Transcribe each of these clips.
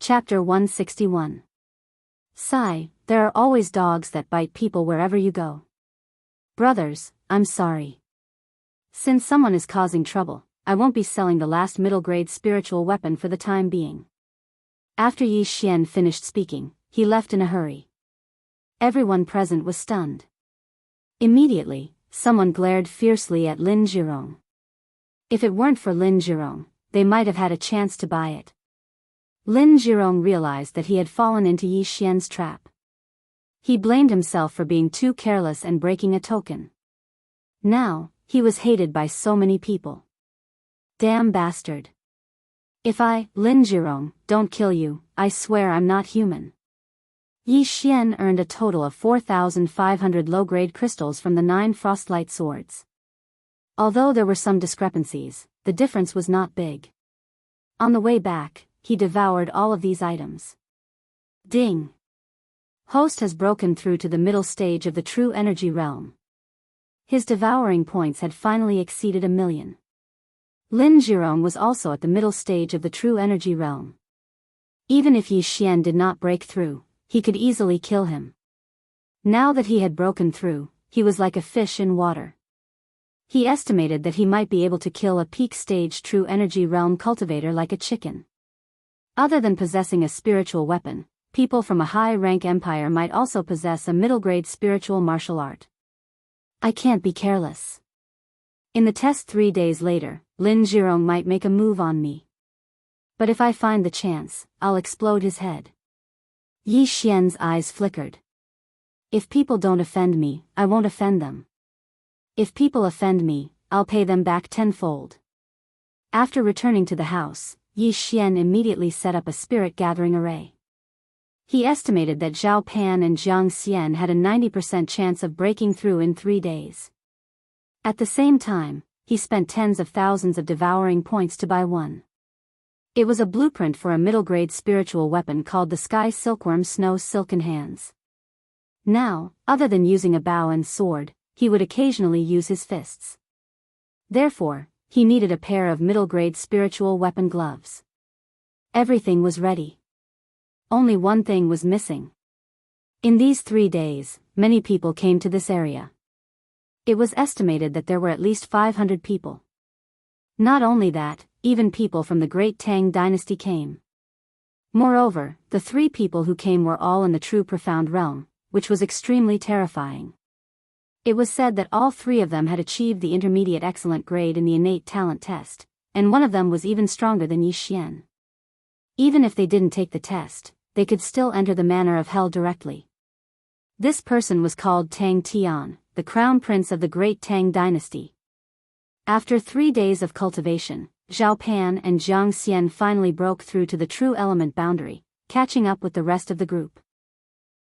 Chapter 161. Sigh, there are always dogs that bite people wherever you go. Brothers, I'm sorry. Since someone is causing trouble, I won't be selling the last middle-grade spiritual weapon for the time being. After Yi Xian finished speaking, he left in a hurry. Everyone present was stunned. Immediately, someone glared fiercely at Lin Zhirong. If it weren't for Lin Zhirong, they might have had a chance to buy it. Lin Zhirong realized that he had fallen into Yi Xian's trap. He blamed himself for being too careless and breaking a token. Now, he was hated by so many people. Damn bastard. If I, Lin Zhirong, don't kill you, I swear I'm not human. Yi Xian earned a total of 4,500 low-grade crystals from the 9 frostlight swords. Although there were some discrepancies, the difference was not big. On the way back, he devoured all of these items. Ding! Host has broken through to the middle stage of the true energy realm. His devouring points had finally exceeded 1,000,000. Lin Zhirong was also at the middle stage of the true energy realm. Even if Yi Xian did not break through, he could easily kill him. Now that he had broken through, he was like a fish in water. He estimated that he might be able to kill a peak stage true energy realm cultivator like a chicken. Other than possessing a spiritual weapon, people from a high-rank empire might also possess a middle-grade spiritual martial art. I can't be careless. In the test 3 days later, Lin Zhirong might make a move on me. But if I find the chance, I'll explode his head. Yi Xian's eyes flickered. If people don't offend me, I won't offend them. If people offend me, I'll pay them back tenfold. After returning to the house, Yi Xian immediately set up a spirit-gathering array. He estimated that Zhao Pan and Jiang Xian had a 90% chance of breaking through in 3 days. At the same time, he spent tens of thousands of devouring points to buy one. It was a blueprint for a middle-grade spiritual weapon called the Sky Silkworm Snow Silken Hands. Now, other than using a bow and sword, he would occasionally use his fists. Therefore, he needed a pair of middle-grade spiritual weapon gloves. Everything was ready. Only one thing was missing. In these 3 days, many people came to this area. It was estimated that there were at least 500 people. Not only that, even people from the Great Tang dynasty came. Moreover, the 3 people who came were all in the true profound realm, which was extremely terrifying. It was said that all 3 of them had achieved the intermediate excellent grade in the innate talent test, and one of them was even stronger than Yi Xian. Even if they didn't take the test, they could still enter the manor of hell directly. This person was called Tang Tian, the crown prince of the Great Tang dynasty. After 3 days of cultivation, Zhao Pan and Jiang Xian finally broke through to the true element boundary, catching up with the rest of the group.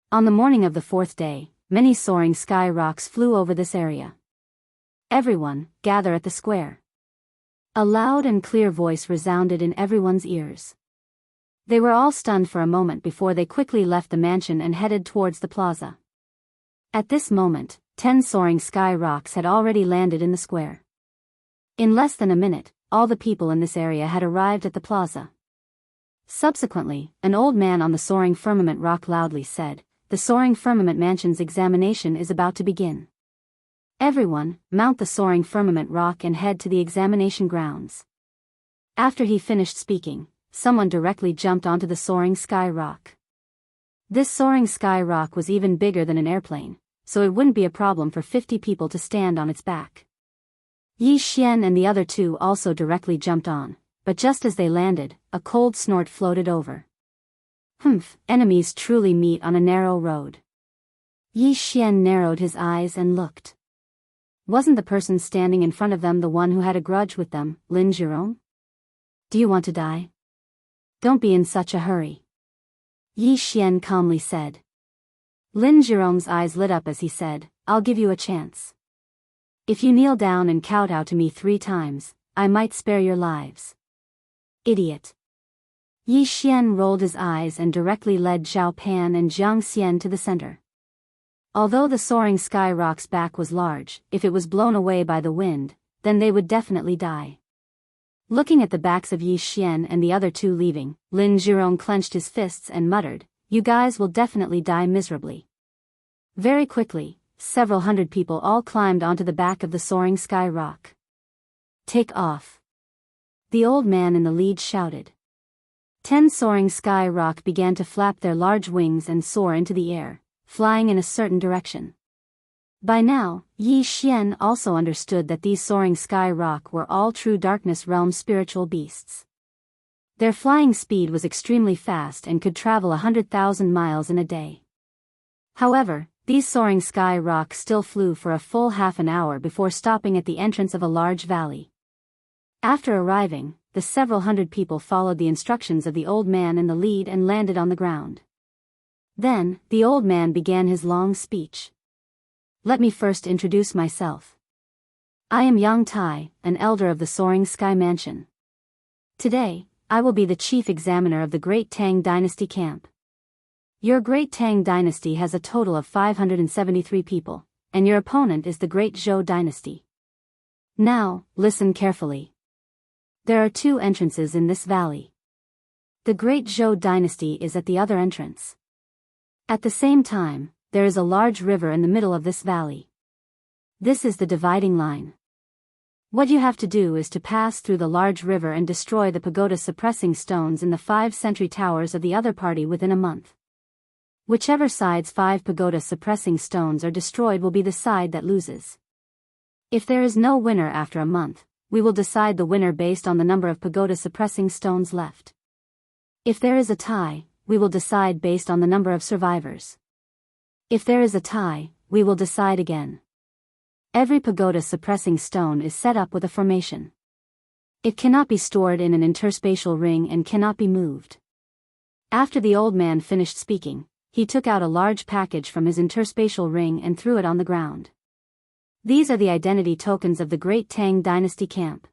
On the morning of the 4th day, many soaring sky rocks flew over this area. Everyone, gather at the square. A loud and clear voice resounded in everyone's ears. They were all stunned for a moment before they quickly left the mansion and headed towards the plaza. At this moment, 10 soaring sky rocks had already landed in the square. In less than a minute, all the people in this area had arrived at the plaza. Subsequently, an old man on the soaring firmament rock loudly said, "The soaring firmament mansion's examination is about to begin. Everyone, mount the soaring firmament rock and head to the examination grounds." After he finished speaking, someone directly jumped onto the soaring sky rock. This soaring sky rock was even bigger than an airplane, so it wouldn't be a problem for 50 people to stand on its back. Yi Xian and the other 2 also directly jumped on, but just as they landed, a cold snort floated over. Humph, enemies truly meet on a narrow road. Yi Xian narrowed his eyes and looked. Wasn't the person standing in front of them the one who had a grudge with them, Lin Zhirong? Do you want to die? Don't be in such a hurry. Yi Xian calmly said. Lin Zhirong's eyes lit up as he said, I'll give you a chance. If you kneel down and kowtow to me 3 times, I might spare your lives. Idiot. Yi Xian rolled his eyes and directly led Zhao Pan and Jiang Xian to the center. Although the soaring sky rock's back was large, if it was blown away by the wind, then they would definitely die. Looking at the backs of Yi Xian and the other two leaving, Lin Zhirong clenched his fists and muttered, "You guys will definitely die miserably." Very quickly, several hundred people all climbed onto the back of the soaring sky rock. "Take off!" the old man in the lead shouted. 10 soaring sky rock began to flap their large wings and soar into the air, flying in a certain direction. By now, Yi Xian also understood that these soaring sky rock were all true darkness realm spiritual beasts. Their flying speed was extremely fast and could travel 100,000 miles in a day. However, these soaring sky rock still flew for a full half an hour before stopping at the entrance of a large valley. After arriving, the several hundred people followed the instructions of the old man in the lead and landed on the ground. Then, the old man began his long speech. "Let me first introduce myself. I am Yang Tai, an elder of the Soaring Sky Mansion. Today, I will be the chief examiner of the Great Tang Dynasty camp. Your Great Tang Dynasty has a total of 573 people, and your opponent is the Great Zhou Dynasty. Now, listen carefully. There are 2 entrances in this valley. The Great Zhou Dynasty is at the other entrance. At the same time, there is a large river in the middle of this valley. This is the dividing line. What you have to do is to pass through the large river and destroy the pagoda suppressing stones in the 5 sentry towers of the other party within a month. Whichever side's 5 pagoda suppressing stones are destroyed will be the side that loses. If there is no winner after a month, we will decide the winner based on the number of pagoda suppressing stones left. If there is a tie, we will decide based on the number of survivors. If there is a tie, we will decide again. Every pagoda suppressing stone is set up with a formation. It cannot be stored in an interspatial ring and cannot be moved." After the old man finished speaking, he took out a large package from his interspatial ring and threw it on the ground. These are the identity tokens of the Great Tang Dynasty camp.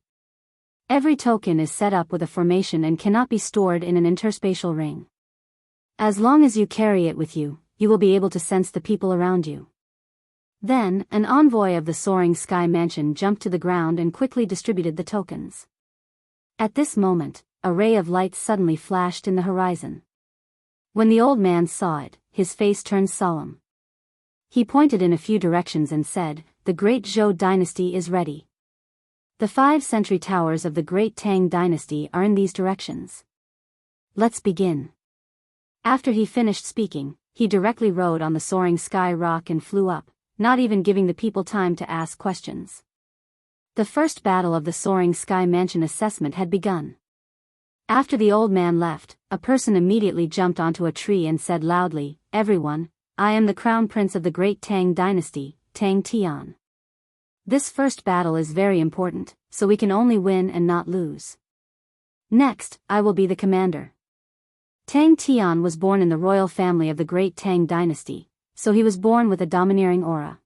Every token is set up with a formation and cannot be stored in an interspatial ring. As long as you carry it with you, you will be able to sense the people around you. Then, an envoy of the Soaring Sky Mansion jumped to the ground and quickly distributed the tokens. At this moment, a ray of light suddenly flashed in the horizon. When the old man saw it, his face turned solemn. He pointed in a few directions and said, "The Great Zhou Dynasty is ready. The 5 sentry towers of the Great Tang Dynasty are in these directions. Let's begin." After he finished speaking, he directly rode on the soaring sky rock and flew up, not even giving the people time to ask questions. The first battle of the Soaring Sky Mansion assessment had begun. After the old man left, a person immediately jumped onto a tree and said loudly, "Everyone, I am the Crown Prince of the Great Tang Dynasty, Tang Tian. This first battle is very important, so we can only win and not lose. Next, I will be the commander." Tang Tian was born in the royal family of the Great Tang Dynasty, so he was born with a domineering aura.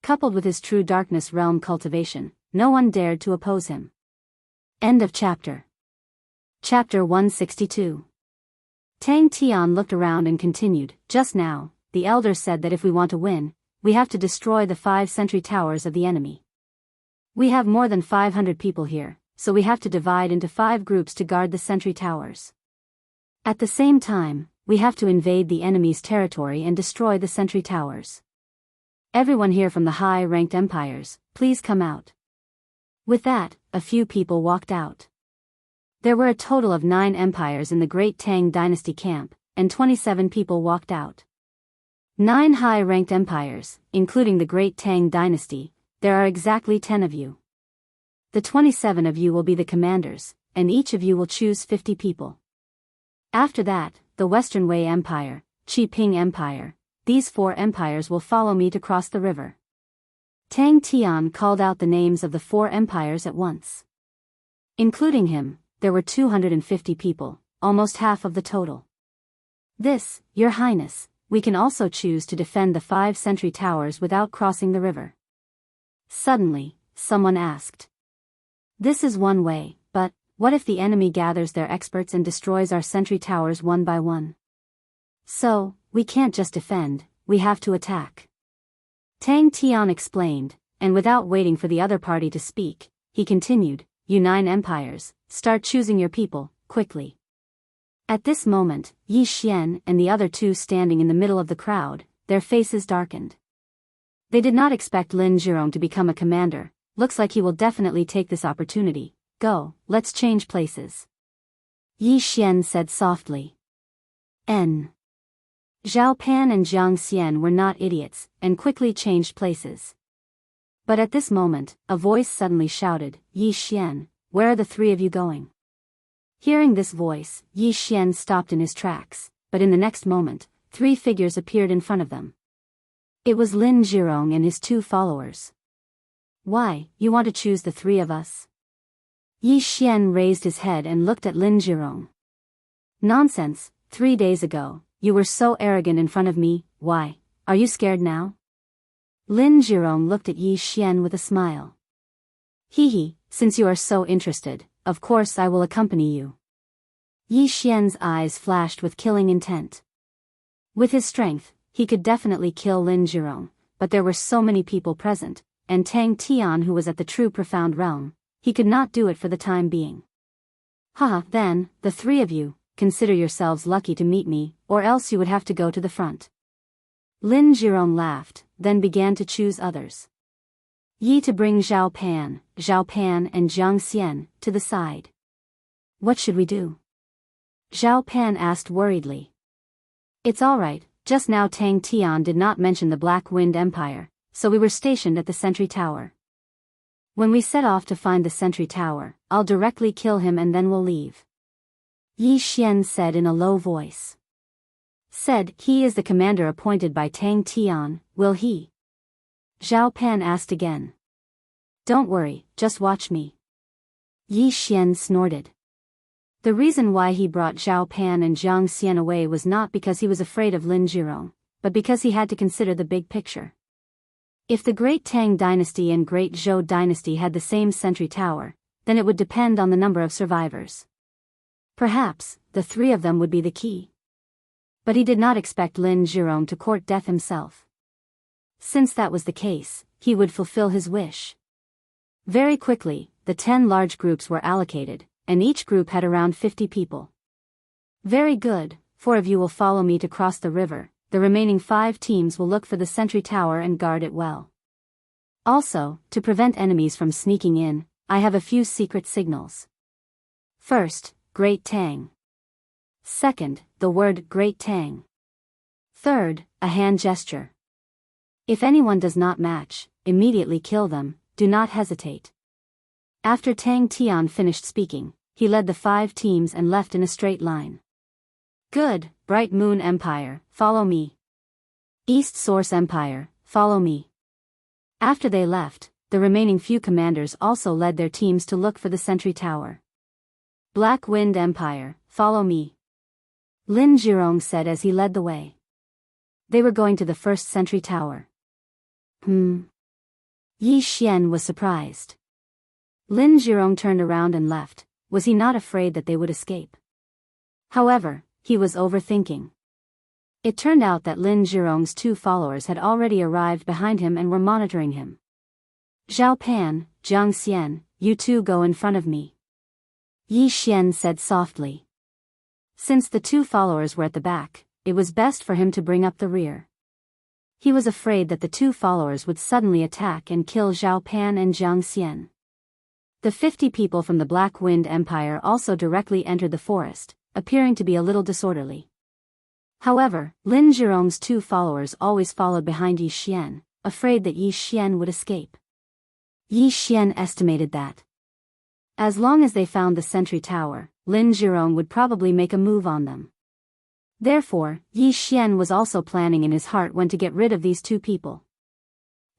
Coupled with his true darkness realm cultivation, no one dared to oppose him. End of chapter. Chapter 162. Tang Tian looked around and continued, "Just now, the elder said that if we want to win, we have to destroy the 5 sentry towers of the enemy. We have more than 500 people here, so we have to divide into 5 groups to guard the sentry towers. At the same time, we have to invade the enemy's territory and destroy the sentry towers. Everyone here from the high-ranked empires, please come out." With that, a few people walked out. There were a total of 9 empires in the Great Tang Dynasty camp, and 27 people walked out. 9 high-ranked empires, including the Great Tang Dynasty. There are exactly 10 of you. The 27 of you will be the commanders, and each of you will choose 50 people. After that, the Western Wei Empire, Qiping Empire, these 4 empires will follow me to cross the river. Tang Tian called out the names of the 4 empires at once. Including him, there were 250 people, almost half of the total. "This, Your Highness, we can also choose to defend the 5 sentry towers without crossing the river." Suddenly, someone asked. "This is one way, but what if the enemy gathers their experts and destroys our sentry towers one by one? So, we can't just defend, we have to attack." Tang Tian explained, and without waiting for the other party to speak, he continued, you 9 empires, start choosing your people, quickly. At this moment, Yi Xian and the other 2 standing in the middle of the crowd, their faces darkened. They did not expect Lin Zhirong to become a commander. Looks like he will definitely take this opportunity. Go, let's change places. Yi Xian said softly. Zhao Pan and Jiang Xian were not idiots, and quickly changed places. But at this moment, a voice suddenly shouted, Yi Xian, where are the 3 of you going? Hearing this voice, Yi Xian stopped in his tracks, but in the next moment, 3 figures appeared in front of them. It was Lin Zhirong and his 2 followers. Why, you want to choose the 3 of us? Yi Xian raised his head and looked at Lin Zhirong. Nonsense, 3 days ago, you were so arrogant in front of me, why, are you scared now? Lin Zhirong looked at Yi Xian with a smile. Hee, since you are so interested, of course I will accompany you. Yi Xian's eyes flashed with killing intent. With his strength, he could definitely kill Lin Zhirong, but there were so many people present, and Tang Tian who was at the true profound realm, he could not do it for the time being. Then, the 3 of you, consider yourselves lucky to meet me, or else you would have to go to the front. Lin Zhirong laughed, then began to choose others. Yi to bring Zhao Pan and Jiang Xian, to the side. What should we do? Zhao Pan asked worriedly. It's alright, just now Tang Tian did not mention the Black Wind Empire, so we were stationed at the sentry tower. When we set off to find the sentry tower, I'll directly kill him and then we'll leave. Yi Xian said in a low voice. Said, he is the commander appointed by Tang Tian, will he? Zhao Pan asked again. Don't worry, just watch me. Yi Xian snorted. The reason why he brought Zhao Pan and Jiang Xian away was not because he was afraid of Lin Zhirong, but because he had to consider the big picture. If the Great Tang Dynasty and Great Zhou Dynasty had the same sentry tower, then it would depend on the number of survivors. Perhaps, the 3 of them would be the key. But he did not expect Lin Zhirong to court death himself. Since that was the case, he would fulfill his wish. Very quickly, the 10 large groups were allocated, and each group had around 50 people. Very good, 4 of you will follow me to cross the river, the remaining 5 teams will look for the sentry tower and guard it well. Also, to prevent enemies from sneaking in, I have a few secret signals. First, Great Tang. Second, the word Great Tang. Third, a hand gesture. If anyone does not match, immediately kill them, do not hesitate. After Tang Tian finished speaking, he led the 5 teams and left in a straight line. Good, Bright Moon Empire, follow me. East Source Empire, follow me. After they left, the remaining few commanders also led their teams to look for the sentry tower. Black Wind Empire, follow me. Lin Zhirong said as he led the way. They were going to the first sentry tower. Yi Xian was surprised. Lin Zhirong turned around and left. Was he not afraid that they would escape? However, he was overthinking. It turned out that Lin Zhirong's 2 followers had already arrived behind him and were monitoring him. Zhao Pan, Jiang Xian, you 2 go in front of me. Yi Xian said softly. Since the 2 followers were at the back, it was best for him to bring up the rear. He was afraid that the 2 followers would suddenly attack and kill Zhao Pan and Jiang Xian. The 50 people from the Black Wind Empire also directly entered the forest, appearing to be a little disorderly. However, Lin Zhirong's 2 followers always followed behind Yi Xian, afraid that Yi Xian would escape. Yi Xian estimated that as long as they found the sentry tower, Lin Zhirong would probably make a move on them. Therefore, Yi Xian was also planning in his heart when to get rid of these 2 people.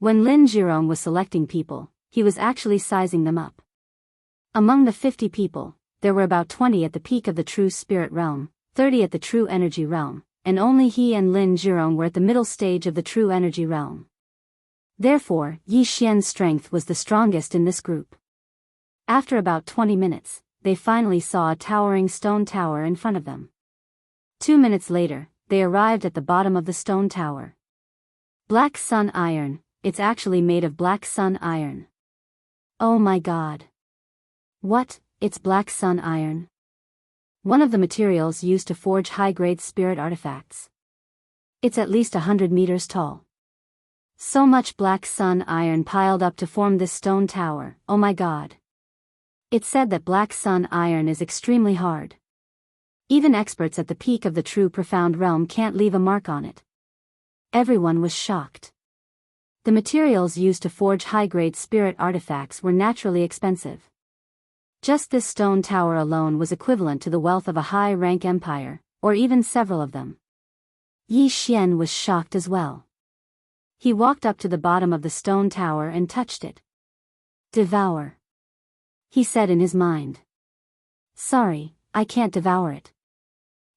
When Lin Zhirong was selecting people, he was actually sizing them up. Among the 50 people, there were about 20 at the peak of the true spirit realm, 30 at the true energy realm, and only he and Lin Zhirong were at the middle stage of the true energy realm. Therefore, Yi Xian's strength was the strongest in this group. After about 20 minutes, they finally saw a towering stone tower in front of them. 2 minutes later, they arrived at the bottom of the stone tower. Black sun iron, it's actually made of black sun iron. Oh my god. What, it's black sun iron? One of the materials used to forge high-grade spirit artifacts. It's at least 100 meters tall. So much black sun iron piled up to form this stone tower, oh my god. It's said that black sun iron is extremely hard. Even experts at the peak of the true profound realm can't leave a mark on it. Everyone was shocked. The materials used to forge high-grade spirit artifacts were naturally expensive. Just this stone tower alone was equivalent to the wealth of a high-rank empire, or even several of them. Yi Xian was shocked as well. He walked up to the bottom of the stone tower and touched it. Devour, he said in his mind. Sorry, I can't devour it.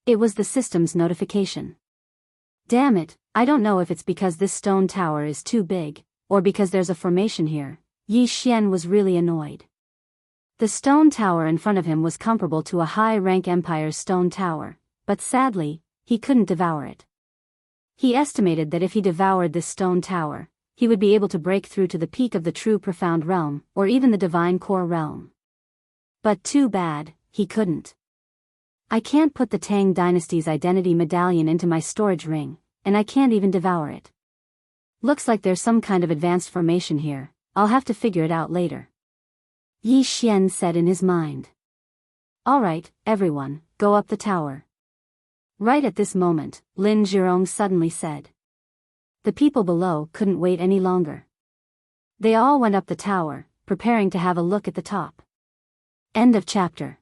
It was the system's notification. Damn it, I don't know if it's because this stone tower is too big, or because there's a formation here. Yi Xian was really annoyed. The stone tower in front of him was comparable to a high-rank empire's stone tower, but sadly, he couldn't devour it. He estimated that if he devoured this stone tower, he would be able to break through to the peak of the true profound realm, or even the divine core realm. But too bad, he couldn't. I can't put the Tang dynasty's identity medallion into my storage ring, and I can't even devour it. Looks like there's some kind of advanced formation here, I'll have to figure it out later. Yi Xian said in his mind. Alright, everyone, go up the tower. Right at this moment, Lin Zhirong suddenly said. The people below couldn't wait any longer. They all went up the tower, preparing to have a look at the top. End of chapter.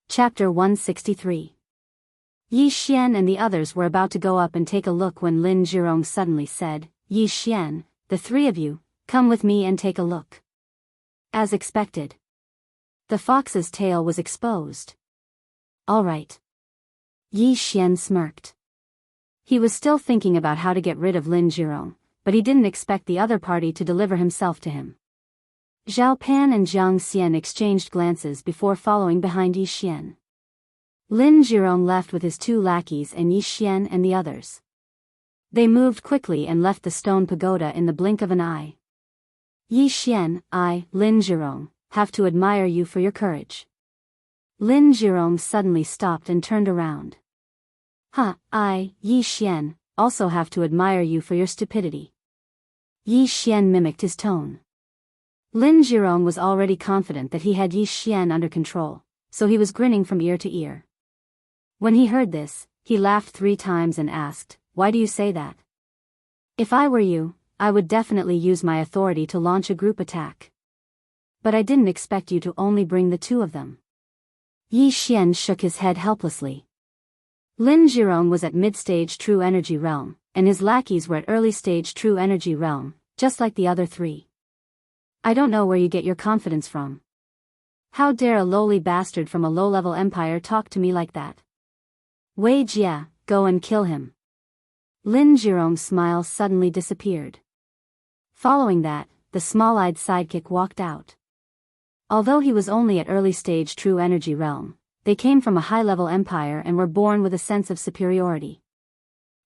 Chapter 163. Yi Xian and the others were about to go up and take a look when Lin Zhirong suddenly said, Yi Xian, the three of you, come with me and take a look. As expected. The fox's tail was exposed. All right. Yi Xian smirked. He was still thinking about how to get rid of Lin Zhirong, but he didn't expect the other party to deliver himself to him. Zhao Pan and Jiang Xian exchanged glances before following behind Yi Xian. Lin Zhirong left with his two lackeys and Yi Xian and the others. They moved quickly and left the stone pagoda in the blink of an eye. Yi Xian, I, Lin Zhirong, have to admire you for your courage. Lin Zhirong suddenly stopped and turned around. I, Yi Xian, also have to admire you for your stupidity. Yi Xian mimicked his tone. Lin Zhirong was already confident that he had Yi Xian under control, so he was grinning from ear to ear. When he heard this, he laughed 3 times and asked, Why do you say that? If I were you, I would definitely use my authority to launch a group attack. But I didn't expect you to only bring the 2 of them. Yi Xian shook his head helplessly. Lin Zhirong was at mid-stage true energy realm, and his lackeys were at early-stage true energy realm, just like the other 3. I don't know where you get your confidence from. How dare a lowly bastard from a low-level empire talk to me like that? Wei Jia, go and kill him. Lin Zhirong's smile suddenly disappeared. Following that, the small-eyed sidekick walked out. Although he was only at early-stage true energy realm, they came from a high-level empire and were born with a sense of superiority.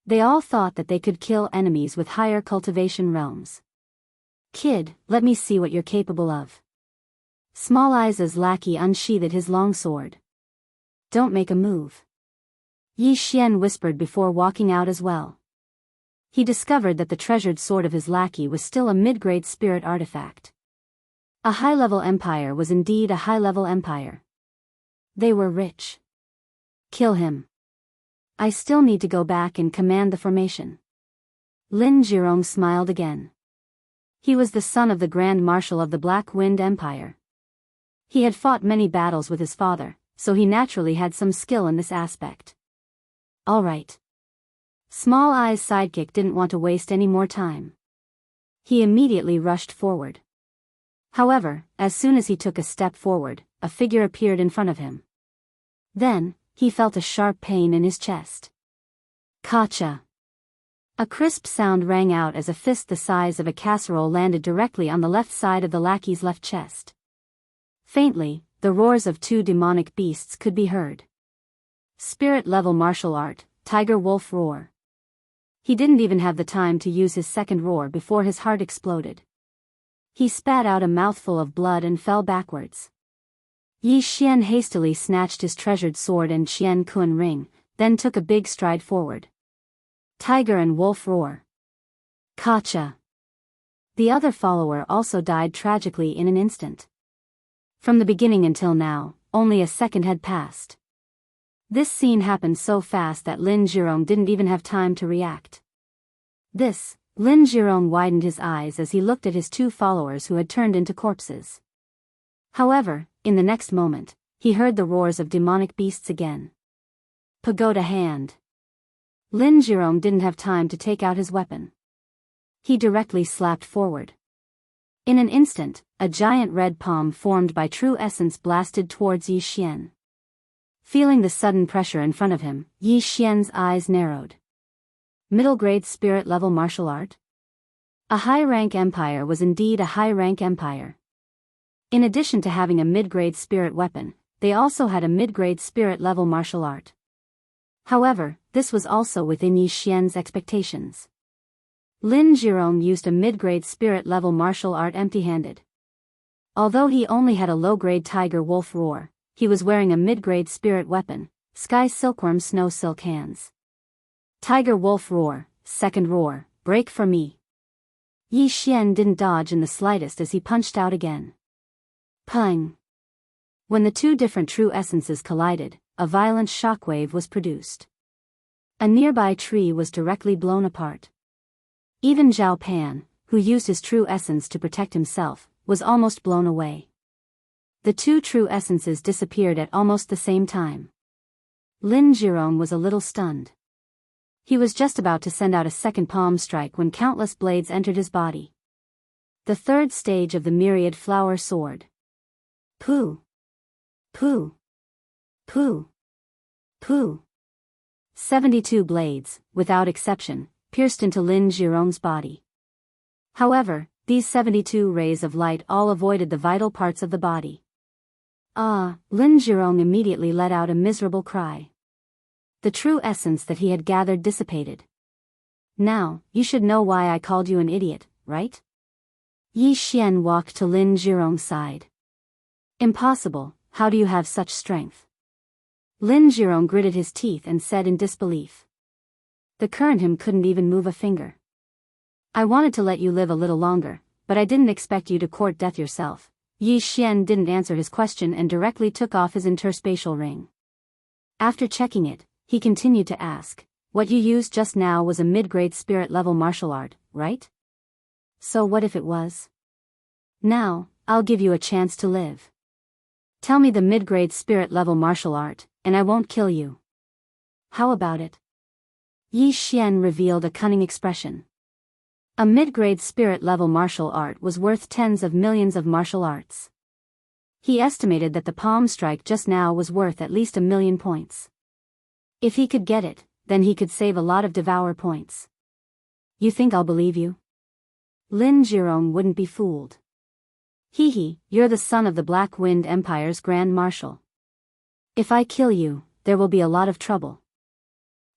They all thought that they could kill enemies with higher cultivation realms. Kid, let me see what you're capable of. Small Eyes' lackey unsheathed his long sword. Don't make a move. Yi Xian whispered before walking out as well. He discovered that the treasured sword of his lackey was still a mid-grade spirit artifact. A high-level empire was indeed a high-level empire. They were rich. Kill him. I still need to go back and command the formation. Lin Zhirong smiled again. He was the son of the Grand Marshal of the Black Wind Empire. He had fought many battles with his father, so he naturally had some skill in this aspect. All right. Small Eyes' sidekick didn't want to waste any more time. He immediately rushed forward. However, as soon as he took a step forward, a figure appeared in front of him. Then, he felt a sharp pain in his chest. Kacha! A crisp sound rang out as a fist the size of a casserole landed directly on the left side of the lackey's left chest. Faintly, the roars of 2 demonic beasts could be heard. Spirit-level martial art, Tiger Wolf Roar. He didn't even have the time to use his second roar before his heart exploded. He spat out a mouthful of blood and fell backwards. Yi Xian hastily snatched his treasured sword and Qian Kun ring, then took a big stride forward. Tiger and wolf roar. Kacha. The other follower also died tragically in an instant. From the beginning until now, only a second had passed. This scene happened so fast that Lin Zhirong didn't even have time to react. Lin Zhirong widened his eyes as he looked at his two followers who had turned into corpses. However, in the next moment, he heard the roars of demonic beasts again. Pagoda hand. Lin Zhirong didn't have time to take out his weapon. He directly slapped forward. In an instant, a giant red palm formed by true essence blasted towards Yi Xian. Feeling the sudden pressure in front of him, Yi Xian's eyes narrowed. Middle-grade spirit-level martial art? A high-rank empire was indeed a high-rank empire. In addition to having a mid-grade spirit weapon, they also had a mid-grade spirit-level martial art. However, this was also within Yi Xian's expectations. Lin Zhirong used a mid-grade spirit-level martial art empty-handed. Although he only had a low-grade tiger wolf roar, he was wearing a mid-grade spirit weapon, sky silkworm snow silk hands. Tiger wolf roar, second roar, break for me. Yi Xian didn't dodge in the slightest as he punched out again. Pung. When the two different true essences collided, a violent shockwave was produced. A nearby tree was directly blown apart. Even Zhao Pan, who used his true essence to protect himself, was almost blown away. The two true essences disappeared at almost the same time. Lin Zhirong was a little stunned. He was just about to send out a second palm strike when countless blades entered his body. The third stage of the myriad flower sword. Pooh. Pooh. Pooh. Pooh. 72 blades, without exception, pierced into Lin Zhirong's body. However, these 72 rays of light all avoided the vital parts of the body. Lin Zhirong immediately let out a miserable cry. The true essence that he had gathered dissipated. Now, you should know why I called you an idiot, right? Yi Xian walked to Lin Zhirong's side. Impossible, how do you have such strength? Lin Zhirong gritted his teeth and said in disbelief. The current him couldn't even move a finger. I wanted to let you live a little longer, but I didn't expect you to court death yourself. Yi Xian didn't answer his question and directly took off his interspatial ring. After checking it, he continued to ask, what you used just now was a mid-grade spirit-level martial art, right? So what if it was? Now, I'll give you a chance to live. Tell me the mid-grade spirit-level martial art, and I won't kill you. How about it? Yi Xian revealed a cunning expression. A mid-grade spirit-level martial art was worth tens of millions of martial arts. He estimated that the palm strike just now was worth at least 1,000,000 points. If he could get it, then he could save a lot of devour points. You think I'll believe you? Lin Zhirong wouldn't be fooled. Hee, you're the son of the Black Wind Empire's Grand Marshal. If I kill you, there will be a lot of trouble.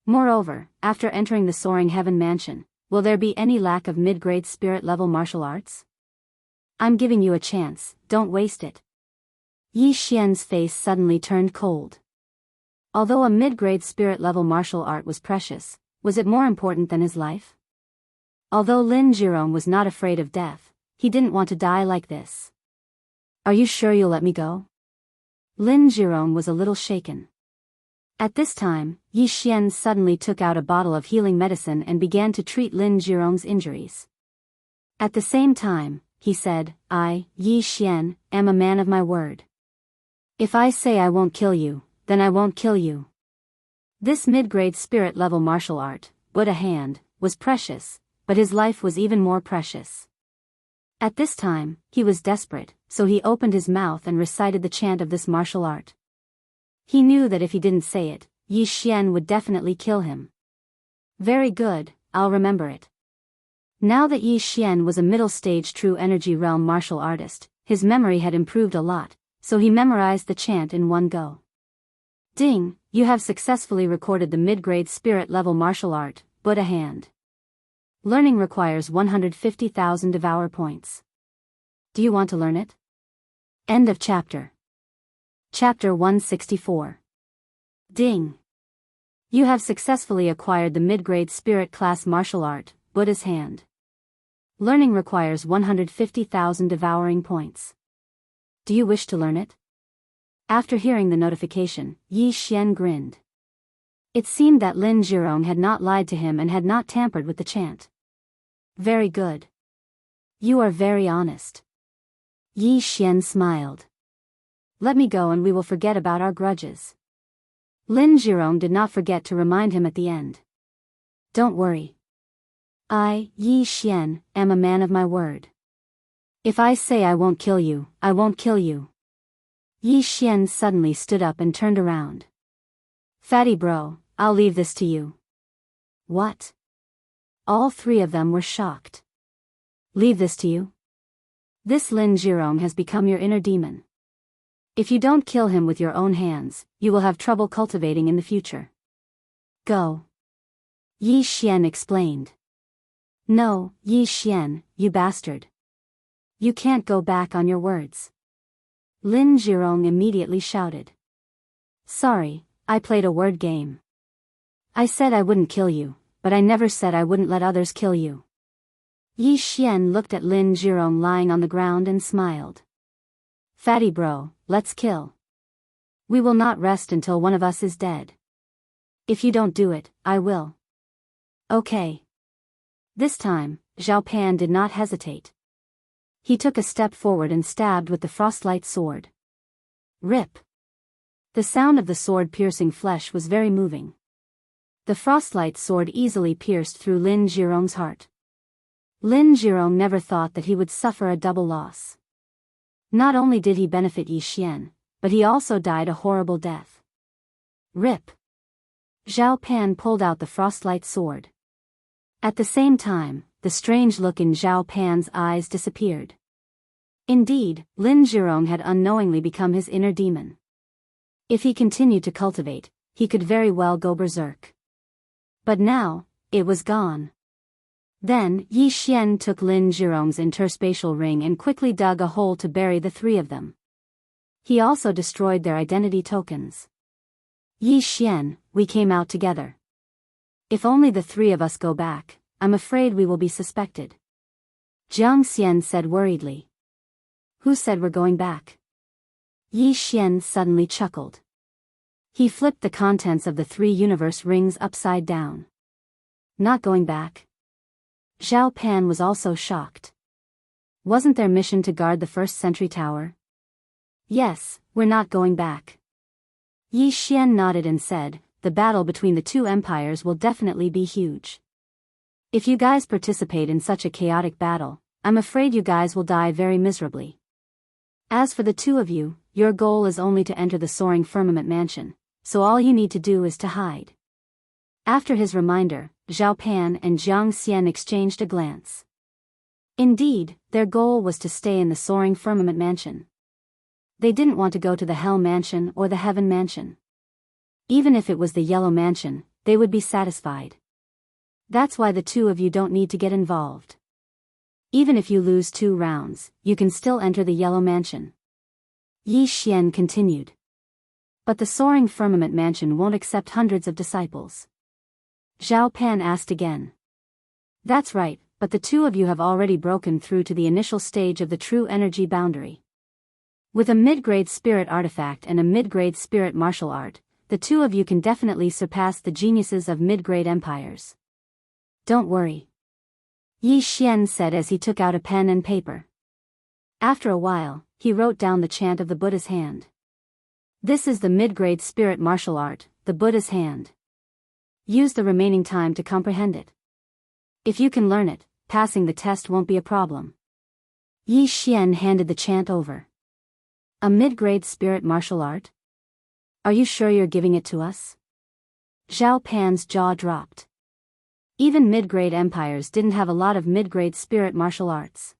Moreover, after entering the Soaring Heaven Mansion, will there be any lack of mid-grade spirit-level martial arts? I'm giving you a chance, don't waste it. Yi Xian's face suddenly turned cold. Although a mid-grade spirit-level martial art was precious, was it more important than his life? Although Lin Zhirong was not afraid of death, he didn't want to die like this. Are you sure you'll let me go? Lin Zhirong was a little shaken. At this time, Yi Xian suddenly took out a bottle of healing medicine and began to treat Lin Zhirong's injuries. At the same time, he said, I, Yi Xian, am a man of my word. If I say I won't kill you, then I won't kill you. This mid-grade spirit-level martial art, Buddha hand, was precious, but his life was even more precious. At this time, he was desperate, so he opened his mouth and recited the chant of this martial art. He knew that if he didn't say it, Yi Xian would definitely kill him. Very good, I'll remember it. Now that Yi Xian was a middle-stage true energy realm martial artist, his memory had improved a lot, so he memorized the chant in one go. Ding, you have successfully recorded the mid-grade spirit-level martial art, Buddha hand. Learning requires 150,000 devour points. Do you want to learn it? End of chapter. Chapter 164. Ding. You have successfully acquired the mid-grade spirit class martial art, Buddha's Hand. Learning requires 150,000 devouring points. Do you wish to learn it? After hearing the notification, Yi Xian grinned. It seemed that Lin Zhirong had not lied to him and had not tampered with the chant. Very good. You are very honest. Yi Xian smiled. Let me go and we will forget about our grudges. Lin Zhirong did not forget to remind him at the end. Don't worry. I, Yi Xian, am a man of my word. If I say I won't kill you, I won't kill you. Yi Xian suddenly stood up and turned around. Fatty bro, I'll leave this to you. What? All three of them were shocked. Leave this to you? This Lin Zhirong has become your inner demon. If you don't kill him with your own hands, you will have trouble cultivating in the future. Go. Yi Xian explained. No, Yi Xian, you bastard. You can't go back on your words. Lin Zhirong immediately shouted. Sorry, I played a word game. I said I wouldn't kill you, but I never said I wouldn't let others kill you. Yi Xian looked at Lin Zhirong lying on the ground and smiled. Fatty bro, let's kill. We will not rest until one of us is dead. If you don't do it, I will. Okay. This time, Zhao Pan did not hesitate. He took a step forward and stabbed with the frostlight sword. Rip. The sound of the sword piercing flesh was very moving. The frostlight sword easily pierced through Lin Zhirong's heart. Lin Zhirong never thought that he would suffer a double loss. Not only did he benefit Yi Xian, but he also died a horrible death. Rip. Zhao Pan pulled out the frostlight sword. At the same time, the strange look in Zhao Pan's eyes disappeared. Indeed, Lin Zhirong had unknowingly become his inner demon. If he continued to cultivate, he could very well go berserk. But now, it was gone. Then, Yi Xian took Lin Zhirong's interspatial ring and quickly dug a hole to bury the three of them. He also destroyed their identity tokens. Yi Xian, we came out together. If only the three of us go back, I'm afraid we will be suspected. Jiang Xian said worriedly. Who said we're going back? Yi Xian suddenly chuckled. He flipped the contents of the three universe rings upside down. Not going back? Zhao Pan was also shocked. Wasn't their mission to guard the first sentry tower? Yes, we're not going back. Yi Xian nodded and said, the battle between the two empires will definitely be huge. If you guys participate in such a chaotic battle, I'm afraid you guys will die very miserably. As for the two of you, your goal is only to enter the soaring firmament mansion, so all you need to do is to hide. After his reminder, Zhao Pan and Jiang Xian exchanged a glance. Indeed, their goal was to stay in the soaring firmament mansion. They didn't want to go to the Hell Mansion or the Heaven Mansion. Even if it was the Yellow Mansion, they would be satisfied. That's why the two of you don't need to get involved. Even if you lose 2 rounds, you can still enter the Yellow Mansion. Yi Xian continued. But the soaring firmament mansion won't accept hundreds of disciples. Zhao Pan asked again. That's right, but the two of you have already broken through to the initial stage of the true energy boundary. With a mid-grade spirit artifact and a mid-grade spirit martial art, the two of you can definitely surpass the geniuses of mid-grade empires. Don't worry. Yi Xian said as he took out a pen and paper. After a while, he wrote down the chant of the Buddha's Hand. This is the mid-grade spirit martial art, the Buddha's Hand. Use the remaining time to comprehend it. If you can learn it, passing the test won't be a problem. Yi Xian handed the chant over. A mid-grade spirit martial art? Are you sure you're giving it to us? Zhao Pan's jaw dropped. Even mid-grade empires didn't have a lot of mid-grade spirit martial arts.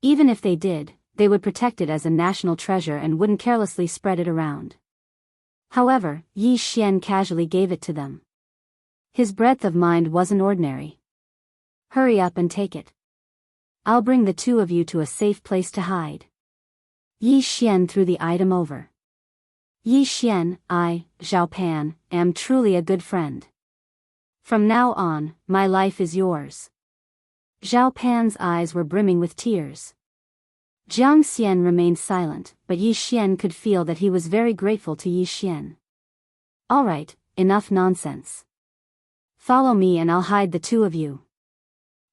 Even if they did, they would protect it as a national treasure and wouldn't carelessly spread it around. However, Yi Xian casually gave it to them. His breadth of mind wasn't ordinary. Hurry up and take it. I'll bring the two of you to a safe place to hide. Yi Xian threw the item over. Yi Xian, I, Zhao Pan, am truly a good friend. From now on, my life is yours. Zhao Pan's eyes were brimming with tears. Jiang Xian remained silent, but Yi Xian could feel that he was very grateful to Yi Xian. All right, enough nonsense. Follow me and I'll hide the two of you.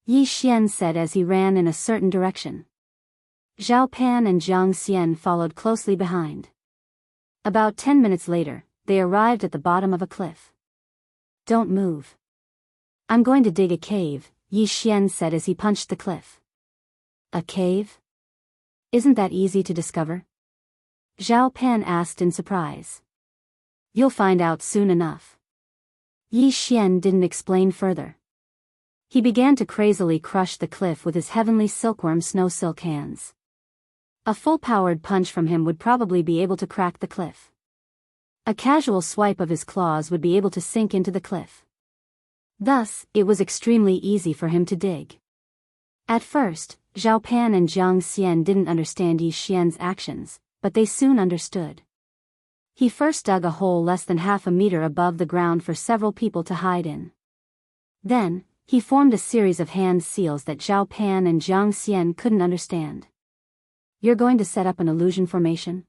Yi Xian said as he ran in a certain direction. Zhao Pan and Jiang Xian followed closely behind. About 10 minutes later, they arrived at the bottom of a cliff. Don't move. I'm going to dig a cave, Yi Xian said as he punched the cliff. A cave? Isn't that easy to discover? Zhao Pan asked in surprise. You'll find out soon enough. Yi Xian didn't explain further. He began to crazily crush the cliff with his heavenly silkworm snow silk hands. A full-powered punch from him would probably be able to crack the cliff. A casual swipe of his claws would be able to sink into the cliff. Thus, it was extremely easy for him to dig. At first, Zhao Pan and Jiang Xian didn't understand Yi Xian's actions, but they soon understood. He first dug a hole less than half a meter above the ground for several people to hide in. Then, he formed a series of hand seals that Zhao Pan and Jiang Xian couldn't understand. You're going to set up an illusion formation?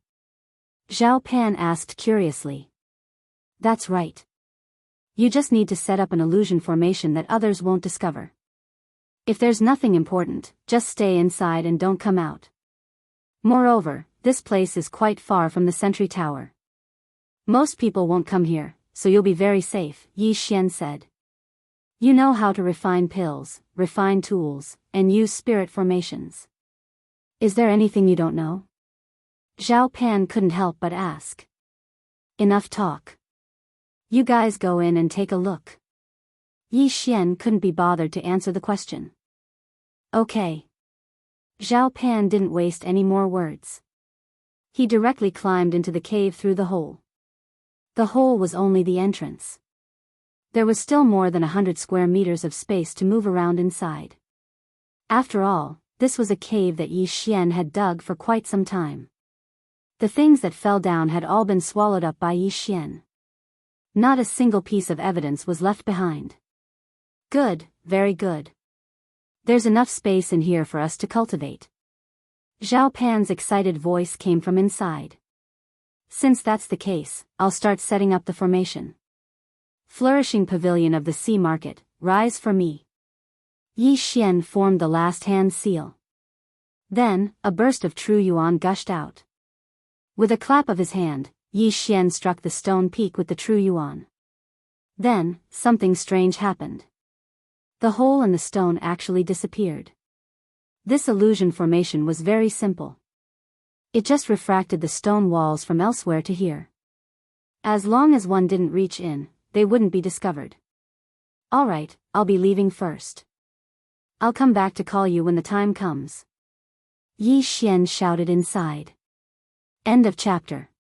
Zhao Pan asked curiously. That's right. You just need to set up an illusion formation that others won't discover. If there's nothing important, just stay inside and don't come out. Moreover, this place is quite far from the sentry tower. Most people won't come here, so you'll be very safe, Yi Xian said. You know how to refine pills, refine tools, and use spirit formations. Is there anything you don't know? Zhao Pan couldn't help but ask. Enough talk. You guys go in and take a look. Yi Xian couldn't be bothered to answer the question. Okay. Zhao Pan didn't waste any more words. He directly climbed into the cave through the hole. The hole was only the entrance. There was still more than 100 square meters of space to move around inside. After all, this was a cave that Yi Xian had dug for quite some time. The things that fell down had all been swallowed up by Yi Xian. Not a single piece of evidence was left behind. Good, very good. There's enough space in here for us to cultivate. Zhao Pan's excited voice came from inside. Since that's the case, I'll start setting up the formation. Flourishing pavilion of the sea market, rise for me. Yi Xian formed the last hand seal. Then, a burst of true yuan gushed out. With a clap of his hand, Yi Xian struck the stone peak with the true yuan. Then, something strange happened. The hole in the stone actually disappeared. This illusion formation was very simple. It just refracted the stone walls from elsewhere to here. As long as one didn't reach in, they wouldn't be discovered. All right, I'll be leaving first. I'll come back to call you when the time comes. Yi Xian shouted inside. End of chapter.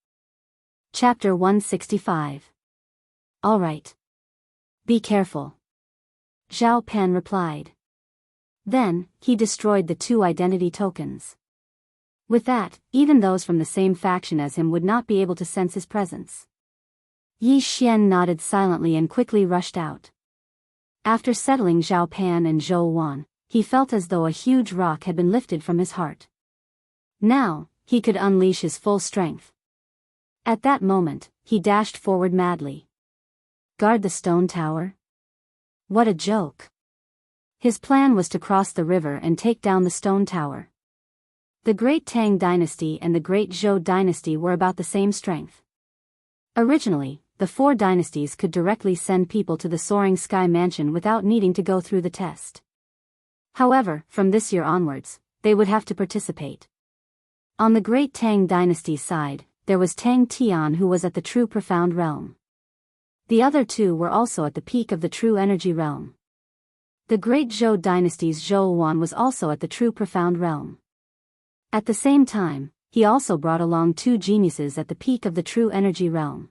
Chapter 165. All right. Be careful. Zhao Pan replied. Then, he destroyed the 2 identity tokens. With that, even those from the same faction as him would not be able to sense his presence. Yi Xian nodded silently and quickly rushed out. After settling Zhao Pan and Zhou Wan, he felt as though a huge rock had been lifted from his heart. Now, he could unleash his full strength. At that moment, he dashed forward madly. Guard the stone tower? What a joke. His plan was to cross the river and take down the stone tower. The Great Tang Dynasty and the Great Zhou Dynasty were about the same strength. Originally, the 4 dynasties could directly send people to the Soaring Sky Mansion without needing to go through the test. However, from this year onwards, they would have to participate. On the Great Tang Dynasty's side, there was Tang Tian, who was at the True Profound Realm. The other 2 were also at the peak of the True Energy Realm. The Great Zhou Dynasty's Zhou Wan was also at the True Profound Realm. At the same time, he also brought along 2 geniuses at the peak of the True Energy Realm.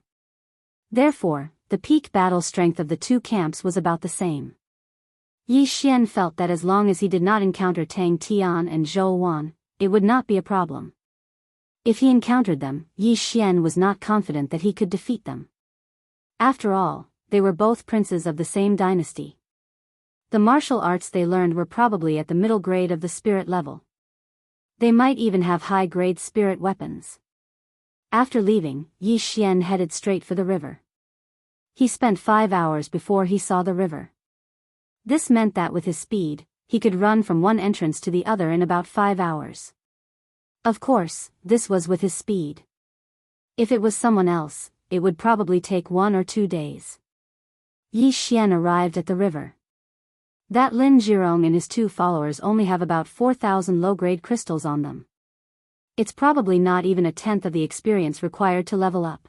Therefore, the peak battle strength of the 2 camps was about the same. Yi Xian felt that as long as he did not encounter Tang Tian and Zhou Wan, it would not be a problem. If he encountered them, Yi Xian was not confident that he could defeat them. After all, they were both princes of the same dynasty. The martial arts they learned were probably at the middle grade of the spirit level. They might even have high-grade spirit weapons. After leaving, Yi Xian headed straight for the river. He spent 5 hours before he saw the river. This meant that with his speed, he could run from one entrance to the other in about 5 hours. Of course, this was with his speed. If it was someone else, it would probably take 1 or 2 days. Yi Xian arrived at the river. That Lin Zhirong and his 2 followers only have about 4,000 low-grade crystals on them. It's probably not even a tenth of the experience required to level up.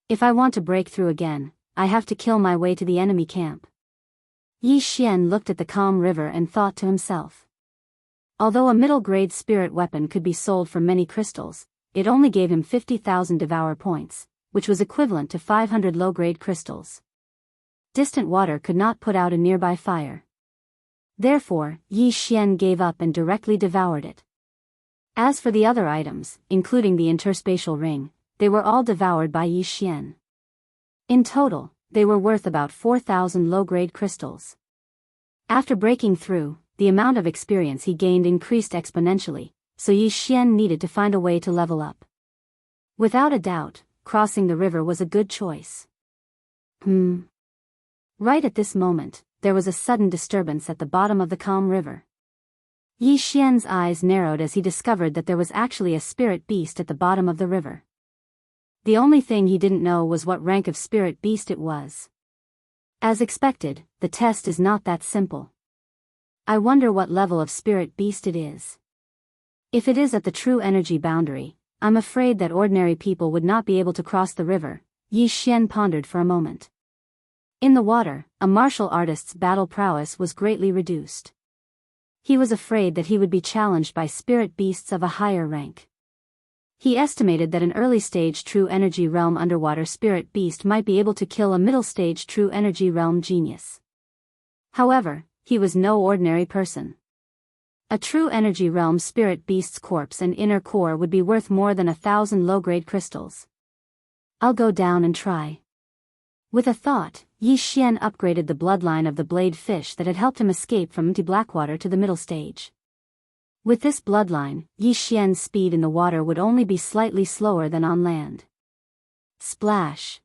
If I want to break through again, I have to kill my way to the enemy camp. Yi Xian looked at the calm river and thought to himself. Although a middle-grade spirit weapon could be sold for many crystals, it only gave him 50,000 devour points, which was equivalent to 500 low-grade crystals. Distant water could not put out a nearby fire. Therefore, Yi Xian gave up and directly devoured it. As for the other items, including the interspatial ring, they were all devoured by Yi Xian. In total, they were worth about 4,000 low-grade crystals. After breaking through, the amount of experience he gained increased exponentially, so Yi Xian needed to find a way to level up. Without a doubt, crossing the river was a good choice. Right at this moment, there was a sudden disturbance at the bottom of the calm river. Yi Xian's eyes narrowed as he discovered that there was actually a spirit beast at the bottom of the river. The only thing he didn't know was what rank of spirit beast it was. As expected, the test is not that simple. I wonder what level of spirit beast it is. If it is at the true energy boundary, I'm afraid that ordinary people would not be able to cross the river, Yi Xian pondered for a moment. In the water, a martial artist's battle prowess was greatly reduced. He was afraid that he would be challenged by spirit beasts of a higher rank. He estimated that an early-stage true energy realm underwater spirit beast might be able to kill a middle-stage true energy realm genius. However, he was no ordinary person. A true energy realm spirit beast's corpse and inner core would be worth more than 1,000 low-grade crystals. I'll go down and try. With a thought, Yi Xian upgraded the bloodline of the blade fish that had helped him escape from empty Blackwater to the middle stage. With this bloodline, Yi Xian's speed in the water would only be slightly slower than on land. Splash!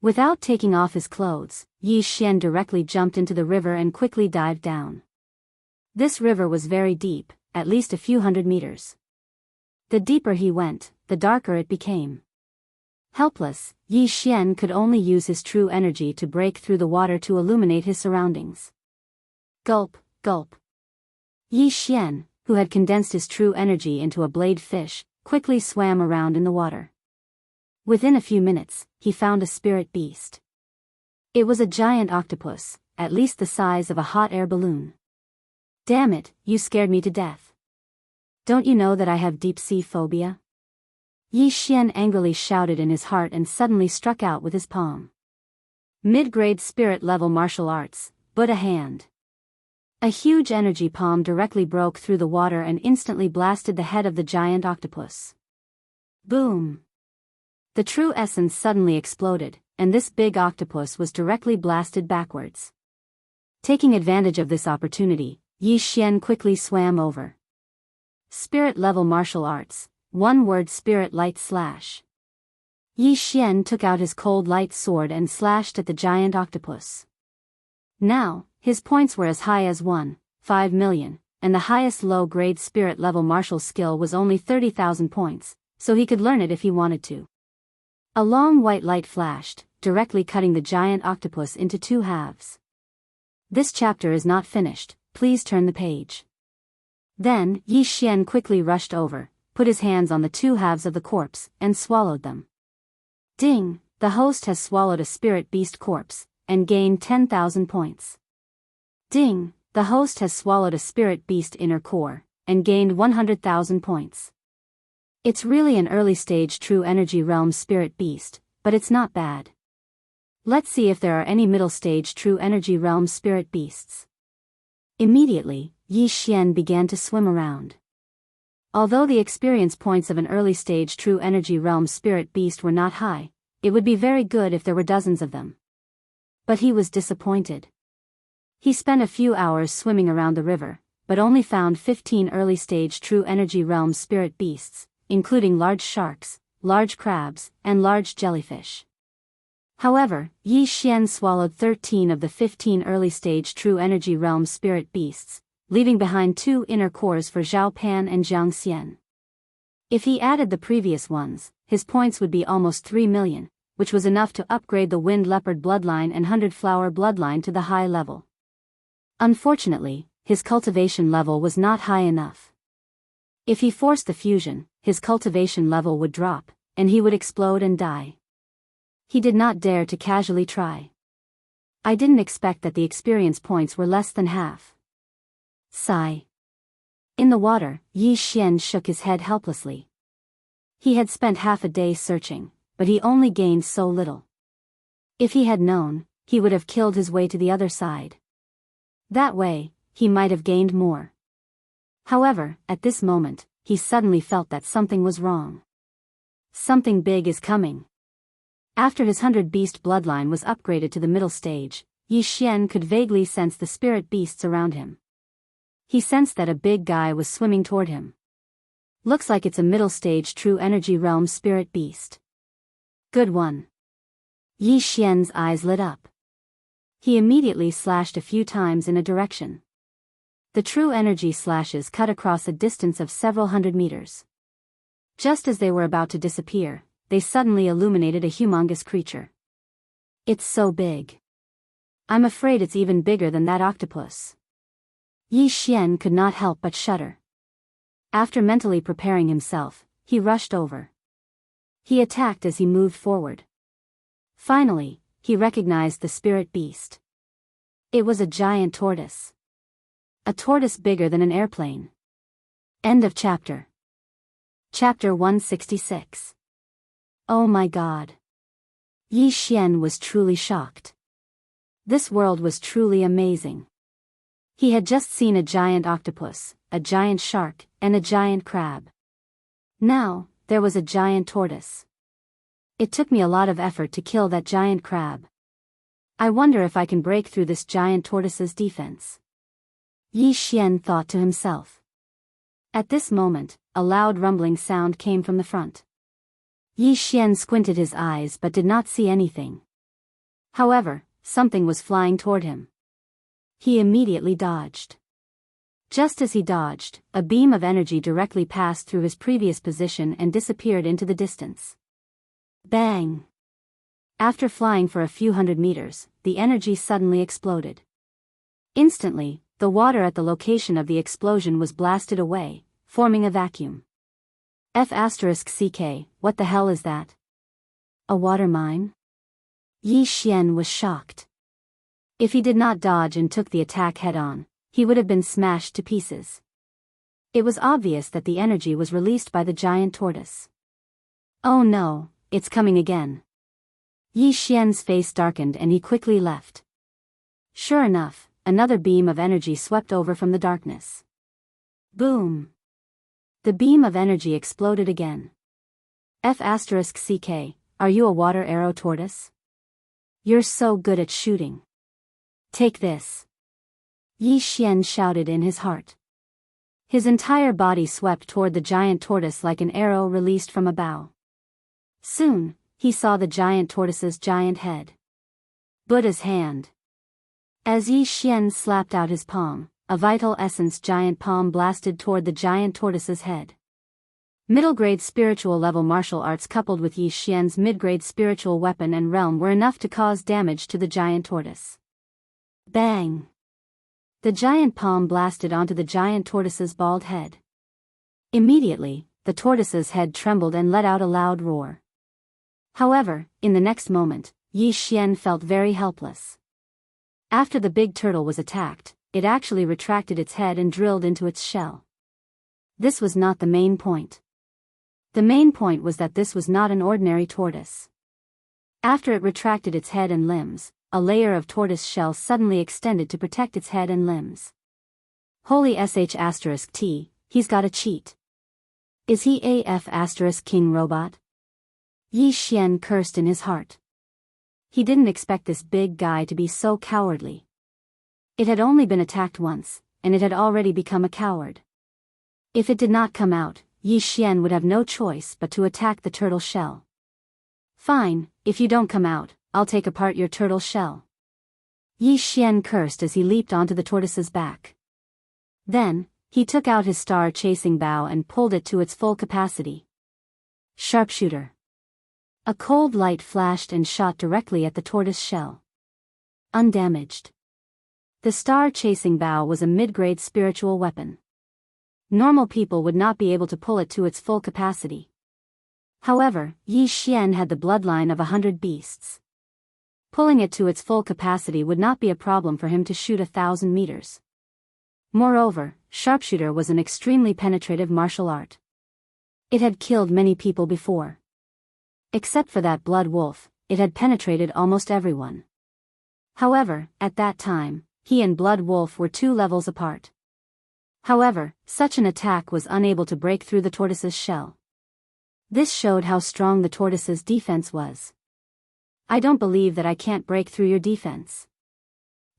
Without taking off his clothes, Yi Xian directly jumped into the river and quickly dived down. This river was very deep, at least a few hundred meters. The deeper he went, the darker it became. Helpless, Yi Xian could only use his true energy to break through the water to illuminate his surroundings. Gulp, gulp. Yi Xian, who had condensed his true energy into a blade fish, quickly swam around in the water. Within a few minutes, he found a spirit beast. It was a giant octopus, at least the size of a hot air balloon. Damn it, you scared me to death. Don't you know that I have deep-sea phobia? Yi Xian angrily shouted in his heart and suddenly struck out with his palm. Mid-grade spirit-level martial arts, Buddha hand. A huge energy palm directly broke through the water and instantly blasted the head of the giant octopus. Boom! The true essence suddenly exploded, and this big octopus was directly blasted backwards. Taking advantage of this opportunity, Yi Xian quickly swam over. Spirit-level martial arts, one-word spirit light slash. Yi Xian took out his cold light sword and slashed at the giant octopus. Now, his points were as high as 1.5 million, and the highest low-grade spirit-level martial skill was only 30,000 points, so he could learn it if he wanted to. A long white light flashed, directly cutting the giant octopus into 2 halves. This chapter is not finished, please turn the page. Then, Yi Xian quickly rushed over, put his hands on the 2 halves of the corpse, and swallowed them. Ding! The host has swallowed a spirit beast corpse, and gained 10,000 points. Ding! The host has swallowed a spirit beast inner core, and gained 100,000 points. It's really an early-stage true energy realm spirit beast, but it's not bad. Let's see if there are any middle-stage true energy realm spirit beasts. Immediately, Yi Xian began to swim around. Although the experience points of an early-stage true energy realm spirit beast were not high, it would be very good if there were dozens of them. But he was disappointed. He spent a few hours swimming around the river, but only found 15 early-stage true energy realm spirit beasts, including large sharks, large crabs, and large jellyfish. However, Yi Xian swallowed 13 of the 15 early-stage true energy realm spirit beasts, leaving behind 2 inner cores for Zhao Pan and Jiang Xian. If he added the previous ones, his points would be almost 3 million, which was enough to upgrade the Wind Leopard bloodline and Hundred Flower bloodline to the high level. Unfortunately, his cultivation level was not high enough. If he forced the fusion, his cultivation level would drop, and he would explode and die. He did not dare to casually try. I didn't expect that the experience points were less than half. Sigh. In the water, Yi Xian shook his head helplessly. He had spent half a day searching, but he only gained so little. If he had known, he would have killed his way to the other side. That way, he might have gained more. However, at this moment, he suddenly felt that something was wrong. Something big is coming. After his 100-beast bloodline was upgraded to the middle stage, Yi Xian could vaguely sense the spirit beasts around him. He sensed that a big guy was swimming toward him. Looks like it's a middle stage true energy realm spirit beast. Good one. Yi Xian's eyes lit up. He immediately slashed a few times in a direction. The true energy slashes cut across a distance of several hundred meters. Just as they were about to disappear, they suddenly illuminated a humongous creature. It's so big. I'm afraid it's even bigger than that octopus. Yi Xian could not help but shudder. After mentally preparing himself, he rushed over. He attacked as he moved forward. Finally, he recognized the spirit beast. It was a giant tortoise. A tortoise bigger than an airplane. End of chapter. Chapter 166. Oh my God. Yi Xian was truly shocked. This world was truly amazing. He had just seen a giant octopus, a giant shark, and a giant crab. Now, there was a giant tortoise. It took me a lot of effort to kill that giant crab. I wonder if I can break through this giant tortoise's defense. Yi Xian thought to himself. At this moment, a loud rumbling sound came from the front. Yi Xian squinted his eyes but did not see anything. However, something was flying toward him. He immediately dodged. Just as he dodged, a beam of energy directly passed through his previous position and disappeared into the distance. Bang! After flying for a few hundred meters, the energy suddenly exploded. Instantly, the water at the location of the explosion was blasted away, forming a vacuum. F***CK, what the hell is that? A water mine? Yi Xian was shocked. If he did not dodge and took the attack head-on, he would have been smashed to pieces. It was obvious that the energy was released by the giant tortoise. Oh no, it's coming again. Yi Xian's face darkened and he quickly left. Sure enough, another beam of energy swept over from the darkness. Boom! The beam of energy exploded again. F***CK, are you a water arrow tortoise? You're so good at shooting. Take this. Yi Xian shouted in his heart. His entire body swept toward the giant tortoise like an arrow released from a bow. Soon, he saw the giant tortoise's giant head. Buddha's hand. As Yi Xian slapped out his palm, a vital essence giant palm blasted toward the giant tortoise's head. Middle-grade spiritual level martial arts coupled with Yi Xian's mid-grade spiritual weapon and realm were enough to cause damage to the giant tortoise. Bang! The giant palm blasted onto the giant tortoise's bald head. Immediately, the tortoise's head trembled and let out a loud roar. However, in the next moment, Yi Xian felt very helpless. After the big turtle was attacked, it actually retracted its head and drilled into its shell. This was not the main point. The main point was that this was not an ordinary tortoise. After it retracted its head and limbs, a layer of tortoise shell suddenly extended to protect its head and limbs. Holy sh**t, he's got a cheat. Is he AF asterisk king robot? Yi Xian cursed in his heart. He didn't expect this big guy to be so cowardly. It had only been attacked once, and it had already become a coward. If it did not come out, Yi Xian would have no choice but to attack the turtle shell. Fine, if you don't come out, I'll take apart your turtle shell. Yi Xian cursed as he leaped onto the tortoise's back. Then, he took out his star-chasing bow and pulled it to its full capacity. Sharpshooter. A cold light flashed and shot directly at the tortoise shell. Undamaged. The star-chasing bow was a mid-grade spiritual weapon. Normal people would not be able to pull it to its full capacity. However, Yi Xian had the bloodline of 100 beasts. Pulling it to its full capacity would not be a problem for him to shoot 1,000 meters. Moreover, sharpshooter was an extremely penetrative martial art. It had killed many people before. Except for that blood wolf, it had penetrated almost everyone. However, at that time, he and Blood Wolf were 2 levels apart. However, such an attack was unable to break through the tortoise's shell. This showed how strong the tortoise's defense was. I don't believe that I can't break through your defense.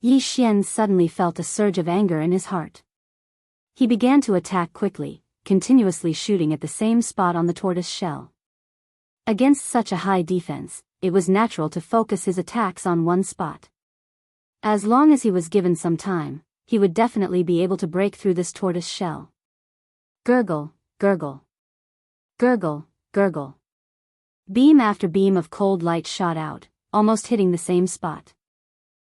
Yi Xian suddenly felt a surge of anger in his heart. He began to attack quickly, continuously shooting at the same spot on the tortoise shell. Against such a high defense, it was natural to focus his attacks on one spot. As long as he was given some time, he would definitely be able to break through this tortoise shell. Gurgle, gurgle. Gurgle, gurgle. Beam after beam of cold light shot out, almost hitting the same spot.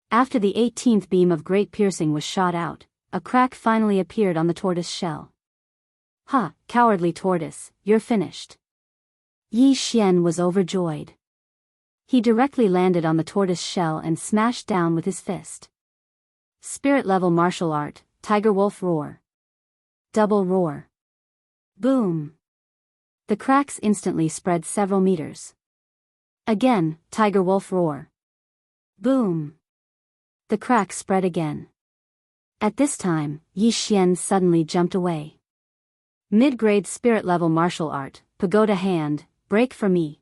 After the 18th beam of great piercing was shot out, a crack finally appeared on the tortoise shell. Ha, cowardly tortoise, you're finished. Yi Xian was overjoyed. He directly landed on the tortoise shell and smashed down with his fist. Spirit-level martial art, Tiger Wolf Roar. Double roar. Boom. The cracks instantly spread several meters. Again, Tiger Wolf Roar. Boom. The cracks spread again. At this time, Yi Xian suddenly jumped away. Mid-grade spirit-level martial art, Pagoda Hand, break for me.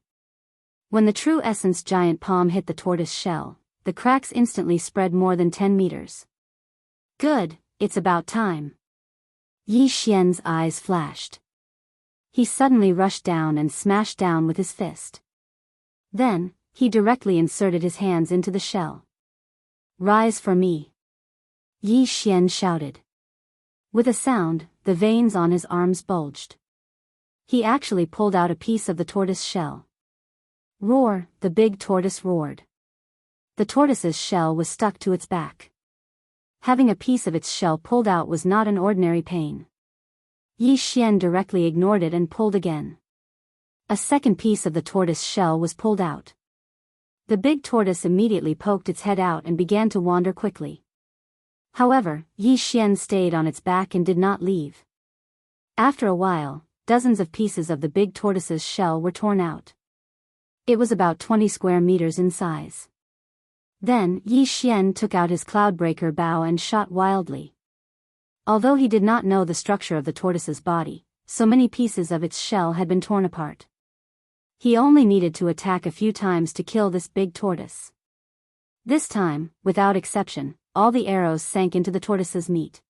When the true essence giant palm hit the tortoise shell, the cracks instantly spread more than 10 meters. Good, it's about time. Yi Xian's eyes flashed. He suddenly rushed down and smashed down with his fist. Then, he directly inserted his hands into the shell. Rise for me. Yi Xian shouted. With a sound, the veins on his arms bulged. He actually pulled out a piece of the tortoise shell. Roar, the big tortoise roared. The tortoise's shell was stuck to its back. Having a piece of its shell pulled out was not an ordinary pain. Yi Xian directly ignored it and pulled again. A second piece of the tortoise shell was pulled out. The big tortoise immediately poked its head out and began to wander quickly. However, Yi Xian stayed on its back and did not leave. After a while, dozens of pieces of the big tortoise's shell were torn out. It was about 20 square meters in size. Then Yi Xian took out his Cloudbreaker bow and shot wildly. Although he did not know the structure of the tortoise's body, so many pieces of its shell had been torn apart. He only needed to attack a few times to kill this big tortoise. This time, without exception, all the arrows sank into the tortoise's meat.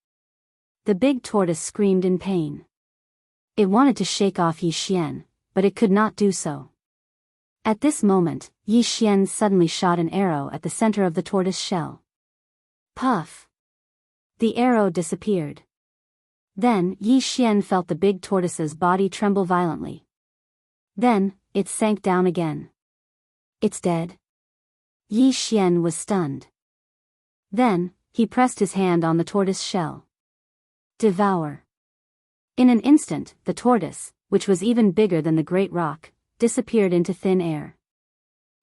The big tortoise screamed in pain. It wanted to shake off Yi Xian, but it could not do so. At this moment, Yi Xian suddenly shot an arrow at the center of the tortoise shell. Puff! The arrow disappeared. Then, Yi Xian felt the big tortoise's body tremble violently. Then, it sank down again. It's dead? Yi Xian was stunned. Then, he pressed his hand on the tortoise shell. Devour. In an instant, the tortoise, which was even bigger than the great rock, disappeared into thin air.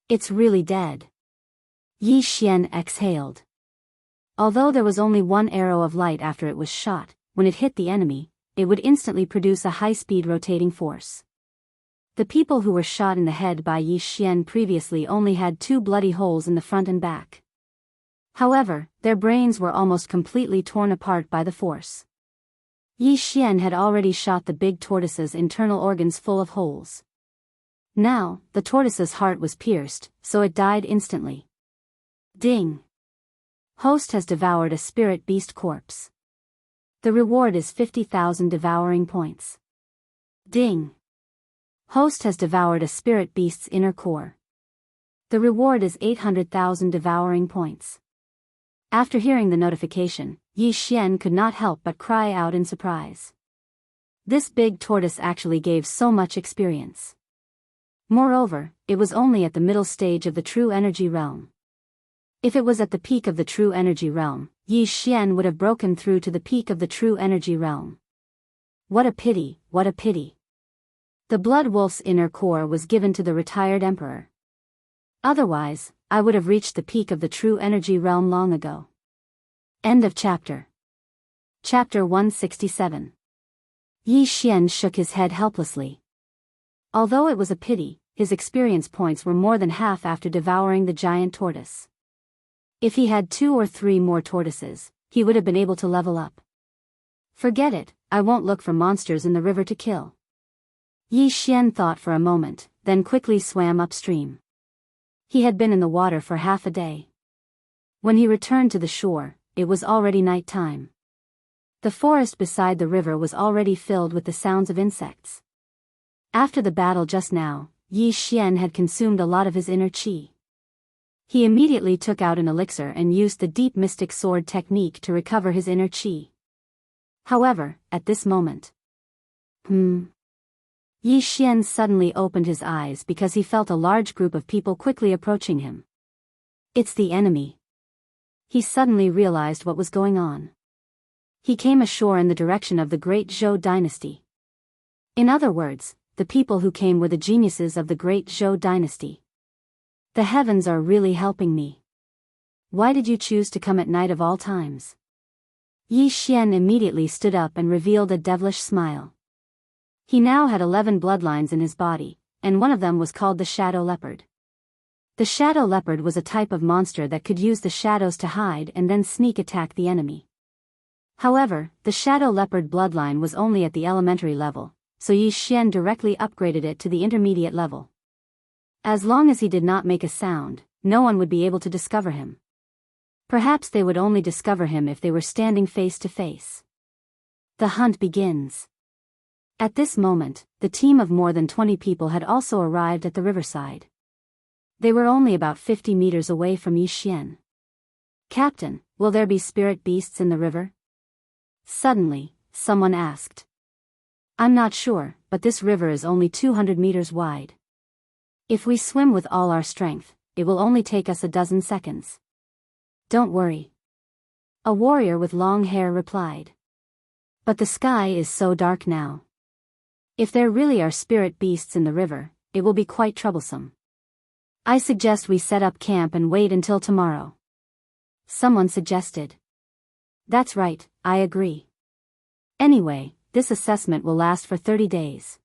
It's really dead. Yi Xian exhaled. Although there was only one arrow of light after it was shot, when it hit the enemy, it would instantly produce a high-speed rotating force. The people who were shot in the head by Yi Xian previously only had 2 bloody holes in the front and back. However, their brains were almost completely torn apart by the force. Yi Xian had already shot the big tortoise's internal organs full of holes. Now, the tortoise's heart was pierced, so it died instantly. Ding! Host has devoured a spirit beast corpse. The reward is 50,000 devouring points. Ding! Host has devoured a spirit beast's inner core. The reward is 800,000 devouring points. After hearing the notification, Yi Xian could not help but cry out in surprise. This big tortoise actually gave so much experience. Moreover, it was only at the middle stage of the true energy realm. If it was at the peak of the true energy realm, Yi Xian would have broken through to the peak of the true energy realm. What a pity, what a pity. The blood wolf's inner core was given to the retired emperor. Otherwise, I would have reached the peak of the true energy realm long ago. End of chapter. Chapter 167. Yi Xian shook his head helplessly. Although it was a pity, his experience points were more than half after devouring the giant tortoise. If he had 2 or 3 more tortoises, he would have been able to level up. Forget it, I won't look for monsters in the river to kill. Yi Xian thought for a moment, then quickly swam upstream. He had been in the water for half a day. When he returned to the shore, it was already night time. The forest beside the river was already filled with the sounds of insects. After the battle just now, Yi Xian had consumed a lot of his inner qi. He immediately took out an elixir and used the deep mystic sword technique to recover his inner qi. However, at this moment... Yi Xian suddenly opened his eyes because he felt a large group of people quickly approaching him. It's the enemy. He suddenly realized what was going on. He came ashore in the direction of the great Zhou dynasty. In other words, the people who came were the geniuses of the great Zhou dynasty. The heavens are really helping me. Why did you choose to come at night of all times? Yi Xian immediately stood up and revealed a devilish smile. He now had 11 bloodlines in his body, and one of them was called the Shadow Leopard. The Shadow Leopard was a type of monster that could use the shadows to hide and then sneak attack the enemy. However, the Shadow Leopard bloodline was only at the elementary level, so Yi Xian directly upgraded it to the intermediate level. As long as he did not make a sound, no one would be able to discover him. Perhaps they would only discover him if they were standing face to face. The hunt begins. At this moment, the team of more than 20 people had also arrived at the riverside. They were only about 50 meters away from Yi Xian. Captain, will there be spirit beasts in the river? Suddenly, someone asked. I'm not sure, but this river is only 200 meters wide. If we swim with all our strength, it will only take us a dozen seconds. Don't worry. A warrior with long hair replied. But the sky is so dark now. If there really are spirit beasts in the river, it will be quite troublesome. I suggest we set up camp and wait until tomorrow. Someone suggested. That's right, I agree. Anyway, this assessment will last for 30 days.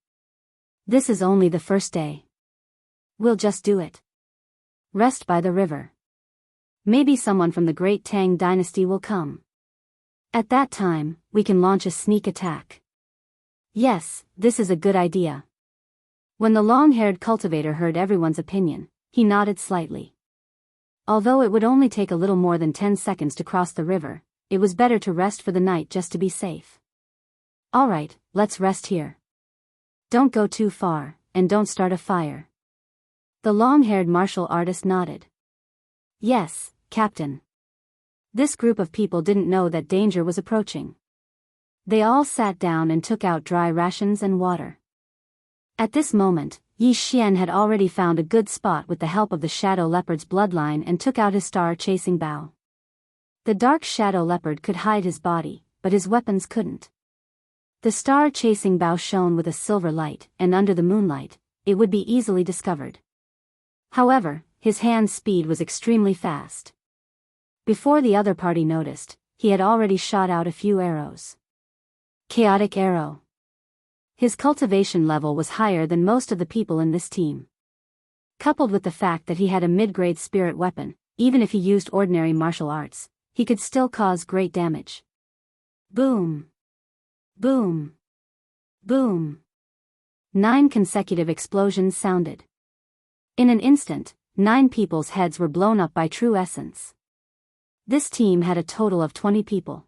This is only the first day. We'll just do it. Rest by the river. Maybe someone from the great Tang dynasty will come. At that time, we can launch a sneak attack. Yes, this is a good idea. When the long-haired cultivator heard everyone's opinion, he nodded slightly. Although it would only take a little more than 10 seconds to cross the river, it was better to rest for the night just to be safe. Alright, let's rest here. Don't go too far, and don't start a fire. The long-haired martial artist nodded. Yes, Captain. This group of people didn't know that danger was approaching. They all sat down and took out dry rations and water. At this moment, Yi Xian had already found a good spot with the help of the Shadow Leopard's bloodline and took out his star-chasing bow. The dark Shadow Leopard could hide his body, but his weapons couldn't. The star-chasing bow shone with a silver light, and under the moonlight, it would be easily discovered. However, his hand speed was extremely fast. Before the other party noticed, he had already shot out a few arrows. Chaotic arrow. His cultivation level was higher than most of the people in this team. Coupled with the fact that he had a mid-grade spirit weapon, even if he used ordinary martial arts, he could still cause great damage. Boom! Boom. Boom. 9 consecutive explosions sounded. In an instant, 9 people's heads were blown up by true essence. This team had a total of 20 people.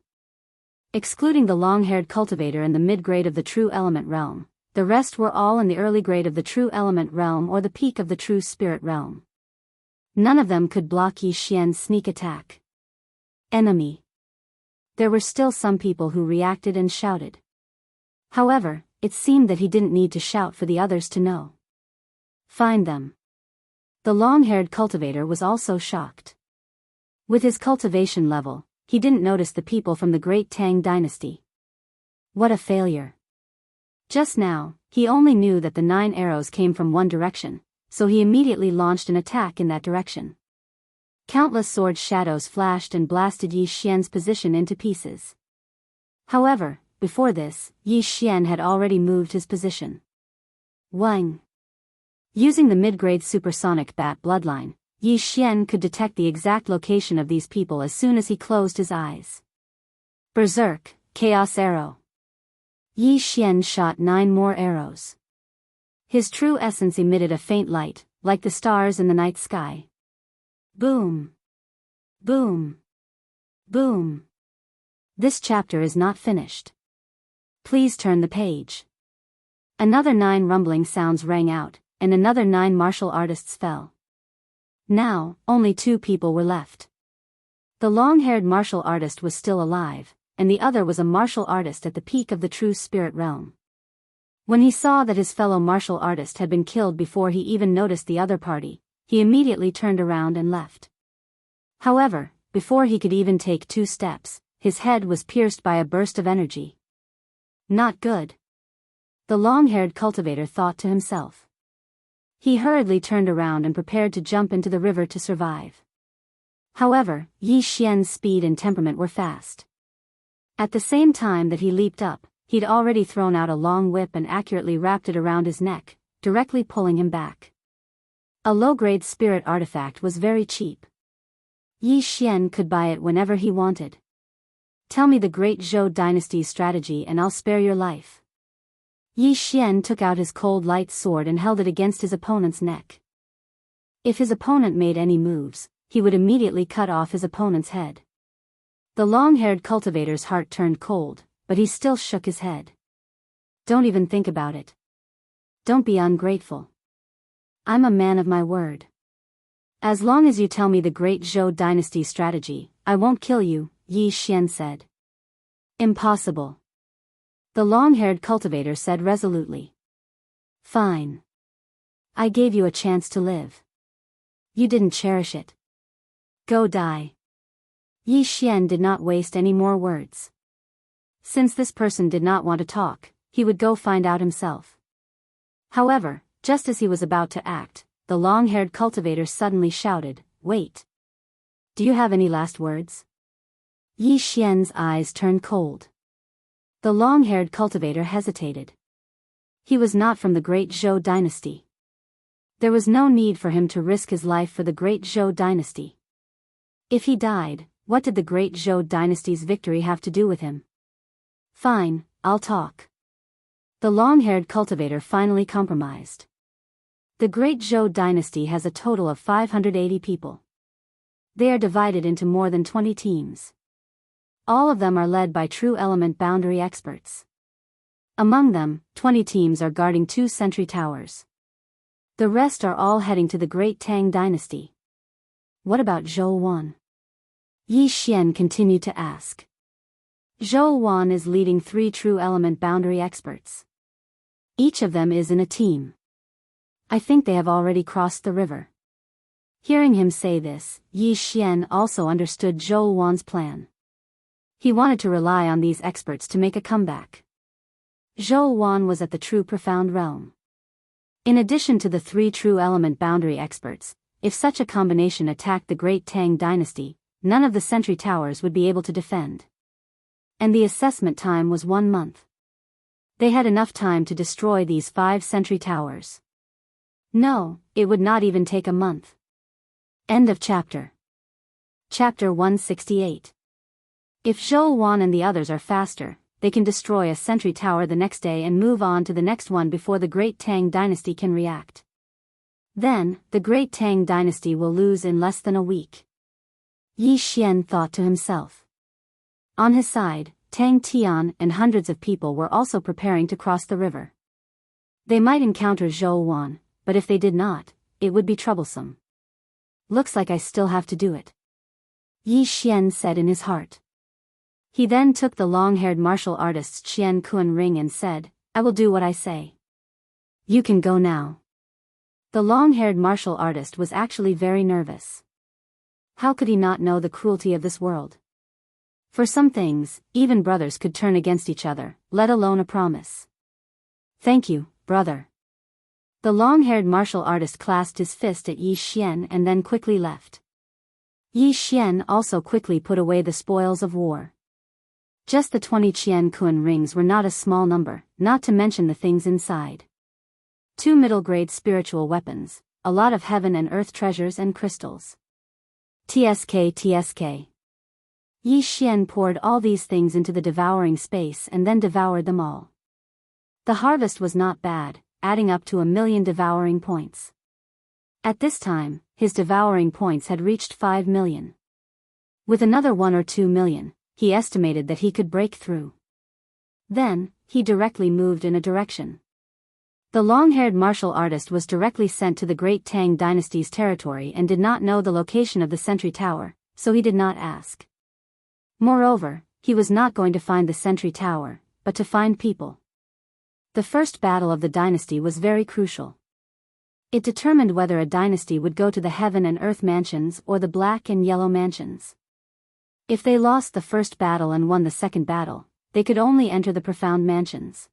Excluding the long-haired cultivator in the mid-grade of the true element realm, the rest were all in the early grade of the true element realm or the peak of the true spirit realm. None of them could block Yi Xian's sneak attack. Enemy. There were still some people who reacted and shouted. However, it seemed that he didn't need to shout for the others to know. Find them. The long-haired cultivator was also shocked. With his cultivation level, he didn't notice the people from the Great Tang Dynasty. What a failure. Just now, he only knew that the 9 arrows came from one direction, so he immediately launched an attack in that direction. Countless sword shadows flashed and blasted Yi Xian's position into pieces. However, before this, Yi Xian had already moved his position. Wang. Using the mid-grade supersonic bat bloodline, Yi Xian could detect the exact location of these people as soon as he closed his eyes. Berserk, Chaos Arrow. Yi Xian shot 9 more arrows. His true essence emitted a faint light, like the stars in the night sky. Boom. Boom. Boom. This chapter is not finished. Please turn the page. Another 9 rumbling sounds rang out, and another 9 martial artists fell. Now, only 2 people were left. The long-haired martial artist was still alive, and the other was a martial artist at the peak of the true spirit realm. When he saw that his fellow martial artist had been killed before he even noticed the other party, he immediately turned around and left. However, before he could even take 2 steps, his head was pierced by a burst of energy. Not good. The long-haired cultivator thought to himself. He hurriedly turned around and prepared to jump into the river to survive. However, Yi Xian's speed and temperament were fast. At the same time that he leaped up, he'd already thrown out a long whip and accurately wrapped it around his neck, directly pulling him back. A low-grade spirit artifact was very cheap. Yi Xian could buy it whenever he wanted. Tell me the great Zhou dynasty's strategy and I'll spare your life. Yi Xian took out his cold light sword and held it against his opponent's neck. If his opponent made any moves, he would immediately cut off his opponent's head. The long-haired cultivator's heart turned cold, but he still shook his head. Don't even think about it. Don't be ungrateful. I'm a man of my word. As long as you tell me the great Zhou dynasty strategy, I won't kill you, Yi Xian said. Impossible. The long-haired cultivator said resolutely. Fine. I gave you a chance to live. You didn't cherish it. Go die. Yi Xian did not waste any more words. Since this person did not want to talk, he would go find out himself. However, just as he was about to act, the long-haired cultivator suddenly shouted, Wait. Do you have any last words? Yi Xian's eyes turned cold. The long-haired cultivator hesitated. He was not from the great Zhou dynasty. There was no need for him to risk his life for the great Zhou dynasty. If he died, what did the great Zhou dynasty's victory have to do with him? Fine, I'll talk. The long-haired cultivator finally compromised. The great Zhou dynasty has a total of 580 people. They are divided into more than 20 teams. All of them are led by true element boundary experts. Among them, 20 teams are guarding 2 sentry towers. The rest are all heading to the Great Tang Dynasty. What about Zhou Wan? Yi Xian continued to ask. Zhou Wan is leading 3 true element boundary experts. Each of them is in a team. I think they have already crossed the river. Hearing him say this, Yi Xian also understood Zhou Wan's plan. He wanted to rely on these experts to make a comeback. Zhou Wan was at the true profound realm. In addition to the 3 true element boundary experts, if such a combination attacked the Great Tang Dynasty, none of the sentry towers would be able to defend. And the assessment time was 1 month. They had enough time to destroy these 5 sentry towers. No, it would not even take a month. End of chapter. Chapter 168. If Zhou Wan and the others are faster, they can destroy a sentry tower the next day and move on to the next one before the Great Tang Dynasty can react. Then, the Great Tang Dynasty will lose in less than a week. Yi Xian thought to himself. On his side, Tang Tian and hundreds of people were also preparing to cross the river. They might encounter Zhou Wan, but if they did not, it would be troublesome. Looks like I still have to do it, Yi Xian said in his heart. He then took the long-haired martial artist's Qian Kun ring and said, I will do what I say. You can go now. The long-haired martial artist was actually very nervous. How could he not know the cruelty of this world? For some things, even brothers could turn against each other, let alone a promise. Thank you, brother. The long-haired martial artist clasped his fist at Yi Xian and then quickly left. Yi Xian also quickly put away the spoils of war. Just the 20 Qian Kun rings were not a small number, not to mention the things inside. 2 middle-grade spiritual weapons, a lot of heaven and earth treasures and crystals. TSK. Yi Xian poured all these things into the devouring space and then devoured them all. The harvest was not bad, adding up to 1,000,000 devouring points. At this time, his devouring points had reached 5 million. With another 1 or 2 million, he estimated that he could break through. Then, he directly moved in a direction. The long-haired martial artist was directly sent to the Great Tang Dynasty's territory and did not know the location of the sentry tower, so he did not ask. Moreover, he was not going to find the sentry tower, but to find people. The first battle of the dynasty was very crucial. It determined whether a dynasty would go to the heaven and earth mansions or the black and yellow mansions. If they lost the first battle and won the second battle, they could only enter the profound mansions.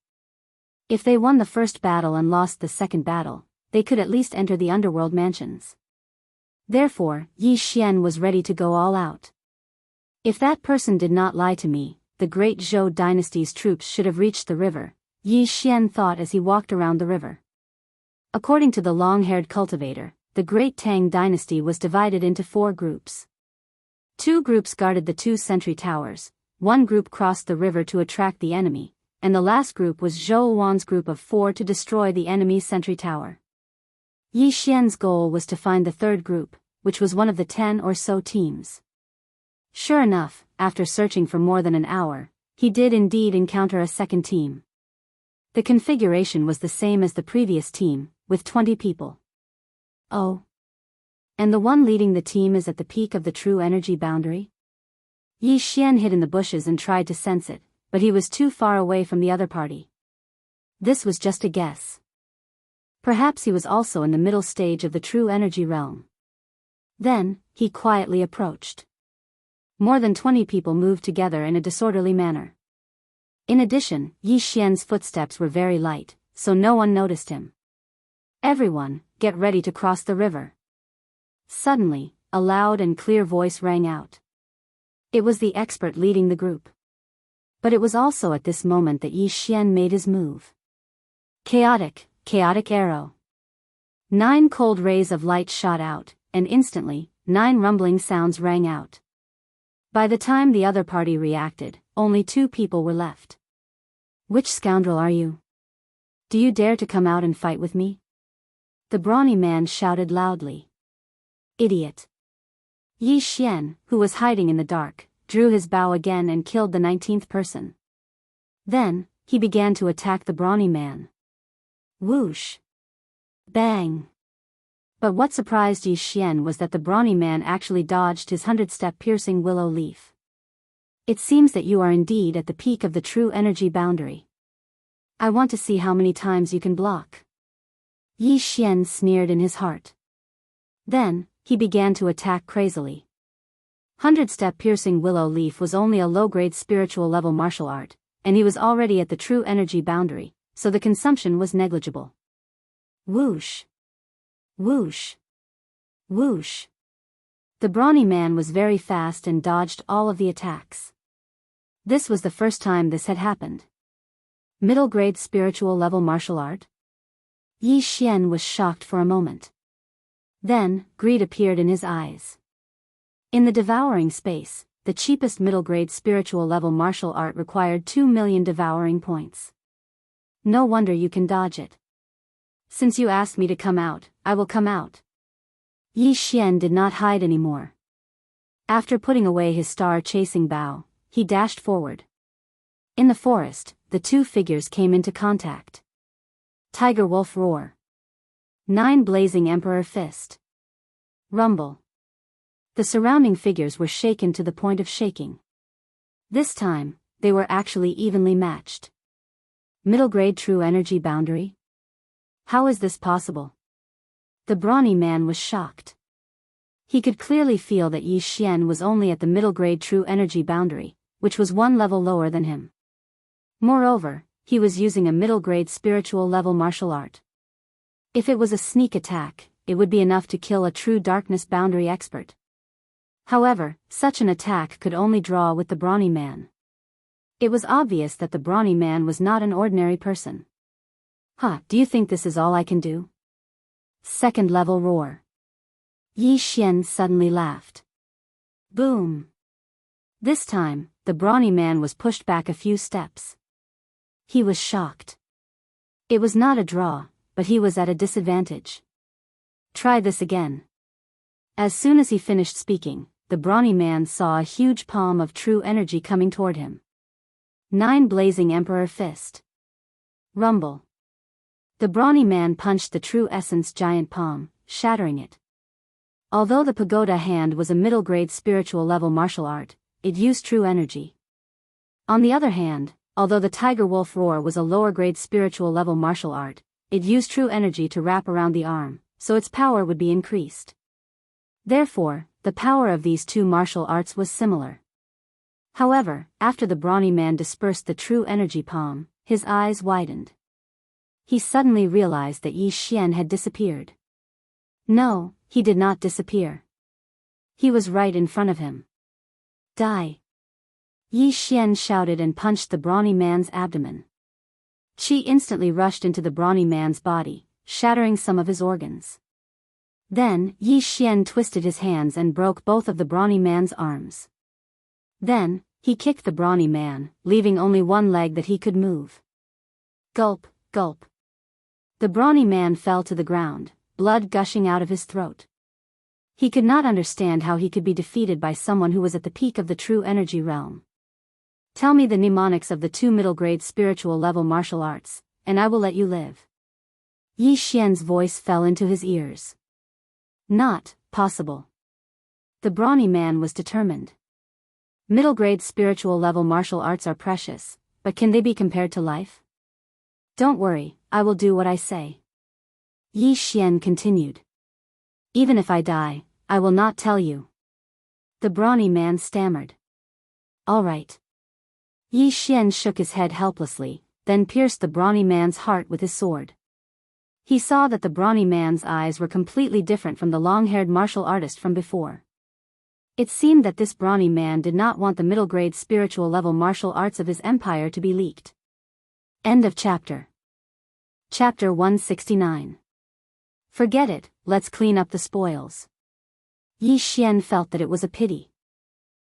If they won the first battle and lost the second battle, they could at least enter the underworld mansions. Therefore, Yi Xian was ready to go all out. If that person did not lie to me, the great Zhou dynasty's troops should have reached the river, Yi Xian thought as he walked around the river. According to the long-haired cultivator, the Great Tang dynasty was divided into 4 groups. 2 groups guarded the 2 sentry towers, 1 group crossed the river to attract the enemy, and the last group was Zhou Wan's group of 4 to destroy the enemy's sentry tower. Yi Xian's goal was to find the 3rd group, which was one of the 10 or so teams. Sure enough, after searching for more than an hour, he did indeed encounter a second team. The configuration was the same as the previous team, with 20 people. Oh. And the one leading the team is at the peak of the true energy boundary? Yi Xian hid in the bushes and tried to sense it, but he was too far away from the other party. This was just a guess. Perhaps he was also in the middle stage of the true energy realm. Then, he quietly approached. More than 20 people moved together in a disorderly manner. In addition, Yi Xian's footsteps were very light, so no one noticed him. Everyone, get ready to cross the river. Suddenly, a loud and clear voice rang out. It was the expert leading the group. But it was also at this moment that Yi Xian made his move. Chaotic arrow. 9 cold rays of light shot out, and instantly, 9 rumbling sounds rang out. By the time the other party reacted, only 2 people were left. Which scoundrel are you? Do you dare to come out and fight with me? The brawny man shouted loudly. Idiot. Yi Xian, who was hiding in the dark, drew his bow again and killed the 19th person. Then, he began to attack the brawny man. Whoosh. Bang. But what surprised Yi Xian was that the brawny man actually dodged his 100-step piercing willow leaf. It seems that you are indeed at the peak of the true energy boundary. I want to see how many times you can block. Yi Xian sneered in his heart. Then, he began to attack crazily. 100-step piercing willow leaf was only a low-grade spiritual level martial art, and he was already at the true energy boundary, so the consumption was negligible. Whoosh. Whoosh. Whoosh. The brawny man was very fast and dodged all of the attacks. This was the first time this had happened. Middle grade spiritual level martial art? Yi Xian was shocked for a moment. Then, greed appeared in his eyes. In the devouring space, the cheapest middle-grade spiritual level martial art required 2 million devouring points. No wonder you can dodge it. Since you asked me to come out, I will come out. Yi Xian did not hide anymore. After putting away his star-chasing bow, he dashed forward. In the forest, the two figures came into contact. Tiger wolf roar. 9 blazing emperor fist. Rumble. The surrounding figures were shaken to the point of shaking. This time, they were actually evenly matched. Middle grade true energy boundary? How is this possible? The brawny man was shocked. He could clearly feel that Yi Xian was only at the middle grade true energy boundary, which was 1 level lower than him. Moreover, he was using a middle grade spiritual level martial art. If it was a sneak attack, it would be enough to kill a true darkness boundary expert. However, such an attack could only draw with the brawny man. It was obvious that the brawny man was not an ordinary person. Do you think this is all I can do? Second level roar. Yi Xian suddenly laughed. Boom. This time, the brawny man was pushed back a few steps. He was shocked. It was not a draw, but he was at a disadvantage. Try this again. As soon as he finished speaking, the brawny man saw a huge palm of true energy coming toward him. 9 blazing emperor fist. Rumble. The brawny man punched the true essence giant palm, shattering it. Although the pagoda hand was a middle grade spiritual level martial art, it used true energy. On the other hand, although the tiger wolf roar was a lower grade spiritual level martial art, it used true energy to wrap around the arm, so its power would be increased. Therefore, the power of these two martial arts was similar. However, after the brawny man dispersed the true energy palm, his eyes widened. He suddenly realized that Yi Xian had disappeared. No, he did not disappear. He was right in front of him. Die! Yi Xian shouted and punched the brawny man's abdomen. Qi instantly rushed into the brawny man's body, shattering some of his organs. Then, Yi Xian twisted his hands and broke both of the brawny man's arms. Then, he kicked the brawny man, leaving only one leg that he could move. Gulp, gulp. The brawny man fell to the ground, blood gushing out of his throat. He could not understand how he could be defeated by someone who was at the peak of the true energy realm. Tell me the mnemonics of the 2 middle grade spiritual level martial arts, and I will let you live. Yi Xian's voice fell into his ears. Not possible. The brawny man was determined. Middle grade spiritual level martial arts are precious, but can they be compared to life? Don't worry, I will do what I say. Yi Xian continued. Even if I die, I will not tell you. The brawny man stammered. All right. Yi Xian shook his head helplessly, then pierced the brawny man's heart with his sword. He saw that the brawny man's eyes were completely different from the long-haired martial artist from before. It seemed that this brawny man did not want the middle-grade spiritual level martial arts of his empire to be leaked. End of chapter. Chapter 169. Forget it, let's clean up the spoils. Yi Xian felt that it was a pity.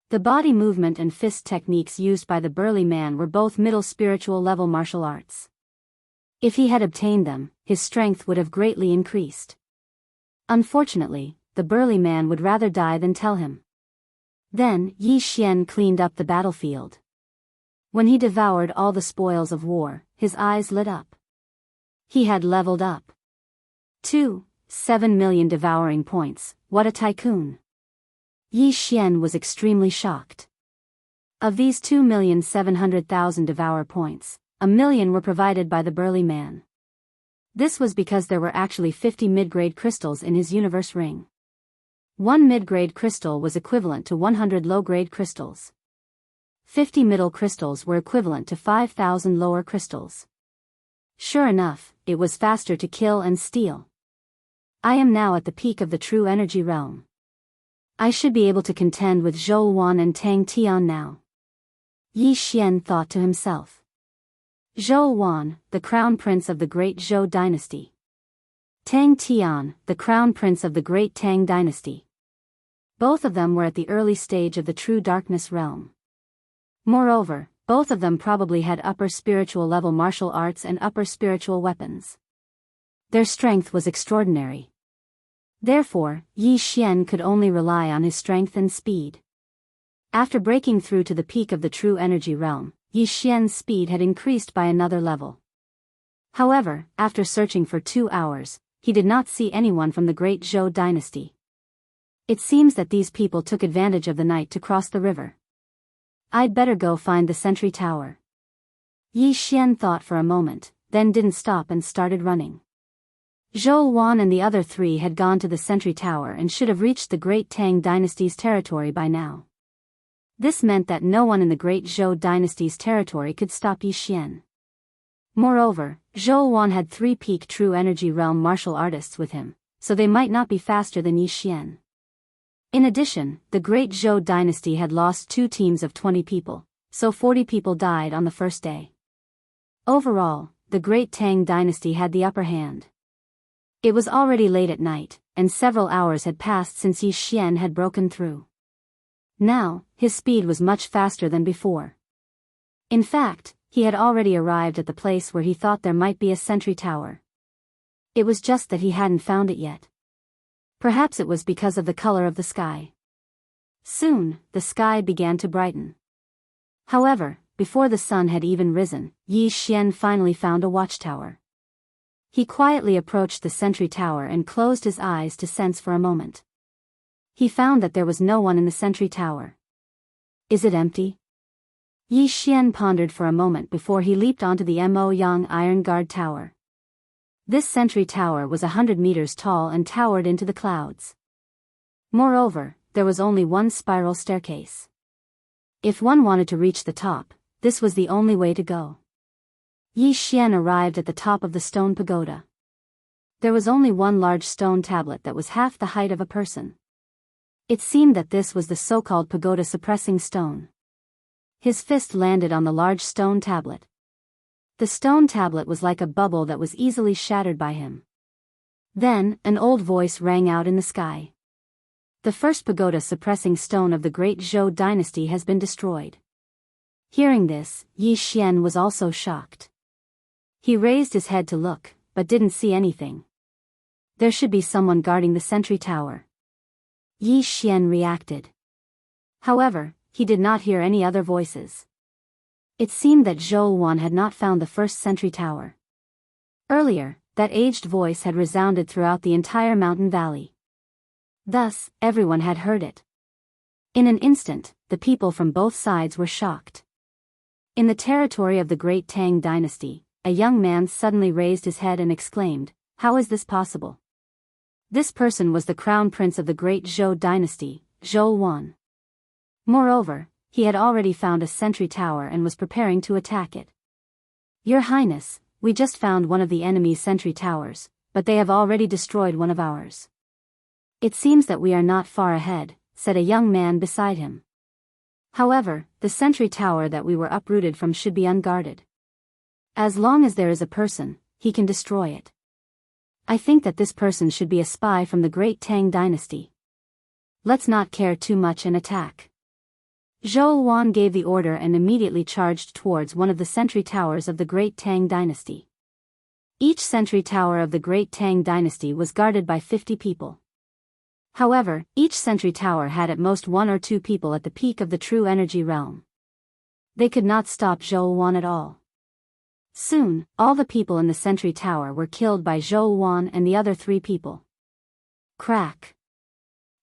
The body movement and fist techniques used by the burly man were both middle spiritual level martial arts. If he had obtained them, his strength would have greatly increased. Unfortunately, the burly man would rather die than tell him. Then, Yi Xian cleaned up the battlefield. When he devoured all the spoils of war, his eyes lit up. He had leveled up. 7 million devouring points, what a tycoon. Yi Xian was extremely shocked. Of these 2,700,000 devour points, 1 million were provided by the burly man. This was because there were actually 50 mid-grade crystals in his universe ring. One mid-grade crystal was equivalent to 100 low-grade crystals. 50 middle crystals were equivalent to 5,000 lower crystals. Sure enough, it was faster to kill and steal. I am now at the peak of the true energy realm. I should be able to contend with Zhou Wan and Tang Tian now. Yi Xian thought to himself. Zhou Wan, the crown prince of the great Zhou dynasty. Tang Tian, the crown prince of the great Tang dynasty. Both of them were at the early stage of the true darkness realm. Moreover, both of them probably had upper spiritual level martial arts and upper spiritual weapons. Their strength was extraordinary. Therefore, Yi Xian could only rely on his strength and speed. After breaking through to the peak of the true energy realm, Yi Xian's speed had increased by another level. However, after searching for 2 hours, he did not see anyone from the great Zhou dynasty. It seems that these people took advantage of the night to cross the river. I'd better go find the sentry tower. Yi Xian thought for a moment, then didn't stop and started running. Zhou Wan and the other 3 had gone to the sentry tower and should have reached the great Tang dynasty's territory by now. This meant that no one in the great Zhou dynasty's territory could stop Yi Xian. Moreover, Zhou Wan had 3 peak true energy realm martial artists with him, so they might not be faster than Yi Xian. In addition, the great Zhou dynasty had lost 2 teams of 20 people, so 40 people died on the first day. Overall, the great Tang dynasty had the upper hand. It was already late at night, and several hours had passed since Yi Xian had broken through. Now, his speed was much faster than before. In fact, he had already arrived at the place where he thought there might be a sentry tower. It was just that he hadn't found it yet. Perhaps it was because of the color of the sky. Soon, the sky began to brighten. However, before the sun had even risen, Yi Xian finally found a watchtower. He quietly approached the sentry tower and closed his eyes to sense for a moment. He found that there was no one in the sentry tower. Is it empty? Yi Xian pondered for a moment before he leaped onto the Mo Yang Iron Guard Tower. This sentry tower was 100 meters tall and towered into the clouds. Moreover, there was only one spiral staircase. If one wanted to reach the top, this was the only way to go. Yi Xian arrived at the top of the stone pagoda. There was only one large stone tablet that was half the height of a person. It seemed that this was the so-called pagoda suppressing stone. His fist landed on the large stone tablet. The stone tablet was like a bubble that was easily shattered by him. Then, an old voice rang out in the sky. The first pagoda suppressing stone of the great Zhou dynasty has been destroyed. Hearing this, Yi Xian was also shocked. He raised his head to look, but didn't see anything. There should be someone guarding the sentry tower. Yi Xian reacted. However, he did not hear any other voices. It seemed that Zhou Wan had not found the first sentry tower. Earlier, that aged voice had resounded throughout the entire mountain valley. Thus, everyone had heard it. In an instant, the people from both sides were shocked. In the territory of the great Tang dynasty, a young man suddenly raised his head and exclaimed, "How is this possible?" This person was the crown prince of the great Zhou dynasty, Zhou Wan. Moreover, he had already found a sentry tower and was preparing to attack it. "Your Highness, we just found one of the enemy's sentry towers, but they have already destroyed one of ours." "It seems that we are not far ahead," said a young man beside him. "However, the sentry tower that we were uprooted from should be unguarded. As long as there is a person, he can destroy it. I think that this person should be a spy from the great Tang dynasty. Let's not care too much and attack." Zhou Wan gave the order and immediately charged towards one of the sentry towers of the great Tang dynasty. Each sentry tower of the great Tang dynasty was guarded by 50 people. However, each sentry tower had at most 1 or 2 people at the peak of the true energy realm. They could not stop Zhou Wan at all. Soon, all the people in the sentry tower were killed by Zhou Wan and the other 3 people. Crack.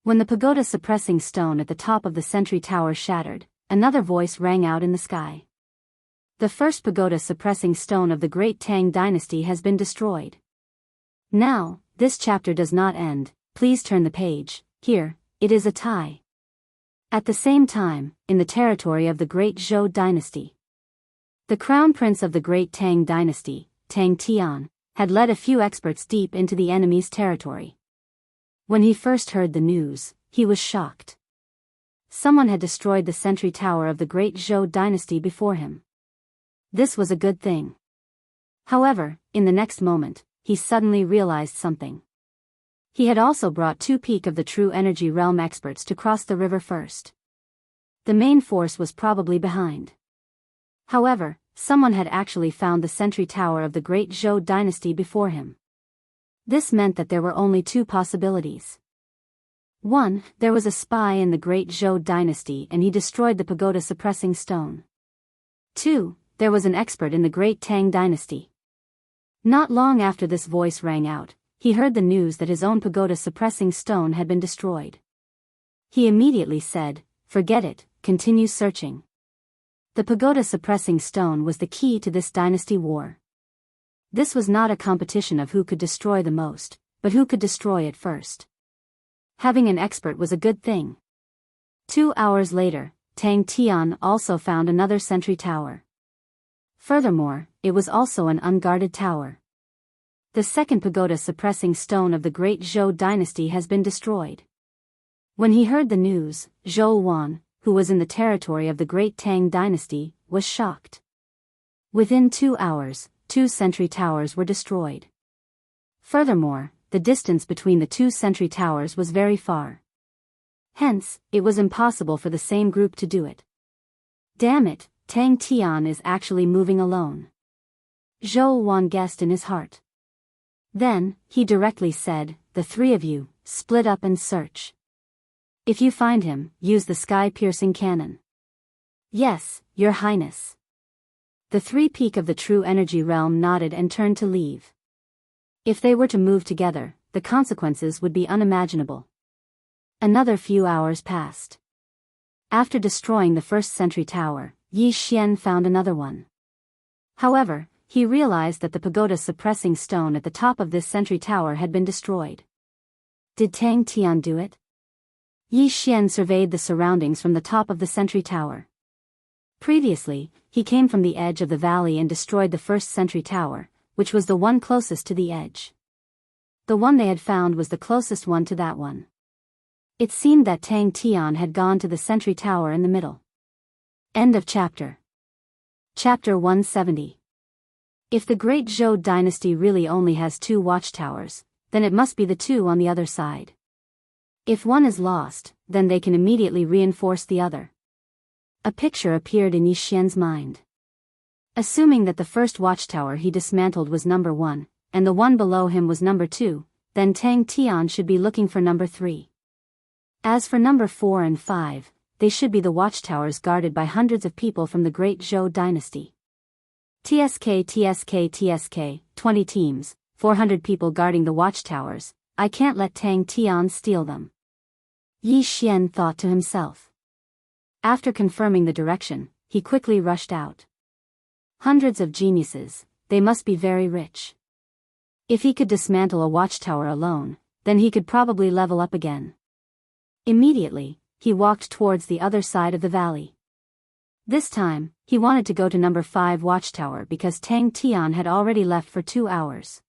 When the pagoda suppressing stone at the top of the sentry tower shattered, another voice rang out in the sky. "The first pagoda suppressing stone of the great Tang dynasty has been destroyed." Now, this chapter does not end, please turn the page, here, it is a tie. At the same time, in the territory of the great Zhou dynasty, the crown prince of the great Tang dynasty, Tang Tian, had led a few experts deep into the enemy's territory. When he first heard the news, he was shocked. Someone had destroyed the sentry tower of the great Zhou dynasty before him. This was a good thing. However, in the next moment, he suddenly realized something. He had also brought 2 Peak of the True Energy Realm experts to cross the river first. The main force was probably behind. However, someone had actually found the sentry tower of the Great Zhou dynasty before him. This meant that there were only 2 possibilities. 1. There was a spy in the Great Zhou dynasty and he destroyed the pagoda suppressing stone. 2. There was an expert in the Great Tang dynasty. Not long after this voice rang out, he heard the news that his own pagoda suppressing stone had been destroyed. He immediately said, "Forget it, continue searching." The pagoda suppressing stone was the key to this dynasty war. This was not a competition of who could destroy the most, but who could destroy it first. Having an expert was a good thing. 2 hours later, Tang Tian also found another sentry tower. Furthermore, it was also an unguarded tower. The second pagoda suppressing stone of the Great Zhou dynasty has been destroyed. When he heard the news, Zhou Wan, who was in the territory of the Great Tang dynasty, was shocked. Within 2 hours, 2 sentry towers were destroyed. Furthermore, the distance between the 2 sentry towers was very far. Hence, it was impossible for the same group to do it. Damn it, Tang Tian is actually moving alone. Zhou Wan guessed in his heart. Then, he directly said, "The 3 of you, split up and search. If you find him, use the sky-piercing cannon." "Yes, Your Highness." The 3 Peak of the True Energy Realm nodded and turned to leave. If they were to move together, the consequences would be unimaginable. Another few hours passed. After destroying the first sentry tower, Yi Xian found another one. However, he realized that the pagoda suppressing stone at the top of this sentry tower had been destroyed. Did Tang Tian do it? Yi Xian surveyed the surroundings from the top of the sentry tower. Previously, he came from the edge of the valley and destroyed the first sentry tower, which was the one closest to the edge. The one they had found was the closest one to that one. It seemed that Tang Tian had gone to the sentry tower in the middle. End of chapter. Chapter 170. If the Great Zhou dynasty really only has 2 watchtowers, then it must be the 2 on the other side. If one is lost, then they can immediately reinforce the other. A picture appeared in Yi Xian's mind. Assuming that the first watchtower he dismantled was number 1, and the one below him was number 2, then Tang Tian should be looking for number 3. As for number 4 and 5, they should be the watchtowers guarded by hundreds of people from the Great Zhou dynasty. TSK, 20 teams, 400 people guarding the watchtowers. I can't let Tang Tian steal them. Yi Xian thought to himself. After confirming the direction, he quickly rushed out. Hundreds of geniuses, they must be very rich. If he could dismantle a watchtower alone, then he could probably level up again. Immediately, he walked towards the other side of the valley. This time, he wanted to go to number 5 watchtower because Tang Tian had already left for 2 hours.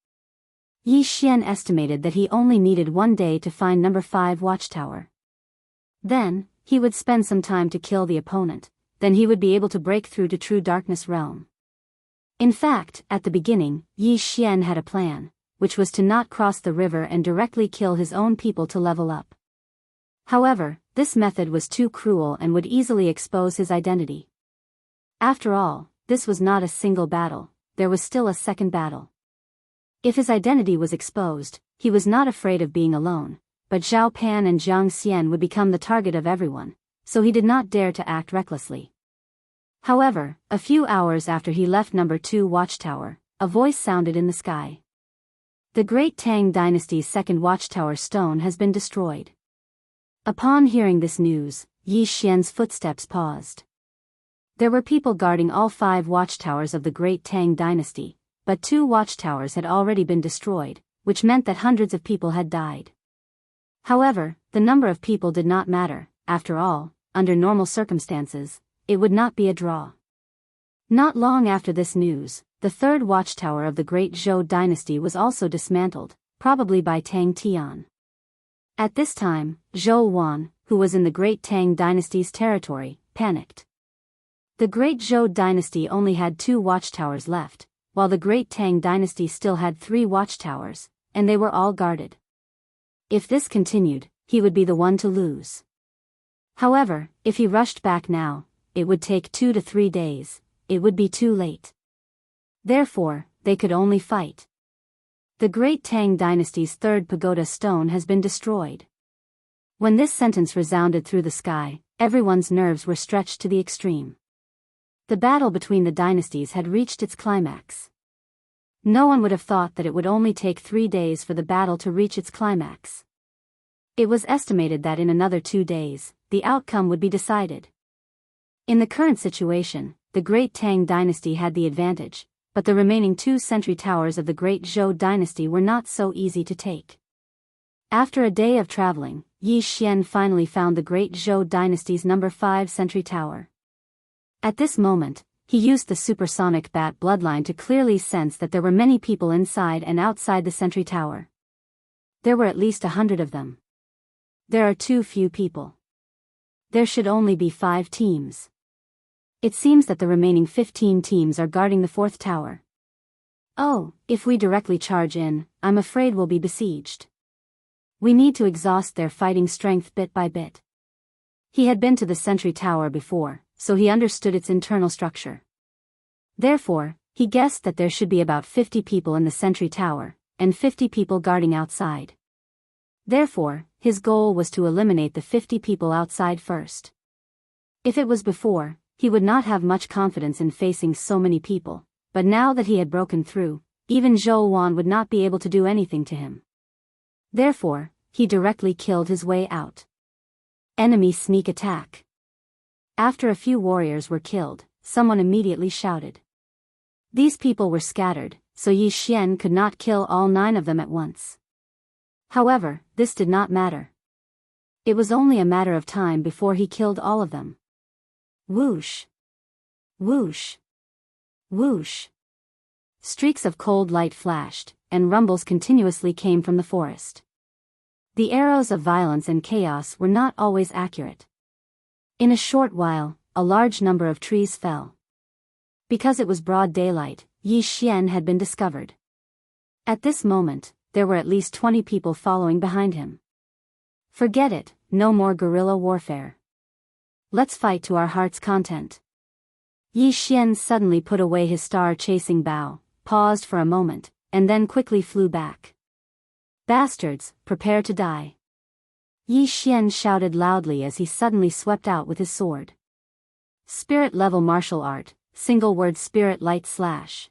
Yi Xian estimated that he only needed 1 day to find number 5 watchtower. Then, he would spend some time to kill the opponent, then he would be able to break through to True Darkness Realm. In fact, at the beginning, Yi Xian had a plan, which was to not cross the river and directly kill his own people to level up. However, this method was too cruel and would easily expose his identity. After all, this was not a single battle, there was still a second battle. If his identity was exposed, he was not afraid of being alone, but Zhao Pan and Jiang Xian would become the target of everyone, so he did not dare to act recklessly. However, a few hours after he left number 2 watchtower, a voice sounded in the sky. The Great Tang Dynasty's second watchtower stone has been destroyed. Upon hearing this news, Yi Xian's footsteps paused. There were people guarding all 5 watchtowers of the Great Tang Dynasty, but 2 watchtowers had already been destroyed, which meant that hundreds of people had died. However, the number of people did not matter. After all, under normal circumstances, it would not be a draw. Not long after this news, the 3rd watchtower of the Great Zhou dynasty was also dismantled, probably by Tang Tian. At this time, Zhou Wan, who was in the Great Tang dynasty's territory, panicked. The Great Zhou dynasty only had 2 watchtowers left, while the Great Tang dynasty still had 3 watchtowers, and they were all guarded. If this continued, he would be the one to lose. However, if he rushed back now, it would take 2 to 3 days, it would be too late. Therefore, they could only fight. The great Tang dynasty's third pagoda stone has been destroyed. When this sentence resounded through the sky, everyone's nerves were stretched to the extreme. The battle between the dynasties had reached its climax. No one would have thought that it would only take 3 days for the battle to reach its climax. It was estimated that in another 2 days, the outcome would be decided. In the current situation, the great Tang dynasty had the advantage, but the remaining 2 sentry towers of the great Zhou dynasty were not so easy to take. After a day of traveling, Yi Xian finally found the great Zhou dynasty's number 5 sentry tower. At this moment, he used the supersonic bat bloodline to clearly sense that there were many people inside and outside the sentry tower. There were at least 100 of them. There are too few people. There should only be 5 teams. It seems that the remaining 15 teams are guarding the 4th tower. Oh, if we directly charge in, I'm afraid we'll be besieged. We need to exhaust their fighting strength bit by bit. He had been to the sentry tower before, so he understood its internal structure. Therefore, he guessed that there should be about 50 people in the sentry tower, and 50 people guarding outside. Therefore, his goal was to eliminate the 50 people outside first. If it was before, he would not have much confidence in facing so many people, but now that he had broken through, even Zhou Wan would not be able to do anything to him. Therefore, he directly killed his way out. Enemy sneak attack. After a few warriors were killed, someone immediately shouted. These people were scattered, so Yi Xian could not kill all 9 of them at once. However, this did not matter. It was only a matter of time before he killed all of them. Whoosh! Whoosh! Whoosh! Streaks of cold light flashed, and rumbles continuously came from the forest. The arrows of violence and chaos were not always accurate. In a short while, a large number of trees fell. Because it was broad daylight, Yi Xian had been discovered. At this moment, there were at least 20 people following behind him. Forget it, no more guerrilla warfare. Let's fight to our heart's content. Yi Xian suddenly put away his star-chasing bow, paused for a moment, and then quickly flew back. Bastards, prepare to die. Yi Xian shouted loudly as he suddenly swept out with his sword. Spirit-level martial art, single-word spirit light slash.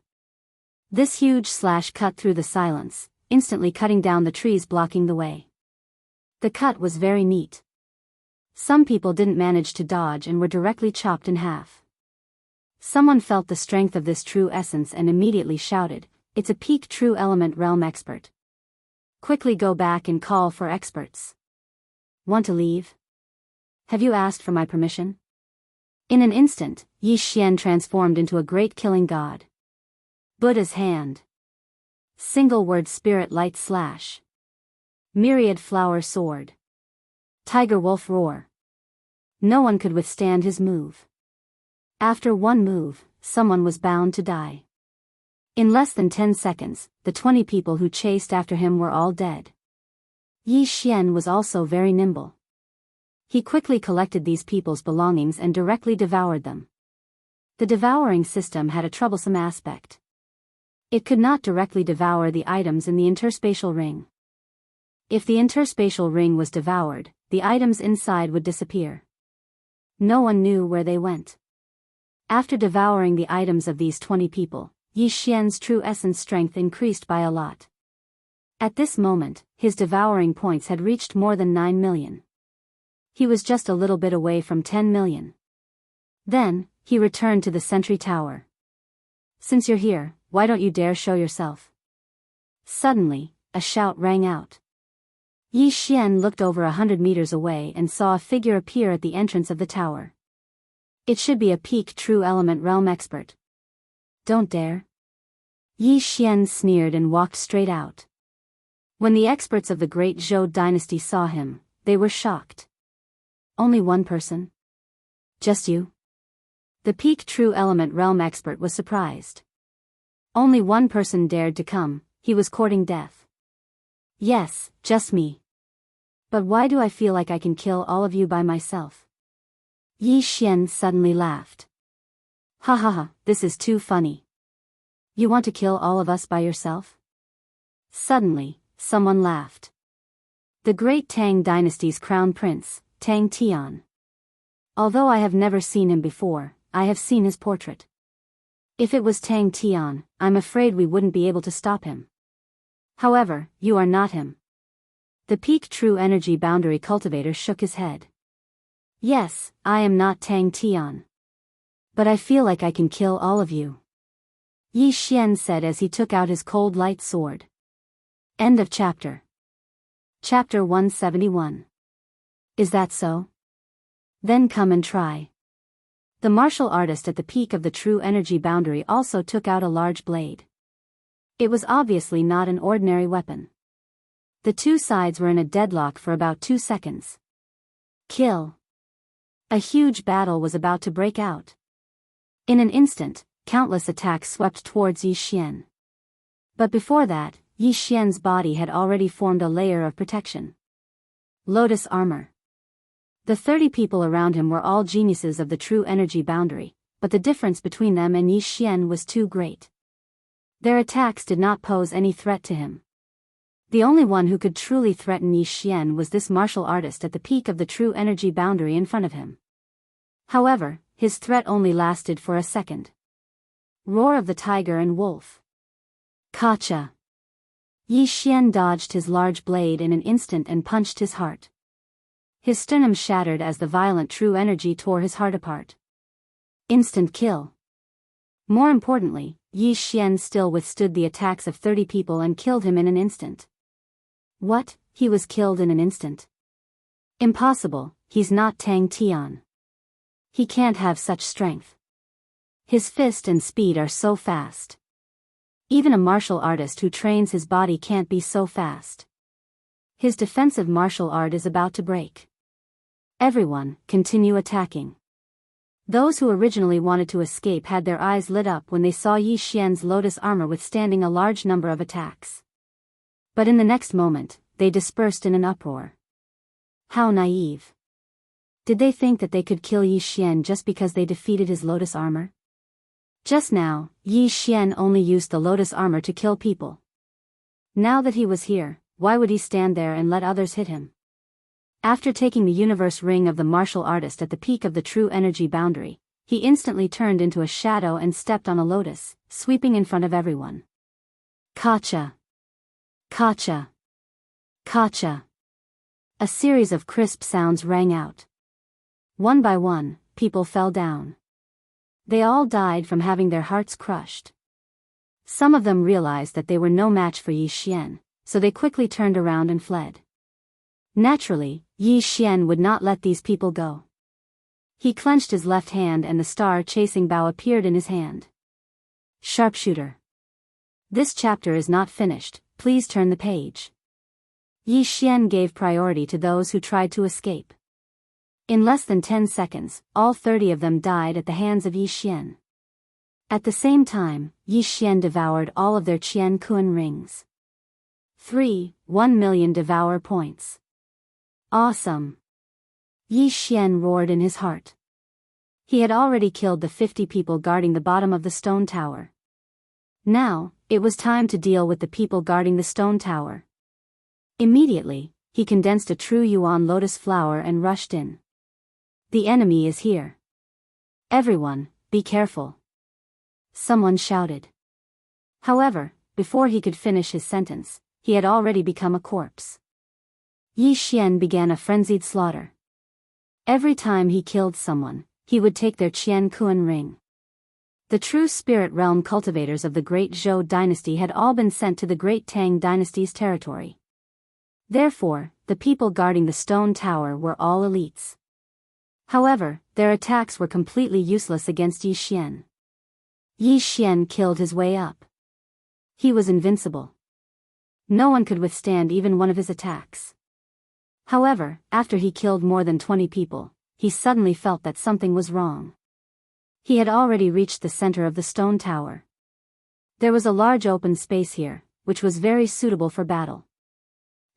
This huge slash cut through the silence, instantly cutting down the trees blocking the way. The cut was very neat. Some people didn't manage to dodge and were directly chopped in half. Someone felt the strength of this true essence and immediately shouted, "It's a peak true element realm expert. Quickly go back and call for experts. Want to leave? Have you asked for my permission?" In an instant, Yi Xian transformed into a great killing god. Buddha's hand. Single-word spirit light slash. Myriad flower sword. Tiger wolf roar. No one could withstand his move. After one move, someone was bound to die. In less than 10 seconds, the 20 people who chased after him were all dead. Yi Xian was also very nimble. He quickly collected these people's belongings and directly devoured them. The devouring system had a troublesome aspect. It could not directly devour the items in the interspatial ring. If the interspatial ring was devoured, the items inside would disappear. No one knew where they went. After devouring the items of these 20 people, Yi Xian's true essence strength increased by a lot. At this moment, his devouring points had reached more than 9 million. He was just a little bit away from 10 million. Then, he returned to the sentry tower. "Since you're here, why don't you dare show yourself?" Suddenly, a shout rang out. Yi Xian looked over 100 meters away and saw a figure appear at the entrance of the tower. It should be a peak true element realm expert. "Don't dare." Yi Xian sneered and walked straight out. When the experts of the great Zhou dynasty saw him, they were shocked. "Only one person? Just you?" The peak true element realm expert was surprised. Only one person dared to come, he was courting death. "Yes, just me." But why do I feel like I can kill all of you by myself? Yi Xian suddenly laughed. Ha ha ha, this is too funny. You want to kill all of us by yourself? Suddenly, someone laughed. The great Tang dynasty's crown prince, Tang Tian. Although I have never seen him before, I have seen his portrait. If it was Tang Tian, I'm afraid we wouldn't be able to stop him. However, you are not him. The peak true energy boundary cultivator shook his head. Yes, I am not Tang Tian. But I feel like I can kill all of you. Yi Xian said as he took out his cold light sword. End of chapter. Chapter 171. Is that so? Then come and try. The martial artist at the peak of the true energy boundary also took out a large blade. It was obviously not an ordinary weapon. The two sides were in a deadlock for about 2 seconds. Kill. A huge battle was about to break out. In an instant, countless attacks swept towards Yi Xian. But before that, Yi Xian's body had already formed a layer of protection. Lotus armor. The 30 people around him were all geniuses of the true energy boundary, but the difference between them and Yi Xian was too great. Their attacks did not pose any threat to him. The only one who could truly threaten Yi Xian was this martial artist at the peak of the true energy boundary in front of him. However, his threat only lasted for a second. Roar of the tiger and wolf. Kacha. Yi Xian dodged his large blade in an instant and punched his heart. His sternum shattered as the violent true energy tore his heart apart. Instant kill. More importantly, Yi Xian still withstood the attacks of 30 people and killed him in an instant. What? He was killed in an instant? Impossible, he's not Tang Tian. He can't have such strength. His fist and speed are so fast. Even a martial artist who trains his body can't be so fast. His defensive martial art is about to break. Everyone, continue attacking. Those who originally wanted to escape had their eyes lit up when they saw Yi Xian's lotus armor withstanding a large number of attacks. But in the next moment, they dispersed in an uproar. How naive. Did they think that they could kill Yi Xian just because they defeated his lotus armor? Just now, Yi Xian only used the lotus armor to kill people. Now that he was here, why would he stand there and let others hit him? After taking the universe ring of the martial artist at the peak of the true energy boundary, he instantly turned into a shadow and stepped on a lotus, sweeping in front of everyone. Kacha. Kacha. Kacha. A series of crisp sounds rang out. One by one, people fell down. They all died from having their hearts crushed. Some of them realized that they were no match for Yi Xian, so they quickly turned around and fled. Naturally, Yi Xian would not let these people go. He clenched his left hand and the star-chasing bow appeared in his hand. Sharpshooter. This chapter is not finished, please turn the page. Yi Xian gave priority to those who tried to escape. In less than 10 seconds, all 30 of them died at the hands of Yi Xian. At the same time, Yi Xian devoured all of their Qian Kun rings. 1 million devour points. Awesome! Yi Xian roared in his heart. He had already killed the 50 people guarding the bottom of the stone tower. Now, it was time to deal with the people guarding the stone tower. Immediately, he condensed a true Yuan lotus flower and rushed in. The enemy is here. Everyone, be careful. Someone shouted. However, before he could finish his sentence, he had already become a corpse. Yi Xian began a frenzied slaughter. Every time he killed someone, he would take their Qian Kun ring. The true spirit realm cultivators of the great Zhou dynasty had all been sent to the great Tang dynasty's territory. Therefore, the people guarding the stone tower were all elites. However, their attacks were completely useless against Yi Xian. Yi Xian killed his way up. He was invincible. No one could withstand even one of his attacks. However, after he killed more than 20 people, he suddenly felt that something was wrong. He had already reached the center of the stone tower. There was a large open space here, which was very suitable for battle.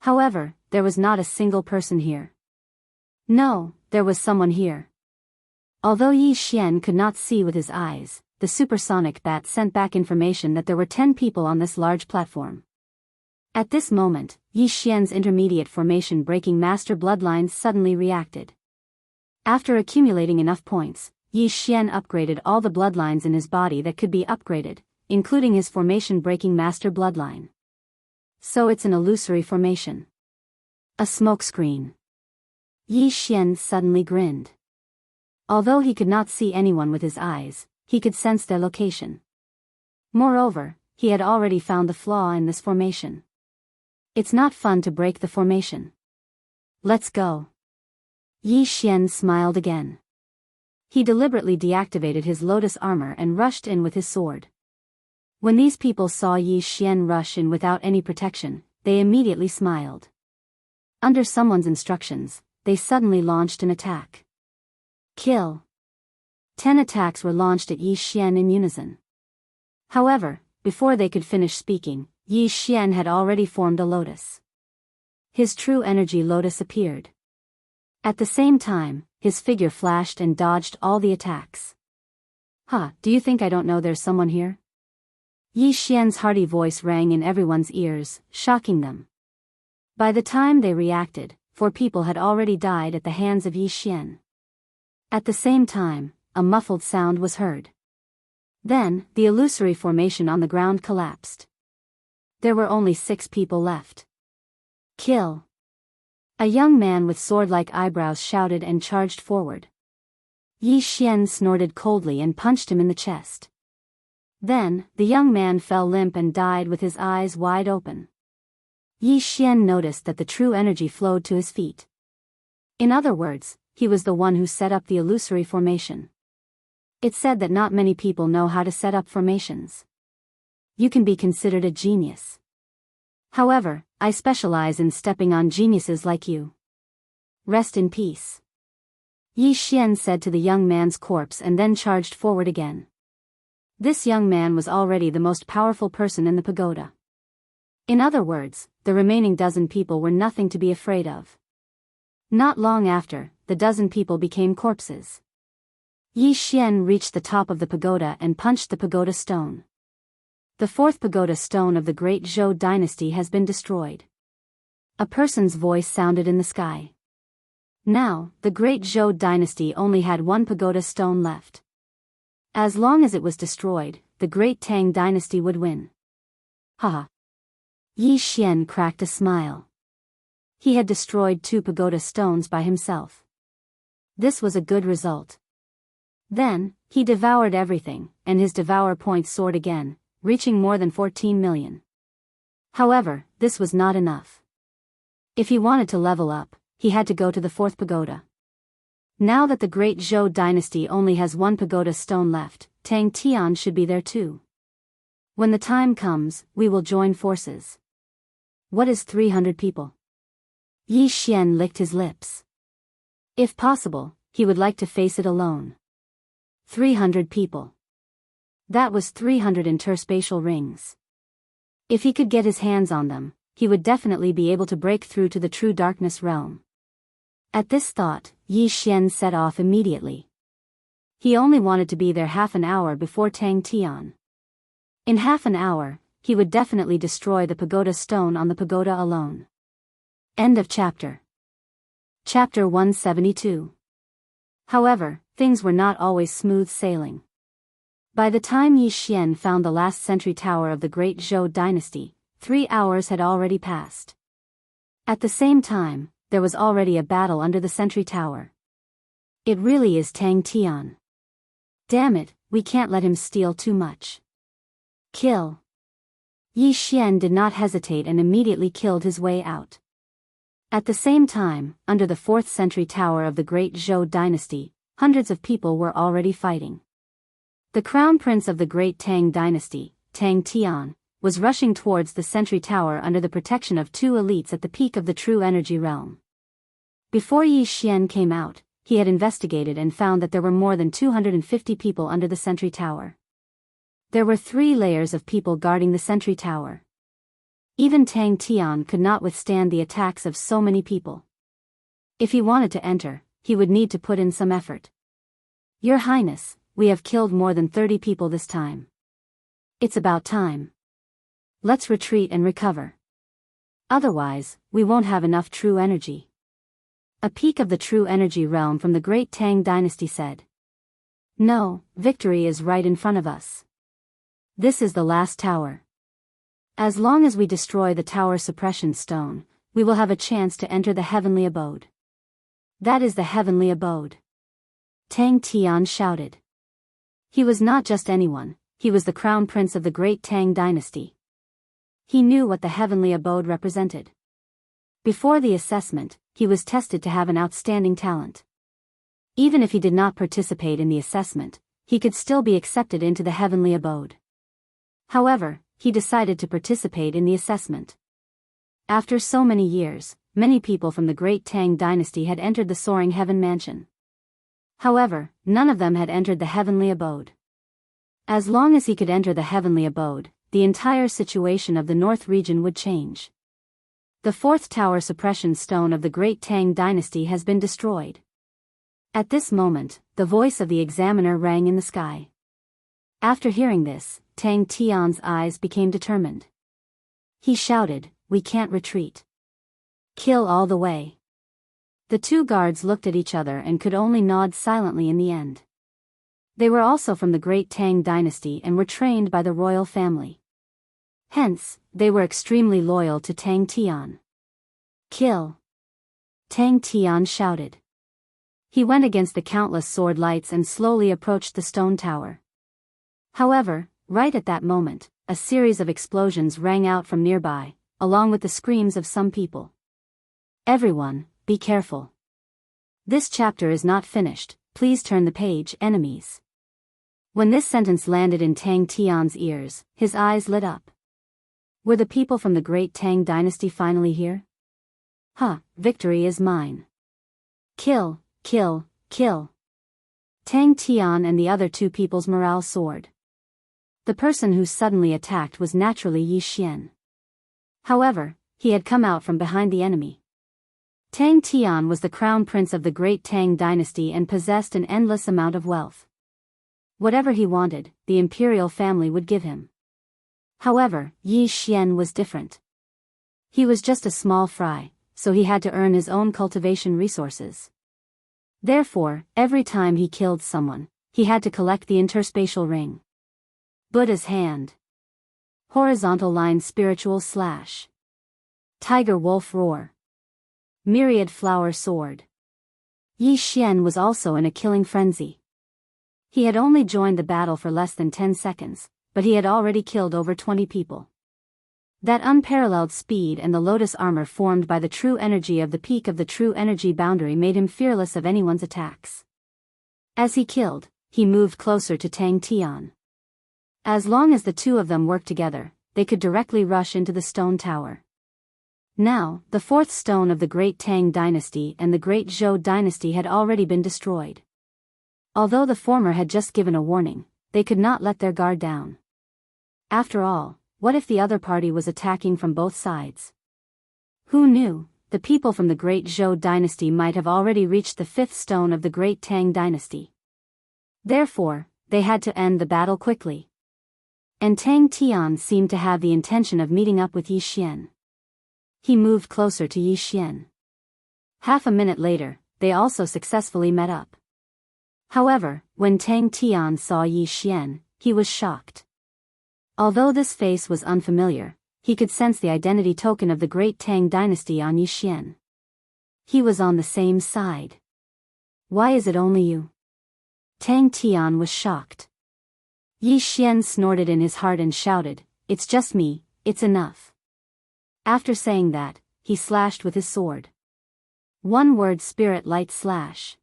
However, there was not a single person here. No, there was someone here. Although Yi Xian could not see with his eyes, the supersonic bat sent back information that there were 10 people on this large platform. At this moment, Yi Xian's intermediate formation breaking master bloodlines suddenly reacted. After accumulating enough points, Yi Xian upgraded all the bloodlines in his body that could be upgraded, including his formation breaking master bloodline. So it's an illusory formation. A smokescreen. Yi Xian suddenly grinned. Although he could not see anyone with his eyes, he could sense their location. Moreover, he had already found the flaw in this formation. It's not fun to break the formation. Let's go. Yi Xian smiled again. He deliberately deactivated his lotus armor and rushed in with his sword. When these people saw Yi Xian rush in without any protection, they immediately smiled. Under someone's instructions, they suddenly launched an attack. Kill. 10 attacks were launched at Yi Xian in unison. However, before they could finish speaking, Yi Xian had already formed a lotus. His true energy lotus appeared. At the same time, his figure flashed and dodged all the attacks. Do you think I don't know there's someone here? Yi Xian's hearty voice rang in everyone's ears, shocking them. By the time they reacted, 4 people had already died at the hands of Yi Xian. At the same time, a muffled sound was heard. Then, the illusory formation on the ground collapsed. There were only 6 people left. Kill. A young man with sword-like eyebrows shouted and charged forward. Yi Xian snorted coldly and punched him in the chest. Then, the young man fell limp and died with his eyes wide open. Yi Xian noticed that the true energy flowed to his feet. In other words, he was the one who set up the illusory formation. It's said that not many people know how to set up formations. You can be considered a genius. However, I specialize in stepping on geniuses like you. Rest in peace. Yi Xian said to the young man's corpse and then charged forward again. This young man was already the most powerful person in the pagoda. In other words, the remaining dozen people were nothing to be afraid of. Not long after, the dozen people became corpses. Yi Xian reached the top of the pagoda and punched the pagoda stone. The 4th pagoda stone of the Great Zhou dynasty has been destroyed. A person's voice sounded in the sky. Now, the Great Zhou dynasty only had 1 pagoda stone left. As long as it was destroyed, the Great Tang dynasty would win. Haha. Yi Xian cracked a smile. He had destroyed 2 pagoda stones by himself. This was a good result. Then, he devoured everything, and his devour point soared again, reaching more than 14 million. However, this was not enough. If he wanted to level up, he had to go to the 4th pagoda. Now that the Great Zhou dynasty only has 1 pagoda stone left, Tang Tian should be there too. When the time comes, we will join forces. What is 300 people? Yi Xian licked his lips. If possible, he would like to face it alone. 300 people. That was 300 interspatial rings. If he could get his hands on them, he would definitely be able to break through to the true darkness realm. At this thought, Yi Xian set off immediately. He only wanted to be there half an hour before Tang Tian. In half an hour, he would definitely destroy the pagoda stone on the pagoda alone. End of chapter. Chapter 172. However, things were not always smooth sailing. By the time Yi Xian found the last sentry tower of the Great Zhou dynasty, 3 hours had already passed. At the same time, there was already a battle under the sentry tower. It really is Tang Tian. Damn it, we can't let him steal too much. Kill. Yi Xian did not hesitate and immediately killed his way out. At the same time, under the 4th sentry tower of the Great Zhou dynasty, hundreds of people were already fighting. The crown prince of the Great Tang dynasty, Tang Tian, was rushing towards the sentry tower under the protection of 2 elites at the peak of the true energy realm. Before Yi Xian came out, he had investigated and found that there were more than 250 people under the sentry tower. There were 3 layers of people guarding the sentry tower. Even Tang Tian could not withstand the attacks of so many people. If he wanted to enter, he would need to put in some effort. Your Highness, we have killed more than 30 people this time. It's about time. Let's retreat and recover. Otherwise, we won't have enough true energy. A peak of the true energy realm from the great Tang dynasty said. No, victory is right in front of us. This is the last tower. As long as we destroy the tower suppression stone, we will have a chance to enter the heavenly abode. That is the heavenly abode. Tang Tian shouted. He was not just anyone, he was the crown prince of the great Tang dynasty. He knew what the heavenly abode represented. Before the assessment, he was tested to have an outstanding talent. Even if he did not participate in the assessment, he could still be accepted into the heavenly abode. However, he decided to participate in the assessment. After so many years, many people from the great Tang dynasty had entered the soaring heaven mansion. However, none of them had entered the heavenly abode. As long as he could enter the heavenly abode, the entire situation of the north region would change. The fourth tower suppression stone of the great Tang dynasty has been destroyed. At this moment, the voice of the examiner rang in the sky. After hearing this, Tang Tian's eyes became determined. He shouted, "We can't retreat. Kill all the way." The two guards looked at each other and could only nod silently in the end. They were also from the great Tang dynasty and were trained by the royal family. Hence, they were extremely loyal to Tang Tian. Kill! Tang Tian shouted. He went against the countless sword lights and slowly approached the stone tower. However, right at that moment, a series of explosions rang out from nearby, along with the screams of some people. Everyone, be careful. This chapter is not finished, please turn the page, enemies. When this sentence landed in Tang Tian's ears, his eyes lit up. Were the people from the great Tang dynasty finally here? Victory is mine. Kill, kill, kill. Tang Tian and the other two people's morale soared. The person who suddenly attacked was naturally Yi Xian. However, he had come out from behind the enemy. Tang Tian was the crown prince of the great Tang dynasty and possessed an endless amount of wealth. Whatever he wanted, the imperial family would give him. However, Yi Xian was different. He was just a small fry, so he had to earn his own cultivation resources. Therefore, every time he killed someone, he had to collect the interspatial ring. Buddha's hand. Horizontal line spiritual slash. Tiger wolf roar. Myriad flower sword. Yi Xian was also in a killing frenzy. He had only joined the battle for less than 10 seconds, but he had already killed over 20 people. That unparalleled speed and the lotus armor formed by the true energy of the peak of the true energy boundary made him fearless of anyone's attacks. As he killed, he moved closer to Tang Tian. As long as the two of them worked together, they could directly rush into the stone tower. Now, the fourth stone of the great Tang dynasty and the great Zhou dynasty had already been destroyed. Although the former had just given a warning, they could not let their guard down. After all, what if the other party was attacking from both sides? Who knew, the people from the great Zhou dynasty might have already reached the fifth stone of the great Tang dynasty. Therefore, they had to end the battle quickly. And Tang Tian seemed to have the intention of meeting up with Yi Xian. He moved closer to Yi Xian. Half a minute later, they also successfully met up. However, when Tang Tian saw Yi Xian, he was shocked. Although this face was unfamiliar, he could sense the identity token of the great Tang dynasty on Yi Xian. He was on the same side. Why is it only you? Tang Tian was shocked. Yi Xian snorted in his heart and shouted, "It's just me, it's enough." After saying that, he slashed with his sword. One word: spirit light slash.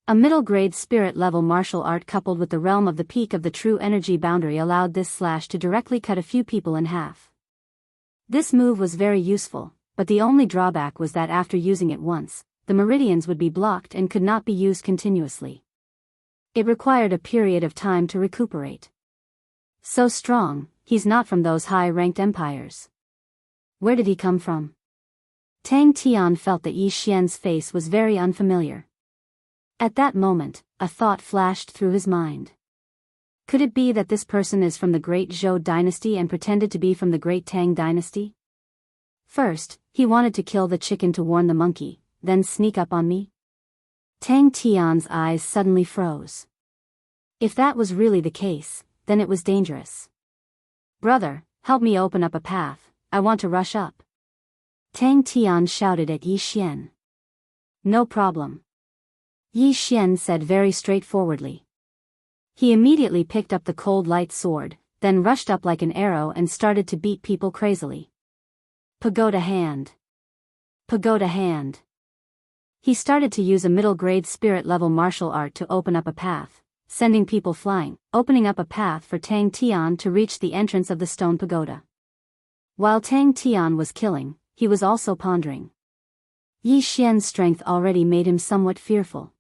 A middle-grade spirit-level martial art coupled with the realm of the peak of the true energy boundary allowed this slash to directly cut a few people in half. This move was very useful, but the only drawback was that after using it once, the meridians would be blocked and could not be used continuously. It required a period of time to recuperate. So strong, he's not from those high-ranked empires. Where did he come from? Tang Tian felt that Yi Xian's face was very unfamiliar. At that moment, a thought flashed through his mind. Could it be that this person is from the Great Zhou dynasty and pretended to be from the Great Tang dynasty? First, he wanted to kill the chicken to warn the monkey, then sneak up on me? Tang Tian's eyes suddenly froze. If that was really the case, then it was dangerous. Brother, help me open up a path, I want to rush up. Tang Tian shouted at Yi Xian. No problem. Yi Xian said very straightforwardly. He immediately picked up the cold light sword, then rushed up like an arrow and started to beat people crazily. Pagoda hand. Pagoda hand. He started to use a middle-grade spirit-level martial art to open up a path, sending people flying, opening up a path for Tang Tian to reach the entrance of the stone pagoda. While Tang Tian was killing, he was also pondering. Yi Xian's strength already made him somewhat fearful.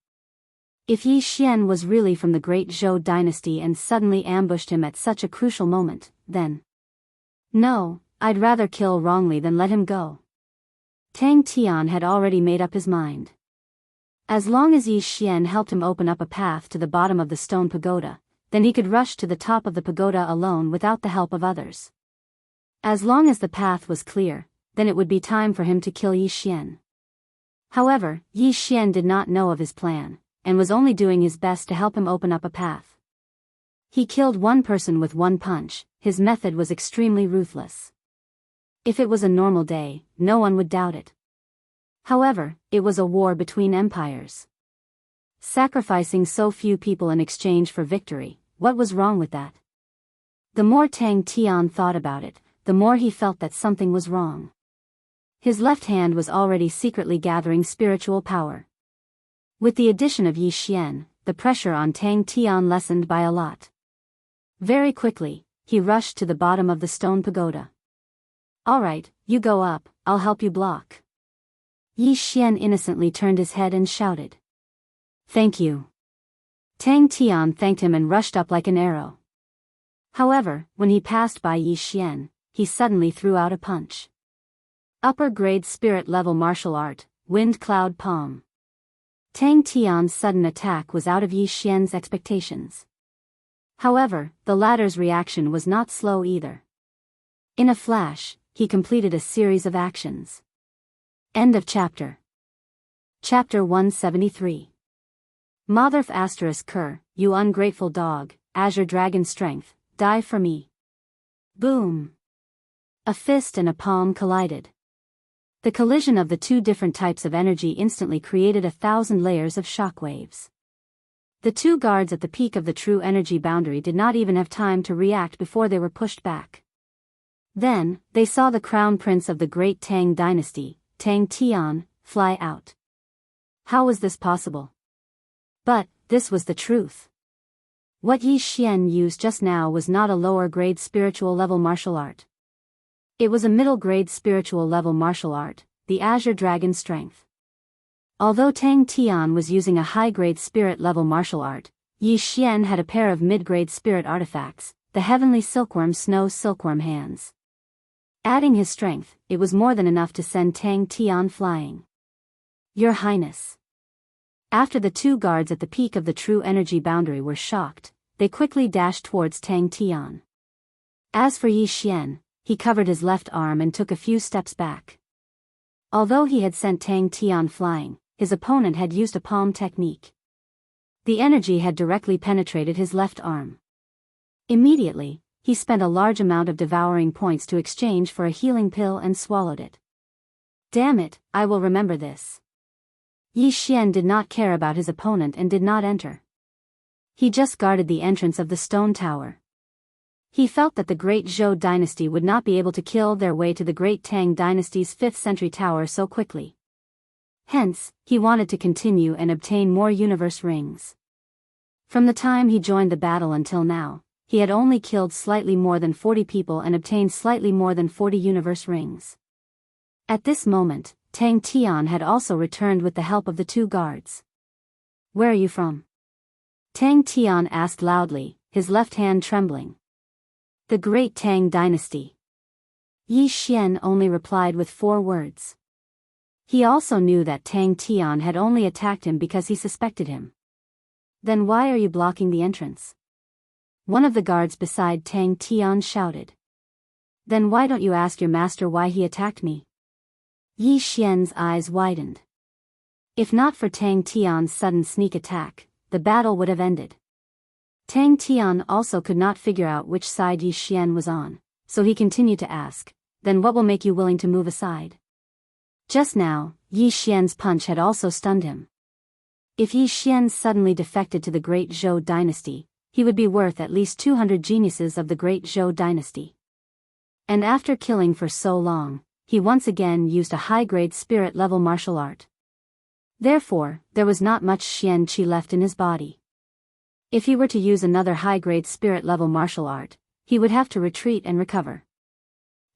If Yi Xian was really from the Great Zhou dynasty and suddenly ambushed him at such a crucial moment, then... No, I'd rather kill wrongly than let him go. Tang Tian had already made up his mind. As long as Yi Xian helped him open up a path to the bottom of the stone pagoda, then he could rush to the top of the pagoda alone without the help of others. As long as the path was clear, then it would be time for him to kill Yi Xian. However, Yi Xian did not know of his plan, and was only doing his best to help him open up a path. He killed one person with one punch. His method was extremely ruthless. If it was a normal day, no one would doubt it. However, it was a war between empires. Sacrificing so few people in exchange for victory, what was wrong with that? The more Tang Tian thought about it, the more he felt that something was wrong. His left hand was already secretly gathering spiritual power. With the addition of Yi Xian, the pressure on Tang Tian lessened by a lot. Very quickly, he rushed to the bottom of the stone pagoda. Alright, you go up, I'll help you block. Yi Xian innocently turned his head and shouted. Thank you. Tang Tian thanked him and rushed up like an arrow. However, when he passed by Yi Xian, he suddenly threw out a punch. Upper grade spirit level martial art, wind cloud palm. Tang Tian's sudden attack was out of Yi Xian's expectations. However, the latter's reaction was not slow either. In a flash, he completed a series of actions. End of chapter. Chapter 173. Motherf asterisk Ker, you ungrateful dog, Azure Dragon Strength, die for me. Boom. A fist and a palm collided. The collision of the two different types of energy instantly created 1,000 layers of shockwaves. The two guards at the peak of the true energy boundary did not even have time to react before they were pushed back. Then, they saw the crown prince of the Great Tang dynasty, Tang Tian, fly out. How was this possible? But, this was the truth. What Yi Xian used just now was not a lower-grade spiritual level martial art. It was a middle-grade spiritual level martial art, the Azure Dragon Strength. Although Tang Tian was using a high-grade spirit level martial art, Yi Xian had a pair of mid-grade spirit artifacts, the Heavenly Silkworm Snow Silkworm Hands. Adding his strength, it was more than enough to send Tang Tian flying. Your Highness. After the two guards at the peak of the true energy boundary were shocked, they quickly dashed towards Tang Tian. As for Yi Xian, he covered his left arm and took a few steps back. Although he had sent Tang Tian flying, his opponent had used a palm technique. The energy had directly penetrated his left arm. Immediately, he spent a large amount of devouring points to exchange for a healing pill and swallowed it. Damn it, I will remember this. Yi Xian did not care about his opponent and did not enter. He just guarded the entrance of the stone tower. He felt that the Great Zhou dynasty would not be able to kill their way to the Great Tang dynasty's 5th century tower so quickly. Hence, he wanted to continue and obtain more universe rings. From the time he joined the battle until now, he had only killed slightly more than 40 people and obtained slightly more than 40 universe rings. At this moment, Tang Tian had also returned with the help of the two guards. Where are you from? Tang Tian asked loudly, his left hand trembling. The Great Tang Dynasty. Yi Xian only replied with 4 words. He also knew that Tang Tian had only attacked him because he suspected him. Then why are you blocking the entrance? One of the guards beside Tang Tian shouted. Then why don't you ask your master why he attacked me? Yi Xian's eyes widened. If not for Tang Tian's sudden sneak attack, the battle would have ended. Tang Tian also could not figure out which side Yi Xian was on, so he continued to ask, then what will make you willing to move aside? Just now, Yi Xian's punch had also stunned him. If Yi Xian suddenly defected to the Great Zhou dynasty, he would be worth at least 200 geniuses of the Great Zhou dynasty. And after killing for so long, he once again used a high-grade spirit-level martial art. Therefore, there was not much Xian Qi left in his body. If he were to use another high-grade spirit-level martial art, he would have to retreat and recover.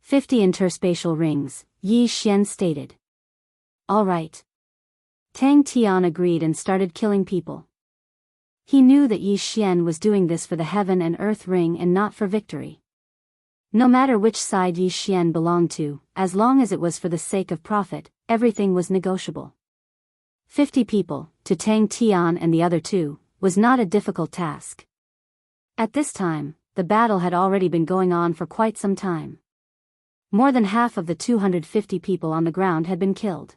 50 interspatial rings, Yi Xian stated. All right. Tang Tian agreed and started killing people. He knew that Yi Xian was doing this for the heaven and earth ring and not for victory. No matter which side Yi Xian belonged to, as long as it was for the sake of profit, everything was negotiable. 50 people, to Tang Tian and the other 2, was not a difficult task. At this time, the battle had already been going on for quite some time. More than half of the 250 people on the ground had been killed.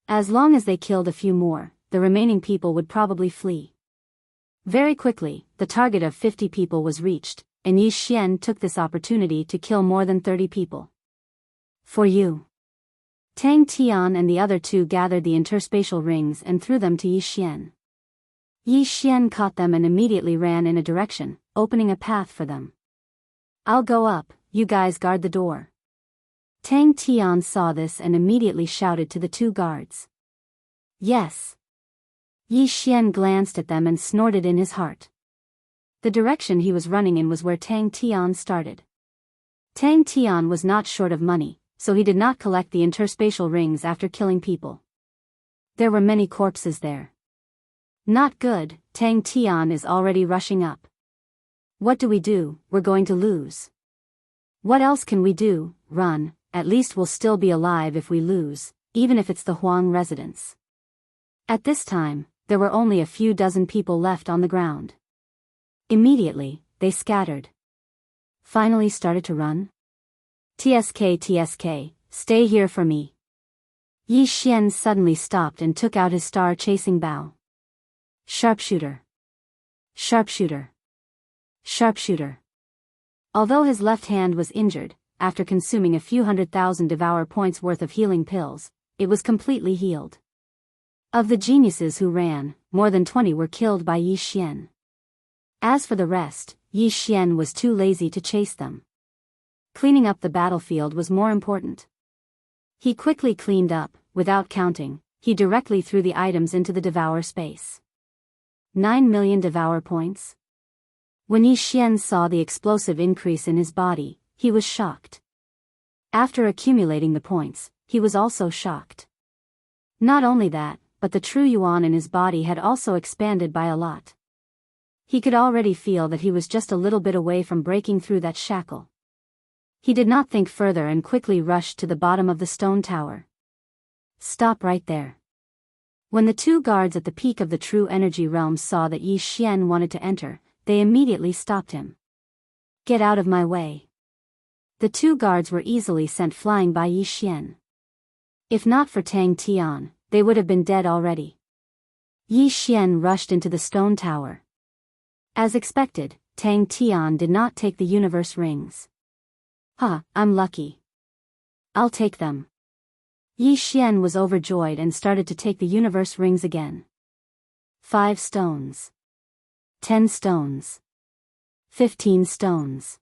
As long as they killed a few more, the remaining people would probably flee. Very quickly, the target of 50 people was reached, and Yi Xian took this opportunity to kill more than 30 people. For you. Tang Tian and the other 2 gathered the interspatial rings and threw them to Yi Xian. Yi Xian caught them and immediately ran in a direction, opening a path for them. I'll go up, you guys guard the door. Tang Tian saw this and immediately shouted to the 2 guards. Yes. Yi Xian glanced at them and snorted in his heart. The direction he was running in was where Tang Tian started. Tang Tian was not short of money, so he did not collect the interspatial rings after killing people. There were many corpses there. Not good, Tang Tian is already rushing up. What do we do? We're going to lose. What else can we do? Run, at least we'll still be alive if we lose, even if it's the Huang residence. At this time, there were only a few dozen people left on the ground. Immediately, they scattered. Finally started to run. TSK, stay here for me. Yi Xian suddenly stopped and took out his star-chasing bow. Sharpshooter. Sharpshooter. Sharpshooter. Although his left hand was injured, after consuming a few 100,000 devour points worth of healing pills, it was completely healed. Of the geniuses who ran, more than 20 were killed by Yi Xian. As for the rest, Yi Xian was too lazy to chase them. Cleaning up the battlefield was more important. He quickly cleaned up, without counting, he directly threw the items into the devour space. 9 million devour points? When Yi Xian saw the explosive increase in his body, he was shocked. After accumulating the points, he was also shocked. Not only that, but the true yuan in his body had also expanded by a lot. He could already feel that he was just a little bit away from breaking through that shackle. He did not think further and quickly rushed to the bottom of the stone tower. Stop right there. When the 2 guards at the peak of the true energy realm saw that Yi Xian wanted to enter, they immediately stopped him. Get out of my way. The 2 guards were easily sent flying by Yi Xian. If not for Tang Tian, they would have been dead already. Yi Xian rushed into the stone tower. As expected, Tang Tian did not take the universe rings. I'm lucky. I'll take them. Yi Xian was overjoyed and started to take the universe rings again. 5 stones. 10 stones. 15 stones.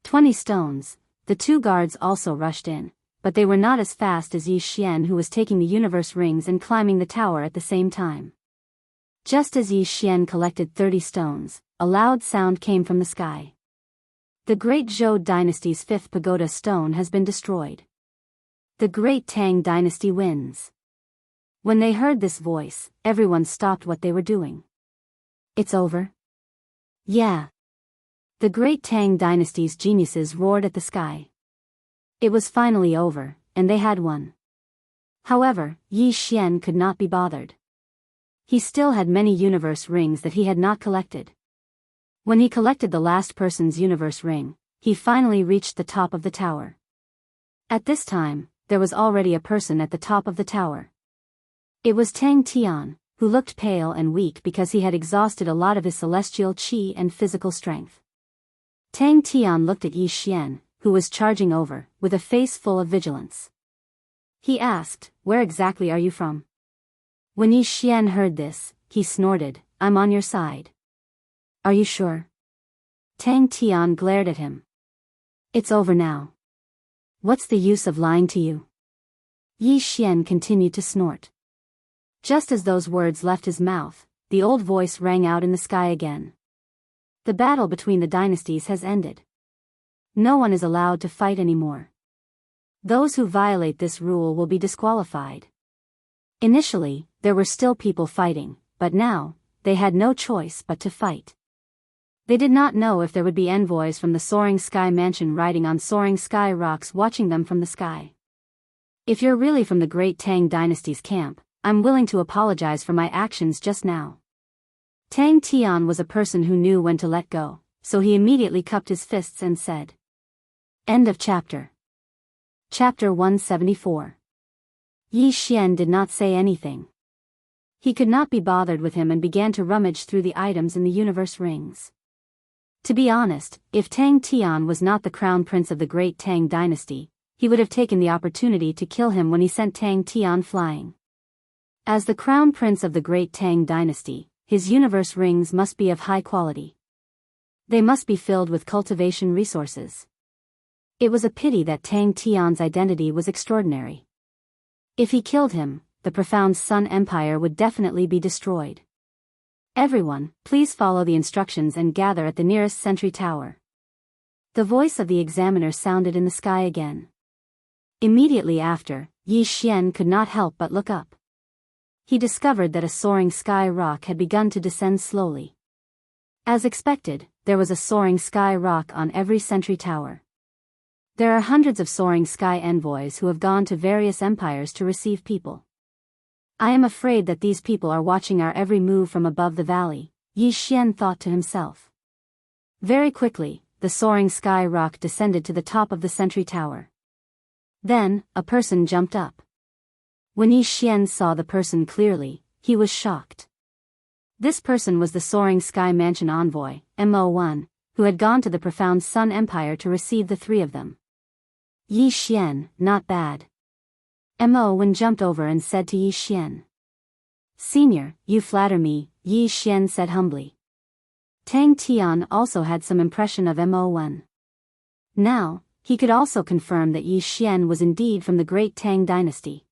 20 stones. The 2 guards also rushed in, but they were not as fast as Yi Xian, who was taking the universe rings and climbing the tower at the same time. Just as Yi Xian collected 30 stones, a loud sound came from the sky. The Great Zhou dynasty's 5th pagoda stone has been destroyed. The Great Tang dynasty wins. When they heard this voice, everyone stopped what they were doing. It's over? Yeah. The Great Tang dynasty's geniuses roared at the sky. It was finally over, and they had won. However, Yi Xian could not be bothered. He still had many universe rings that he had not collected. When he collected the last person's universe ring, he finally reached the top of the tower. At this time, there was already a person at the top of the tower. It was Tang Tian, who looked pale and weak because he had exhausted a lot of his celestial qi and physical strength. Tang Tian looked at Yi Xian, who was charging over, with a face full of vigilance. He asked, "Where exactly are you from?" When Yi Xian heard this, he snorted, "I'm on your side." "Are you sure?" Tang Tian glared at him. "It's over now. What's the use of lying to you?" Yi Xian continued to snort. Just as those words left his mouth, the old voice rang out in the sky again. "The battle between the dynasties has ended. No one is allowed to fight anymore. Those who violate this rule will be disqualified." Initially, there were still people fighting, but now, they had no choice but to fight. They did not know if there would be envoys from the Soaring Sky Mansion riding on Soaring Sky rocks watching them from the sky. "If you're really from the Great Tang Dynasty's camp, I'm willing to apologize for my actions just now." Tang Tian was a person who knew when to let go, so he immediately cupped his fists and said. End of chapter. Chapter 174. Yi Xian did not say anything. He could not be bothered with him and began to rummage through the items in the universe rings. To be honest, if Tang Tian was not the crown prince of the Great Tang Dynasty, he would have taken the opportunity to kill him when he sent Tang Tian flying. As the crown prince of the Great Tang Dynasty, his universe rings must be of high quality. They must be filled with cultivation resources. It was a pity that Tang Tian's identity was extraordinary. If he killed him, the profound Sun Empire would definitely be destroyed. "Everyone, please follow the instructions and gather at the nearest sentry tower." The voice of the examiner sounded in the sky again. Immediately after, Yi Xian could not help but look up. He discovered that a soaring sky rock had begun to descend slowly. As expected, there was a soaring sky rock on every sentry tower. There are hundreds of soaring sky envoys who have gone to various empires to receive people. "I am afraid that these people are watching our every move from above the valley," Yi Xian thought to himself. Very quickly, the soaring sky rock descended to the top of the sentry tower. Then, a person jumped up. When Yi Xian saw the person clearly, he was shocked. This person was the Soaring Sky Mansion envoy, Mo1, who had gone to the profound Sun Empire to receive the three of them. "Yi Xian, not bad." Mo1 jumped over and said to Yi Xian. "Senior, you flatter me," Yi Xian said humbly. Tang Tian also had some impression of Mo1. Now, he could also confirm that Yi Xian was indeed from the Great Tang Dynasty.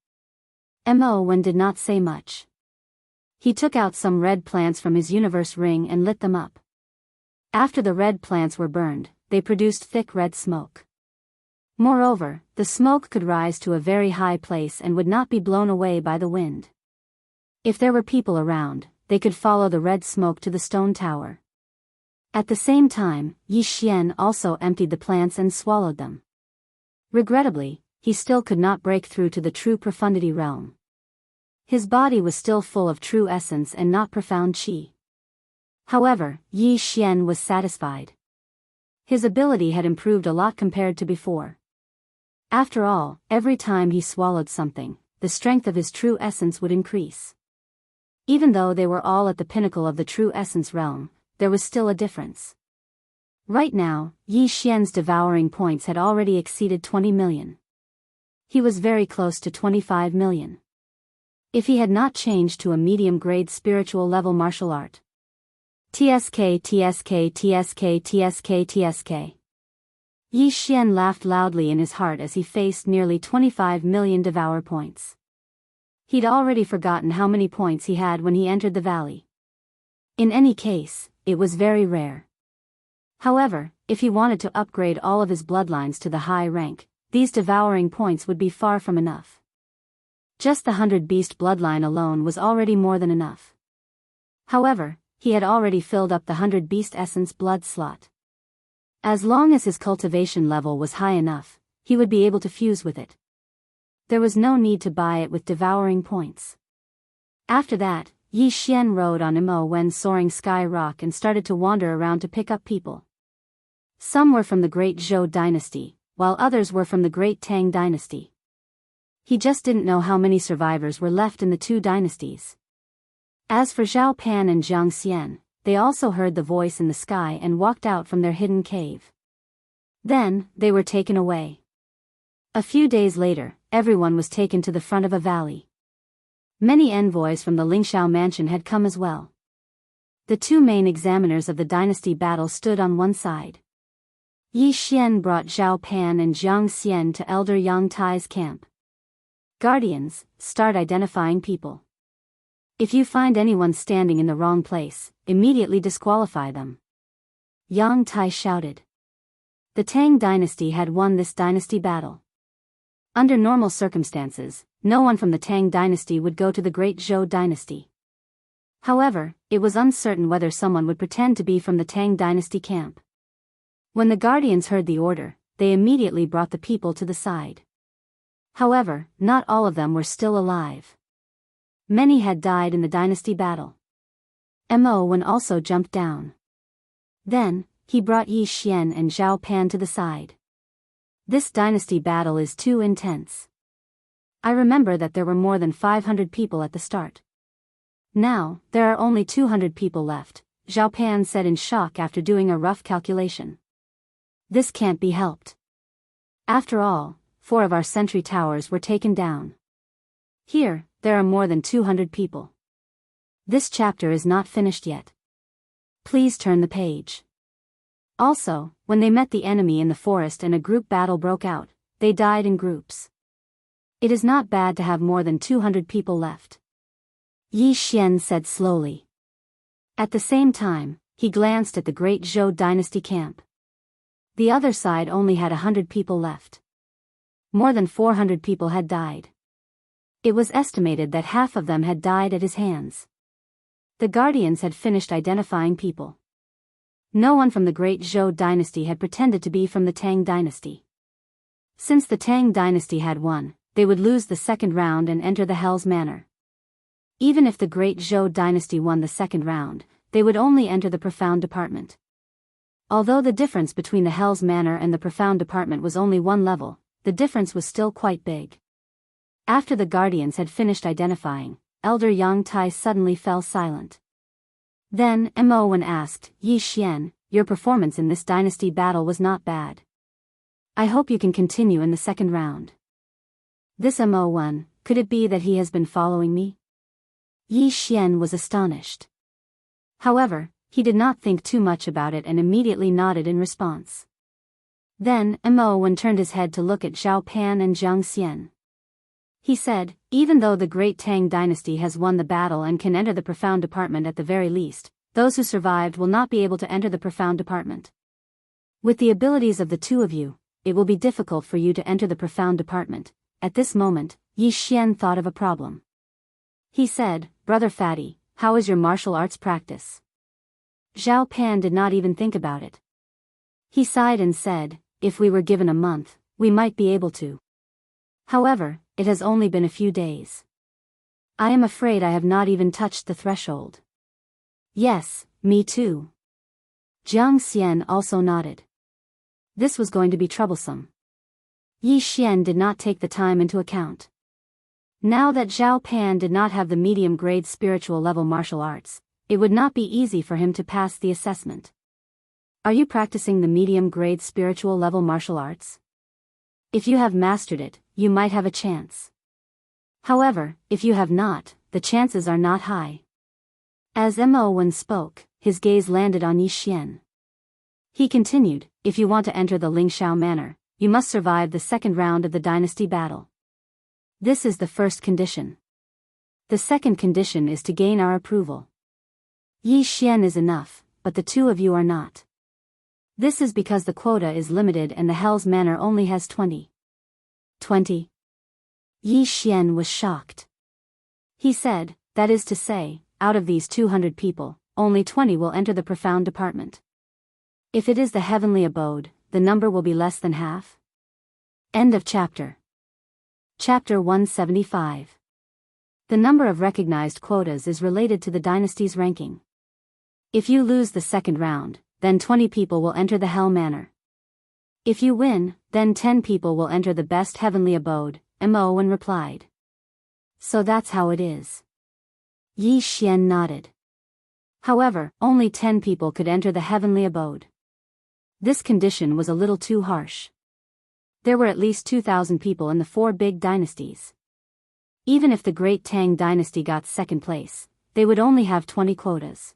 Mo1 did not say much. He took out some red plants from his universe ring and lit them up. After the red plants were burned, they produced thick red smoke. Moreover, the smoke could rise to a very high place and would not be blown away by the wind. If there were people around, they could follow the red smoke to the stone tower. At the same time, Yi Xian also emptied the plants and swallowed them. Regrettably, he still could not break through to the true profundity realm. His body was still full of true essence and not profound qi. However, Yi Xian was satisfied. His ability had improved a lot compared to before. After all, every time he swallowed something, the strength of his true essence would increase. Even though they were all at the pinnacle of the true essence realm, there was still a difference. Right now, Yi Xian's devouring points had already exceeded 20 million. He was very close to 25 million. If he had not changed to a medium-grade spiritual level martial art. TSK TSK TSK TSK TSK. Yi Xian laughed loudly in his heart as he faced nearly 25 million devour points. He'd already forgotten how many points he had when he entered the valley. In any case, it was very rare. However, if he wanted to upgrade all of his bloodlines to the high rank, these devouring points would be far from enough. Just the 100 beast bloodline alone was already more than enough. However, he had already filled up the 100 beast essence blood slot. As long as his cultivation level was high enough, he would be able to fuse with it. There was no need to buy it with devouring points. After that, Yi Xian rode on Imo Wen's soaring sky rock and started to wander around to pick up people. Some were from the Great Zhou dynasty, while others were from the Great Tang dynasty. He just didn't know how many survivors were left in the two dynasties. As for Zhao Pan and Jiang Xian, they also heard the voice in the sky and walked out from their hidden cave. Then, they were taken away. A few days later, everyone was taken to the front of a valley. Many envoys from the Lingxiao mansion had come as well. The two main examiners of the dynasty battle stood on one side. Yi Xian brought Zhao Pan and Jiang Xian to Elder Yang Tai's camp. Guardians, start identifying people. If you find anyone standing in the wrong place, immediately disqualify them. Yang Tai shouted. The Tang dynasty had won this dynasty battle. Under normal circumstances, no one from the Tang dynasty would go to the Great Zhou dynasty. However, it was uncertain whether someone would pretend to be from the Tang dynasty camp. When the guardians heard the order, they immediately brought the people to the side. However, not all of them were still alive. Many had died in the dynasty battle. Mo Wen also jumped down. Then, he brought Yi Xian and Zhao Pan to the side. This dynasty battle is too intense. I remember that there were more than 500 people at the start. Now, there are only 200 people left, Zhao Pan said in shock after doing a rough calculation. This can't be helped. After all, 4 of our sentry towers were taken down. Here, there are more than 200 people. This chapter is not finished yet. Please turn the page. Also, when they met the enemy in the forest and a group battle broke out, they died in groups. It is not bad to have more than 200 people left. Yi Xian said slowly. At the same time, he glanced at the Great Zhou dynasty camp. The other side only had 100 people left. More than 400 people had died. It was estimated that half of them had died at his hands. The guardians had finished identifying people. No one from the Great Zhou dynasty had pretended to be from the Tang dynasty. Since the Tang dynasty had won, they would lose the second round and enter the Hell's Manor. Even if the Great Zhou dynasty won the second round, they would only enter the Profound Department. Although the difference between the Hell's Manor and the Profound Department was only one level, the difference was still quite big. After the guardians had finished identifying, Elder Yang Tai suddenly fell silent. Then, Mo Wen asked, Yi Xian, your performance in this dynasty battle was not bad. I hope you can continue in the second round. This Mo Wen, could it be that he has been following me? Yi Xian was astonished. However, he did not think too much about it and immediately nodded in response. Then, Mo Wen turned his head to look at Zhao Pan and Jiang Xian. He said, even though the Great Tang dynasty has won the battle and can enter the Profound Department at the very least, those who survived will not be able to enter the Profound Department. With the abilities of the two of you, it will be difficult for you to enter the Profound Department. At this moment, Yi Xian thought of a problem. He said, Brother Fatty, how is your martial arts practice? Zhao Pan did not even think about it. He sighed and said, if we were given a month, we might be able to. However, it has only been a few days. I am afraid I have not even touched the threshold. Yes, me too. Jiang Xian also nodded. This was going to be troublesome. Yi Xian did not take the time into account. Now that Zhao Pan did not have the medium-grade spiritual level martial arts, it would not be easy for him to pass the assessment. Are you practicing the medium-grade spiritual level martial arts? If you have mastered it, you might have a chance. However, if you have not, the chances are not high. As Mo Wen spoke, his gaze landed on Yi Xian. He continued, if you want to enter the Lingxiao Manor, you must survive the second round of the dynasty battle. This is the first condition. The second condition is to gain our approval. Yi Xian is enough, but the two of you are not. This is because the quota is limited and the Hell's Manor only has 20. 20. Yi Xian was shocked. He said, that is to say, out of these 200 people, only 20 will enter the Profound Department. If it is the heavenly abode, the number will be less than half. End of chapter. Chapter 175. The number of recognized quotas is related to the dynasty's ranking. If you lose the second round, then 20 people will enter the Hell Manor. If you win, then 10 people will enter the best heavenly abode, Mo1 replied. So that's how it is. Yi Xian nodded. However, only 10 people could enter the heavenly abode. This condition was a little too harsh. There were at least 2,000 people in the 4 big dynasties. Even if the Great Tang dynasty got second place, they would only have 20 quotas.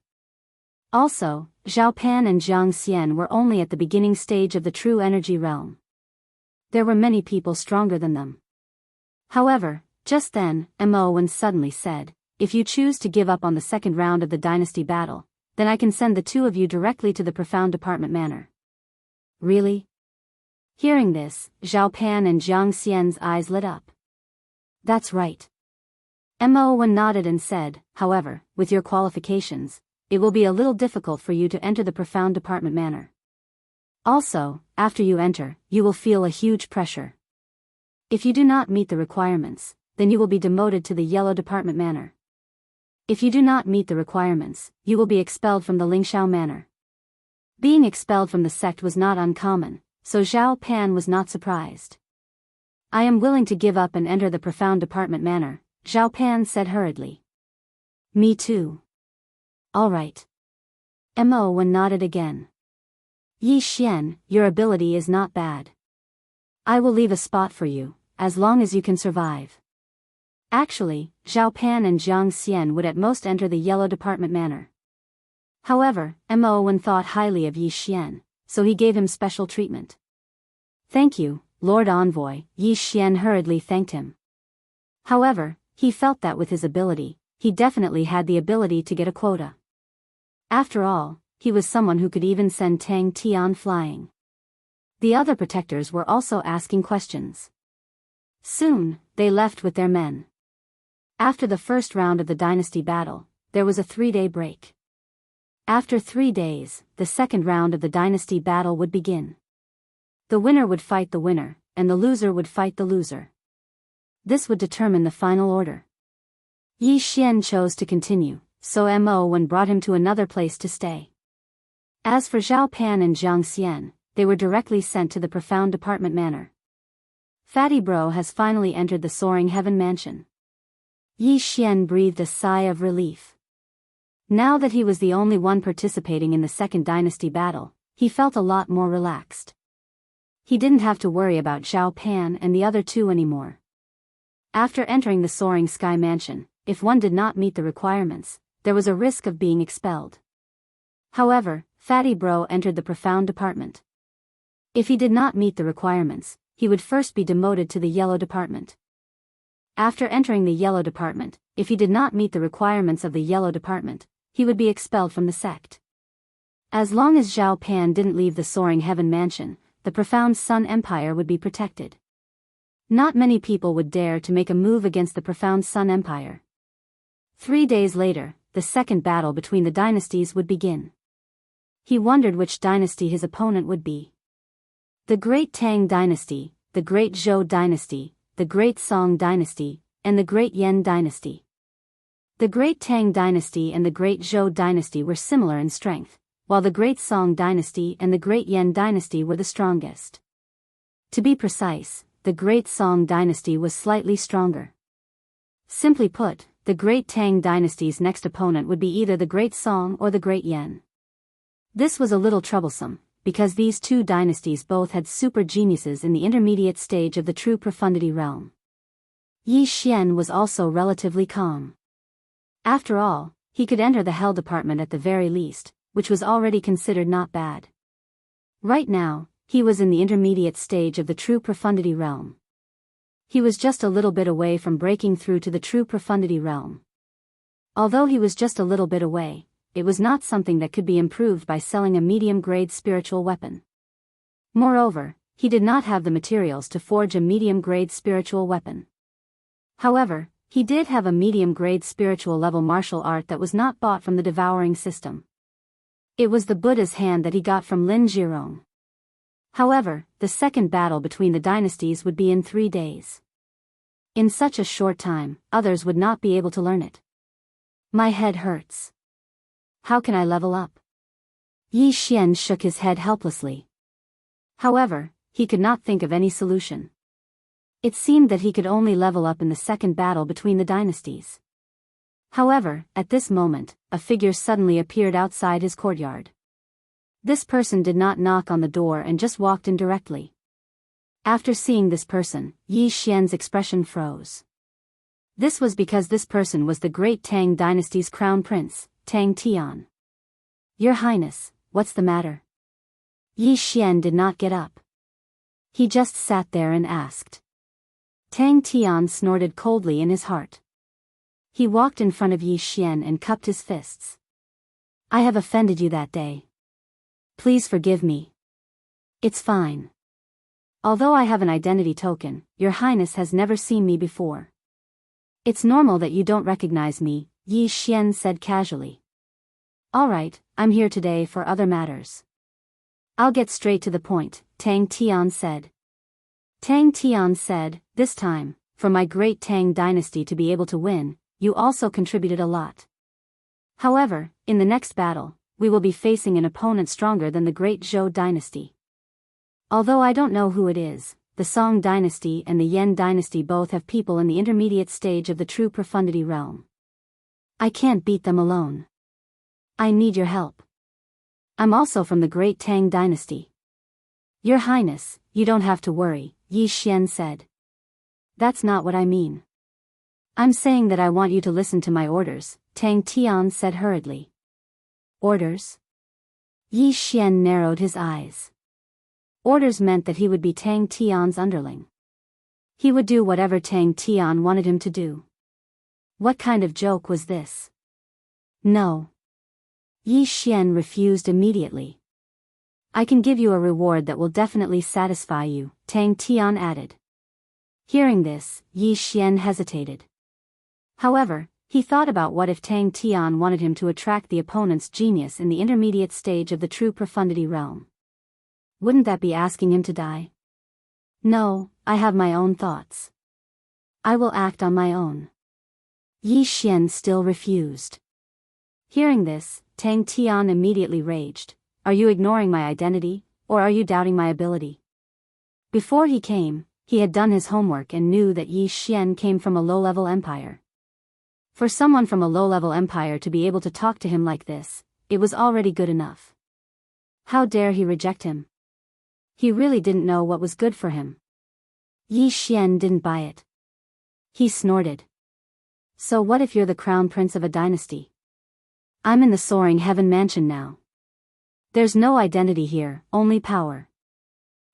Also, Zhao Pan and Jiang Xian were only at the beginning stage of the true energy realm. There were many people stronger than them. However, just then, Mo1 suddenly said, if you choose to give up on the second round of the dynasty battle, then I can send the 2 of you directly to the Profound Department Manor. Really? Hearing this, Zhao Pan and Jiang Xian's eyes lit up. That's right. Mo1 nodded and said, however, with your qualifications, it will be a little difficult for you to enter the Profound Department Manor. Also, after you enter, you will feel a huge pressure. If you do not meet the requirements, then you will be demoted to the Yellow Department Manor. If you do not meet the requirements, you will be expelled from the Lingxiao Manor. Being expelled from the sect was not uncommon, so Zhao Pan was not surprised. I am willing to give up and enter the Profound Department Manor, Zhao Pan said hurriedly. Me too. All right. Mo1 nodded again. Yi Xian, your ability is not bad. I will leave a spot for you, as long as you can survive. Actually, Zhao Pan and Jiang Xian would at most enter the Yellow Department Manor. However, Mo1 thought highly of Yi Xian, so he gave him special treatment. Thank you, Lord Envoy, Yi Xian hurriedly thanked him. However, he felt that with his ability, he definitely had the ability to get a quota. After all, he was someone who could even send Tang Tian flying. The other protectors were also asking questions. Soon, they left with their men. After the first round of the dynasty battle, there was a 3-day break. After 3 days, the second round of the dynasty battle would begin. The winner would fight the winner, and the loser would fight the loser. This would determine the final order. Yi Xian chose to continue, so Mo1 brought him to another place to stay. As for Zhao Pan and Jiang Xian, they were directly sent to the Profound Department Manor. Fatty Bro has finally entered the Soaring Heaven Mansion. Yi Xian breathed a sigh of relief. Now that he was the only one participating in the second dynasty battle, he felt a lot more relaxed. He didn't have to worry about Zhao Pan and the other 2 anymore. After entering the Soaring Sky Mansion, if one did not meet the requirements, there was a risk of being expelled. However, Fatty Bro entered the Profound Department. If he did not meet the requirements, he would first be demoted to the Yellow Department. After entering the Yellow Department, if he did not meet the requirements of the Yellow Department, he would be expelled from the sect. As long as Zhao Pan didn't leave the Soaring Heaven Mansion, the Profound Sun Empire would be protected. Not many people would dare to make a move against the Profound Sun Empire. 3 days later, the second battle between the dynasties would begin. He wondered which dynasty his opponent would be. The Great Tang Dynasty, the Great Zhou Dynasty, the Great Song Dynasty, and the Great Yan Dynasty. The Great Tang Dynasty and the Great Zhou Dynasty were similar in strength, while the Great Song Dynasty and the Great Yan Dynasty were the strongest. To be precise, the Great Song Dynasty was slightly stronger. Simply put, the Great Tang Dynasty's next opponent would be either the Great Song or the Great Yan. This was a little troublesome, because these 2 dynasties both had super geniuses in the intermediate stage of the true profundity realm. Yi Xian was also relatively calm. After all, he could enter the Hell Department at the very least, which was already considered not bad. Right now, he was in the intermediate stage of the true profundity realm. He was just a little bit away from breaking through to the true profundity realm. Although he was just a little bit away, it was not something that could be improved by selling a medium-grade spiritual weapon. Moreover, he did not have the materials to forge a medium-grade spiritual weapon. However, he did have a medium-grade spiritual level martial art that was not bought from the devouring system. It was the Buddha's hand that he got from Lin Jirong. However, the second battle between the dynasties would be in 3 days. In such a short time, others would not be able to learn it. My head hurts. How can I level up? Yi Xian shook his head helplessly. However, he could not think of any solution. It seemed that he could only level up in the second battle between the dynasties. However, at this moment, a figure suddenly appeared outside his courtyard. This person did not knock on the door and just walked in directly. After seeing this person, Yi Xian's expression froze. This was because this person was the great Tang dynasty's crown prince, Tang Tian. Your Highness, what's the matter? Yi Xian did not get up. He just sat there and asked. Tang Tian snorted coldly in his heart. He walked in front of Yi Xian and cupped his fists. I have offended you that day. Please forgive me. It's fine. Although I have an identity token, Your Highness has never seen me before. It's normal that you don't recognize me, Yi Xian said casually. Alright, I'm here today for other matters. I'll get straight to the point, Tang Tian said. Tang Tian said, this time, for my great Tang dynasty to be able to win, you also contributed a lot. However, in the next battle, we will be facing an opponent stronger than the great Zhou dynasty. Although I don't know who it is, the Song dynasty and the Yan dynasty both have people in the intermediate stage of the true profundity realm. I can't beat them alone. I need your help. I'm also from the great Tang dynasty. Your Highness, you don't have to worry, Yi Xian said. That's not what I mean. I'm saying that I want you to listen to my orders, Tang Tian said hurriedly. Orders? Yi Xian narrowed his eyes. Orders meant that he would be Tang Tian's underling. He would do whatever Tang Tian wanted him to do. What kind of joke was this? No. Yi Xian refused immediately. I can give you a reward that will definitely satisfy you, Tang Tian added. Hearing this, Yi Xian hesitated. However, he thought about what if Tang Tian wanted him to attract the opponent's genius in the intermediate stage of the true profundity realm. Wouldn't that be asking him to die? No, I have my own thoughts. I will act on my own. Yi Xian still refused. Hearing this, Tang Tian immediately raged. Are you ignoring my identity, or are you doubting my ability? Before he came, he had done his homework and knew that Yi Xian came from a low-level empire. For someone from a low-level empire to be able to talk to him like this, it was already good enough. How dare he reject him? He really didn't know what was good for him. Yi Xian didn't buy it. He snorted. So what if you're the crown prince of a dynasty? I'm in the soaring heaven mansion now. There's no identity here, only power.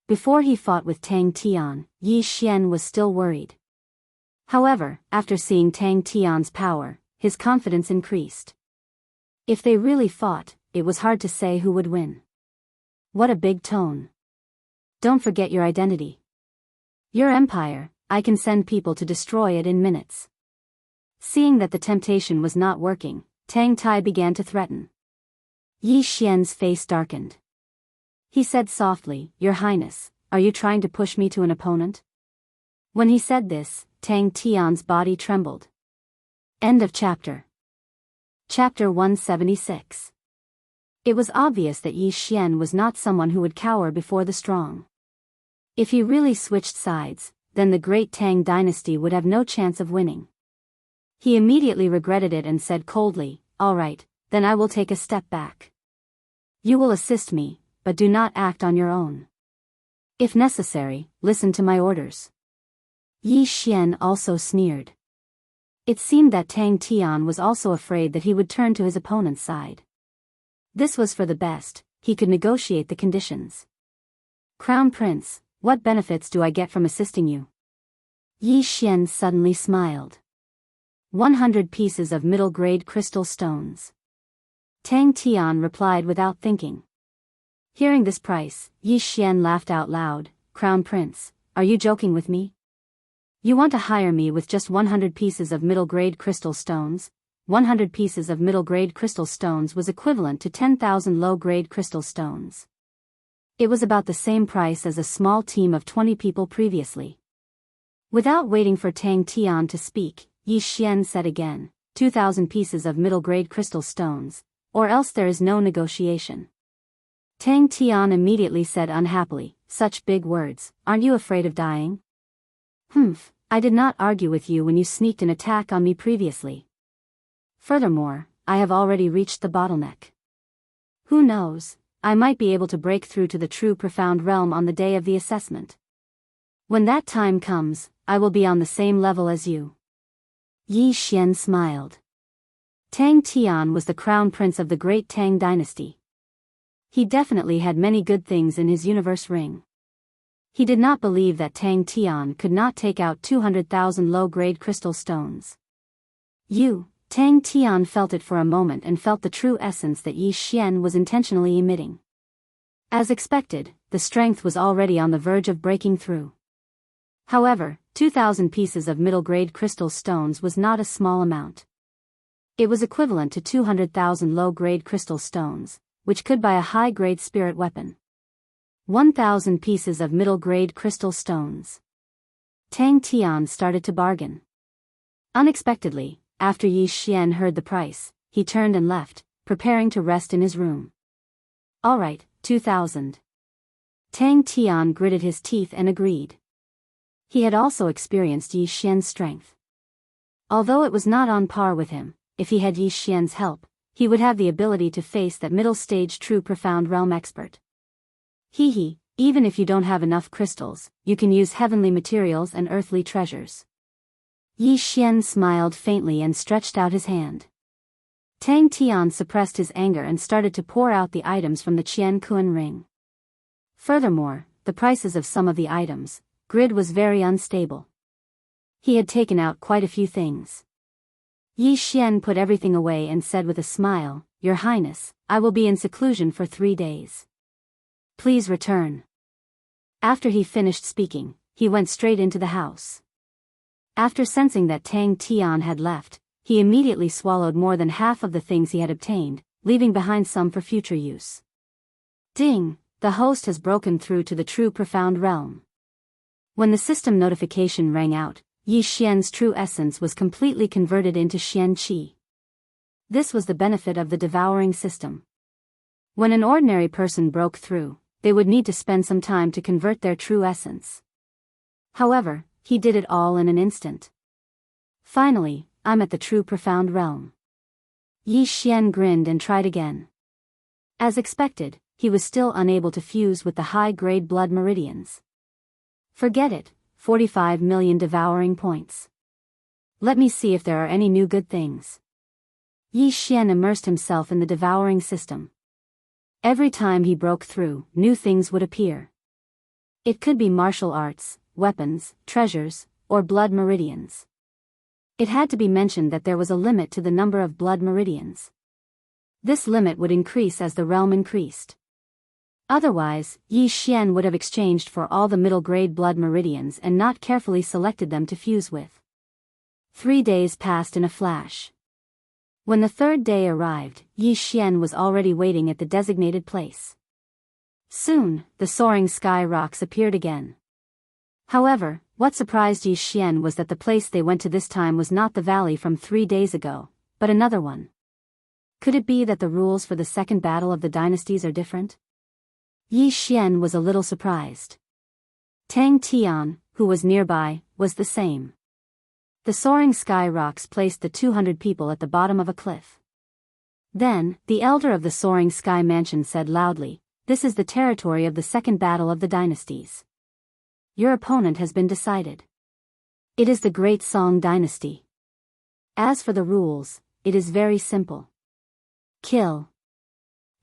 Before he fought with Tang Tian, Yi Xian was still worried. However, after seeing Tang Tian's power, his confidence increased. If they really fought, it was hard to say who would win. What a big tone. Don't forget your identity. Your empire, I can send people to destroy it in minutes. Seeing that the temptation was not working, Tang Tai began to threaten. Yi Xian's face darkened. He said softly, Your Highness, are you trying to push me to an opponent? When he said this, Tang Tian's body trembled. End of chapter. Chapter 176. It was obvious that Yi Xian was not someone who would cower before the strong. If he really switched sides, then the great Tang dynasty would have no chance of winning. He immediately regretted it and said coldly, All right, then I will take a step back. You will assist me, but do not act on your own. If necessary, listen to my orders. Yi Xian also sneered. It seemed that Tang Tian was also afraid that he would turn to his opponent's side. This was for the best, he could negotiate the conditions. Crown Prince, what benefits do I get from assisting you? Yi Xian suddenly smiled. 100 pieces of middle-grade crystal stones. Tang Tian replied without thinking. Hearing this price, Yi Xian laughed out loud. Crown Prince, are you joking with me? You want to hire me with just 100 pieces of middle-grade crystal stones? 100 pieces of middle-grade crystal stones was equivalent to 10,000 low-grade crystal stones. It was about the same price as a small team of 20 people previously. Without waiting for Tang Tian to speak, Yi Xian said again, 2,000 pieces of middle-grade crystal stones, or else there is no negotiation. Tang Tian immediately said unhappily, such big words, aren't you afraid of dying? Humph, I did not argue with you when you sneaked an attack on me previously. Furthermore, I have already reached the bottleneck. Who knows, I might be able to break through to the true profound realm on the day of the assessment. When that time comes, I will be on the same level as you. Yi Xian smiled. Tang Tian was the crown prince of the great Tang dynasty. He definitely had many good things in his universe ring. He did not believe that Tang Tian could not take out 200,000 low-grade crystal stones. Tang Tian felt it for a moment and felt the true essence that Yi Xian was intentionally emitting. As expected, the strength was already on the verge of breaking through. However, 2,000 pieces of middle-grade crystal stones was not a small amount. It was equivalent to 200,000 low-grade crystal stones, which could buy a high-grade spirit weapon. 1,000 pieces of middle-grade crystal stones. Tang Tian started to bargain. Unexpectedly, after Yi Xian heard the price, he turned and left, preparing to rest in his room. All right, 2,000. Tang Tian gritted his teeth and agreed. He had also experienced Yi Xian's strength. Although it was not on par with him, if he had Yi Xian's help, he would have the ability to face that middle-stage true profound realm expert. Even if you don't have enough crystals, you can use heavenly materials and earthly treasures. Yi Xian smiled faintly and stretched out his hand. Tang Tian suppressed his anger and started to pour out the items from the Qian Kuan ring. Furthermore, the prices of some of the items, grid was very unstable. He had taken out quite a few things. Yi Xian put everything away and said with a smile, Your Highness, I will be in seclusion for 3 days. Please return. After he finished speaking, he went straight into the house. After sensing that Tang Tian had left, he immediately swallowed more than half of the things he had obtained, leaving behind some for future use. Ding! The host has broken through to the true profound realm. When the system notification rang out, Yi Xian's true essence was completely converted into Xian Qi. This was the benefit of the devouring system. When an ordinary person broke through, they would need to spend some time to convert their true essence. However, he did it all in an instant. Finally, I'm at the true profound realm. Yi Xian grinned and tried again. As expected, he was still unable to fuse with the high-grade blood meridians. Forget it, 45 million devouring points. Let me see if there are any new good things. Yi Xian immersed himself in the devouring system. Every time he broke through, new things would appear. It could be martial arts, weapons, treasures, or blood meridians. It had to be mentioned that there was a limit to the number of blood meridians. This limit would increase as the realm increased. Otherwise, Yi Xian would have exchanged for all the middle-grade blood meridians and not carefully selected them to fuse with. 3 days passed in a flash. When the 3rd day arrived, Yi Xian was already waiting at the designated place. Soon, the soaring sky rocks appeared again. However, what surprised Yi Xian was that the place they went to this time was not the valley from 3 days ago, but another one. Could it be that the rules for the second battle of the dynasties are different? Yi Xian was a little surprised. Tang Tian, who was nearby, was the same. The soaring sky rocks placed the 200 people at the bottom of a cliff. Then, the elder of the soaring sky mansion said loudly, This is the territory of the second battle of the dynasties. Your opponent has been decided. It is the Great Song Dynasty. As for the rules, it is very simple. Kill.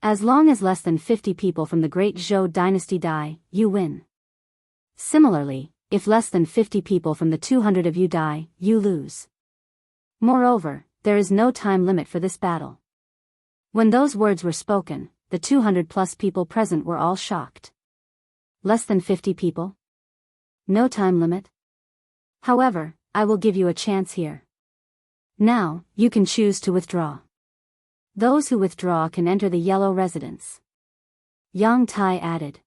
As long as less than 50 people from the Great Zhou Dynasty die, you win. Similarly, if less than 50 people from the 200 of you die, you lose. Moreover, there is no time limit for this battle. When those words were spoken, the 200+ people present were all shocked. Less than 50 people? No time limit? However, I will give you a chance here. Now, you can choose to withdraw. Those who withdraw can enter the yellow residence. Yang Tai added.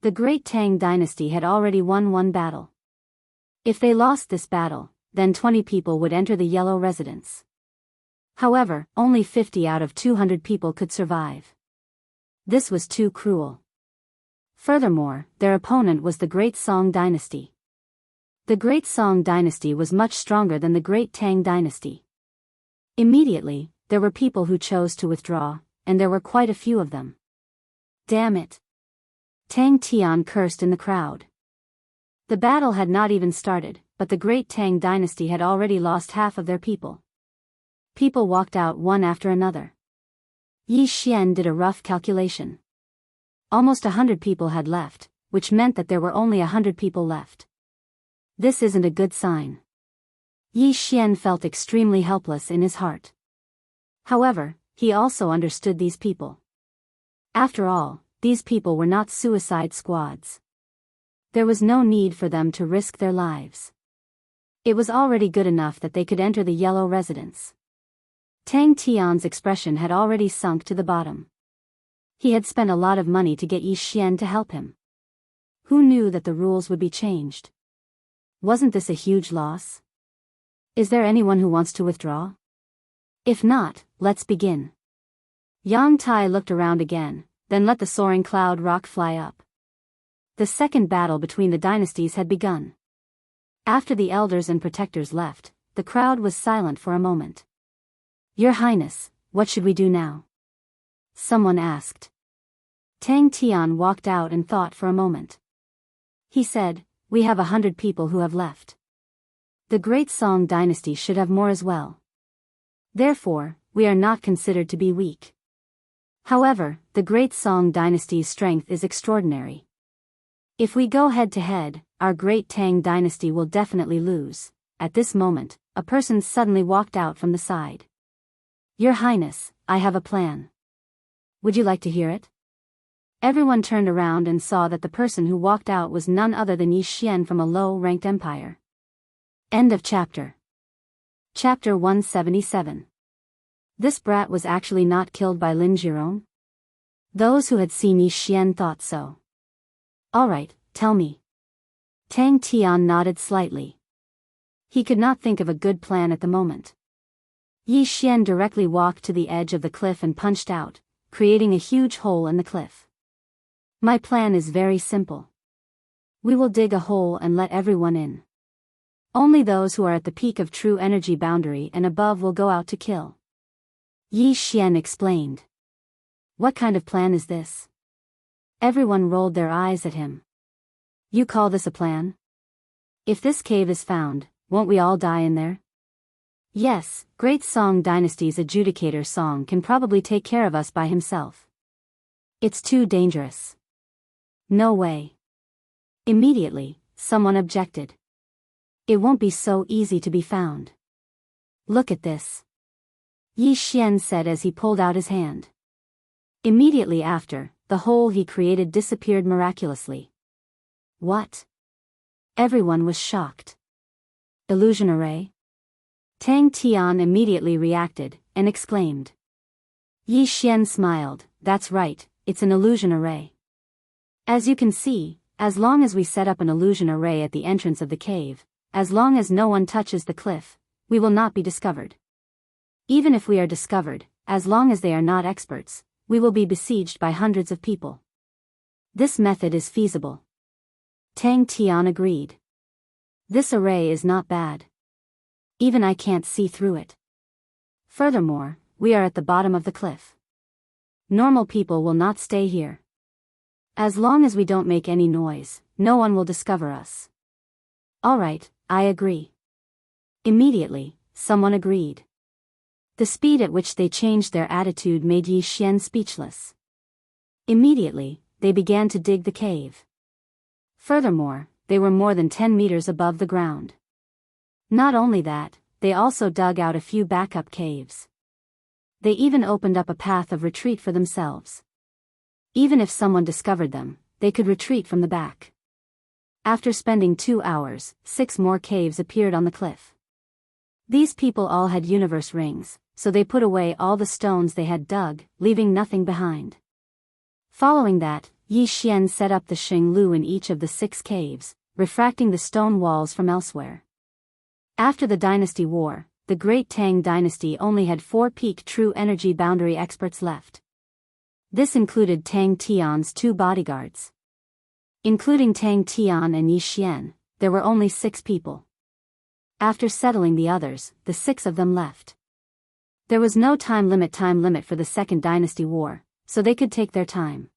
The great Tang dynasty had already won one battle. If they lost this battle, then 20 people would enter the yellow residence. However, only 50 out of 200 people could survive. This was too cruel. Furthermore, their opponent was the Great Song dynasty. The Great Song dynasty was much stronger than the Great Tang dynasty. Immediately, there were people who chose to withdraw, and there were quite a few of them. Damn it! Tang Tian cursed in the crowd. The battle had not even started, but the Great Tang dynasty had already lost half of their people. People walked out one after another. Yi Xian did a rough calculation. Almost 100 people had left, which meant that there were only 100 people left. This isn't a good sign. Yi Xian felt extremely helpless in his heart. However, he also understood these people. After all, these people were not suicide squads. There was no need for them to risk their lives. It was already good enough that they could enter the yellow residence. Tang Tian's expression had already sunk to the bottom. He had spent a lot of money to get Yi Xian to help him. Who knew that the rules would be changed? Wasn't this a huge loss? Is there anyone who wants to withdraw? If not, let's begin. Yang Tai looked around again, then let the soaring cloud rock fly up. The second battle between the dynasties had begun. After the elders and protectors left, the crowd was silent for a moment. Your Highness, what should we do now? Someone asked. Tang Tian walked out and thought for a moment. He said, we have 100 people who have left. The Great Song dynasty should have more as well. Therefore, we are not considered to be weak. However, the Great Song dynasty's strength is extraordinary. If we go head to head, our Great Tang dynasty will definitely lose. At this moment, a person suddenly walked out from the side. Your Highness, I have a plan. Would you like to hear it? Everyone turned around and saw that the person who walked out was none other than Yi Xian from a low-ranked empire. End of chapter. Chapter 177. This brat was actually not killed by Lin Jiron? Those who had seen Yi Xian thought so. Alright, tell me. Tang Tian nodded slightly. He could not think of a good plan at the moment. Yi Xian directly walked to the edge of the cliff and punched out, creating a huge hole in the cliff. My plan is very simple. We will dig a hole and let everyone in. Only those who are at the peak of true energy boundary and above will go out to kill. Yi Xian explained. What kind of plan is this? Everyone rolled their eyes at him. You call this a plan? If this cave is found, won't we all die in there? Yes, Great Song Dynasty's adjudicator Song can probably take care of us by himself. It's too dangerous. No way. Immediately, someone objected. It won't be so easy to be found. Look at this. Yi Xian said as he pulled out his hand. Immediately after, the hole he created disappeared miraculously. What? Everyone was shocked. Illusion array? Tang Tian immediately reacted, and exclaimed. Yi Xian smiled, that's right, it's an illusion array. As you can see, as long as we set up an illusion array at the entrance of the cave, as long as no one touches the cliff, we will not be discovered. Even if we are discovered, as long as they are not experts, we will be besieged by hundreds of people. This method is feasible. Tang Tian agreed. This array is not bad. Even I can't see through it. Furthermore, we are at the bottom of the cliff. Normal people will not stay here. As long as we don't make any noise, no one will discover us. Alright, I agree. Immediately, someone agreed. The speed at which they changed their attitude made Yi Xian speechless. Immediately, they began to dig the cave. Furthermore, they were more than 10 meters above the ground. Not only that, they also dug out a few backup caves. They even opened up a path of retreat for themselves. Even if someone discovered them, they could retreat from the back. After spending 2 hours, 6 more caves appeared on the cliff. These people all had universe rings, so they put away all the stones they had dug, leaving nothing behind. Following that, Yi Xian set up the Xing Lu in each of the 6 caves, refracting the stone walls from elsewhere. After the dynasty war, the Great Tang dynasty only had 4 peak true energy boundary experts left. This included Tang Tian's 2 bodyguards. Including Tang Tian and Yi Xian, there were only 6 people. After settling the others, the 6 of them left. There was no time limit for the Second Dynasty War, so they could take their time.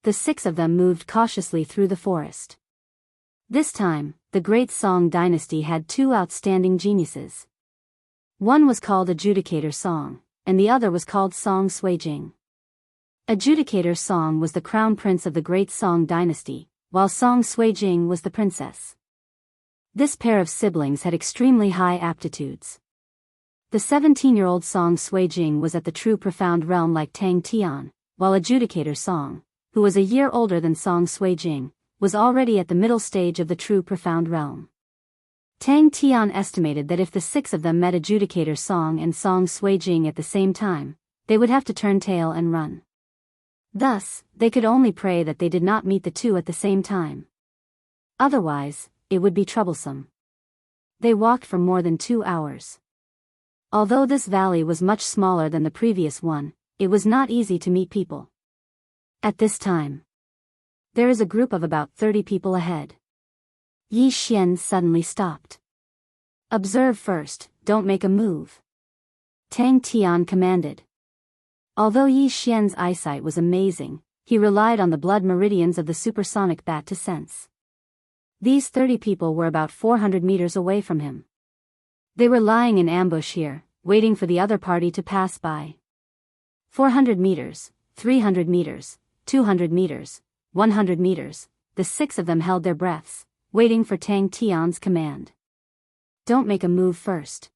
The 6 of them moved cautiously through the forest. This time, the Great Song Dynasty had 2 outstanding geniuses. One was called Adjudicator Song, and the other was called Song Suijing. Adjudicator Song was the crown prince of the Great Song Dynasty, while Song Suijing was the princess. This pair of siblings had extremely high aptitudes. The 17-year-old Song Suijing was at the true profound realm like Tang Tian, while Adjudicator Song, who was a year older than Song Suijing, was already at the middle stage of the true profound realm. Tang Tian estimated that if the 6 of them met Adjudicator Song and Song Suijing at the same time, they would have to turn tail and run. Thus, they could only pray that they did not meet the 2 at the same time. Otherwise, it would be troublesome. They walked for more than 2 hours. Although this valley was much smaller than the previous one, it was not easy to meet people. At this time, there is a group of about 30 people ahead. Yi Xian suddenly stopped. Observe first, don't make a move. Tang Tian commanded. Although Yi Xian's eyesight was amazing, he relied on the blood meridians of the supersonic bat to sense. These 30 people were about 400 meters away from him. They were lying in ambush here, waiting for the other party to pass by. 400 meters, 300 meters, 200 meters, 100 meters, the 6 of them held their breaths, waiting for Tang Tian's command. Don't make a move first.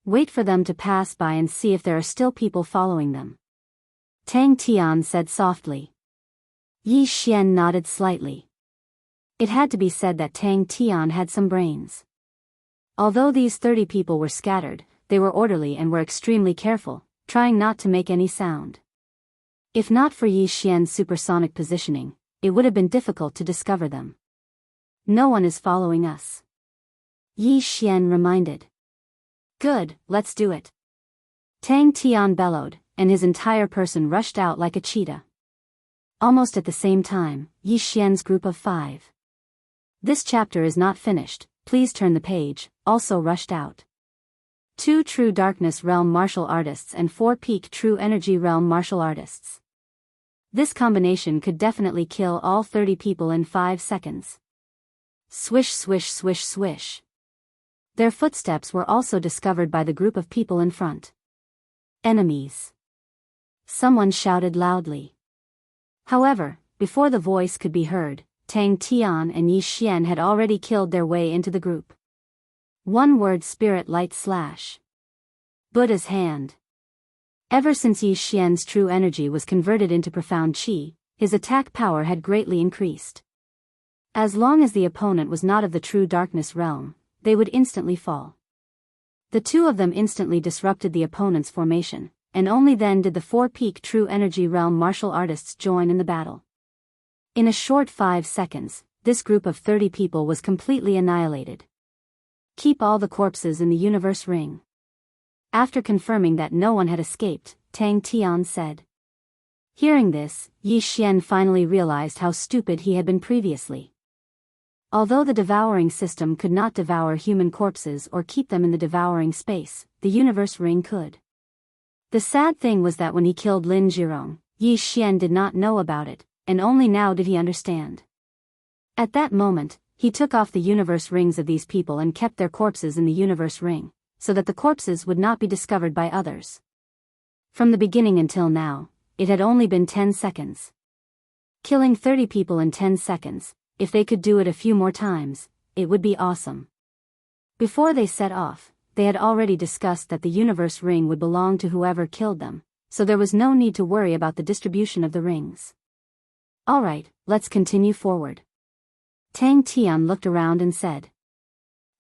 Wait for them to pass by and see if there are still people following them. Tang Tian said softly. Yi Xian nodded slightly. It had to be said that Tang Tian had some brains. Although these 30 people were scattered, they were orderly and were extremely careful, trying not to make any sound. If not for Yi Xian's supersonic positioning, it would have been difficult to discover them. No one is following us. Yi Xian reminded. Good, let's do it. Tang Tian bellowed, and his entire person rushed out like a cheetah. Almost at the same time, Yi Xian's group of 5. This chapter is not finished, please turn the page, also rushed out. 2 true darkness realm martial artists and 4 peak true energy realm martial artists. This combination could definitely kill all 30 people in 5 seconds. Swish swish swish swish. Their footsteps were also discovered by the group of people in front. Enemies. Someone shouted loudly. However, before the voice could be heard, Tang Tian and Yi Xian had already killed their way into the group. One word spirit light slash. Buddha's hand. Ever since Yi Xian's true energy was converted into profound qi, his attack power had greatly increased. As long as the opponent was not of the true darkness realm, they would instantly fall. The 2 of them instantly disrupted the opponent's formation, and only then did the 4 peak true energy realm martial artists join in the battle. In a short 5 seconds, this group of 30 people was completely annihilated. Keep all the corpses in the universe ring. After confirming that no one had escaped, Tang Tian said. Hearing this, Yi Xian finally realized how stupid he had been previously. Although the devouring system could not devour human corpses or keep them in the devouring space, the universe ring could. The sad thing was that when he killed Lin Zhirong, Yi Xian did not know about it, and only now did he understand. At that moment, he took off the universe rings of these people and kept their corpses in the universe ring, so that the corpses would not be discovered by others. From the beginning until now, it had only been 10 seconds. Killing 30 people in 10 seconds, if they could do it a few more times, it would be awesome. Before they set off, they had already discussed that the universe ring would belong to whoever killed them, so there was no need to worry about the distribution of the rings. Alright, let's continue forward. Tang Tian looked around and said.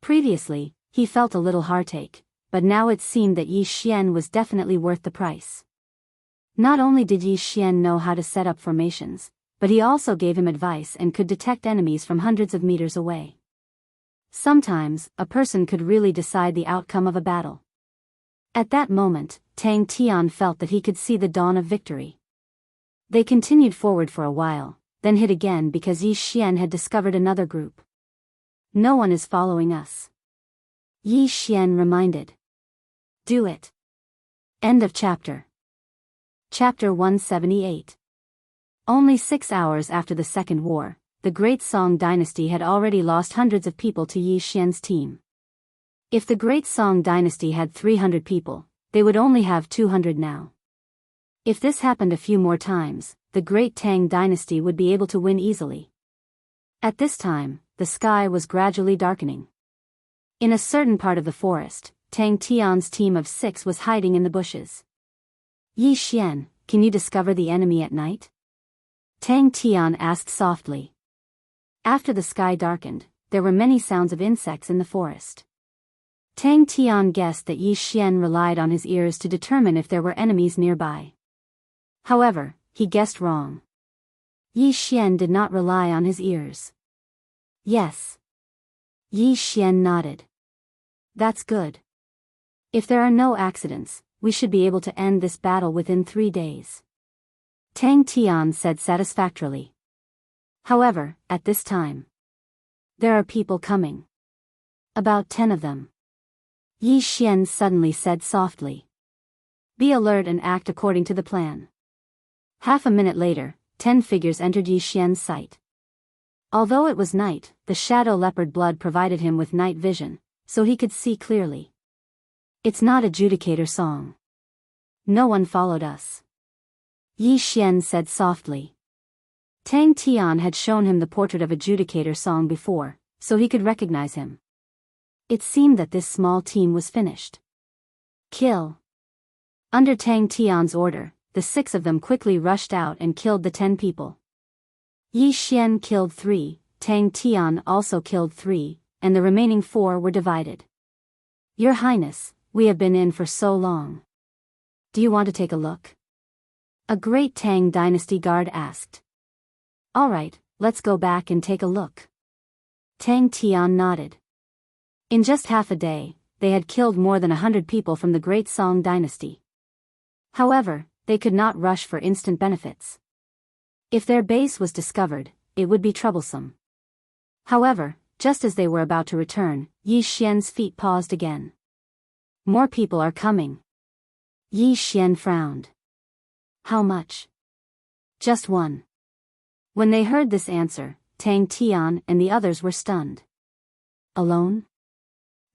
Previously, he felt a little heartache, but now it seemed that Yi Xian was definitely worth the price. Not only did Yi Xian know how to set up formations, but he also gave him advice and could detect enemies from hundreds of meters away. Sometimes, a person could really decide the outcome of a battle. At that moment, Tang Tian felt that he could see the dawn of victory. They continued forward for a while, then hid again because Yi Xian had discovered another group. No one is following us. Yi Xian reminded. Do it. End of chapter. Chapter 178. Only 6 hours after the Second War, the Great Song Dynasty had already lost hundreds of people to Yi Xian's team. If the Great Song Dynasty had 300 people, they would only have 200 now. If this happened a few more times, the Great Tang Dynasty would be able to win easily. At this time, the sky was gradually darkening. In a certain part of the forest, Tang Tian's team of 6 was hiding in the bushes. Yi Xian, can you discover the enemy at night? Tang Tian asked softly. After the sky darkened, there were many sounds of insects in the forest. Tang Tian guessed that Yi Xian relied on his ears to determine if there were enemies nearby. However, he guessed wrong. Yi Xian did not rely on his ears. Yes. Yi Xian nodded. That's good. If there are no accidents, we should be able to end this battle within 3 days. Tang Tian said satisfactorily. However, at this time, there are people coming. About 10 of them. Yi Xian suddenly said softly. Be alert and act according to the plan. Half a minute later, 10 figures entered Yi Xian's sight. Although it was night, the shadow leopard blood provided him with night vision, so he could see clearly. It's not adjudicator song. No one followed us. Yi Xian said softly. Tang Tian had shown him the portrait of adjudicator song before, so he could recognize him. It seemed that this small team was finished. Kill. Under Tang Tian's order, the 6 of them quickly rushed out and killed the 10 people. Yi Xian killed 3, Tang Tian also killed 3, and the remaining 4 were divided. Your Highness, we have been in for so long. Do you want to take a look? A great Tang Dynasty guard asked. All right, let's go back and take a look. Tang Tian nodded. In just half a day, they had killed more than 100 people from the Great Song Dynasty. However, they could not rush for instant benefits. If their base was discovered, it would be troublesome. However, just as they were about to return, Yi Xian's feet paused again. More people are coming. Yi Xian frowned. How much? Just 1. When they heard this answer, Tang Tian and the others were stunned. Alone?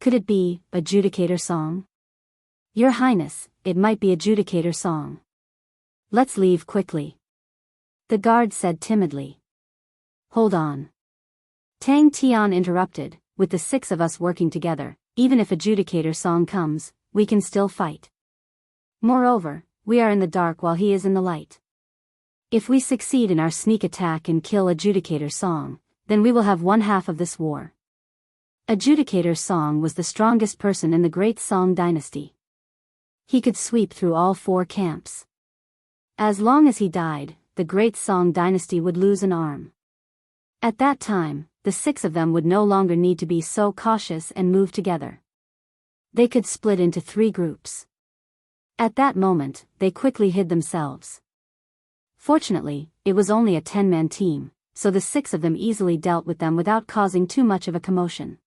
Could it be adjudicator song? Your Highness, it might be adjudicator song. Let's leave quickly. The guard said timidly. Hold on. Tang Tian interrupted, with the 6 of us working together, even if adjudicator song comes, we can still fight. Moreover, we are in the dark while he is in the light. If we succeed in our sneak attack and kill adjudicator song, then we will have 1/2 of this war. Adjudicator Song was the strongest person in the Great Song Dynasty. He could sweep through all 4 camps. As long as he died, the Great Song Dynasty would lose an arm. At that time, the 6 of them would no longer need to be so cautious and move together. They could split into 3 groups. At that moment, they quickly hid themselves. Fortunately, it was only a 10-man team, so the 6 of them easily dealt with them without causing too much of a commotion.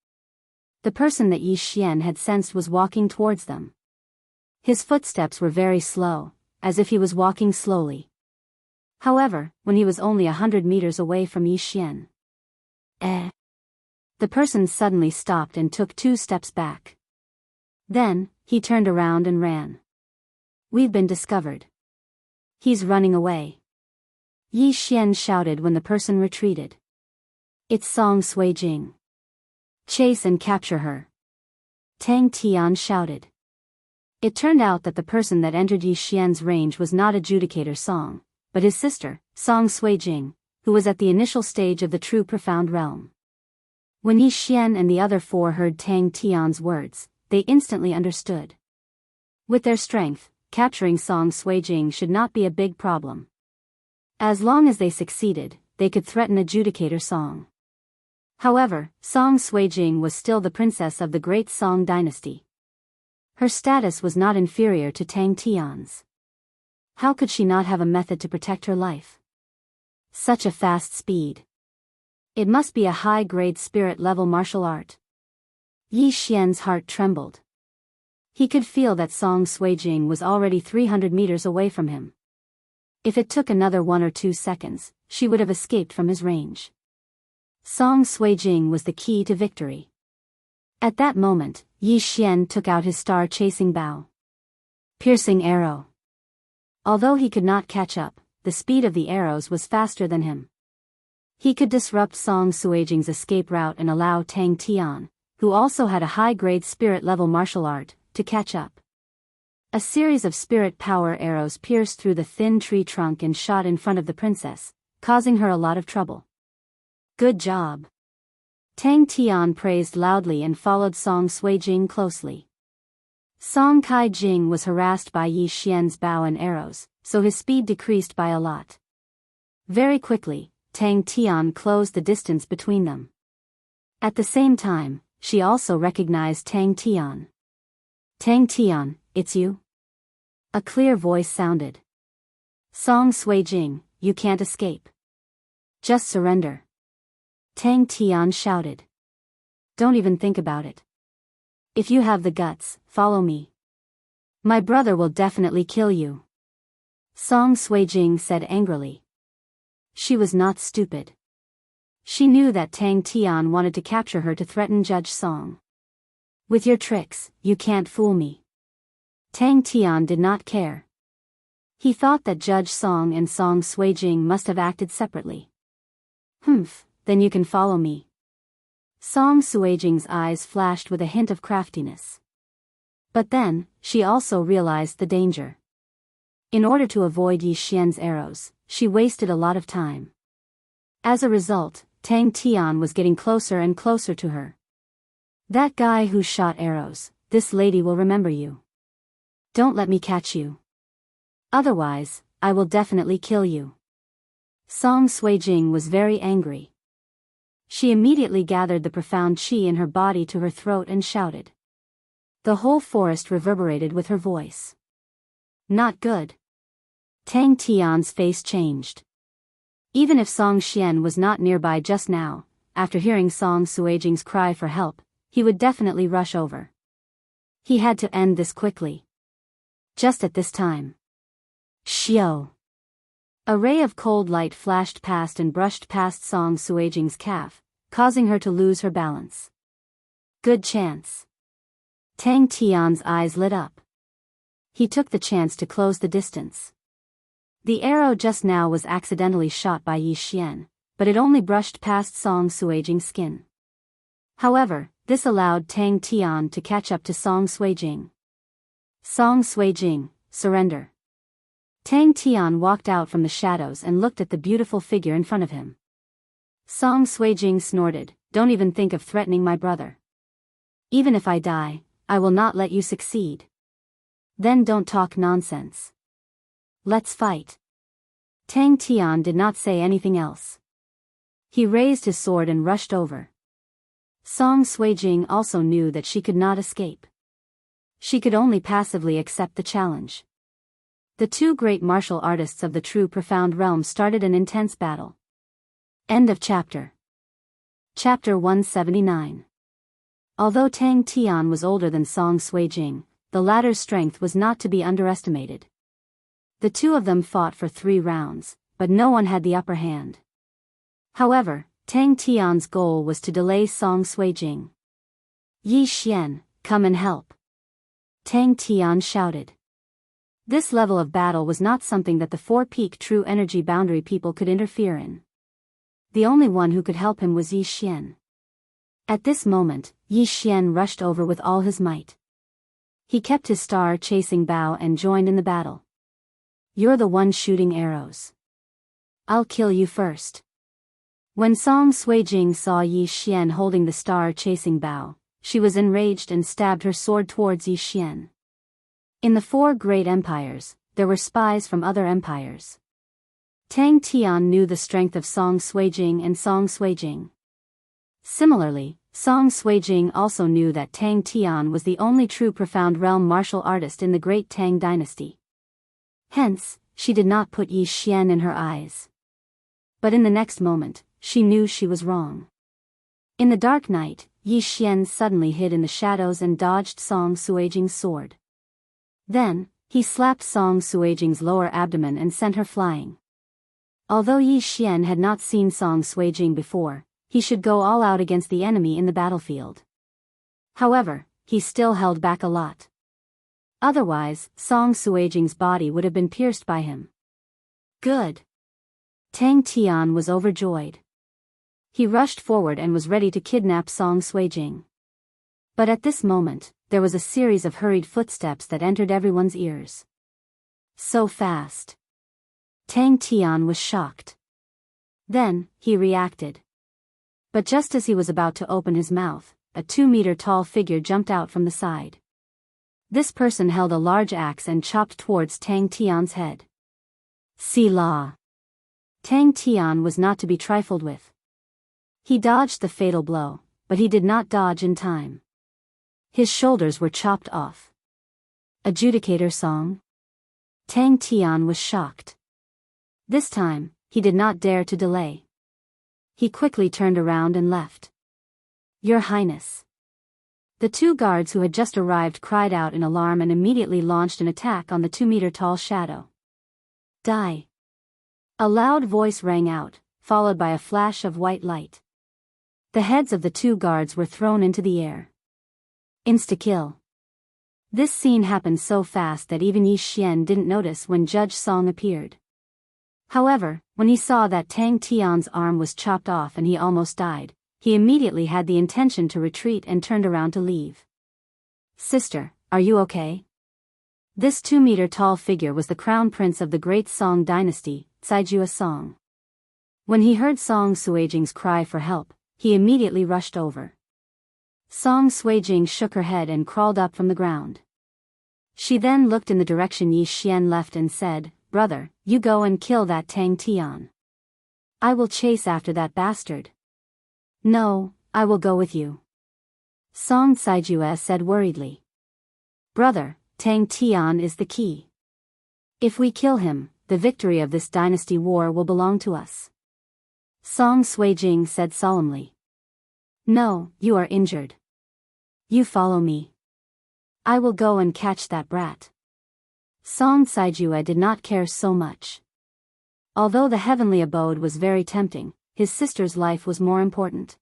The person that Yi Xian had sensed was walking towards them. His footsteps were very slow, as if he was walking slowly. However, when he was only 100 meters away from Yi Xian, the person suddenly stopped and took 2 steps back. Then, he turned around and ran. We've been discovered. He's running away. Yi Xian shouted when the person retreated. It's Song Sui Jing. Chase and capture her. Tang Tian shouted. It turned out that the person that entered Yi Xian's range was not adjudicator Song, but his sister, Song Sui Jing, who was at the initial stage of the true profound realm. When Yi Xian and the other 4 heard Tang Tian's words, they instantly understood. With their strength, capturing Song Sui Jing should not be a big problem. As long as they succeeded, they could threaten adjudicator Song. However, Song Suijing was still the princess of the great Song dynasty. Her status was not inferior to Tang Tian's. How could she not have a method to protect her life? Such a fast speed. It must be a high-grade spirit-level martial art. Yi Xian's heart trembled. He could feel that Song Suijing was already 300 meters away from him. If it took another 1 or 2 seconds, she would have escaped from his range. Song Suijing was the key to victory. At that moment, Yi Xian took out his star-chasing bow. Piercing arrow. Although he could not catch up, the speed of the arrows was faster than him. He could disrupt Song Suijing's escape route and allow Tang Tian, who also had a high-grade spirit-level martial art, to catch up. A series of spirit power arrows pierced through the thin tree trunk and shot in front of the princess, causing her a lot of trouble. Good job. Tang Tian praised loudly and followed Song Suijing closely. Song Kai-jing was harassed by Yi Xian's bow and arrows, so his speed decreased by a lot. Very quickly, Tang Tian closed the distance between them. At the same time, she also recognized Tang Tian. Tang Tian, it's you? A clear voice sounded. Song Suijing, you can't escape. Just surrender. Tang Tian shouted. Don't even think about it. If you have the guts, follow me. My brother will definitely kill you. Song Suijing said angrily. She was not stupid. She knew that Tang Tian wanted to capture her to threaten Judge Song. With your tricks, you can't fool me. Tang Tian did not care. He thought that Judge Song and Song Suijing must have acted separately. Humph, then you can follow me. Song Suijing's eyes flashed with a hint of craftiness. But then, she also realized the danger. In order to avoid Yi Xian's arrows, she wasted a lot of time. As a result, Tang Tian was getting closer and closer to her. That guy who shot arrows, this lady will remember you. Don't let me catch you. Otherwise, I will definitely kill you. Song Suijing was very angry. She immediately gathered the profound qi in her body to her throat and shouted. The whole forest reverberated with her voice. Not good. Tang Tian's face changed. Even if Song Xian was not nearby just now, after hearing Song Suijing's cry for help, he would definitely rush over. He had to end this quickly. Just at this time. Xiao. A ray of cold light flashed past and brushed past Song Suijing's calf, causing her to lose her balance. Good chance. Tang Tian's eyes lit up. He took the chance to close the distance. The arrow just now was accidentally shot by Yi Xian, but it only brushed past Song Suijing's skin. However, this allowed Tang Tian to catch up to Song Suijing. Song Suijing, surrender. Tang Tian walked out from the shadows and looked at the beautiful figure in front of him. Song Suijing snorted, don't even think of threatening my brother. Even if I die, I will not let you succeed. Then don't talk nonsense. Let's fight. Tang Tian did not say anything else. He raised his sword and rushed over. Song Suijing also knew that she could not escape. She could only passively accept the challenge. The two great martial artists of the true profound realm started an intense battle. End of chapter. Chapter 179. Although Tang Tian was older than Song Suijing, the latter's strength was not to be underestimated. The two of them fought for 3 rounds, but no one had the upper hand. However, Tang Tian's goal was to delay Song Suijing. Yi Xian, come and help. Tang Tian shouted. This level of battle was not something that the 4-peak true energy boundary people could interfere in. The only one who could help him was Yi Xian. At this moment, Yi Xian rushed over with all his might. He kept his star-chasing bow and joined in the battle. You're the one shooting arrows. I'll kill you first. When Song Suijing saw Yi Xian holding the star-chasing bow, she was enraged and stabbed her sword towards Yi Xian. In the 4 great empires, there were spies from other empires. Tang Tian knew the strength of Song Suijing and Song Suijing. Similarly, Song Suijing also knew that Tang Tian was the only true profound realm martial artist in the great Tang dynasty. Hence, she did not put Yi Xian in her eyes. But in the next moment, she knew she was wrong. In the dark night, Yi Xian suddenly hid in the shadows and dodged Song Suijing's sword. Then, he slapped Song Suijing's lower abdomen and sent her flying. Although Yi Xian had not seen Song Suijing before, he should go all out against the enemy in the battlefield. However, he still held back a lot. Otherwise, Song Suijing's body would have been pierced by him. Good. Tang Tian was overjoyed. He rushed forward and was ready to kidnap Song Suijing. But at this moment, there was a series of hurried footsteps that entered everyone's ears. So fast. Tang Tian was shocked. Then, he reacted. But just as he was about to open his mouth, a 2-meter-tall figure jumped out from the side. This person held a large axe and chopped towards Tang Tian's head. Sila. Tang Tian was not to be trifled with. He dodged the fatal blow, but he did not dodge in time. His shoulders were chopped off. Adjudicator Song. Tang Tian was shocked. This time, he did not dare to delay. He quickly turned around and left. Your Highness. The 2 guards who had just arrived cried out in alarm and immediately launched an attack on the 2-meter-tall shadow. Die. A loud voice rang out, followed by a flash of white light. The heads of the 2 guards were thrown into the air. Insta-kill. This scene happened so fast that even Yi Xian didn't notice when Judge Song appeared. However, when he saw that Tang Tian's arm was chopped off and he almost died, he immediately had the intention to retreat and turned around to leave. Sister, are you okay? This 2-meter-tall figure was the crown prince of the great Song dynasty, Caijua Song. When he heard Song Suijing's cry for help, he immediately rushed over. Song Suijing shook her head and crawled up from the ground. She then looked in the direction Yi Xian left and said, Brother, you go and kill that Tang Tian. I will chase after that bastard. No, I will go with you. Song Caijua said worriedly. Brother, Tang Tian is the key. If we kill him, the victory of this dynasty war will belong to us. Song Suijing said solemnly. No, you are injured. You follow me. I will go and catch that brat. Song Caijua did not care so much. Although the heavenly abode was very tempting, his sister's life was more important.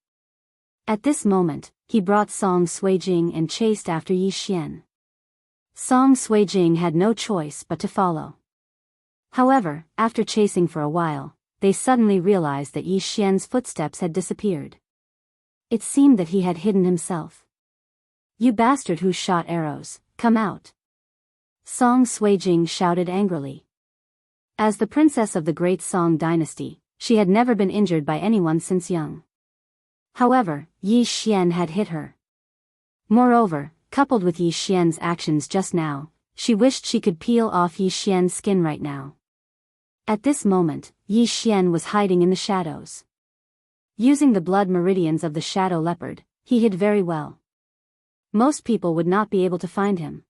At this moment, he brought Song Suijing and chased after Yi Xian. Song Suijing had no choice but to follow. However, after chasing for a while, they suddenly realized that Yi Xian's footsteps had disappeared. It seemed that he had hidden himself. You bastard who shot arrows, come out. Song Suijing shouted angrily. As the princess of the great Song dynasty, she had never been injured by anyone since young. However, Yi Xian had hit her. Moreover, coupled with Yi Xian's actions just now, she wished she could peel off Yi Xian's skin right now. At this moment, Yi Xian was hiding in the shadows. Using the blood meridians of the shadow leopard, he hid very well. Most people would not be able to find him.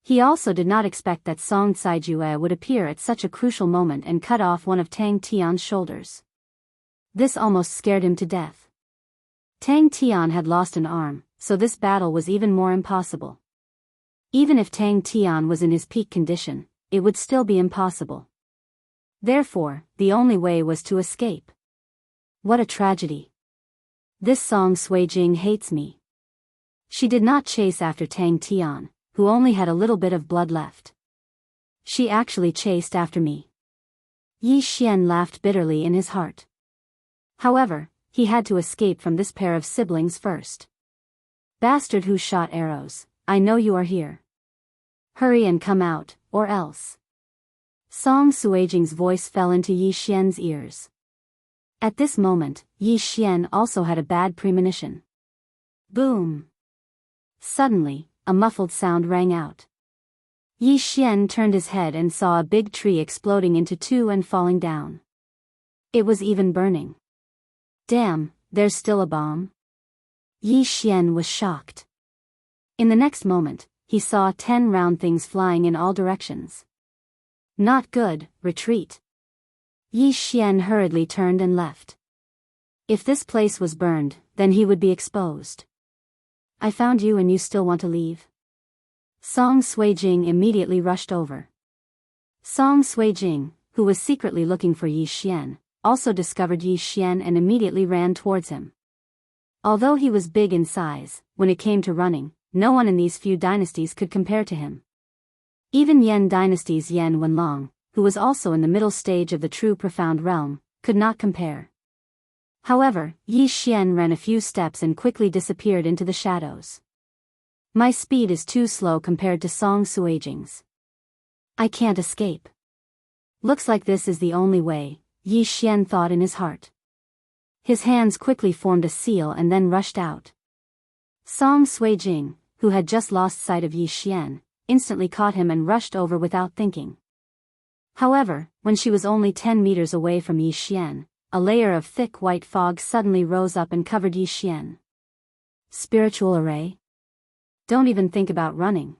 He also did not expect that Song Caijua would appear at such a crucial moment and cut off one of Tang Tian's shoulders. This almost scared him to death. Tang Tian had lost an arm, so this battle was even more impossible. Even if Tang Tian was in his peak condition, it would still be impossible. Therefore, the only way was to escape. What a tragedy. This Song Suijing hates me. She did not chase after Tang Tian, who only had a little bit of blood left. She actually chased after me. Yi Xian laughed bitterly in his heart. However, he had to escape from this pair of siblings first. Bastard who shot arrows, I know you are here. Hurry and come out, or else. Song Suijing's voice fell into Yi Xian's ears. At this moment, Yi Xian also had a bad premonition. Boom! Suddenly, a muffled sound rang out. Yi Xian turned his head and saw a big tree exploding into two and falling down. It was even burning. Damn, there's still a bomb? Yi Xian was shocked. In the next moment, he saw 10 round things flying in all directions. Not good, retreat. Yi Xian hurriedly turned and left. If this place was burned, then he would be exposed. I found you and you still want to leave? Song Suijing immediately rushed over. Song Suijing, who was secretly looking for Yi Xian, also discovered Yi Xian and immediately ran towards him. Although he was big in size, when it came to running, no one in these few dynasties could compare to him. Even Yan dynasty's Yan Wenlong, who was also in the middle stage of the true profound realm, could not compare. However, Yi Xian ran a few steps and quickly disappeared into the shadows. My speed is too slow compared to Song Suijing's. I can't escape. Looks like this is the only way, Yi Xian thought in his heart. His hands quickly formed a seal and then rushed out. Song Suijing, who had just lost sight of Yi Xian, instantly caught him and rushed over without thinking. However, when she was only 10 meters away from Yi Xian, a layer of thick white fog suddenly rose up and covered Yi Xian. Spiritual array? Don't even think about running.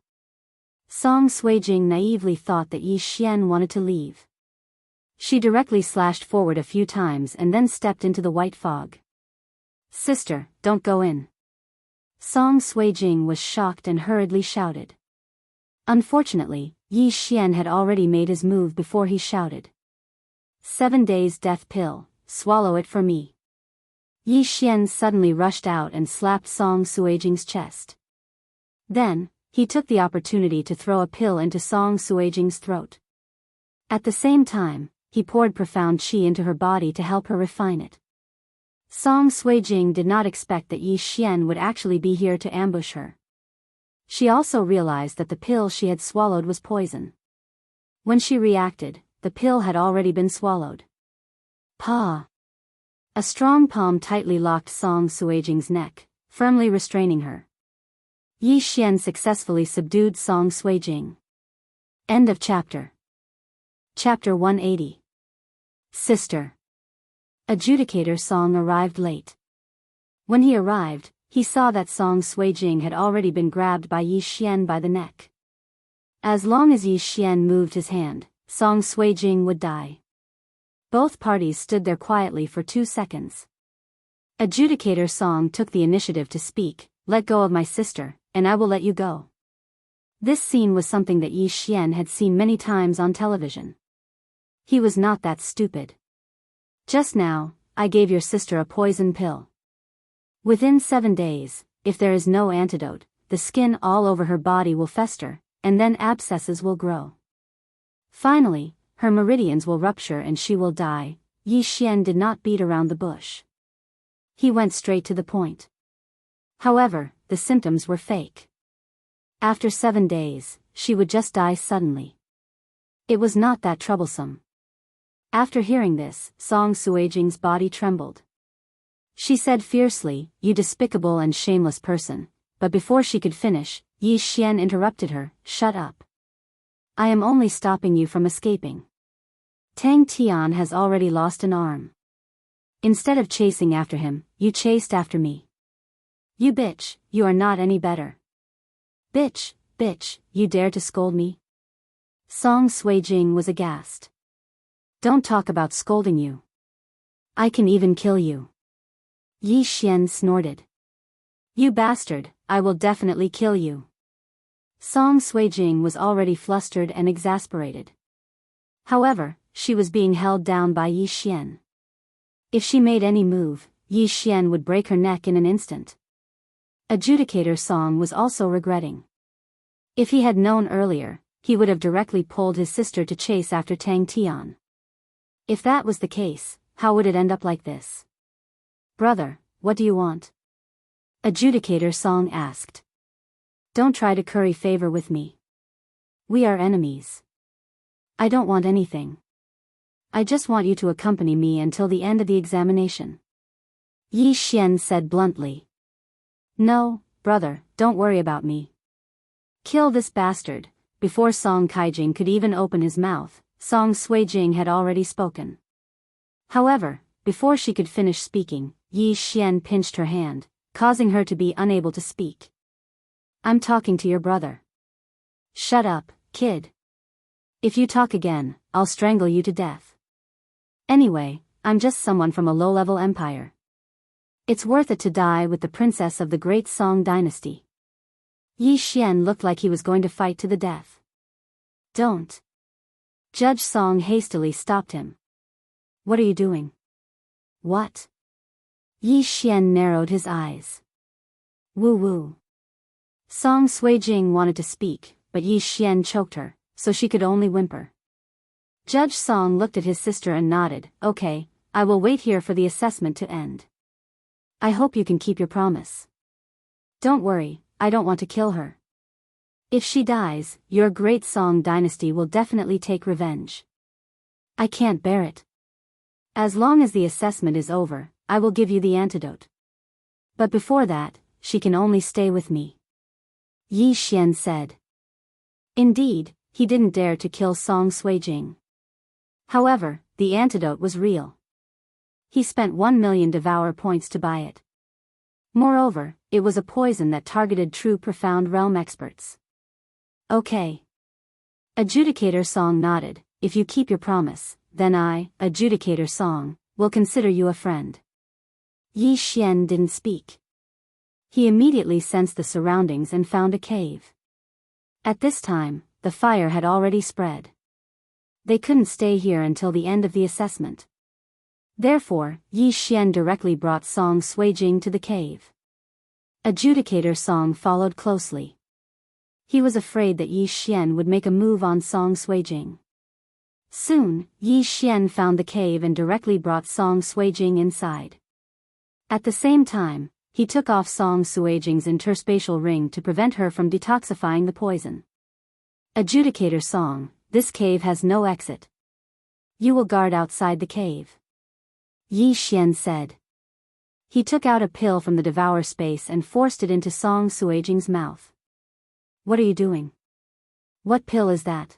Song Suijing naively thought that Yi Xian wanted to leave. She directly slashed forward a few times and then stepped into the white fog. Sister, don't go in. Song Suijing was shocked and hurriedly shouted. Unfortunately, Yi Xian had already made his move before he shouted. 7 days death pill, swallow it for me. Yi Xian suddenly rushed out and slapped Song Suijing's chest. Then, he took the opportunity to throw a pill into Song Suijing's throat. At the same time, he poured profound qi into her body to help her refine it. Song Suijing did not expect that Yi Xian would actually be here to ambush her. She also realized that the pill she had swallowed was poison. When she reacted, the pill had already been swallowed. Pa! A strong palm tightly locked Song Suijing's neck, firmly restraining her. Yi Xian successfully subdued Song Suijing. End of chapter. Chapter 180. Sister. Adjudicator Song arrived late. When he arrived, he saw that Song Suijing had already been grabbed by Yi Xian by the neck. As long as Yi Xian moved his hand, Song Suijing would die. Both parties stood there quietly for 2 seconds. Adjudicator Song took the initiative to speak, "Let go of my sister, and I will let you go." This scene was something that Yi Xian had seen many times on television. He was not that stupid. Just now, I gave your sister a poison pill. Within 7 days, if there is no antidote, the skin all over her body will fester, and then abscesses will grow. Finally, her meridians will rupture and she will die. Yi Xian did not beat around the bush. He went straight to the point. However, the symptoms were fake. After 7 days, she would just die suddenly. It was not that troublesome. After hearing this, Song Suijing's body trembled. She said fiercely, "You despicable and shameless person," but before she could finish, Yi Xian interrupted her, "Shut up. I am only stopping you from escaping. Tang Tian has already lost an arm. Instead of chasing after him, you chased after me. You bitch, you are not any better. Bitch, you dare to scold me?" Song Suijing was aghast. "Don't talk about scolding you. I can even kill you." Yi Xian snorted. "You bastard, I will definitely kill you." Song Suijing was already flustered and exasperated. However, she was being held down by Yi Xian. If she made any move, Yi Xian would break her neck in an instant. Adjudicator Song was also regretting. If he had known earlier, he would have directly pulled his sister to chase after Tang Tian. If that was the case, how would it end up like this? "Brother, what do you want?" Adjudicator Song asked. "Don't try to curry favor with me. We are enemies. I don't want anything. I just want you to accompany me until the end of the examination." Yi Xian said bluntly. "No, brother, don't worry about me. Kill this bastard, before Song Kaijing could even open his mouth, Song Suijing had already spoken. However, before she could finish speaking, Yi Xian pinched her hand, causing her to be unable to speak. I'm talking to your brother. Shut up, kid. If you talk again, I'll strangle you to death. Anyway, I'm just someone from a low-level empire. It's worth it to die with the princess of the great Song dynasty. Yi Xian looked like he was going to fight to the death. Don't. Judge Song hastily stopped him. What are you doing? What? Yi Xian narrowed his eyes. Woo-woo. Song Suijing wanted to speak, but Yi Xian choked her, so she could only whimper. Judge Song looked at his sister and nodded. Okay, I will wait here for the assessment to end. I hope you can keep your promise. Don't worry, I don't want to kill her. If she dies, your great Song dynasty will definitely take revenge. I can't bear it. As long as the assessment is over, I will give you the antidote. But before that, she can only stay with me. Yi Xian said. Indeed, he didn't dare to kill Song Suijing. However, the antidote was real. He spent 1 million devour points to buy it. Moreover, it was a poison that targeted true profound realm experts. Okay. Adjudicator Song nodded. If you keep your promise, then I, Adjudicator Song, will consider you a friend. Yi Xian didn't speak. He immediately sensed the surroundings and found a cave. At this time, the fire had already spread. They couldn't stay here until the end of the assessment. Therefore, Yi Xian directly brought Song Suijing to the cave. Adjudicator Song followed closely. He was afraid that Yi Xian would make a move on Song Suijing. Soon, Yi Xian found the cave and directly brought Song Suijing inside. At the same time, he took off Song Suijing's interspatial ring to prevent her from detoxifying the poison. Adjudicator Song, this cave has no exit. You will guard outside the cave. Yi Xian said. He took out a pill from the devour space and forced it into Song Suijing's mouth. What are you doing? What pill is that?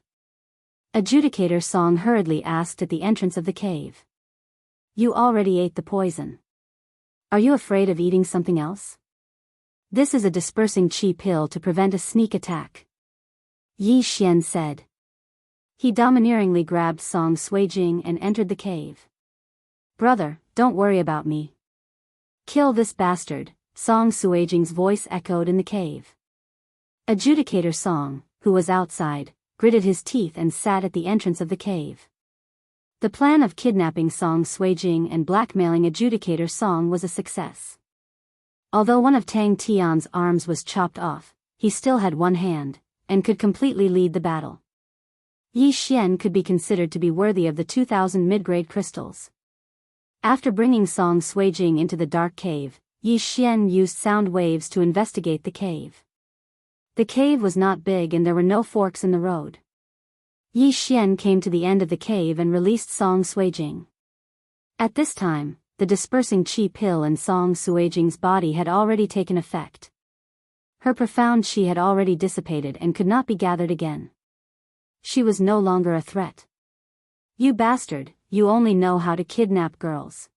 Adjudicator Song hurriedly asked at the entrance of the cave. You already ate the poison. Are you afraid of eating something else? This is a dispersing chi pill to prevent a sneak attack. Yi Xian said. He domineeringly grabbed Song Suijing and entered the cave. Brother, don't worry about me. Kill this bastard, Song Suijing's voice echoed in the cave. Adjudicator Song, who was outside, gritted his teeth and sat at the entrance of the cave. The plan of kidnapping Song Suijing and blackmailing Adjudicator Song was a success. Although one of Tang Tian's arms was chopped off, he still had one hand, and could completely lead the battle. Yi Xian could be considered to be worthy of the 2,000 mid-grade crystals. After bringing Song Suijing into the dark cave, Yi Xian used sound waves to investigate the cave. The cave was not big and there were no forks in the road. Yi Xian came to the end of the cave and released Song Suijing. At this time, the dispersing chi pill in Song Suijing's body had already taken effect. Her profound chi had already dissipated and could not be gathered again. She was no longer a threat. You bastard, you only know how to kidnap girls.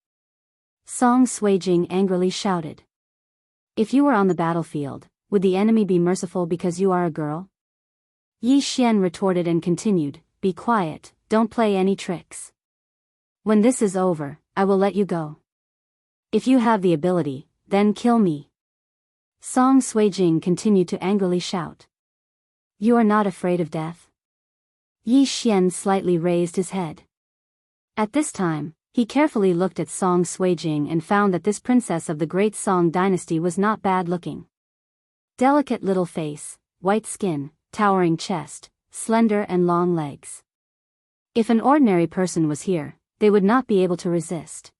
Song Suijing angrily shouted. If you were on the battlefield, would the enemy be merciful because you are a girl? Yi Xian retorted and continued, be quiet, don't play any tricks. When this is over, I will let you go. If you have the ability, then kill me. Song Suijing continued to angrily shout. You are not afraid of death? Yi Xian slightly raised his head. At this time, he carefully looked at Song Suijing and found that this princess of the great Song dynasty was not bad looking. Delicate little face, white skin, towering chest, slender and long legs. If an ordinary person was here, they would not be able to resist.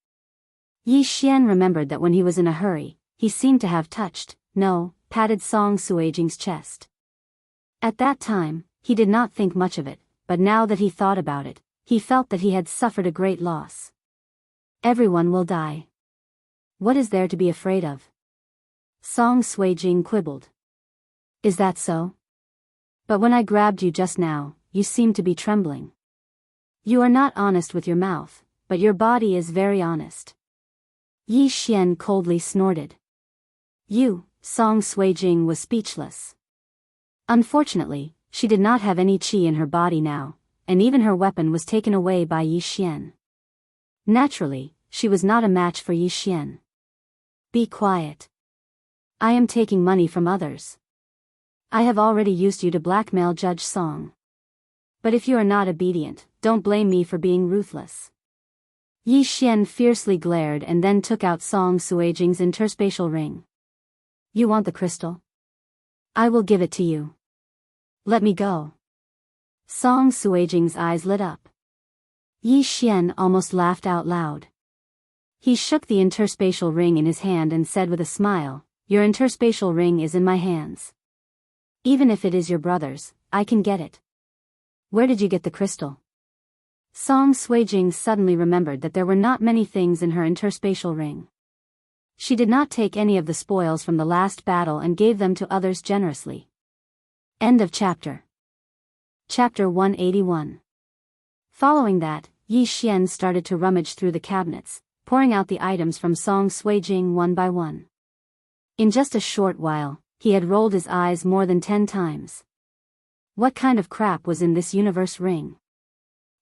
Yi Xian remembered that when he was in a hurry, he seemed to have patted Song Suijing's chest. At that time, he did not think much of it, but now that he thought about it, he felt that he had suffered a great loss. Everyone will die. What is there to be afraid of? Song Suijing quibbled. Is that so? But when I grabbed you just now, you seemed to be trembling. You are not honest with your mouth, but your body is very honest. Yi Xian coldly snorted. Song Suijing was speechless. Unfortunately, she did not have any qi in her body now, and even her weapon was taken away by Yi Xian. Naturally, she was not a match for Yi Xian. Be quiet. I am taking money from others. I have already used you to blackmail Judge Song. But if you are not obedient, don't blame me for being ruthless. Yi Xian fiercely glared and then took out Song Suijing's interspatial ring. You want the crystal? I will give it to you. Let me go. Song Suijing's eyes lit up. Yi Xian almost laughed out loud. He shook the interspatial ring in his hand and said with a smile, Your interspatial ring is in my hands. Even if it is your brother's, I can get it. Where did you get the crystal? Song Suijing suddenly remembered that there were not many things in her interspatial ring. She did not take any of the spoils from the last battle and gave them to others generously. End of chapter. Chapter 181. Following that, Yi Xian started to rummage through the cabinets, pouring out the items from Song Suijing one by one. In just a short while, he had rolled his eyes more than 10 times. What kind of crap was in this universe ring?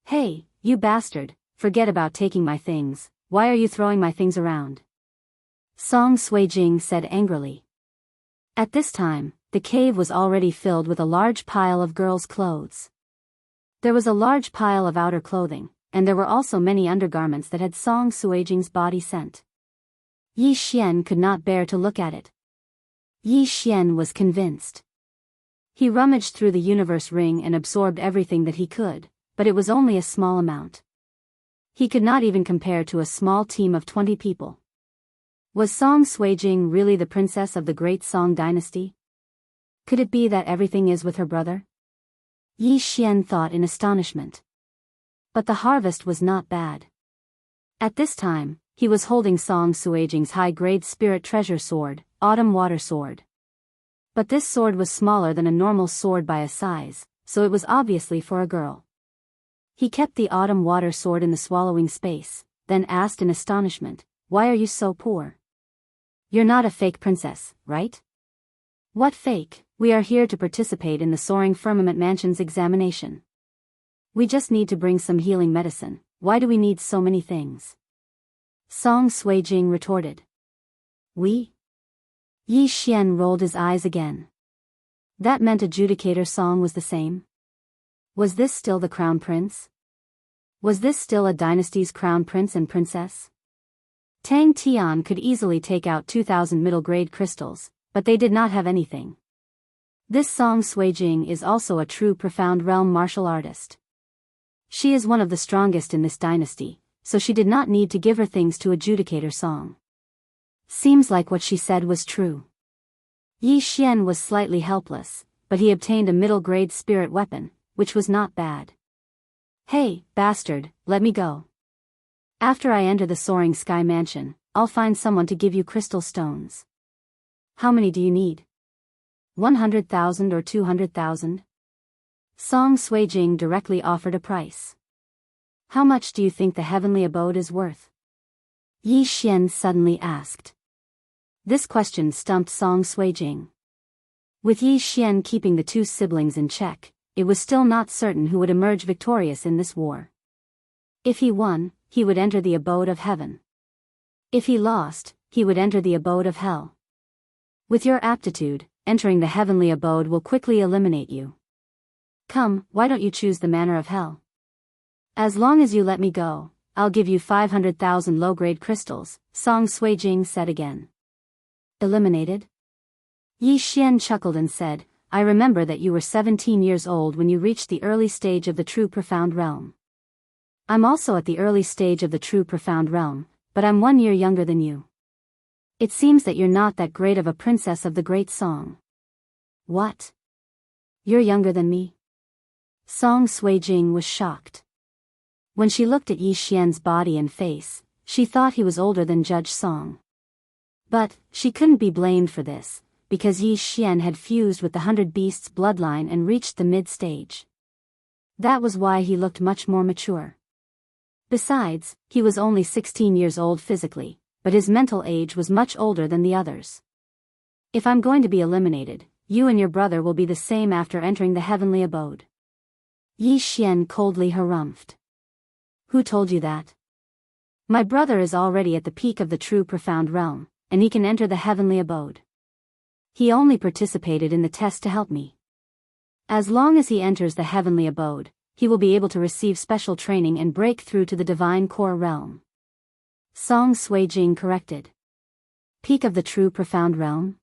Hey, you bastard, forget about taking my things, why are you throwing my things around? Song Suijing said angrily. At this time, the cave was already filled with a large pile of girls' clothes. There was a large pile of outer clothing, and there were also many undergarments that had Song Suijing's body scent. Yi Xian could not bear to look at it. Yi Xian was convinced. He rummaged through the universe ring and absorbed everything that he could, but it was only a small amount. He could not even compare to a small team of 20 people. Was Song Suijing really the princess of the great Song dynasty? Could it be that everything is with her brother? Yi Xian thought in astonishment. But the harvest was not bad. At this time, he was holding Song Suijing's high-grade spirit treasure sword, Autumn Water Sword. But this sword was smaller than a normal sword by a size, so it was obviously for a girl. He kept the Autumn Water Sword in the swallowing space, then asked in astonishment, Why are you so poor? You're not a fake princess, right? What fake? We are here to participate in the Soaring Firmament Mansion's examination. We just need to bring some healing medicine, why do we need so many things? Song Suijing retorted. We? Yi Xian rolled his eyes again. That meant Adjudicator Song was the same? Was this still the crown prince? Was this still a dynasty's crown prince and princess? Tang Tian could easily take out 2,000 middle-grade crystals, but they did not have anything. This Song Suijing is also a true Profound Realm martial artist. She is one of the strongest in this dynasty, so she did not need to give her things to Adjudicator Song. Seems like what she said was true. Yi Xian was slightly helpless, but he obtained a middle-grade spirit weapon, which was not bad. Hey, bastard, let me go. After I enter the Soaring Sky Mansion, I'll find someone to give you crystal stones. How many do you need? 100,000 or 200,000? Song Suijing directly offered a price. How much do you think the heavenly abode is worth? Yi Xian suddenly asked. This question stumped Song Suijing. With Yi Xian keeping the two siblings in check, it was still not certain who would emerge victorious in this war. If he won, he would enter the abode of heaven. If he lost, he would enter the abode of hell. With your aptitude, entering the heavenly abode will quickly eliminate you. Come, why don't you choose the manner of hell? As long as you let me go, I'll give you 500,000 low-grade crystals, Song Suijing said again. Eliminated? Yi Xian chuckled and said, I remember that you were 17 years old when you reached the early stage of the true Profound Realm. I'm also at the early stage of the true Profound Realm, but I'm 1 year younger than you. It seems that you're not that great of a princess of the great Song. What? You're younger than me? Song Suijing was shocked. When she looked at Yi Xian's body and face, she thought he was older than Judge Song. But, she couldn't be blamed for this, because Yi Xian had fused with the 100 Beasts bloodline and reached the mid-stage. That was why he looked much more mature. Besides, he was only 16 years old physically, but his mental age was much older than the others. If I'm going to be eliminated, you and your brother will be the same after entering the heavenly abode. Yi Xian coldly harumphed. Who told you that? My brother is already at the peak of the true profound realm, and he can enter the heavenly abode. He only participated in the test to help me. As long as he enters the heavenly abode, he will be able to receive special training and break through to the divine core realm. Song Suijing corrected. Peak of the true profound realm?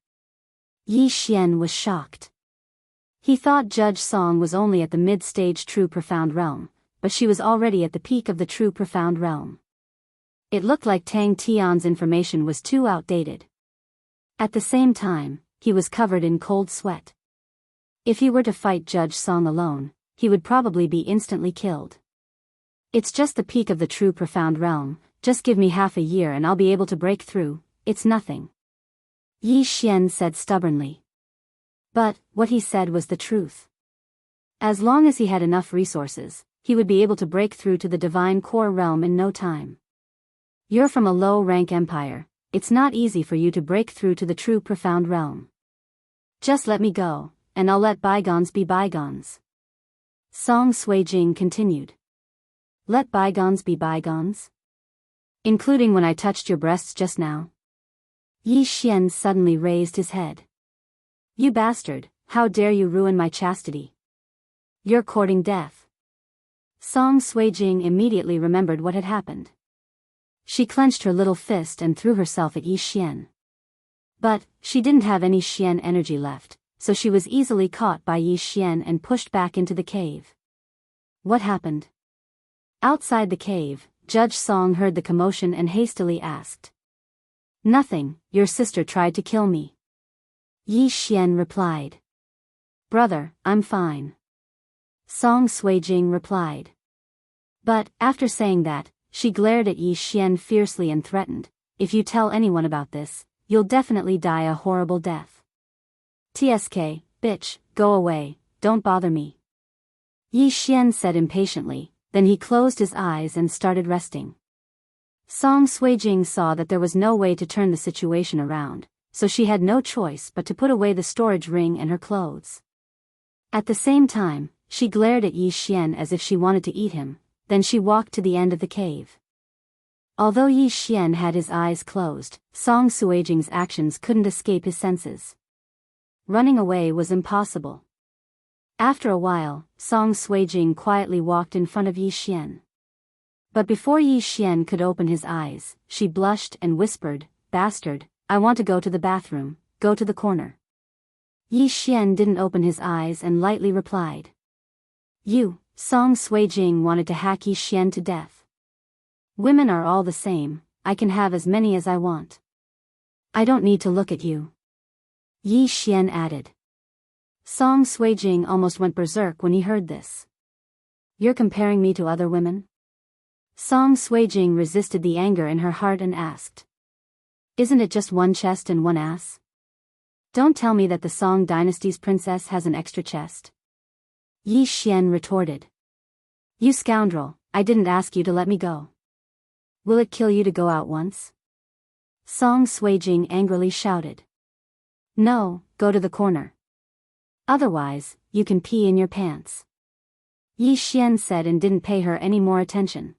Yi Xian was shocked. He thought Judge Song was only at the mid-stage true profound realm, but she was already at the peak of the true profound realm. It looked like Tang Tian's information was too outdated. At the same time, he was covered in cold sweat. If he were to fight Judge Song alone, he would probably be instantly killed. It's just the peak of the true profound realm, just give me half a year and I'll be able to break through, it's nothing. Yi Xian said stubbornly. But, what he said was the truth. As long as he had enough resources, he would be able to break through to the divine core realm in no time. You're from a low-rank empire, it's not easy for you to break through to the true profound realm. Just let me go, and I'll let bygones be bygones. Song Suijing continued. Let bygones be bygones? Including when I touched your breasts just now? Yi Xian suddenly raised his head. You bastard, how dare you ruin my chastity? You're courting death. Song Suijing immediately remembered what had happened. She clenched her little fist and threw herself at Yi Xian. But, she didn't have any Xian energy left, so she was easily caught by Yi Xian and pushed back into the cave. What happened? Outside the cave, Judge Song heard the commotion and hastily asked. Nothing, your sister tried to kill me. Yi Xian replied. Brother, I'm fine. Song Suijing replied. But, after saying that, she glared at Yi Xian fiercely and threatened, if you tell anyone about this, you'll definitely die a horrible death. TSK, bitch, go away, don't bother me. Yi Xian said impatiently, then he closed his eyes and started resting. Song Suijing saw that there was no way to turn the situation around, so she had no choice but to put away the storage ring and her clothes. At the same time, she glared at Yi Xian as if she wanted to eat him, then she walked to the end of the cave. Although Yi Xian had his eyes closed, Song Suijing's actions couldn't escape his senses. Running away was impossible. After a while, Song Suijing quietly walked in front of Yi Xian. But before Yi Xian could open his eyes, she blushed and whispered, Bastard, I want to go to the bathroom, go to the corner. Yi Xian didn't open his eyes and lightly replied. You, Song Suijing wanted to hack Yi Xian to death. Women are all the same, I can have as many as I want. I don't need to look at you. Yi Xian added. Song Suijing almost went berserk when he heard this. You're comparing me to other women? Song Suijing resisted the anger in her heart and asked. Isn't it just one chest and one ass? Don't tell me that the Song dynasty's princess has an extra chest. Yi Xian retorted. You scoundrel, I didn't ask you to let me go. Will it kill you to go out once? Song Suijing angrily shouted. No, go to the corner. Otherwise, you can pee in your pants. Yi Xian said and didn't pay her any more attention.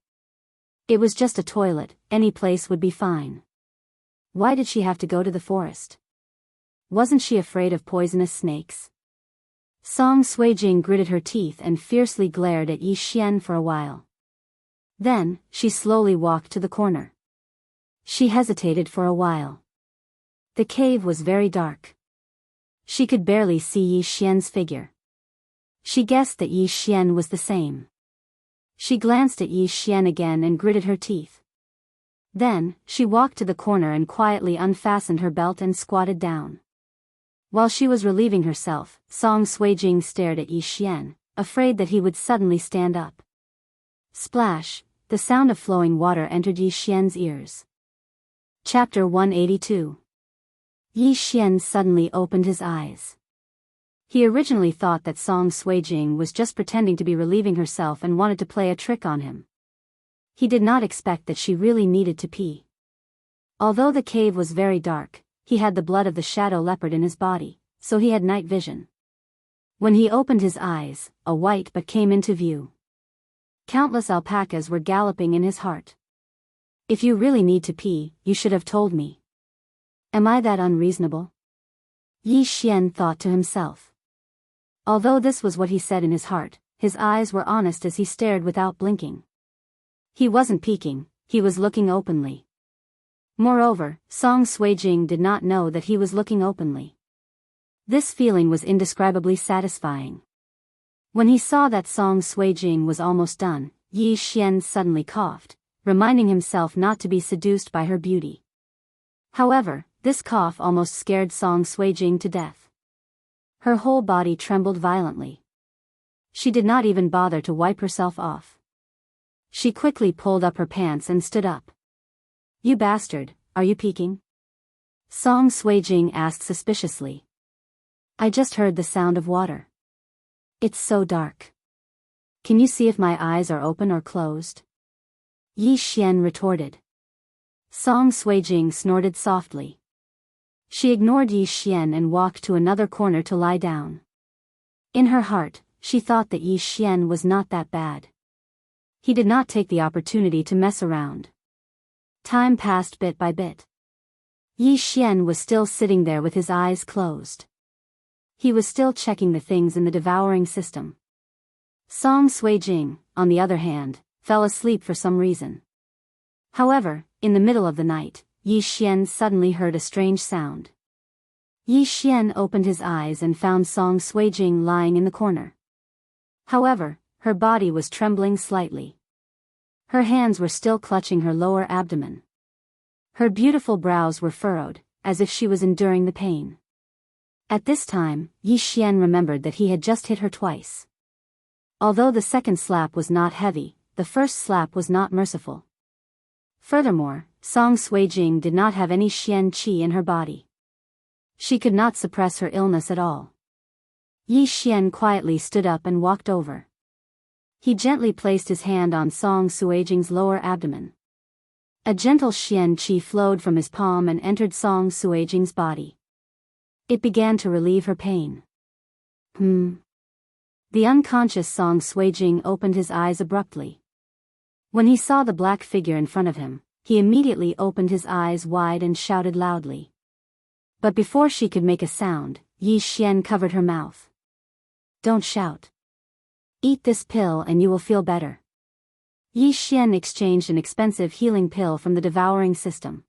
It was just a toilet, any place would be fine. Why did she have to go to the forest? Wasn't she afraid of poisonous snakes? Song Suijing gritted her teeth and fiercely glared at Yi Xian for a while. Then, she slowly walked to the corner. She hesitated for a while. The cave was very dark. She could barely see Yi Xian's figure. She guessed that Yi Xian was the same. She glanced at Yi Xian again and gritted her teeth. Then, she walked to the corner and quietly unfastened her belt and squatted down. While she was relieving herself, Song Suijing stared at Yi Xian, afraid that he would suddenly stand up. Splash, the sound of flowing water entered Yi Xian's ears. Chapter 182. Yi Xian suddenly opened his eyes. He originally thought that Song Suijing was just pretending to be relieving herself and wanted to play a trick on him. He did not expect that she really needed to pee. Although the cave was very dark, he had the blood of the shadow leopard in his body, so he had night vision. When he opened his eyes, a white butt came into view. Countless alpacas were galloping in his heart. If you really need to pee, you should have told me. Am I that unreasonable? Yi Xian thought to himself. Although this was what he said in his heart, his eyes were honest as he stared without blinking. He wasn't peeking, he was looking openly. Moreover, Song Suijing did not know that he was looking openly. This feeling was indescribably satisfying. When he saw that Song Suijing was almost done, Yi Xian suddenly coughed, reminding himself not to be seduced by her beauty. However, this cough almost scared Song Suijing to death. Her whole body trembled violently. She did not even bother to wipe herself off. She quickly pulled up her pants and stood up. You bastard, are you peeking? Song Suijing asked suspiciously. I just heard the sound of water. It's so dark. Can you see if my eyes are open or closed? Yi Xian retorted. Song Suijing snorted softly. She ignored Yi Xian and walked to another corner to lie down. In her heart, she thought that Yi Xian was not that bad. He did not take the opportunity to mess around. Time passed bit by bit. Yi Xian was still sitting there with his eyes closed. He was still checking the things in the devouring system. Song Suijing, on the other hand, fell asleep for some reason. However, in the middle of the night, Yi Xian suddenly heard a strange sound. Yi Xian opened his eyes and found Song Suijing lying in the corner. However, her body was trembling slightly. Her hands were still clutching her lower abdomen. Her beautiful brows were furrowed, as if she was enduring the pain. At this time, Yi Xian remembered that he had just hit her twice. Although the second slap was not heavy, the first slap was not merciful. Furthermore, Song Suijing did not have any Xian qi in her body. She could not suppress her illness at all. Yi Xian quietly stood up and walked over. He gently placed his hand on Song Suijing's lower abdomen. A gentle Xian qi flowed from his palm and entered Song Suijing's body. It began to relieve her pain. The unconscious Song Suijing opened his eyes abruptly. When he saw the black figure in front of him, he immediately opened his eyes wide and shouted loudly. But before she could make a sound, Yi Xian covered her mouth. Don't shout. Eat this pill and you will feel better. Yi Xian exchanged an expensive healing pill from the devouring system.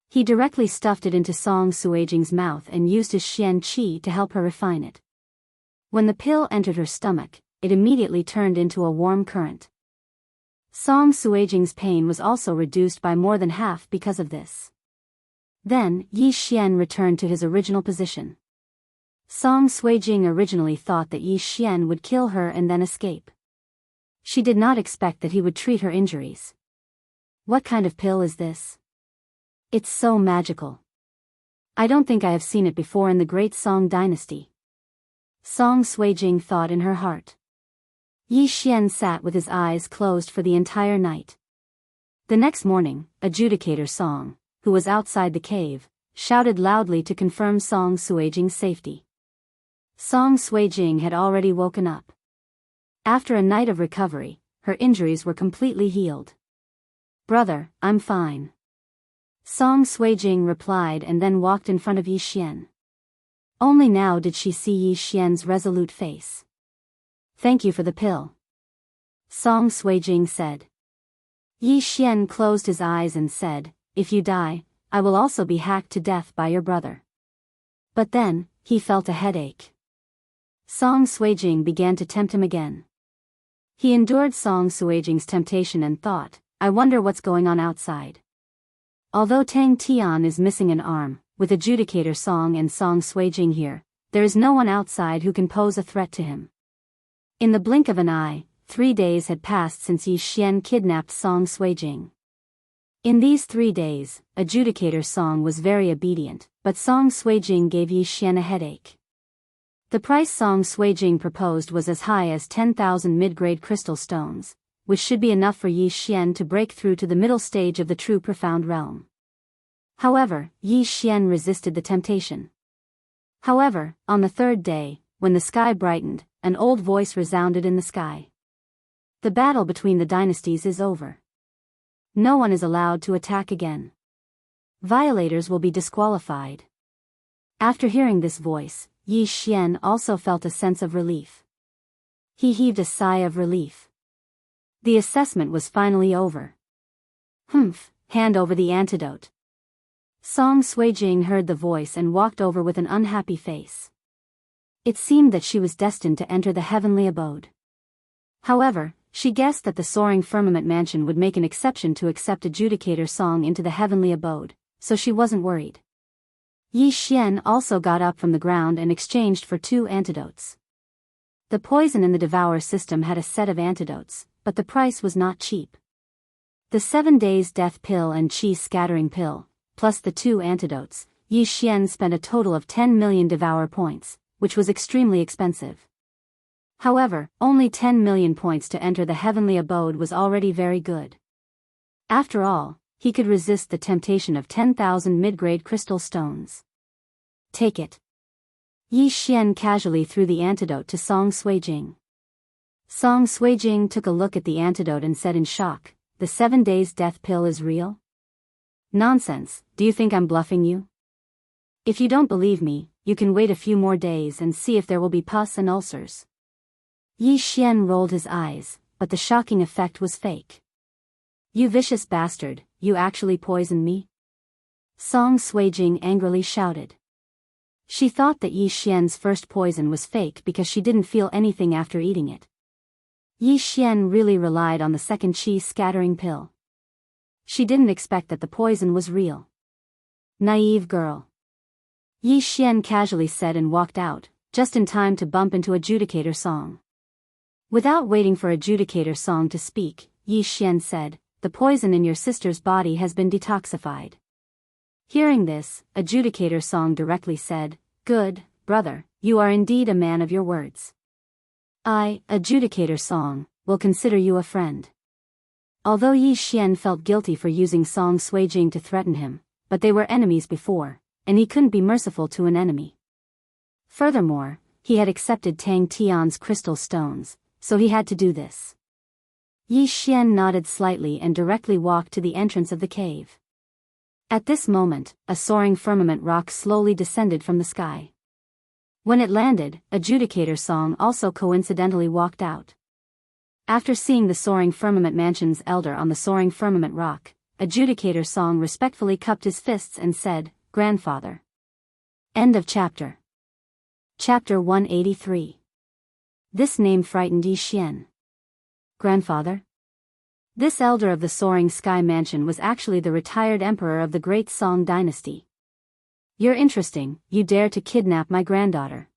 He directly stuffed it into Song Suijing's mouth and used his Xian qi to help her refine it. When the pill entered her stomach, it immediately turned into a warm current. Song Suijing's pain was also reduced by more than half because of this. Then, Yi Xian returned to his original position. Song Suijing originally thought that Yi Xian would kill her and then escape. She did not expect that he would treat her injuries. What kind of pill is this? It's so magical. I don't think I have seen it before in the great Song dynasty. Song Suijing thought in her heart. Yi Xian sat with his eyes closed for the entire night. The next morning, Adjudicator Song, who was outside the cave, shouted loudly to confirm Song Suijing's safety. Song Suijing had already woken up. After a night of recovery, her injuries were completely healed. Brother, I'm fine. Song Suijing replied and then walked in front of Yi Xian. Only now did she see Yi Xian's resolute face. Thank you for the pill. Song Suijing said. Yi Xian closed his eyes and said, if you die, I will also be hacked to death by your brother. But then, he felt a headache. Song Suijing began to tempt him again. He endured Song Suijing's temptation and thought, I wonder what's going on outside. Although Tang Tian is missing an arm, with Adjudicator Song and Song Suijing here, there is no one outside who can pose a threat to him. In the blink of an eye, 3 days had passed since Yi Xian kidnapped Song Suijing. In these 3 days, Adjudicator Song was very obedient, but Song Suijing gave Yi Xian a headache. The price Song Suijing proposed was as high as 10,000 mid-grade crystal stones, which should be enough for Yi Xian to break through to the middle stage of the true profound realm. However, Yi Xian resisted the temptation. However, on the 3rd day, when the sky brightened, an old voice resounded in the sky. The battle between the dynasties is over. No one is allowed to attack again. Violators will be disqualified. After hearing this voice, Yi Xian also felt a sense of relief. He heaved a sigh of relief. The assessment was finally over. Humph, hand over the antidote. Song Suijing heard the voice and walked over with an unhappy face. It seemed that she was destined to enter the heavenly abode. However, she guessed that the soaring firmament mansion would make an exception to accept Adjudicator Song into the heavenly abode, so she wasn't worried. Yi Xian also got up from the ground and exchanged for 2 antidotes. The poison in the Devour system had a set of antidotes, but the price was not cheap. The 7 days death pill and chi scattering pill, plus the 2 antidotes, Yi Xian spent a total of 10 million Devour points, which was extremely expensive. However, only 10 million points to enter the heavenly abode was already very good. After all, he could resist the temptation of 10,000 mid-grade crystal stones. Take it. Yi Xian casually threw the antidote to Song Suijing. Song Suijing took a look at the antidote and said in shock, "The 7 days death pill is real? Nonsense, do you think I'm bluffing you? If you don't believe me, you can wait a few more days and see if there will be pus and ulcers." Yi Xian rolled his eyes, but the shocking effect was fake. "You vicious bastard, you actually poisoned me?" Song Suijing angrily shouted. She thought that Yi Xian's first poison was fake because she didn't feel anything after eating it. Yi Xian really relied on the second chi scattering pill. She didn't expect that the poison was real. Naive girl. Yi Xian casually said and walked out, just in time to bump into Adjudicator Song. Without waiting for Adjudicator Song to speak, Yi Xian said, "The poison in your sister's body has been detoxified." Hearing this, Adjudicator Song directly said, "Good, brother, you are indeed a man of your words. I, Adjudicator Song, will consider you a friend." Although Yi Xian felt guilty for using Song Suijing to threaten him, but they were enemies before, and he couldn't be merciful to an enemy. Furthermore, he had accepted Tang Tian's crystal stones, so he had to do this. Yi Xian nodded slightly and directly walked to the entrance of the cave. At this moment, a soaring firmament rock slowly descended from the sky. When it landed, Adjudicator Song also coincidentally walked out. After seeing the soaring firmament mansion's elder on the soaring firmament rock, Adjudicator Song respectfully cupped his fists and said, "Grandfather." End of chapter. Chapter 183. This name frightened Yi Xian. Grandfather? This elder of the soaring sky mansion was actually the retired emperor of the great Song dynasty. "You're interesting, you dare to kidnap my granddaughter."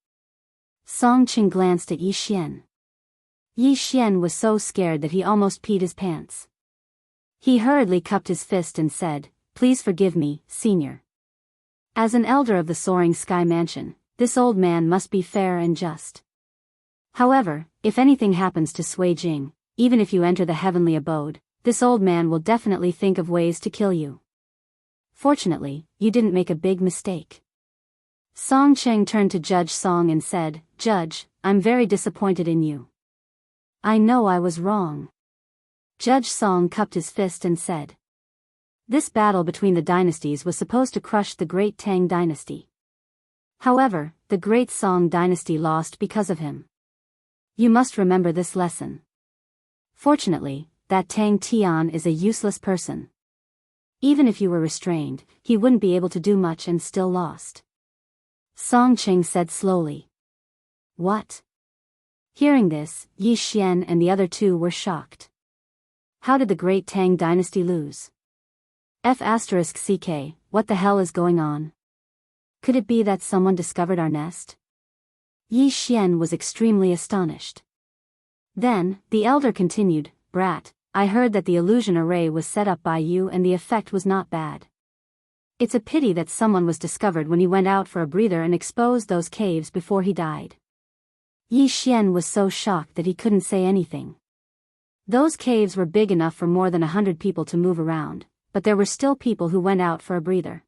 Song Qing glanced at Yi Xian. Yi Xian was so scared that he almost peed his pants. He hurriedly cupped his fist and said, "Please forgive me, senior. As an elder of the soaring sky mansion, this old man must be fair and just. However, if anything happens to Suijing, even if you enter the heavenly abode, this old man will definitely think of ways to kill you. Fortunately, you didn't make a big mistake." Song Cheng turned to Judge Song and said, "Judge, I'm very disappointed in you. I know I was wrong." Judge Song cupped his fist and said, "This battle between the dynasties was supposed to crush the great Tang dynasty. However, the great Song dynasty lost because of him. You must remember this lesson. Fortunately, that Tang Tian is a useless person. Even if you were restrained, he wouldn't be able to do much and still lost." Song Cheng said slowly. "What?" Hearing this, Yi Xian and the other 2 were shocked. How did the great Tang dynasty lose? F***ck, what the hell is going on? Could it be that someone discovered our nest? Yi Xian was extremely astonished. Then, the elder continued, "Brat, I heard that the illusion array was set up by you and the effect was not bad. It's a pity that someone was discovered when he went out for a breather and exposed those caves before he died. Yi Xian was so shocked that he couldn't say anything. Those caves were big enough for more than 100 people to move around, but there were still people who went out for a breather.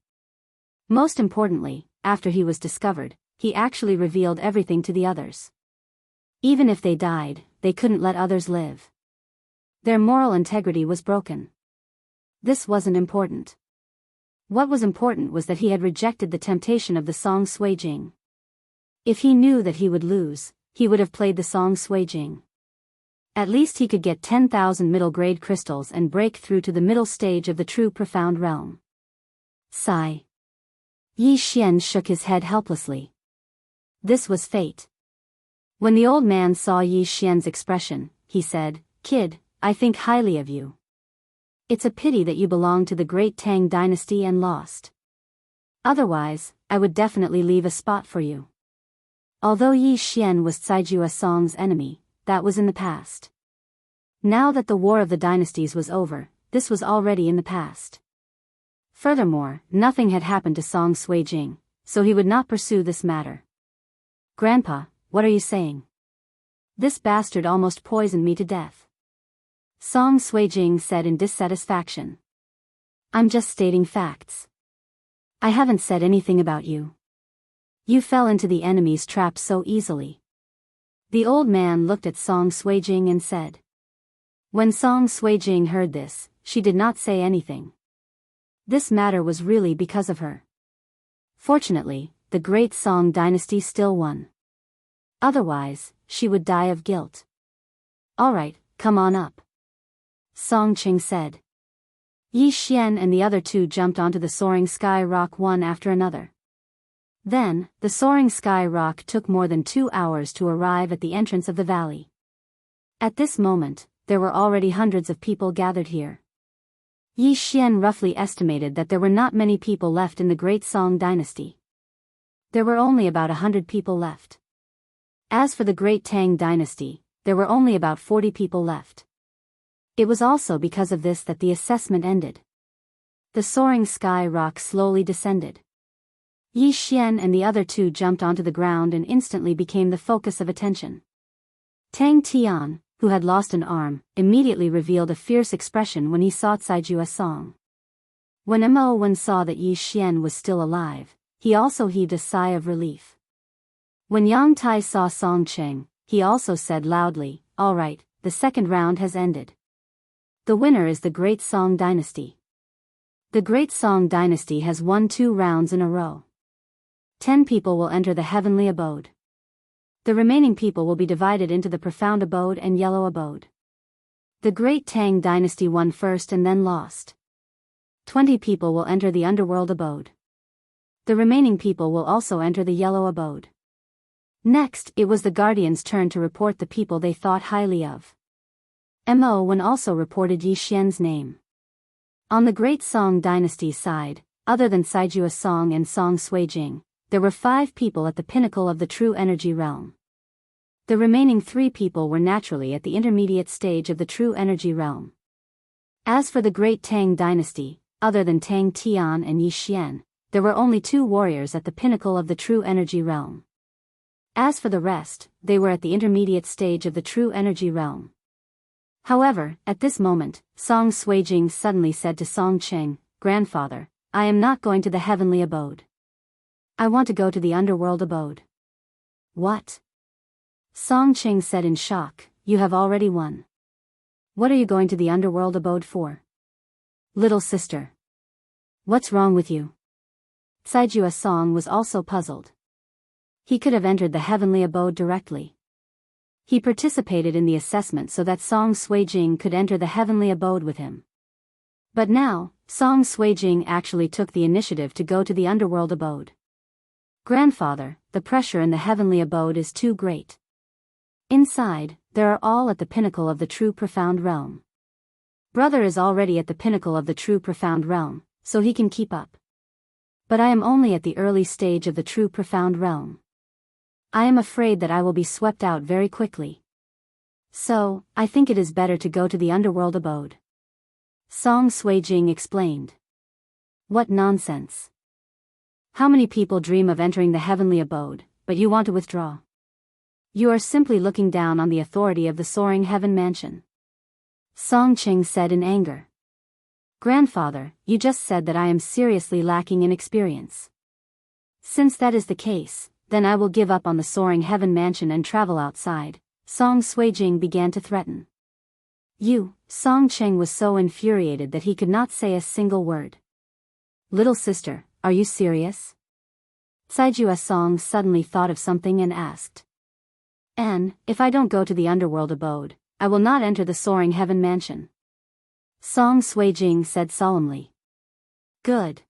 Most importantly, after he was discovered, he actually revealed everything to the others. Even if they died, they couldn't let others live. Their moral integrity was broken. This wasn't important. What was important was that he had rejected the temptation of the song Sui Jing. If he knew that he would lose, he would have played the song Sui Jing. At least he could get 10,000 middle-grade crystals and break through to the middle stage of the true profound realm. Sigh. Yi Xian shook his head helplessly. This was fate. When the old man saw Yi Xian's expression, he said, "Kid, I think highly of you. It's a pity that you belong to the great Tang dynasty and lost. Otherwise, I would definitely leave a spot for you." Although Yi Xian was Caijua Song's enemy, that was in the past. Now that the War of the Dynasties was over, this was already in the past. Furthermore, nothing had happened to Song Sui Jing, so he would not pursue this matter. "Grandpa, what are you saying? This bastard almost poisoned me to death," Song Sui Jing said in dissatisfaction. "I'm just stating facts. I haven't said anything about you. You fell into the enemy's trap so easily." The old man looked at Song Sui Jing and said. When Song Sui Jing heard this, she did not say anything. This matter was really because of her. Fortunately, the great Song dynasty still won. Otherwise, she would die of guilt. "All right, come on up," Song Qing said. Yi Xian and the other two jumped onto the soaring sky rock one after another. Then, the soaring sky rock took more than 2 hours to arrive at the entrance of the valley. At this moment, there were already hundreds of people gathered here. Yi Xian roughly estimated that there were not many people left in the great Song dynasty. There were only about 100 people left. As for the great Tang dynasty, there were only about 40 people left. It was also because of this that the assessment ended. The soaring sky rock slowly descended. Yi Xian and the other two jumped onto the ground and instantly became the focus of attention. Tang Tian, who had lost an arm, immediately revealed a fierce expression when he saw Caijua Song. When Mo1 saw that Yi Xian was still alive, he also heaved a sigh of relief. When Yang Tai saw Song Cheng, he also said loudly, "All right, the second round has ended. The winner is the Great Song Dynasty. The Great Song Dynasty has won 2 rounds in a row. 10 people will enter the Heavenly Abode. The remaining people will be divided into the Profound Abode and Yellow Abode. The Great Tang Dynasty won first and then lost. 20 people will enter the Underworld Abode. The remaining people will also enter the Yellow Abode." Next, it was the Guardians' turn to report the people they thought highly of. Mo1 also reported Yi Xian's name. On the Great Song Dynasty's side, other than Caijua Song and Song Sui Jing, there were 5 people at the pinnacle of the true energy realm. The remaining 3 people were naturally at the intermediate stage of the true energy realm. As for the Great Tang Dynasty, other than Tang Tian and Yi Xian, there were only 2 warriors at the pinnacle of the true energy realm. As for the rest, they were at the intermediate stage of the true energy realm. However, at this moment, Song Sui Jing suddenly said to Song Cheng, "Grandfather, I am not going to the Heavenly Abode. I want to go to the Underworld Abode." "What?" Song Cheng said in shock, "You have already won. What are you going to the Underworld Abode for?" "Little sister. What's wrong with you?" Caijua Song was also puzzled. He could have entered the Heavenly Abode directly. He participated in the assessment so that Song Sui Jing could enter the Heavenly Abode with him. But now, Song Sui Jing actually took the initiative to go to the Underworld Abode. "Grandfather, the pressure in the Heavenly Abode is too great. Inside, there are all at the pinnacle of the true profound realm. Brother is already at the pinnacle of the true profound realm, so he can keep up. But I am only at the early stage of the true profound realm. I am afraid that I will be swept out very quickly." So, I think it is better to go to the underworld abode. Song Suijing explained. What nonsense. How many people dream of entering the heavenly abode, but you want to withdraw? You are simply looking down on the authority of the soaring heaven mansion. Song Qing said in anger. Grandfather, you just said that I am seriously lacking in experience. Since that is the case, then I will give up on the soaring heaven mansion and travel outside. Song Suijing began to threaten. Song Cheng was so infuriated that he could not say a single word. Little sister, are you serious? Saijue Song suddenly thought of something and asked. And, if I don't go to the underworld abode, I will not enter the soaring heaven mansion. Song Suijing said solemnly. Good.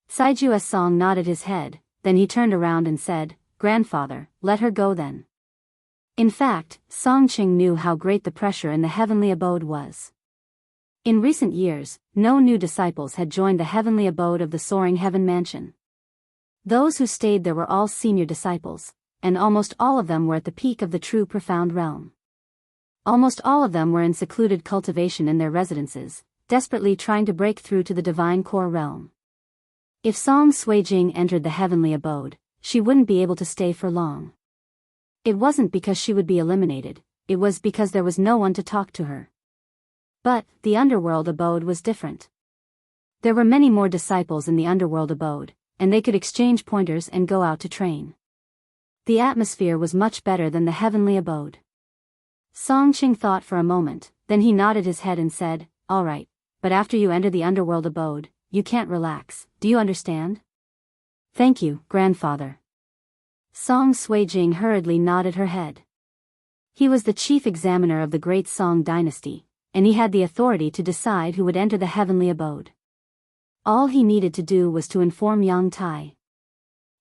Saijue Song nodded his head, then he turned around and said, Grandfather, let her go then. In fact, Song Qing knew how great the pressure in the heavenly abode was. In recent years, no new disciples had joined the heavenly abode of the soaring heaven mansion. Those who stayed there were all senior disciples, and almost all of them were at the peak of the true profound realm. Almost all of them were in secluded cultivation in their residences, desperately trying to break through to the divine core realm. If Song Suijing entered the heavenly abode, she wouldn't be able to stay for long. It wasn't because she would be eliminated, it was because there was no one to talk to her. But, the underworld abode was different. There were many more disciples in the underworld abode, and they could exchange pointers and go out to train. The atmosphere was much better than the heavenly abode. Song Qing thought for a moment, then he nodded his head and said, All right, but after you enter the underworld abode, you can't relax, do you understand? Thank you, grandfather. Song Suijing hurriedly nodded her head. He was the chief examiner of the great Song dynasty, and he had the authority to decide who would enter the heavenly abode. All he needed to do was to inform Yang Tai.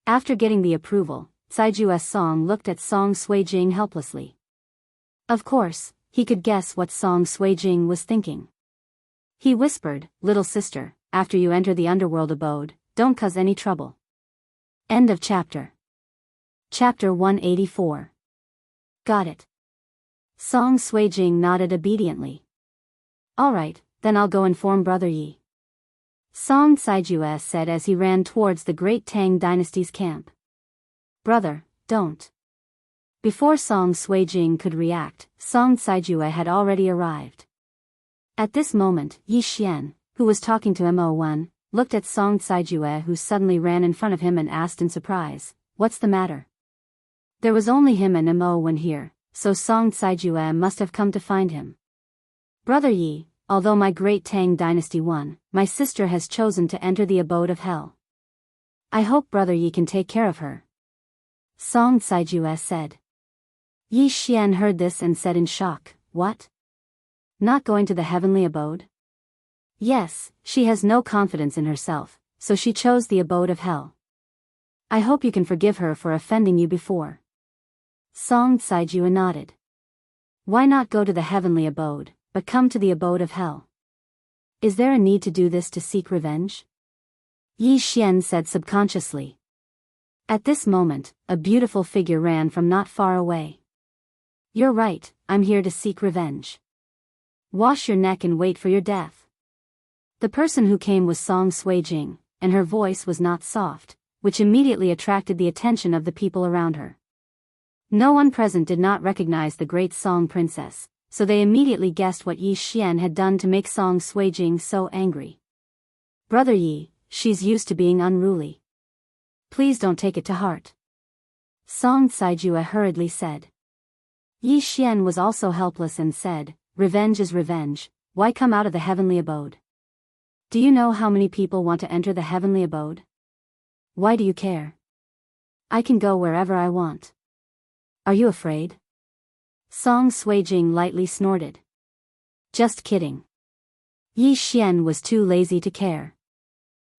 After getting the approval, Saijue Song looked at Song Suijing helplessly. Of course, he could guess what Song Suijing was thinking. He whispered, Little sister, after you enter the underworld abode, don't cause any trouble. End of chapter. Chapter 184. Got it. Song Suijing nodded obediently. All right, then I'll go inform Brother Yi. Song Saijue said as he ran towards the great Tang dynasty's camp. Brother, don't. Before Song Suijing could react, Song Saijue had already arrived. At this moment, Yi Xian, who was talking to Mo1, looked at Song Saijue who suddenly ran in front of him and asked in surprise, What's the matter? There was only him and Mo1 here, so Song Saijue must have come to find him. Brother Yi, although my great Tang dynasty won, my sister has chosen to enter the abode of hell. I hope Brother Yi can take care of her. Song Saijue said. Yi Xian heard this and said in shock, What? Not going to the heavenly abode? Yes, she has no confidence in herself, so she chose the abode of hell. I hope you can forgive her for offending you before. Song Saijue nodded. Why not go to the heavenly abode, but come to the abode of hell? Is there a need to do this to seek revenge? Yi Xian said subconsciously. At this moment, a beautiful figure ran from not far away. You're right, I'm here to seek revenge. Wash your neck and wait for your death. The person who came was Song Suijing, and her voice was not soft, which immediately attracted the attention of the people around her. No one present did not recognize the great Song princess, so they immediately guessed what Yi Xian had done to make Song Suijing so angry. Brother Yi, she's used to being unruly. Please don't take it to heart. Song Saijue hurriedly said. Yi Xian was also helpless and said, Revenge is revenge, why come out of the heavenly abode? Do you know how many people want to enter the heavenly abode? Why do you care? I can go wherever I want. Are you afraid? Song Suijing lightly snorted. Just kidding. Yi Xian was too lazy to care.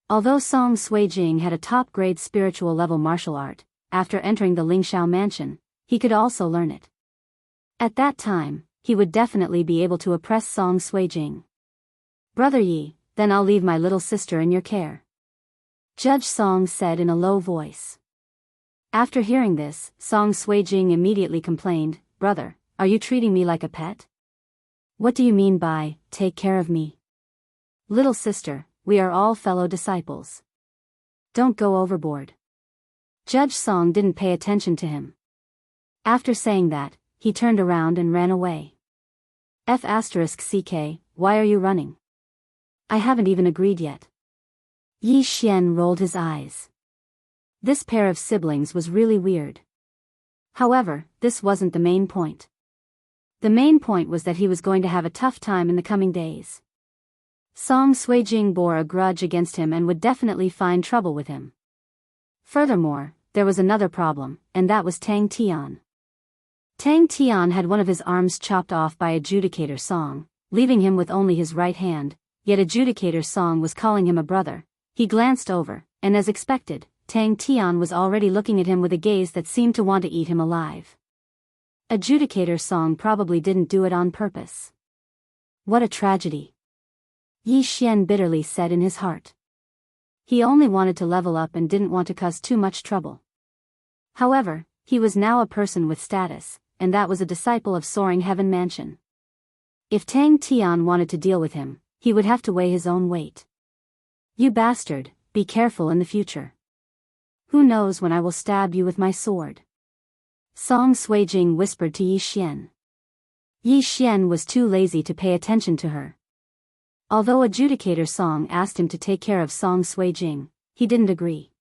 Although Song Suijing had a top-grade spiritual level martial art, after entering the Lingxiao mansion, he could also learn it. At that time, he would definitely be able to oppress Song Suijing. Brother Yi, then I'll leave my little sister in your care. Judge Song said in a low voice. After hearing this, Song Suijing immediately complained, Brother, are you treating me like a pet? What do you mean by, take care of me? Little sister, we are all fellow disciples. Don't go overboard. Judge Song didn't pay attention to him. After saying that, he turned around and ran away. F***CK, why are you running? I haven't even agreed yet. Yi Xian rolled his eyes. This pair of siblings was really weird. However, this wasn't the main point. The main point was that he was going to have a tough time in the coming days. Song Suijing bore a grudge against him and would definitely find trouble with him. Furthermore, there was another problem, and that was Tang Tian. Tang Tian had one of his arms chopped off by Adjudicator Song, leaving him with only his right hand, yet Adjudicator Song was calling him a brother. He glanced over, and as expected, Tang Tian was already looking at him with a gaze that seemed to want to eat him alive. Adjudicator Song probably didn't do it on purpose. What a tragedy. Yi Xian bitterly said in his heart. He only wanted to level up and didn't want to cause too much trouble. However, he was now a person with status, and that was a disciple of Soaring Heaven Mansion. If Tang Tian wanted to deal with him, he would have to weigh his own weight. You bastard, be careful in the future. Who knows when I will stab you with my sword? Song Suijing whispered to Yi Xian. Yi Xian was too lazy to pay attention to her. Although Adjudicator Song asked him to take care of Song Suijing, he didn't agree.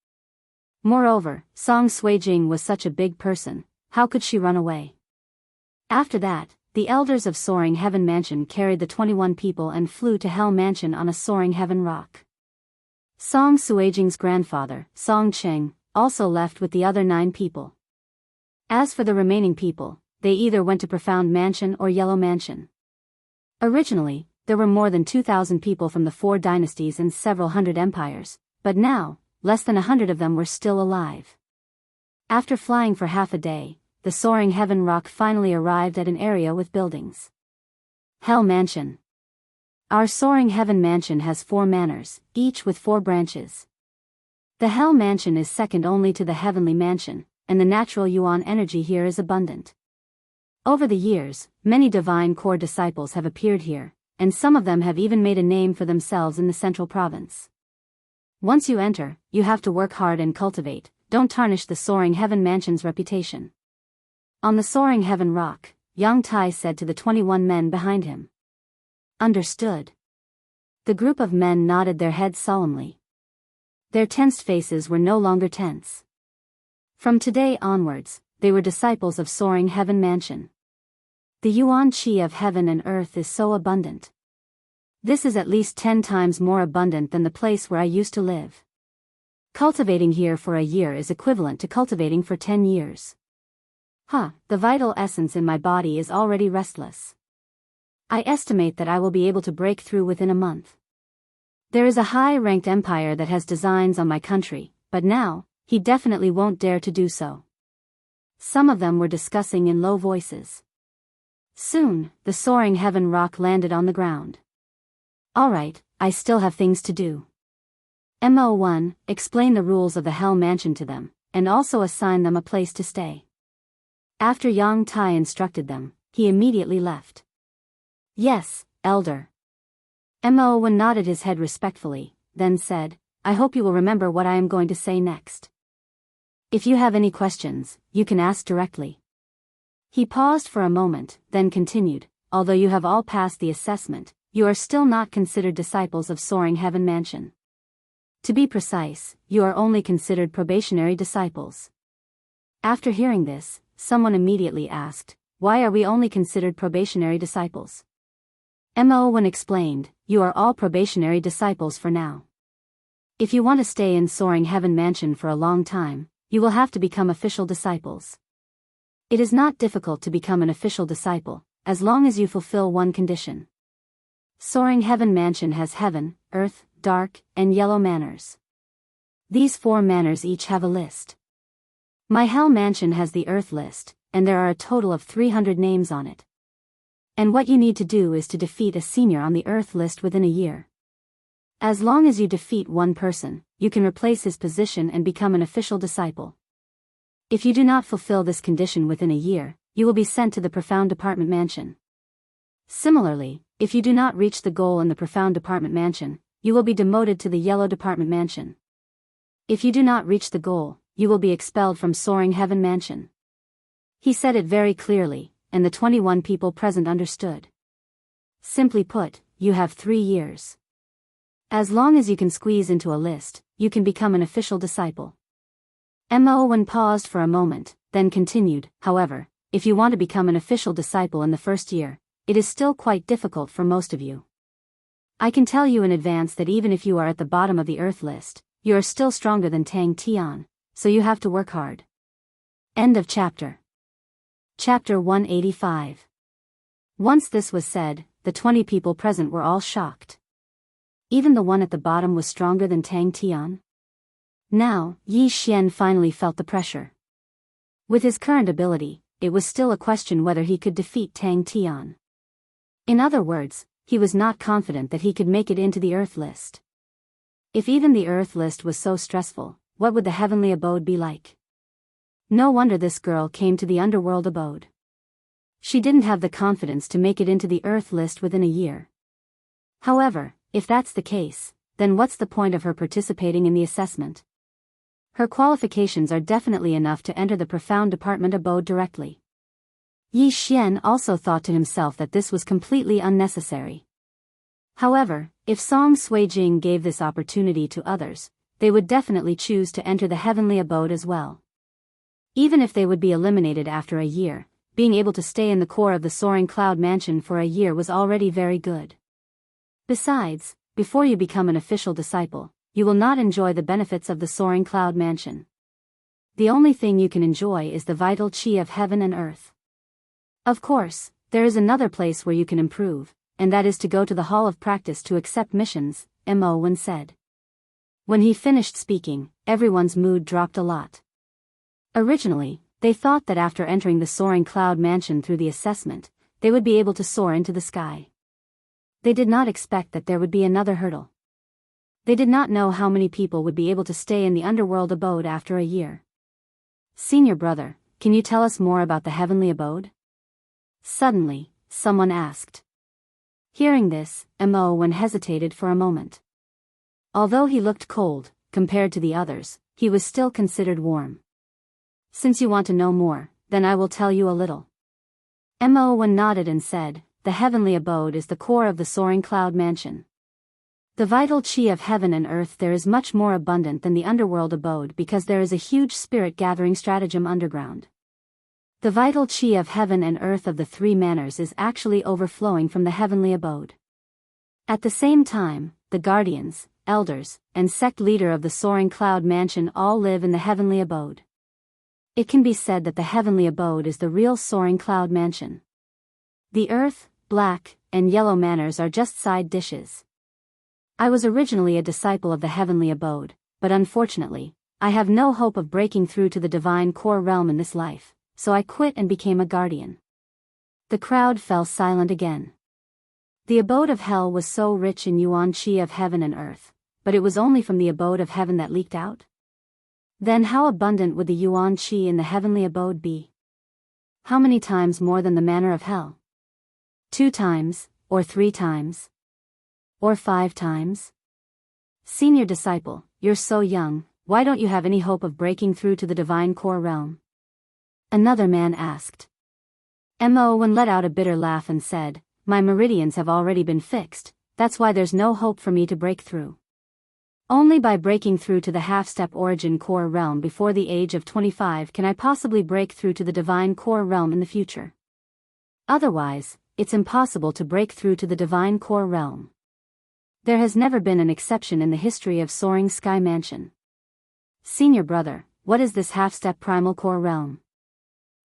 Moreover, Song Suijing was such a big person, how could she run away? After that, the elders of Soaring Heaven Mansion carried the 21 people and flew to Hell Mansion on a Soaring Heaven rock. Song Suijing's grandfather, Song Cheng, also left with the other 9 people. As for the remaining people, they either went to Profound Mansion or Yellow Mansion. Originally, there were more than 2,000 people from the 4 dynasties and several hundred empires, but now, less than 100 of them were still alive. After flying for half a day, the Soaring Heaven rock finally arrived at an area with buildings. Hell Mansion. Our Soaring Heaven Mansion has 4 manors, each with 4 branches. The Hell Mansion is second only to the Heavenly Mansion, and the natural yuan energy here is abundant. Over the years, many divine core disciples have appeared here, and some of them have even made a name for themselves in the central province. Once you enter, you have to work hard and cultivate, don't tarnish the Soaring Heaven Mansion's reputation. On the Soaring Heaven rock, Yang Tai said to the 21 men behind him. Understood. The group of men nodded their heads solemnly. Their tensed faces were no longer tense. From today onwards, they were disciples of Soaring Heaven Mansion. The yuan qi of heaven and earth is so abundant. This is at least 10 times more abundant than the place where I used to live. Cultivating here for a year is equivalent to cultivating for 10 years. The vital essence in my body is already restless. I estimate that I will be able to break through within a month. There is a high-ranked empire that has designs on my country, but now, he definitely won't dare to do so. Some of them were discussing in low voices. Soon, the Soaring Heaven rock landed on the ground. Alright, I still have things to do. Mo1, explain the rules of the Hell Mansion to them, and also assign them a place to stay. After Yang Tai instructed them, he immediately left. Yes, Elder. Mo1 nodded his head respectfully, then said, I hope you will remember what I am going to say next. If you have any questions, you can ask directly. He paused for a moment, then continued, although you have all passed the assessment, you are still not considered disciples of Soaring Heaven Mansion. To be precise, you are only considered probationary disciples. After hearing this, someone immediately asked, why are we only considered probationary disciples? Mo1 explained, you are all probationary disciples for now. If you want to stay in Soaring Heaven Mansion for a long time, you will have to become official disciples. It is not difficult to become an official disciple, as long as you fulfill one condition. Soaring Heaven Mansion has heaven, earth, dark, and yellow manors. These 4 manors each have a list. My Hell Mansion has the earth list, and there are a total of 300 names on it. And what you need to do is to defeat a senior on the earth list within a year. As long as you defeat one person, you can replace his position and become an official disciple. If you do not fulfill this condition within a year, you will be sent to the Profound Department Mansion. Similarly, if you do not reach the goal in the Profound Department Mansion, you will be demoted to the Yellow Department Mansion. If you do not reach the goal, you will be expelled from Soaring Heaven Mansion. He said it very clearly, and the 21 people present understood. Simply put, you have 3 years. As long as you can squeeze into a list, you can become an official disciple. Mo paused for a moment, then continued, however, if you want to become an official disciple in the first year, it is still quite difficult for most of you. I can tell you in advance that even if you are at the bottom of the Earth list, you are still stronger than Tang Tian, so you have to work hard. End of chapter. Chapter 185. Once this was said, the 20 people present were all shocked. Even the one at the bottom was stronger than Tang Tian? Now, Yi Xian finally felt the pressure. With his current ability, it was still a question whether he could defeat Tang Tian. In other words, he was not confident that he could make it into the Earth list. If even the Earth list was so stressful, what would the heavenly abode be like? No wonder this girl came to the underworld abode. She didn't have the confidence to make it into the Earth list within a year. However, if that's the case, then what's the point of her participating in the assessment? Her qualifications are definitely enough to enter the Profound Department abode directly. Yi Xian also thought to himself that this was completely unnecessary. However, if Song Suijing gave this opportunity to others, they would definitely choose to enter the heavenly abode as well. Even if they would be eliminated after a year, being able to stay in the core of the Soaring Cloud Mansion for a year was already very good. Besides, before you become an official disciple, you will not enjoy the benefits of the Soaring Cloud Mansion. The only thing you can enjoy is the vital qi of heaven and earth. Of course, there is another place where you can improve, and that is to go to the Hall of Practice to accept missions, Mo said. When he finished speaking, everyone's mood dropped a lot. Originally, they thought that after entering the Soaring Cloud Mansion through the assessment, they would be able to soar into the sky. They did not expect that there would be another hurdle. They did not know how many people would be able to stay in the underworld abode after a year. Senior brother, can you tell us more about the heavenly abode? Suddenly, someone asked. Hearing this, Mo hesitated for a moment. Although he looked cold, compared to the others, he was still considered warm. Since you want to know more, then I will tell you a little. Mo nodded and said, the heavenly abode is the core of the Soaring Cloud Mansion. The vital qi of heaven and earth there is much more abundant than the underworld abode because there is a huge spirit gathering stratagem underground. The vital qi of heaven and earth of the 3 manners is actually overflowing from the heavenly abode. At the same time, the guardians, elders, and sect leader of the Soaring Cloud Mansion all live in the heavenly abode. It can be said that the heavenly abode is the real Soaring Cloud Mansion. The earth, black, and yellow manners are just side dishes. I was originally a disciple of the heavenly abode, but unfortunately, I have no hope of breaking through to the divine core realm in this life, so I quit and became a guardian. The crowd fell silent again. The abode of hell was so rich in yuan qi of heaven and earth, but it was only from the abode of heaven that leaked out? Then how abundant would the yuan qi in the heavenly abode be? How many times more than the manner of hell? 2 times, or 3 times? Or 5 times? Senior disciple, you're so young, why don't you have any hope of breaking through to the divine core realm? Another man asked. Mo let out a bitter laugh and said, my meridians have already been fixed, that's why there's no hope for me to break through. Only by breaking through to the half-step origin core realm before the age of 25 can I possibly break through to the divine core realm in the future. Otherwise, it's impossible to break through to the divine core realm. There has never been an exception in the history of Soaring Sky Mansion. Senior brother, what is this half-step primal core realm?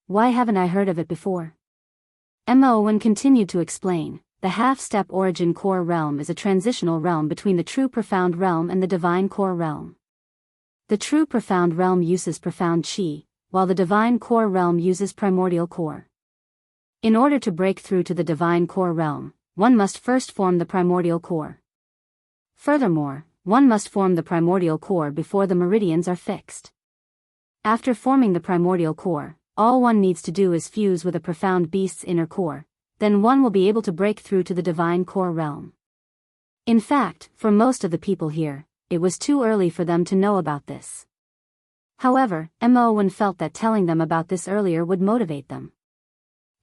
Why haven't I heard of it before? Mo continued to explain, the half-step origin core realm is a transitional realm between the true profound realm and the divine core realm. The true profound realm uses profound qi, while the divine core realm uses primordial core. In order to break through to the divine core realm, one must first form the primordial core. Furthermore, one must form the primordial core before the meridians are fixed. After forming the primordial core, all one needs to do is fuse with a profound beast's inner core, then one will be able to break through to the divine core realm. In fact, for most of the people here, it was too early for them to know about this. However, Mo1 felt that telling them about this earlier would motivate them.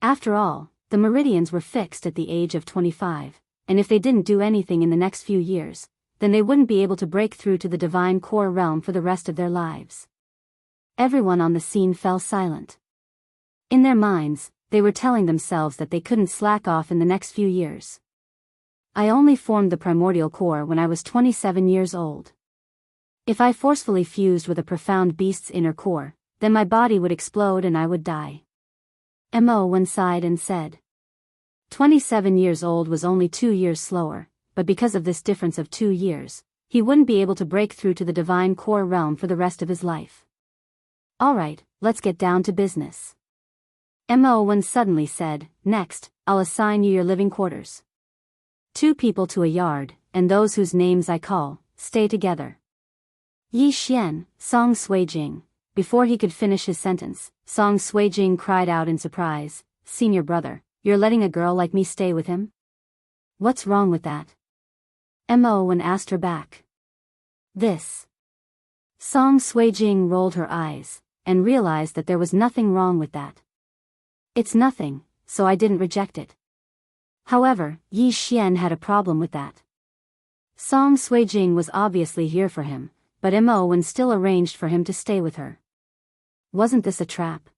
After all, the meridians were fixed at the age of 25, and if they didn't do anything in the next few years, then they wouldn't be able to break through to the divine core realm for the rest of their lives. Everyone on the scene fell silent. In their minds, they were telling themselves that they couldn't slack off in the next few years. I only formed the primordial core when I was 27 years old. If I forcefully fused with a profound beast's inner core, then my body would explode and I would die. Mo1 sighed and said. 27 years old was only 2 years slower, but because of this difference of 2 years, he wouldn't be able to break through to the divine core realm for the rest of his life. Alright, let's get down to business. Mo1 suddenly said, next, I'll assign you your living quarters. 2 people to a yard, and those whose names I call, stay together. Yi Xian, Song Suijing. Before he could finish his sentence, Song Suijing cried out in surprise, Senior brother, you're letting a girl like me stay with him? What's wrong with that? Mo1 asked her back. This. Song Suijing rolled her eyes, and realized that there was nothing wrong with that. It's nothing, so I didn't reject it. However, Yi Xian had a problem with that. Song Suijing was obviously here for him, but Mo1 still arranged for him to stay with her. Wasn't this a trap?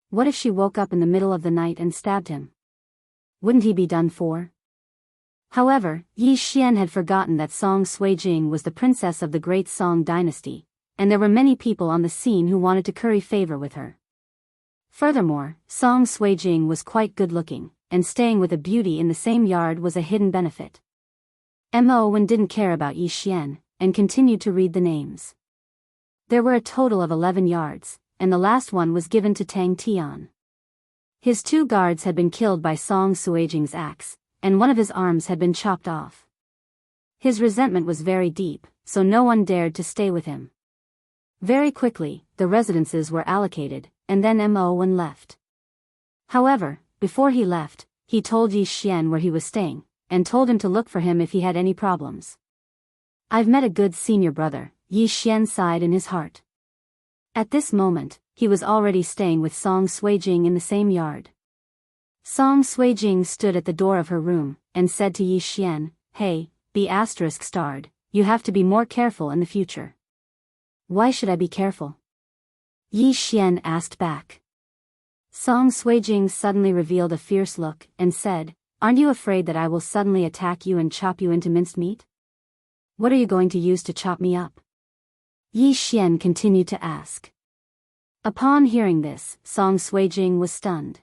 What if she woke up in the middle of the night and stabbed him? Wouldn't he be done for? However, Yi Xian had forgotten that Song Suijing was the princess of the great Song dynasty, and there were many people on the scene who wanted to curry favor with her. Furthermore, Song Suijing was quite good-looking, and staying with a beauty in the same yard was a hidden benefit. Mo1 didn't care about Yi Xian, and continued to read the names. There were a total of 11 yards, and the last one was given to Tang Tian. His 2 guards had been killed by Song Suijing's axe, and one of his arms had been chopped off. His resentment was very deep, so no one dared to stay with him. Very quickly, the residences were allocated, and then Mo1 left. However, before he left, he told Yi Xian where he was staying, and told him to look for him if he had any problems. I've met a good senior brother, Yi Xian sighed in his heart. At this moment, he was already staying with Song Suijing in the same yard. Song Suijing stood at the door of her room, and said to Yi Xian, Hey, ****, you have to be more careful in the future. Why should I be careful? Yi Xian asked back. Song Suijing suddenly revealed a fierce look, and said, Aren't you afraid that I will suddenly attack you and chop you into minced meat? What are you going to use to chop me up? Yi Xian continued to ask. Upon hearing this, Song Suijing was stunned.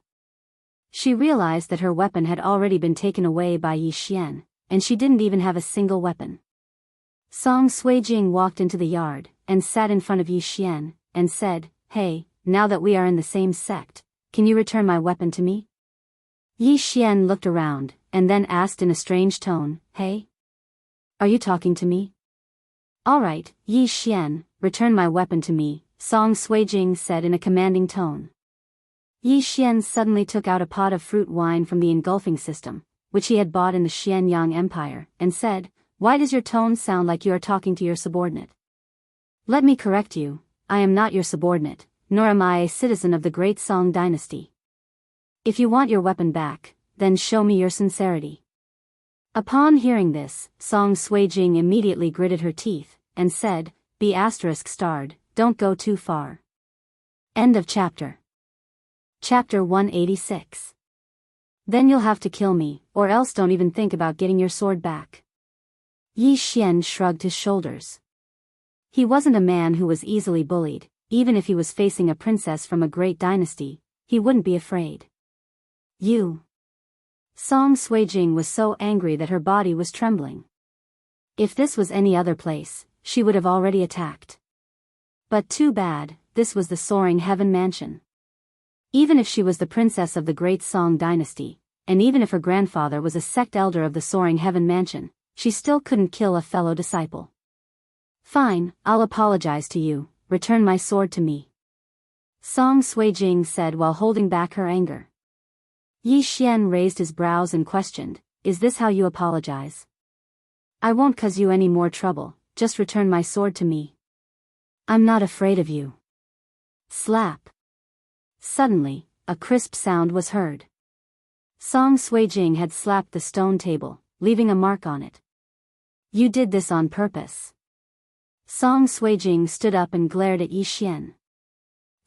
She realized that her weapon had already been taken away by Yi Xian, and she didn't even have a single weapon. Song Suijing walked into the yard, and sat in front of Yi Xian, and said, Hey, now that we are in the same sect, can you return my weapon to me? Yi Xian looked around, and then asked in a strange tone, Hey? Are you talking to me? Alright, Yi Xian, return my weapon to me, Song Suijing said in a commanding tone. Yi Xian suddenly took out a pot of fruit wine from the engulfing system, which he had bought in the Xianyang Empire, and said, Why does your tone sound like you are talking to your subordinate? Let me correct you, I am not your subordinate, nor am I a citizen of the great Song dynasty. If you want your weapon back, then show me your sincerity. Upon hearing this, Song Suijing immediately gritted her teeth, and said, ****, don't go too far. End of chapter. Chapter 186. Then you'll have to kill me, or else don't even think about getting your sword back. Yi Xian shrugged his shoulders. He wasn't a man who was easily bullied, even if he was facing a princess from a great dynasty, he wouldn't be afraid. You. Song Suijing was so angry that her body was trembling. If this was any other place, she would have already attacked. But too bad, this was the Soaring Heaven Mansion. Even if she was the princess of the great Song dynasty, and even if her grandfather was a sect elder of the Soaring Heaven Mansion, she still couldn't kill a fellow disciple. Fine, I'll apologize to you, return my sword to me. Song Suijing said while holding back her anger. Yi Xian raised his brows and questioned, "Is this how you apologize?" "I won't cause you any more trouble, just return my sword to me." "I'm not afraid of you." Slap. Suddenly, a crisp sound was heard. Song Suijing had slapped the stone table, leaving a mark on it. "You did this on purpose." Song Suijing stood up and glared at Yi Xian.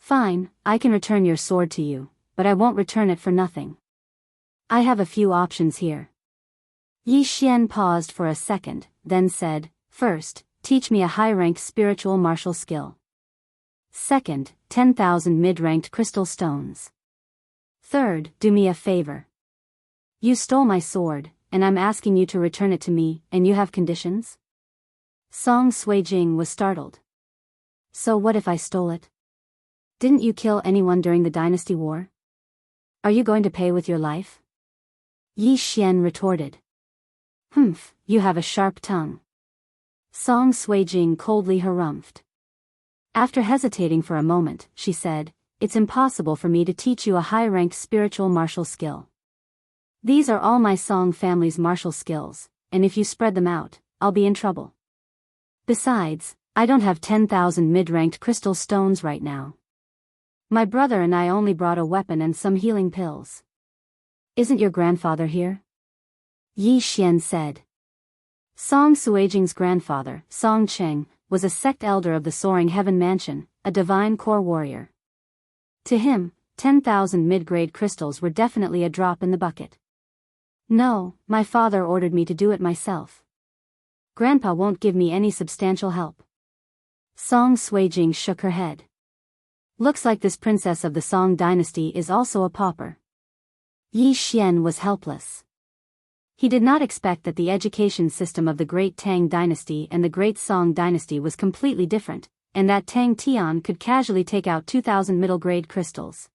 "Fine, I can return your sword to you, but I won't return it for nothing. I have a few options here." Yi Xian paused for a second, then said, "First, teach me a high-ranked spiritual martial skill. Second, 10,000 mid-ranked crystal stones. Third, do me a favor. You stole my sword, and I'm asking you to return it to me, and you have conditions?" Song Suijing was startled. "So what if I stole it? Didn't you kill anyone during the Dynasty War? Are you going to pay with your life?" Yi Xian retorted. "Humph, you have a sharp tongue." Song Suijing coldly harumphed. After hesitating for a moment, she said, "It's impossible for me to teach you a high-ranked spiritual martial skill. These are all my Song family's martial skills, and if you spread them out, I'll be in trouble. Besides, I don't have 10,000 mid-ranked crystal stones right now. My brother and I only brought a weapon and some healing pills." "Isn't your grandfather here?" Yi Xian said. Song Suijing's grandfather, Song Cheng, was a sect elder of the Soaring Heaven Mansion, a divine core warrior. To him, 10,000 mid-grade crystals were definitely a drop in the bucket. "No, my father ordered me to do it myself. Grandpa won't give me any substantial help." Song Suijing shook her head. "Looks like this princess of the Song dynasty is also a pauper." Yi Xian was helpless. He did not expect that the education system of the Great Tang dynasty and the Great Song dynasty was completely different, and that Tang Tian could casually take out 2,000 middle-grade crystals.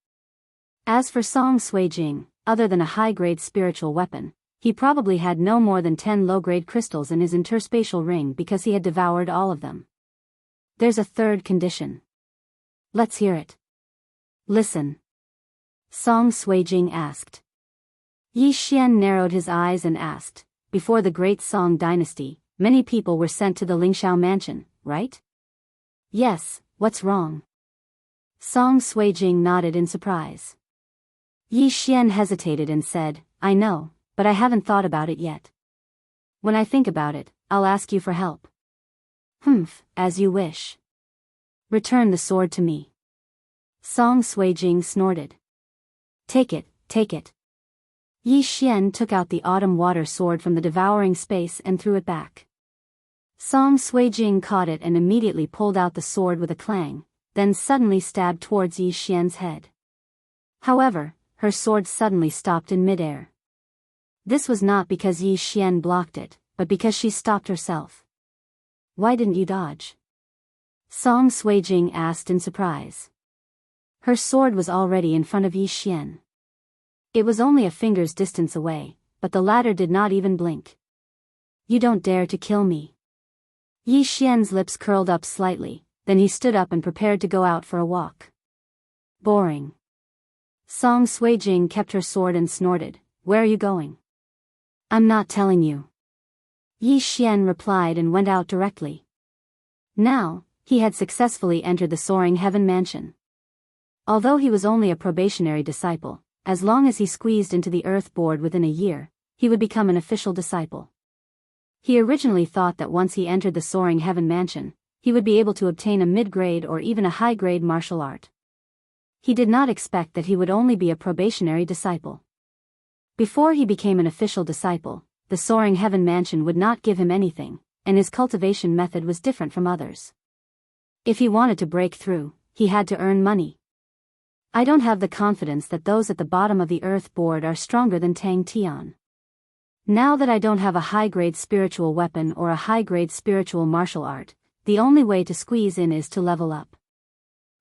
As for Song Suijing, other than a high-grade spiritual weapon, he probably had no more than 10 low-grade crystals in his interspatial ring because he had devoured all of them. "There's a third condition." "Let's hear it." "Listen." Song Suijing asked. Yi Xian narrowed his eyes and asked, "Before the Great Song dynasty, many people were sent to the Lingxiao mansion, right?" "Yes, what's wrong?" Song Suijing nodded in surprise. Yi Xian hesitated and said, "I know, but I haven't thought about it yet. When I think about it, I'll ask you for help." "Humph, as you wish. Return the sword to me." Song Suijing snorted. Take it, take it." Yi Xian took out the autumn water sword from the devouring space and threw it back. Song Suijing caught it and immediately pulled out the sword with a clang, then suddenly stabbed towards Yi Xian's head. However, her sword suddenly stopped in midair. This was not because Yi Xian blocked it, but because she stopped herself. "Why didn't you dodge?" Song Suijing asked in surprise. Her sword was already in front of Yi Xian. It was only a finger's distance away, but the latter did not even blink. "You don't dare to kill me." Yi Xian's lips curled up slightly, then he stood up and prepared to go out for a walk. "Boring." Song Suijing kept her sword and snorted, "Where are you going?" "I'm not telling you." Yi Xian replied and went out directly. Now, he had successfully entered the Soaring Heaven Mansion. Although he was only a probationary disciple, as long as he squeezed into the Earth Board within a year, he would become an official disciple. He originally thought that once he entered the Soaring Heaven Mansion, he would be able to obtain a mid-grade or even a high-grade martial art. He did not expect that he would only be a probationary disciple. Before he became an official disciple, the Soaring Heaven Mansion would not give him anything, and his cultivation method was different from others. If he wanted to break through, he had to earn money. "I don't have the confidence that those at the bottom of the Earth Board are stronger than Tang Tian. Now that I don't have a high-grade spiritual weapon or a high-grade spiritual martial art, the only way to squeeze in is to level up."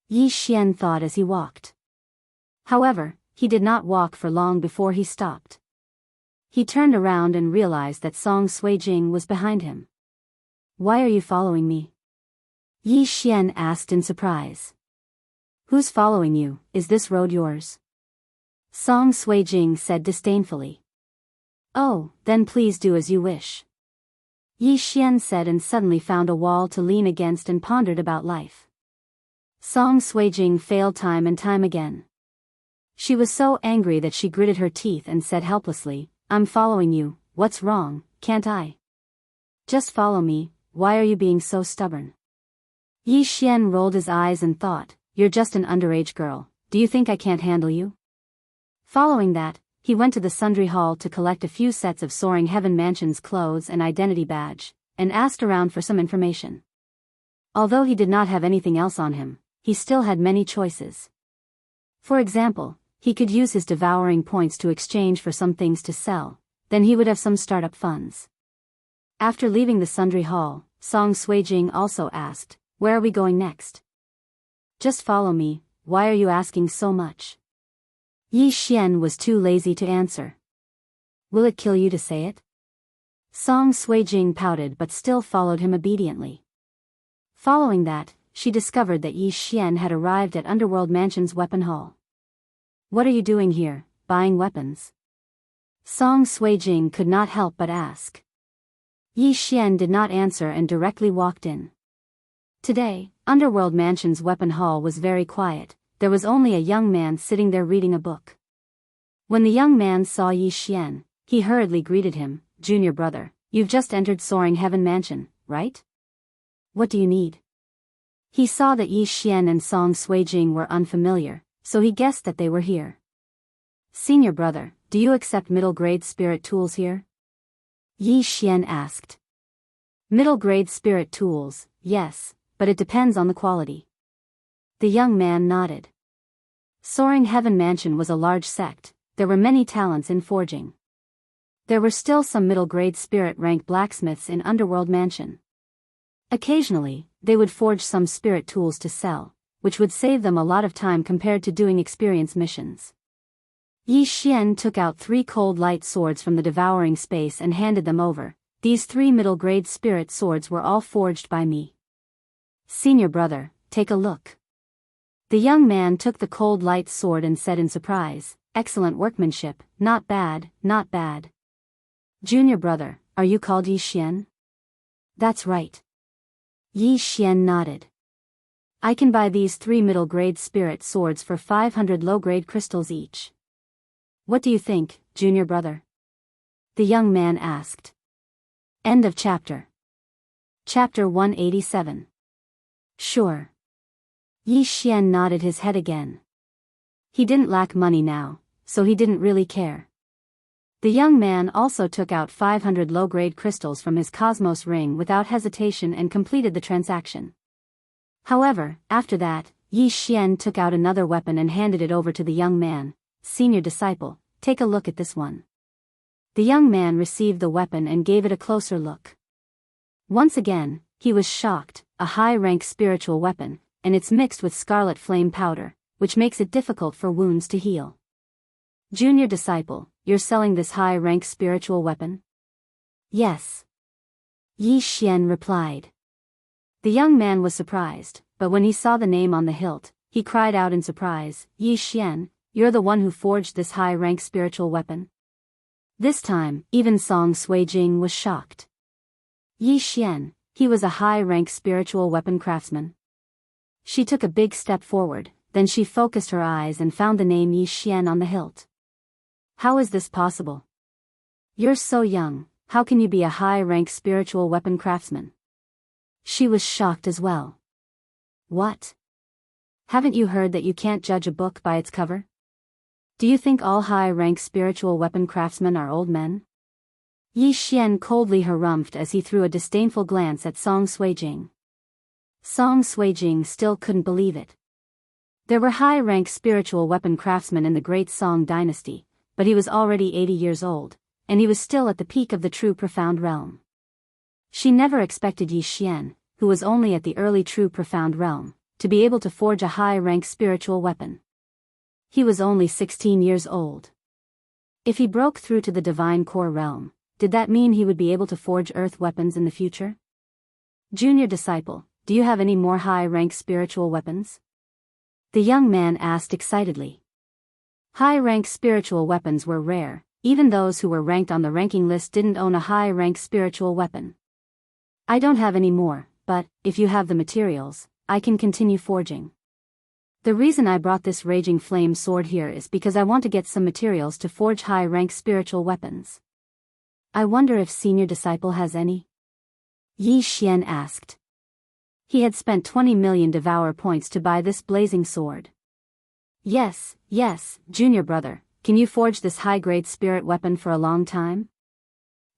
Yi Xian thought as he walked. However, he did not walk for long before he stopped. He turned around and realized that Song Suijing was behind him. "Why are you following me?" Yi Xian asked in surprise. Who's following you? Is this road yours? Song Suijing said disdainfully. Oh, then please do as you wish. Yi Xian said and suddenly found a wall to lean against and pondered about life. Song Suijing failed time and time again. She was so angry that she gritted her teeth and said helplessly, I'm following you, what's wrong, can't I? Just follow me, why are you being so stubborn? Yi Xian rolled his eyes and thought, you're just an underage girl, do you think I can't handle you? Following that, he went to the sundry hall to collect a few sets of Soaring Heaven Mansion's clothes and identity badge, and asked around for some information. Although he did not have anything else on him, he still had many choices. For example, he could use his devouring points to exchange for some things to sell, then he would have some startup funds. After leaving the sundry hall, Song Suijing also asked, where are we going next? Just follow me, why are you asking so much? Yi Xian was too lazy to answer. Will it kill you to say it? Song Suijing pouted but still followed him obediently. Following that, she discovered that Yi Xian had arrived at Underworld Mansion's weapon hall. What are you doing here, buying weapons? Song Suijing could not help but ask. Yi Xian did not answer and directly walked in. Today, Underworld Mansion's weapon hall was very quiet. There was only a young man sitting there reading a book. When the young man saw Yi Xian, he hurriedly greeted him, Junior brother, you've just entered Soaring Heaven Mansion, right? What do you need? He saw that Yi Xian and Song Suijing were unfamiliar, so he guessed that they were here. Senior brother, do you accept middle-grade spirit tools here? Yi Xian asked. Middle-grade spirit tools, yes, but it depends on the quality. The young man nodded. Soaring Heaven Mansion was a large sect, there were many talents in forging. There were still some middle-grade spirit-rank blacksmiths in Underworld Mansion. Occasionally, they would forge some spirit tools to sell, which would save them a lot of time compared to doing experience missions. Yi Xian took out 3 cold light swords from the devouring space and handed them over. These 3 middle-grade spirit swords were all forged by me. Senior brother, take a look. The young man took the cold light sword and said in surprise, excellent workmanship, not bad, not bad. Junior brother, are you called Yi Xian? That's right. Yi Xian nodded. I can buy these 3 middle-grade spirit swords for 500 low-grade crystals each. What do you think, junior brother? The young man asked. End of chapter. Chapter 187. Sure. Yi Xian nodded his head again. He didn't lack money now, so he didn't really care. The young man also took out 500 low-grade crystals from his Cosmos ring without hesitation and completed the transaction. However, after that, Yi Xian took out another weapon and handed it over to the young man. Senior disciple, take a look at this one. The young man received the weapon and gave it a closer look. Once again, he was shocked, a high-rank spiritual weapon, and it's mixed with scarlet flame powder, which makes it difficult for wounds to heal. Junior disciple, you're selling this high-rank spiritual weapon? Yes. Yi Xian replied. The young man was surprised, but when he saw the name on the hilt, he cried out in surprise, Yi Xian, you're the one who forged this high-rank spiritual weapon? This time, even Song Suijing was shocked. Yi Xian, he was a high-rank spiritual weapon craftsman. She took a big step forward, then she focused her eyes and found the name Yi Xian on the hilt. How is this possible? You're so young, how can you be a high-rank spiritual weapon craftsman? She was shocked as well. What? Haven't you heard that you can't judge a book by its cover? Do you think all high-rank spiritual weapon craftsmen are old men? Yi Xian coldly harumphed as he threw a disdainful glance at Song Suijing. Song Suijing still couldn't believe it. There were high-rank spiritual weapon craftsmen in the Great Song dynasty, but he was already 80 years old, and he was still at the peak of the true profound realm. She never expected Yi Xian, who was only at the early true profound realm, to be able to forge a high-rank spiritual weapon. He was only 16 years old. If he broke through to the divine core realm, did that mean he would be able to forge earth weapons in the future? Junior disciple, do you have any more high-rank spiritual weapons? The young man asked excitedly. High-rank spiritual weapons were rare. Even those who were ranked on the ranking list didn't own a high-rank spiritual weapon. I don't have any more, but, if you have the materials, I can continue forging. The reason I brought this raging flame sword here is because I want to get some materials to forge high-rank spiritual weapons. I wonder if senior disciple has any? Yi Xian asked. He had spent 20 million devour points to buy this blazing sword. Yes, junior brother, can you forge this high-grade spirit weapon for a long time?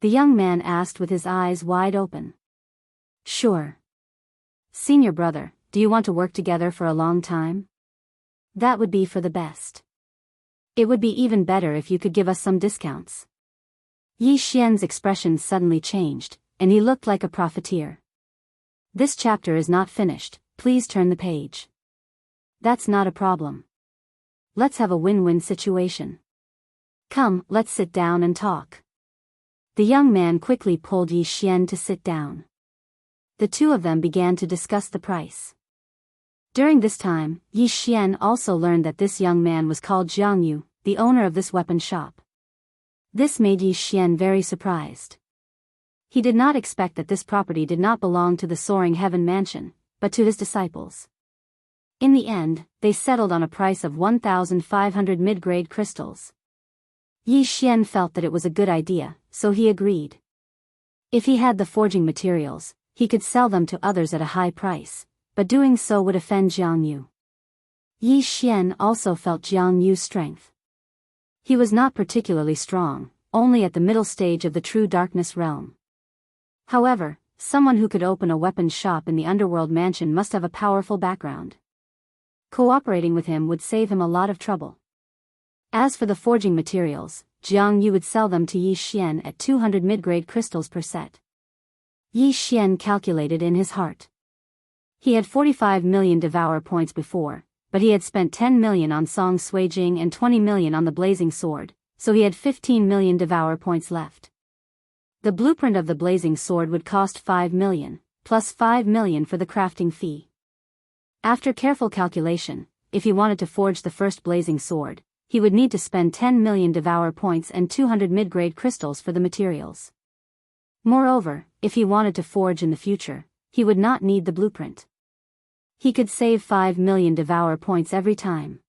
The young man asked with his eyes wide open. Sure. Senior brother, do you want to work together for a long time? That would be for the best. It would be even better if you could give us some discounts. Yi Xian's expression suddenly changed, and he looked like a profiteer. This chapter is not finished, please turn the page. That's not a problem. Let's have a win-win situation. Come, let's sit down and talk. The young man quickly pulled Yi Xian to sit down. The two of them began to discuss the price. During this time, Yi Xian also learned that this young man was called Jianghu, the owner of this weapon shop. This made Yi Xian very surprised. He did not expect that this property did not belong to the Soaring Heaven Mansion, but to his disciples. In the end, they settled on a price of 1,500 mid-grade crystals. Yi Xian felt that it was a good idea, so he agreed. If he had the forging materials, he could sell them to others at a high price, but doing so would offend Jianghu. Yi Xian also felt Jianghu's strength. He was not particularly strong, only at the middle stage of the true darkness realm. However, someone who could open a weapons shop in the underworld mansion must have a powerful background. Cooperating with him would save him a lot of trouble. As for the forging materials, Jianghu would sell them to Yi Xian at 200 mid-grade crystals per set. Yi Xian calculated in his heart. He had 45 million devour points before, but he had spent 10 million on Song Suijing and 20 million on the blazing sword, so he had 15 million devour points left. The blueprint of the blazing sword would cost 5 million, plus 5 million for the crafting fee. After careful calculation, if he wanted to forge the first blazing sword, he would need to spend 10 million devour points and 200 mid-grade crystals for the materials. Moreover, if he wanted to forge in the future, he would not need the blueprint. He could save 5 million devour points every time.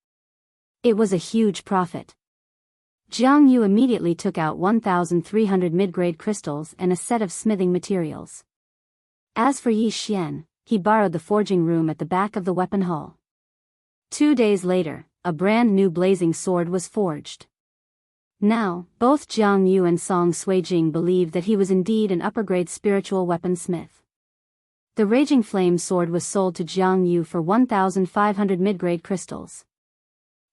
It was a huge profit. Jianghu immediately took out 1,300 mid-grade crystals and a set of smithing materials. As for Yi Xian, he borrowed the forging room at the back of the weapon hall. 2 days later, a brand new blazing sword was forged. Now, both Jianghu and Song Suijing believed that he was indeed an upper-grade spiritual weaponsmith. The Raging Flame sword was sold to Jianghu for 1,500 mid-grade crystals.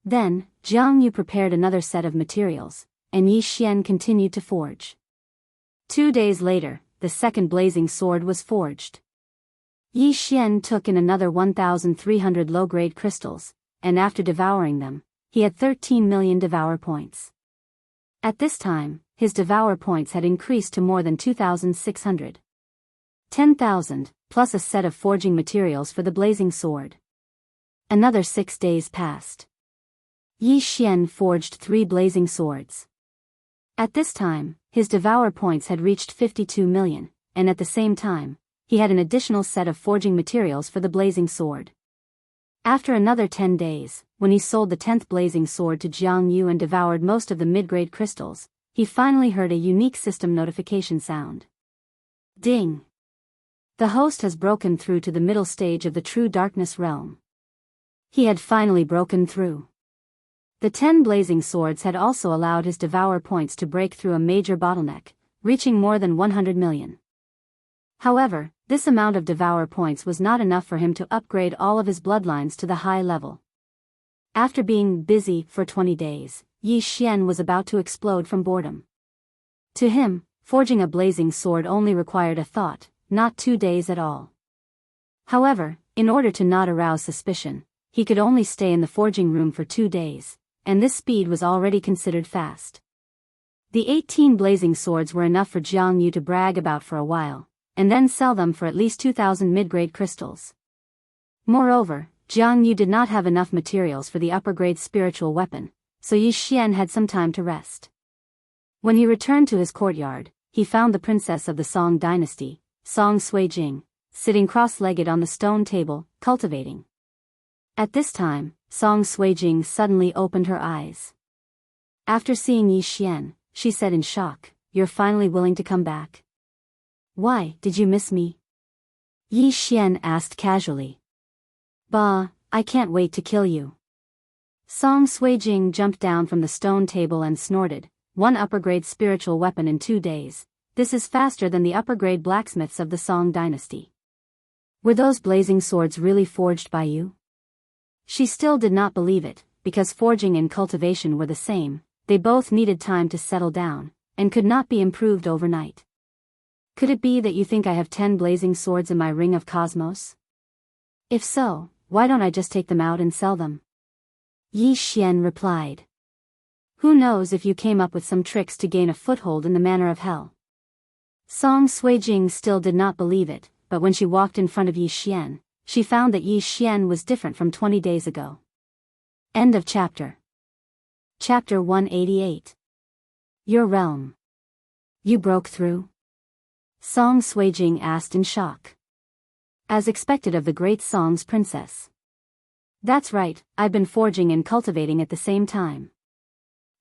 Then, Jianghu prepared another set of materials, and Yi Xian continued to forge. 2 days later, the second blazing sword was forged. Yi Xian took in another 1,300 low-grade crystals, and after devouring them, he had 13 million devour points. At this time, his devour points had increased to more than 2,600. 10,000, plus a set of forging materials for the blazing sword. Another 6 days passed. Yi Xian forged 3 blazing swords. At this time, his devour points had reached 52 million, and at the same time, he had an additional set of forging materials for the blazing sword. After another 10 days, when he sold the 10th blazing sword to Jianghu and devoured most of the mid-grade crystals, he finally heard a unique system notification sound. Ding! The host has broken through to the middle stage of the true darkness realm. He had finally broken through. The 10 blazing swords had also allowed his devour points to break through a major bottleneck, reaching more than 100 million. However, this amount of devour points was not enough for him to upgrade all of his bloodlines to the high level. After being busy for 20 days, Yi Xian was about to explode from boredom. To him, forging a blazing sword only required a thought, not 2 days at all. However, in order to not arouse suspicion, he could only stay in the forging room for 2 days, and this speed was already considered fast. The 18 blazing swords were enough for Jianghu to brag about for a while, and then sell them for at least 2,000 mid-grade crystals. Moreover, Jianghu did not have enough materials for the upper-grade spiritual weapon, so Yi Xian had some time to rest. When he returned to his courtyard, he found the princess of the Song dynasty, Song Suijing, sitting cross-legged on the stone table, cultivating. At this time, Song Suijing suddenly opened her eyes. After seeing Yi Xian, she said in shock, "You're finally willing to come back? Why, did you miss me?" Yi Xian asked casually. "Bah, I can't wait to kill you." Song Suijing jumped down from the stone table and snorted, "One upper-grade spiritual weapon in 2 days. This is faster than the upper-grade blacksmiths of the Song dynasty. Were those blazing swords really forged by you?" She still did not believe it, because forging and cultivation were the same. They both needed time to settle down, and could not be improved overnight. "Could it be that you think I have 10 blazing swords in my ring of cosmos? If so, why don't I just take them out and sell them?" Yi Xian replied. "Who knows if you came up with some tricks to gain a foothold in the manner of hell." Song Suijing still did not believe it, but when she walked in front of Yi Xian, she found that Yi Xian was different from 20 days ago. End of chapter. Chapter 188. Your realm. You broke through? Song Suijing asked in shock. As expected of the great Song's princess. "That's right, I've been forging and cultivating at the same time.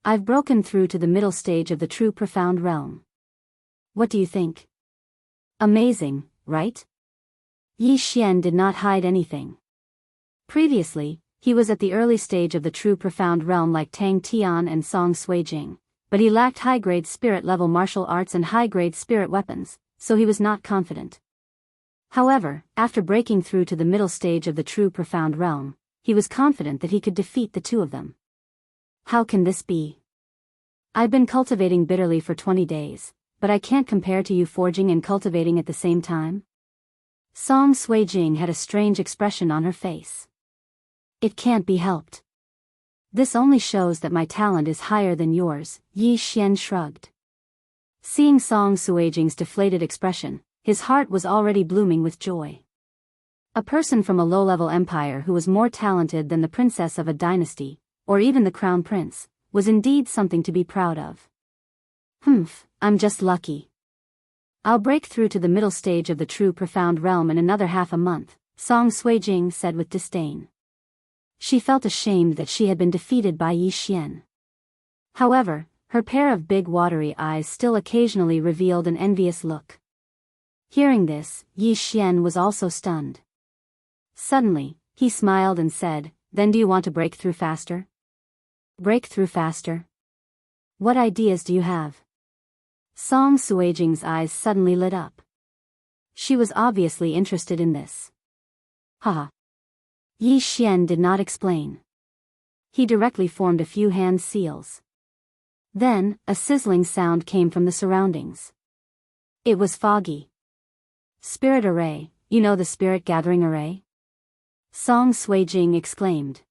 I've broken through to the middle stage of the true profound realm. What do you think? Amazing, right?" Yi Xian did not hide anything. Previously, he was at the early stage of the true profound realm like Tang Tian and Song Suijing, but he lacked high-grade spirit-level martial arts and high-grade spirit weapons, so he was not confident. However, after breaking through to the middle stage of the true profound realm, he was confident that he could defeat the two of them. "How can this be? I've been cultivating bitterly for 20 days, but I can't compare to you forging and cultivating at the same time?" Song Suijing had a strange expression on her face. "It can't be helped. This only shows that my talent is higher than yours," Yi Xian shrugged. Seeing Song Suijing's deflated expression, his heart was already blooming with joy. A person from a low-level empire who was more talented than the princess of a dynasty, or even the crown prince, was indeed something to be proud of. I'm just lucky. I'll break through to the middle stage of the true profound realm in another half a month," Song Suijing said with disdain. She felt ashamed that she had been defeated by Yi Xian. However, her pair of big watery eyes still occasionally revealed an envious look. Hearing this, Yi Xian was also stunned. Suddenly, he smiled and said, "Then do you want to break through faster?" "Break through faster? What ideas do you have?" Song Suijing's eyes suddenly lit up. She was obviously interested in this. Haha. Yi Xian did not explain. He directly formed a few hand seals. Then, a sizzling sound came from the surroundings. It was foggy. "Spirit array, you know the spirit gathering array?" Song Suijing exclaimed.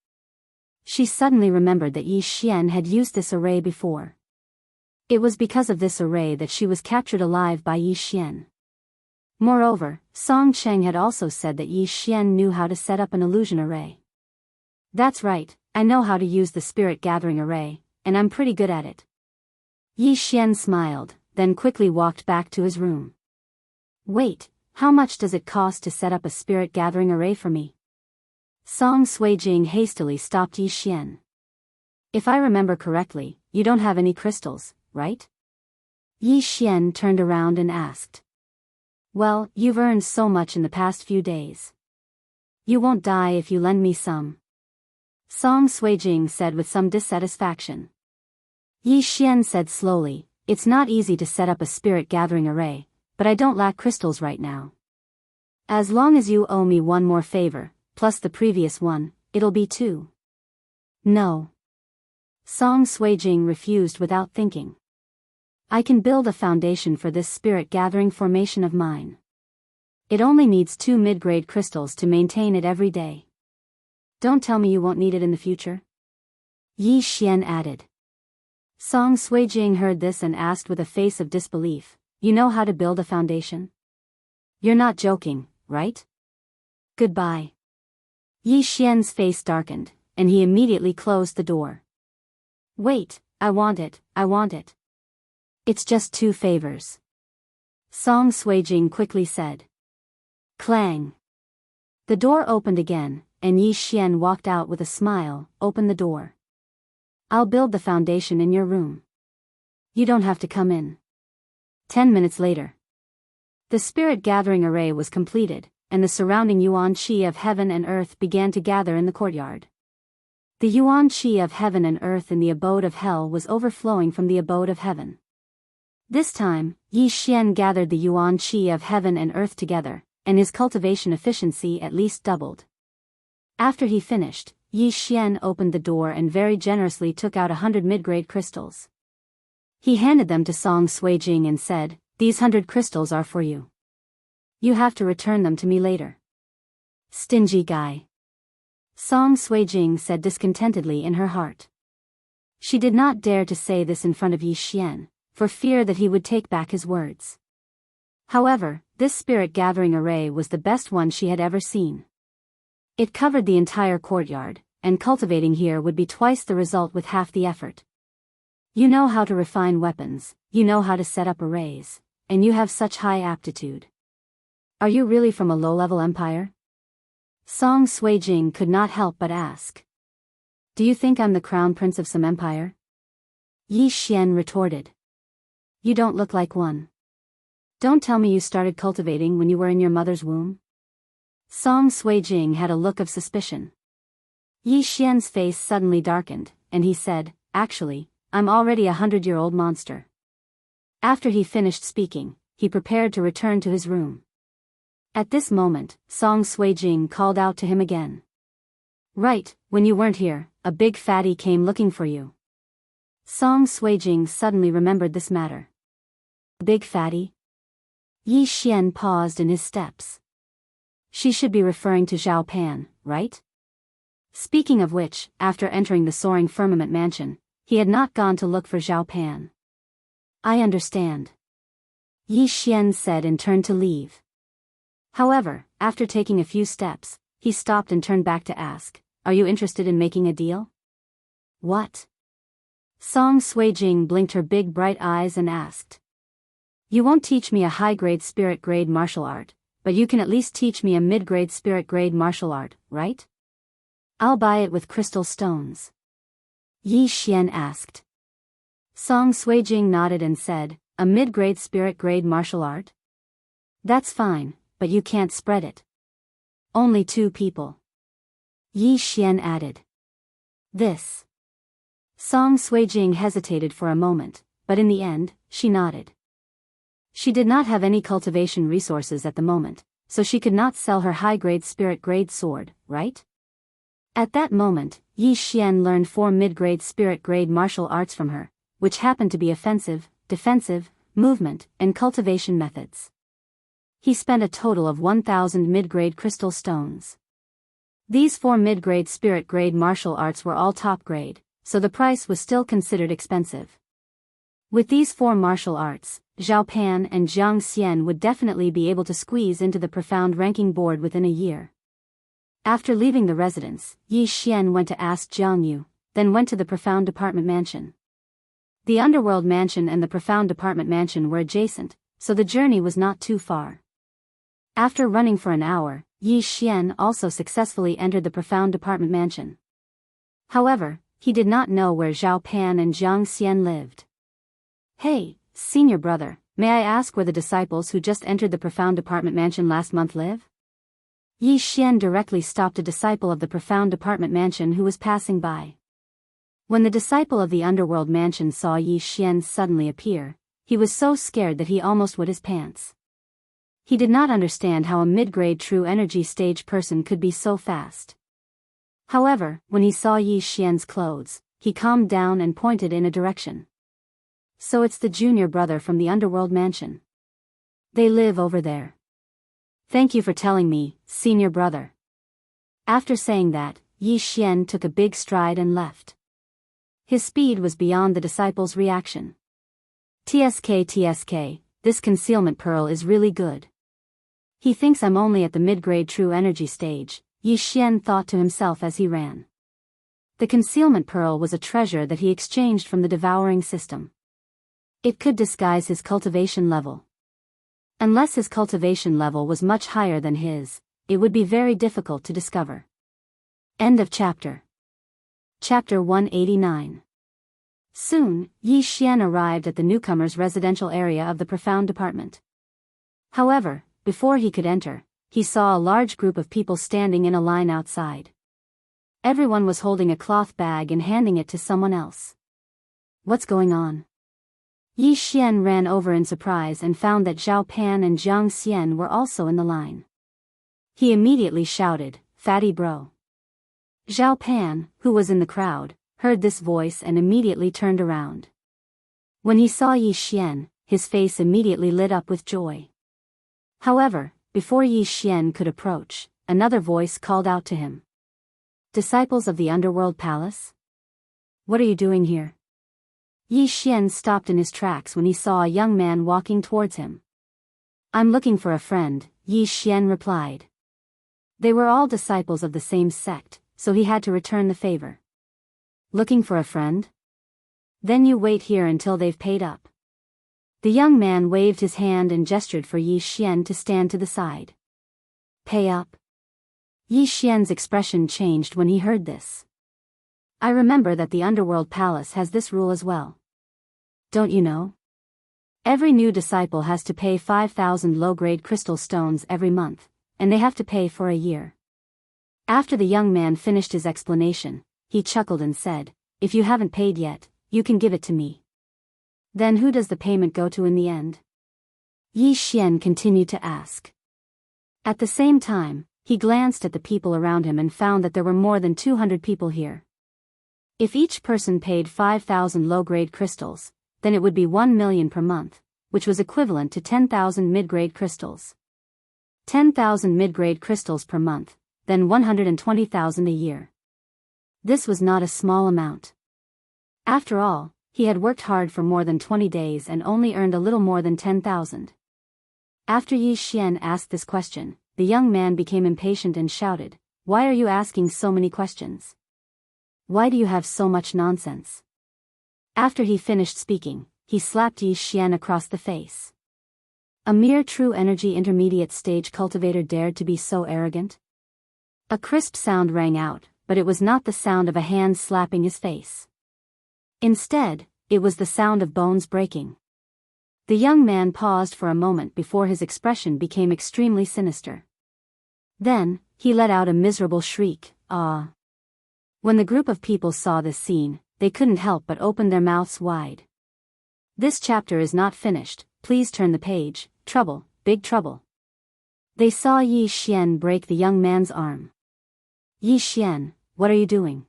She suddenly remembered that Yi Xian had used this array before. It was because of this array that she was captured alive by Yi Xian. Moreover, Song Cheng had also said that Yi Xian knew how to set up an illusion array. "That's right, I know how to use the spirit gathering array, and I'm pretty good at it." Yi Xian smiled, then quickly walked back to his room. "Wait, how much does it cost to set up a spirit gathering array for me?" Song Suijing hastily stopped Yi Xian. "If I remember correctly, you don't have any crystals, right?" Yi Xian turned around and asked. "Well, you've earned so much in the past few days. You won't die if you lend me some," Song Suijing said with some dissatisfaction. Yi Xian said slowly, "It's not easy to set up a spirit gathering array, but I don't lack crystals right now. As long as you owe me one more favor, plus the previous one, it'll be 2. "No." Song Suijing refused without thinking. "I can build a foundation for this spirit gathering formation of mine. It only needs 2 mid-grade crystals to maintain it every day. Don't tell me you won't need it in the future?" Yi Xian added. Song Suijing heard this and asked with a face of disbelief, "You know how to build a foundation? You're not joking, right? Goodbye." Yi Xian's face darkened, and he immediately closed the door. Wait, I want it. It's just 2 favors. Song Suijing quickly said. Clang. The door opened again, and Yi Xian walked out with a smile. Open the door. I'll build the foundation in your room. You don't have to come in. 10 minutes later. The spirit gathering array was completed, and the surrounding yuan qi of heaven and earth began to gather in the courtyard. The yuan qi of heaven and earth in the abode of hell was overflowing from the abode of heaven. This time, Yi Xian gathered the yuan qi of heaven and earth together, and his cultivation efficiency at least doubled. After he finished, Yi Xian opened the door and very generously took out 100 mid-grade crystals. He handed them to Song Suijing and said, "These 100 crystals are for you. You have to return them to me later." Stingy guy. Song Suijing said discontentedly in her heart. She did not dare to say this in front of Yi Xian, for fear that he would take back his words. However, this spirit gathering array was the best one she had ever seen. It covered the entire courtyard, and cultivating here would be twice the result with half the effort. You know how to refine weapons, you know how to set up arrays, and you have such high aptitude. Are you really from a low-level empire? Song Suijing could not help but ask. Do you think I'm the crown prince of some empire? Yi Xian retorted. You don't look like one. Don't tell me you started cultivating when you were in your mother's womb. Song Suijing had a look of suspicion. Yi Xian's face suddenly darkened, and he said, "Actually, I'm already 100-year-old monster." After he finished speaking, he prepared to return to his room. At this moment, Song Suijing called out to him again. Right, when you weren't here, a big fatty came looking for you. Song Suijing suddenly remembered this matter. Big fatty? Yi Xian paused in his steps. She should be referring to Zhao Pan, right? Speaking of which, after entering the soaring firmament mansion, he had not gone to look for Zhao Pan. I understand. Yi Xian said and turned to leave. However, after taking a few steps, he stopped and turned back to ask, "Are you interested in making a deal?" What? Song Suijing blinked her big bright eyes and asked. You won't teach me a high-grade spirit-grade martial art, but you can at least teach me a mid-grade spirit-grade martial art, right? I'll buy it with crystal stones. Yi Xian asked. Song Suijing nodded and said, "A mid-grade spirit-grade martial art? That's fine, but you can't spread it. Only 2 people. Yi Xian added. This. Song Suijing hesitated for a moment, but in the end, she nodded. She did not have any cultivation resources at the moment, so she could not sell her high-grade spirit-grade sword, right? At that moment, Yi Xian learned 4 mid-grade spirit-grade martial arts from her, which happened to be offensive, defensive, movement, and cultivation methods. He spent a total of 1,000 mid-grade crystal stones. These 4 mid-grade spirit-grade martial arts were all top-grade, so the price was still considered expensive. With these 4 martial arts, Zhao Pan and Jiang Xian would definitely be able to squeeze into the profound ranking board within a year. After leaving the residence, Yi Xian went to ask Jianghu, then went to the profound department mansion. The underworld mansion and the profound department mansion were adjacent, so the journey was not too far. After running for an hour, Yi Xian also successfully entered the profound department mansion. However, he did not know where Zhao Pan and Jiang Xian lived. Hey, senior brother, may I ask where the disciples who just entered the profound department mansion last month live? Yi Xian directly stopped a disciple of the profound department mansion who was passing by. When the disciple of the underworld mansion saw Yi Xian suddenly appear, he was so scared that he almost wet his pants. He did not understand how a mid-grade true energy stage person could be so fast. However, when he saw Yi Xian's clothes, he calmed down and pointed in a direction. So it's the junior brother from the underworld mansion. They live over there. Thank you for telling me, senior brother. After saying that, Yi Xian took a big stride and left. His speed was beyond the disciple's reaction. TSK, this concealment pearl is really good. He thinks I'm only at the mid-grade true energy stage, Yi Xian thought to himself as he ran. The concealment pearl was a treasure that he exchanged from the devouring system. It could disguise his cultivation level. Unless his cultivation level was much higher than his, it would be very difficult to discover. End of chapter. Chapter 189. Soon, Yi Xian arrived at the newcomer's residential area of the Profound Department. However, before he could enter, he saw a large group of people standing in a line outside. Everyone was holding a cloth bag and handing it to someone else. What's going on? Yi Xian ran over in surprise and found that Zhao Pan and Jiang Xian were also in the line. He immediately shouted, "Fatty bro." Zhao Pan, who was in the crowd, heard this voice and immediately turned around. When he saw Yi Xian, his face immediately lit up with joy. However, before Yi Xian could approach, another voice called out to him. "Disciples of the Underworld Palace? What are you doing here?" Yi Xian stopped in his tracks when he saw a young man walking towards him. "I'm looking for a friend," Yi Xian replied. They were all disciples of the same sect, so he had to return the favor. "Looking for a friend? Then you wait here until they've paid up." The young man waved his hand and gestured for Yi Xian to stand to the side. "Pay up?" Yi Xian's expression changed when he heard this. "I remember that the Underworld Palace has this rule as well. Don't you know? Every new disciple has to pay 5,000 low-grade crystal stones every month, and they have to pay for a year." After the young man finished his explanation, he chuckled and said, "If you haven't paid yet, you can give it to me." "Then who does the payment go to in the end?" Yi Xian continued to ask. At the same time, he glanced at the people around him and found that there were more than 200 people here. If each person paid 5,000 low-grade crystals, then it would be 1 million per month, which was equivalent to 10,000 mid-grade crystals. 10,000 mid-grade crystals per month, then 120,000 a year. This was not a small amount. After all, he had worked hard for more than 20 days and only earned a little more than 10,000. After Yi Xian asked this question, the young man became impatient and shouted, "Why are you asking so many questions? Why do you have so much nonsense?" After he finished speaking, he slapped Yi Xian across the face. A mere true energy intermediate stage cultivator dared to be so arrogant? A crisp sound rang out, but it was not the sound of a hand slapping his face. Instead, it was the sound of bones breaking. The young man paused for a moment before his expression became extremely sinister. Then, he let out a miserable shriek, "Ah!" When the group of people saw this scene, they couldn't help but open their mouths wide. This chapter is not finished, please turn the page. Trouble, big trouble. They saw Yi Xian break the young man's arm. "Yi Xian, what are you doing?"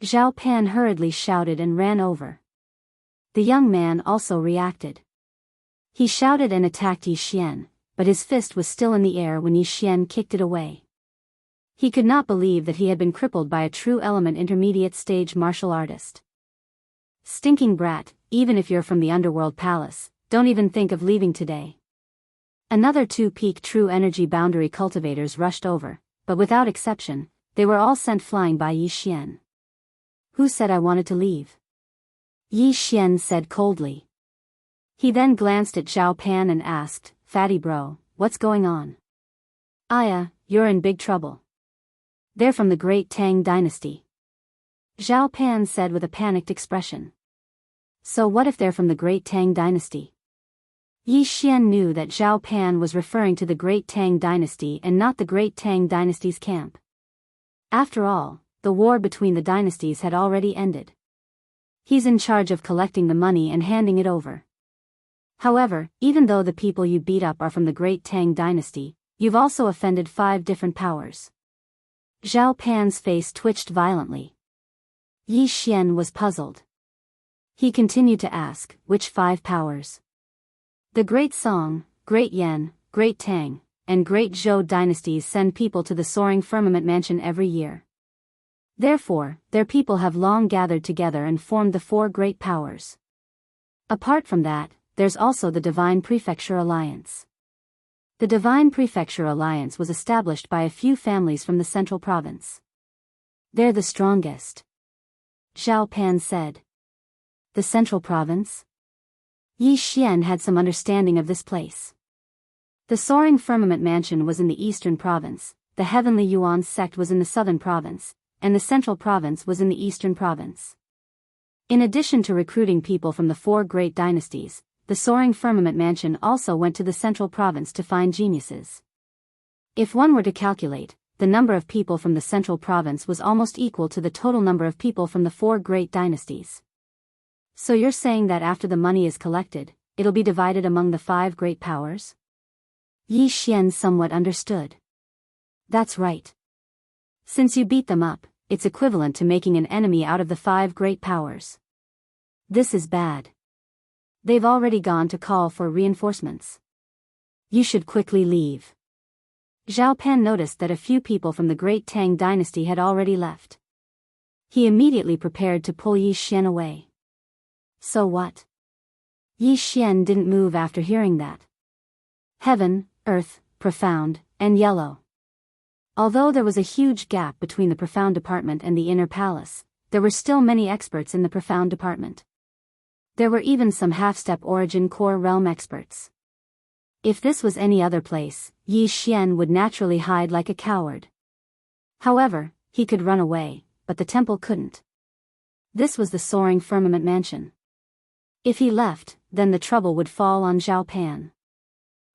Zhao Pan hurriedly shouted and ran over. The young man also reacted. He shouted and attacked Yi Xian, but his fist was still in the air when Yi Xian kicked it away. He could not believe that he had been crippled by a true element intermediate stage martial artist. "Stinking brat, even if you're from the Underworld Palace, don't even think of leaving today." Another 2 peak true energy boundary cultivators rushed over, but without exception, they were all sent flying by Yi Xian. "Who said I wanted to leave?" Yi Xian said coldly. He then glanced at Zhao Pan and asked, "Fatty bro, what's going on?" "Aya, you're in big trouble. They're from the Great Tang Dynasty." Zhao Pan said with a panicked expression. "So what if they're from the Great Tang Dynasty?" Yi Xian knew that Zhao Pan was referring to the Great Tang Dynasty and not the Great Tang Dynasty's camp. After all, the war between the dynasties had already ended. He's in charge of collecting the money and handing it over. However, even though the people you beat up are from the Great Tang Dynasty, you've also offended 5 different powers. Zhao Pan's face twitched violently. Yi Xian was puzzled. He continued to ask, which 5 powers? The Great Song, Great Yan, Great Tang, and Great Zhou dynasties send people to the soaring firmament mansion every year. Therefore, their people have long gathered together and formed the 4 great powers. Apart from that, there's also the Divine Prefecture Alliance. The Divine Prefecture Alliance was established by a few families from the central province. They're the strongest, Zhao Pan said. The central province? Yi Xian had some understanding of this place. The soaring firmament mansion was in the eastern province, the heavenly Yuan sect was in the southern province, and the central province was in the eastern province. In addition to recruiting people from the 4 great dynasties, the soaring firmament mansion also went to the central province to find geniuses. If one were to calculate, the number of people from the central province was almost equal to the total number of people from the 4 great dynasties. So you're saying that after the money is collected, it'll be divided among the 5 great powers? Yi Xian somewhat understood. That's right. Since you beat them up, it's equivalent to making an enemy out of the 5 great powers. This is bad. They've already gone to call for reinforcements. You should quickly leave. Zhao Pan noticed that a few people from the Great Tang dynasty had already left. He immediately prepared to pull Yi Xian away. So what? Yi Xian didn't move after hearing that. Heaven, earth, profound, and yellow. Although there was a huge gap between the profound department and the inner palace, there were still many experts in the profound department. There were even some half-step origin core realm experts. If this was any other place, Yi Xian would naturally hide like a coward. However, he could run away, but the temple couldn't. This was the soaring firmament mansion. If he left, then the trouble would fall on Zhao Pan.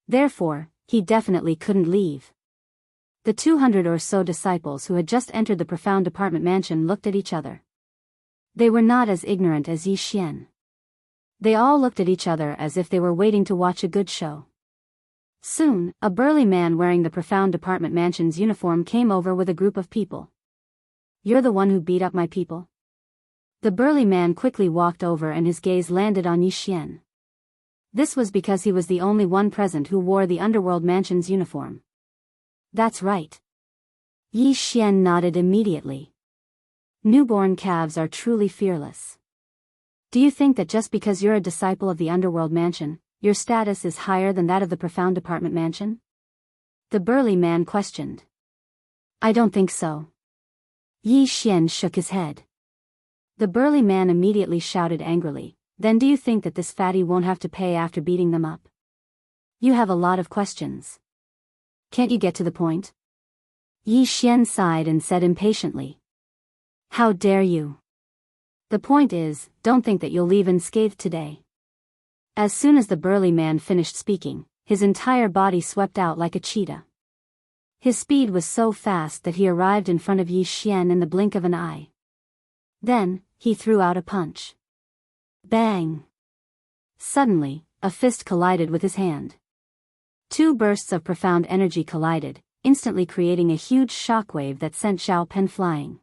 Therefore, he definitely couldn't leave. The 200 or so disciples who had just entered the profound department mansion looked at each other. They were not as ignorant as Yi Xian. They all looked at each other as if they were waiting to watch a good show. Soon, a burly man wearing the profound department mansion's uniform came over with a group of people. You're the one who beat up my people? The burly man quickly walked over and his gaze landed on Yi Xian. This was because he was the only one present who wore the underworld mansion's uniform. That's right. Yi Xian nodded immediately. Newborn calves are truly fearless. Do you think that just because you're a disciple of the underworld mansion, your status is higher than that of the profound department mansion? The burly man questioned. I don't think so. Yi Xian shook his head. The burly man immediately shouted angrily, then do you think that this fatty won't have to pay after beating them up? You have a lot of questions. Can't you get to the point? Yi Xian sighed and said impatiently. How dare you? The point is, don't think that you'll leave unscathed today. As soon as the burly man finished speaking, his entire body swept out like a cheetah. His speed was so fast that he arrived in front of Yi Xian in the blink of an eye. Then, he threw out a punch. Bang! Suddenly, a fist collided with his hand. 2 bursts of profound energy collided, instantly creating a huge shockwave that sent Zhao Pan flying.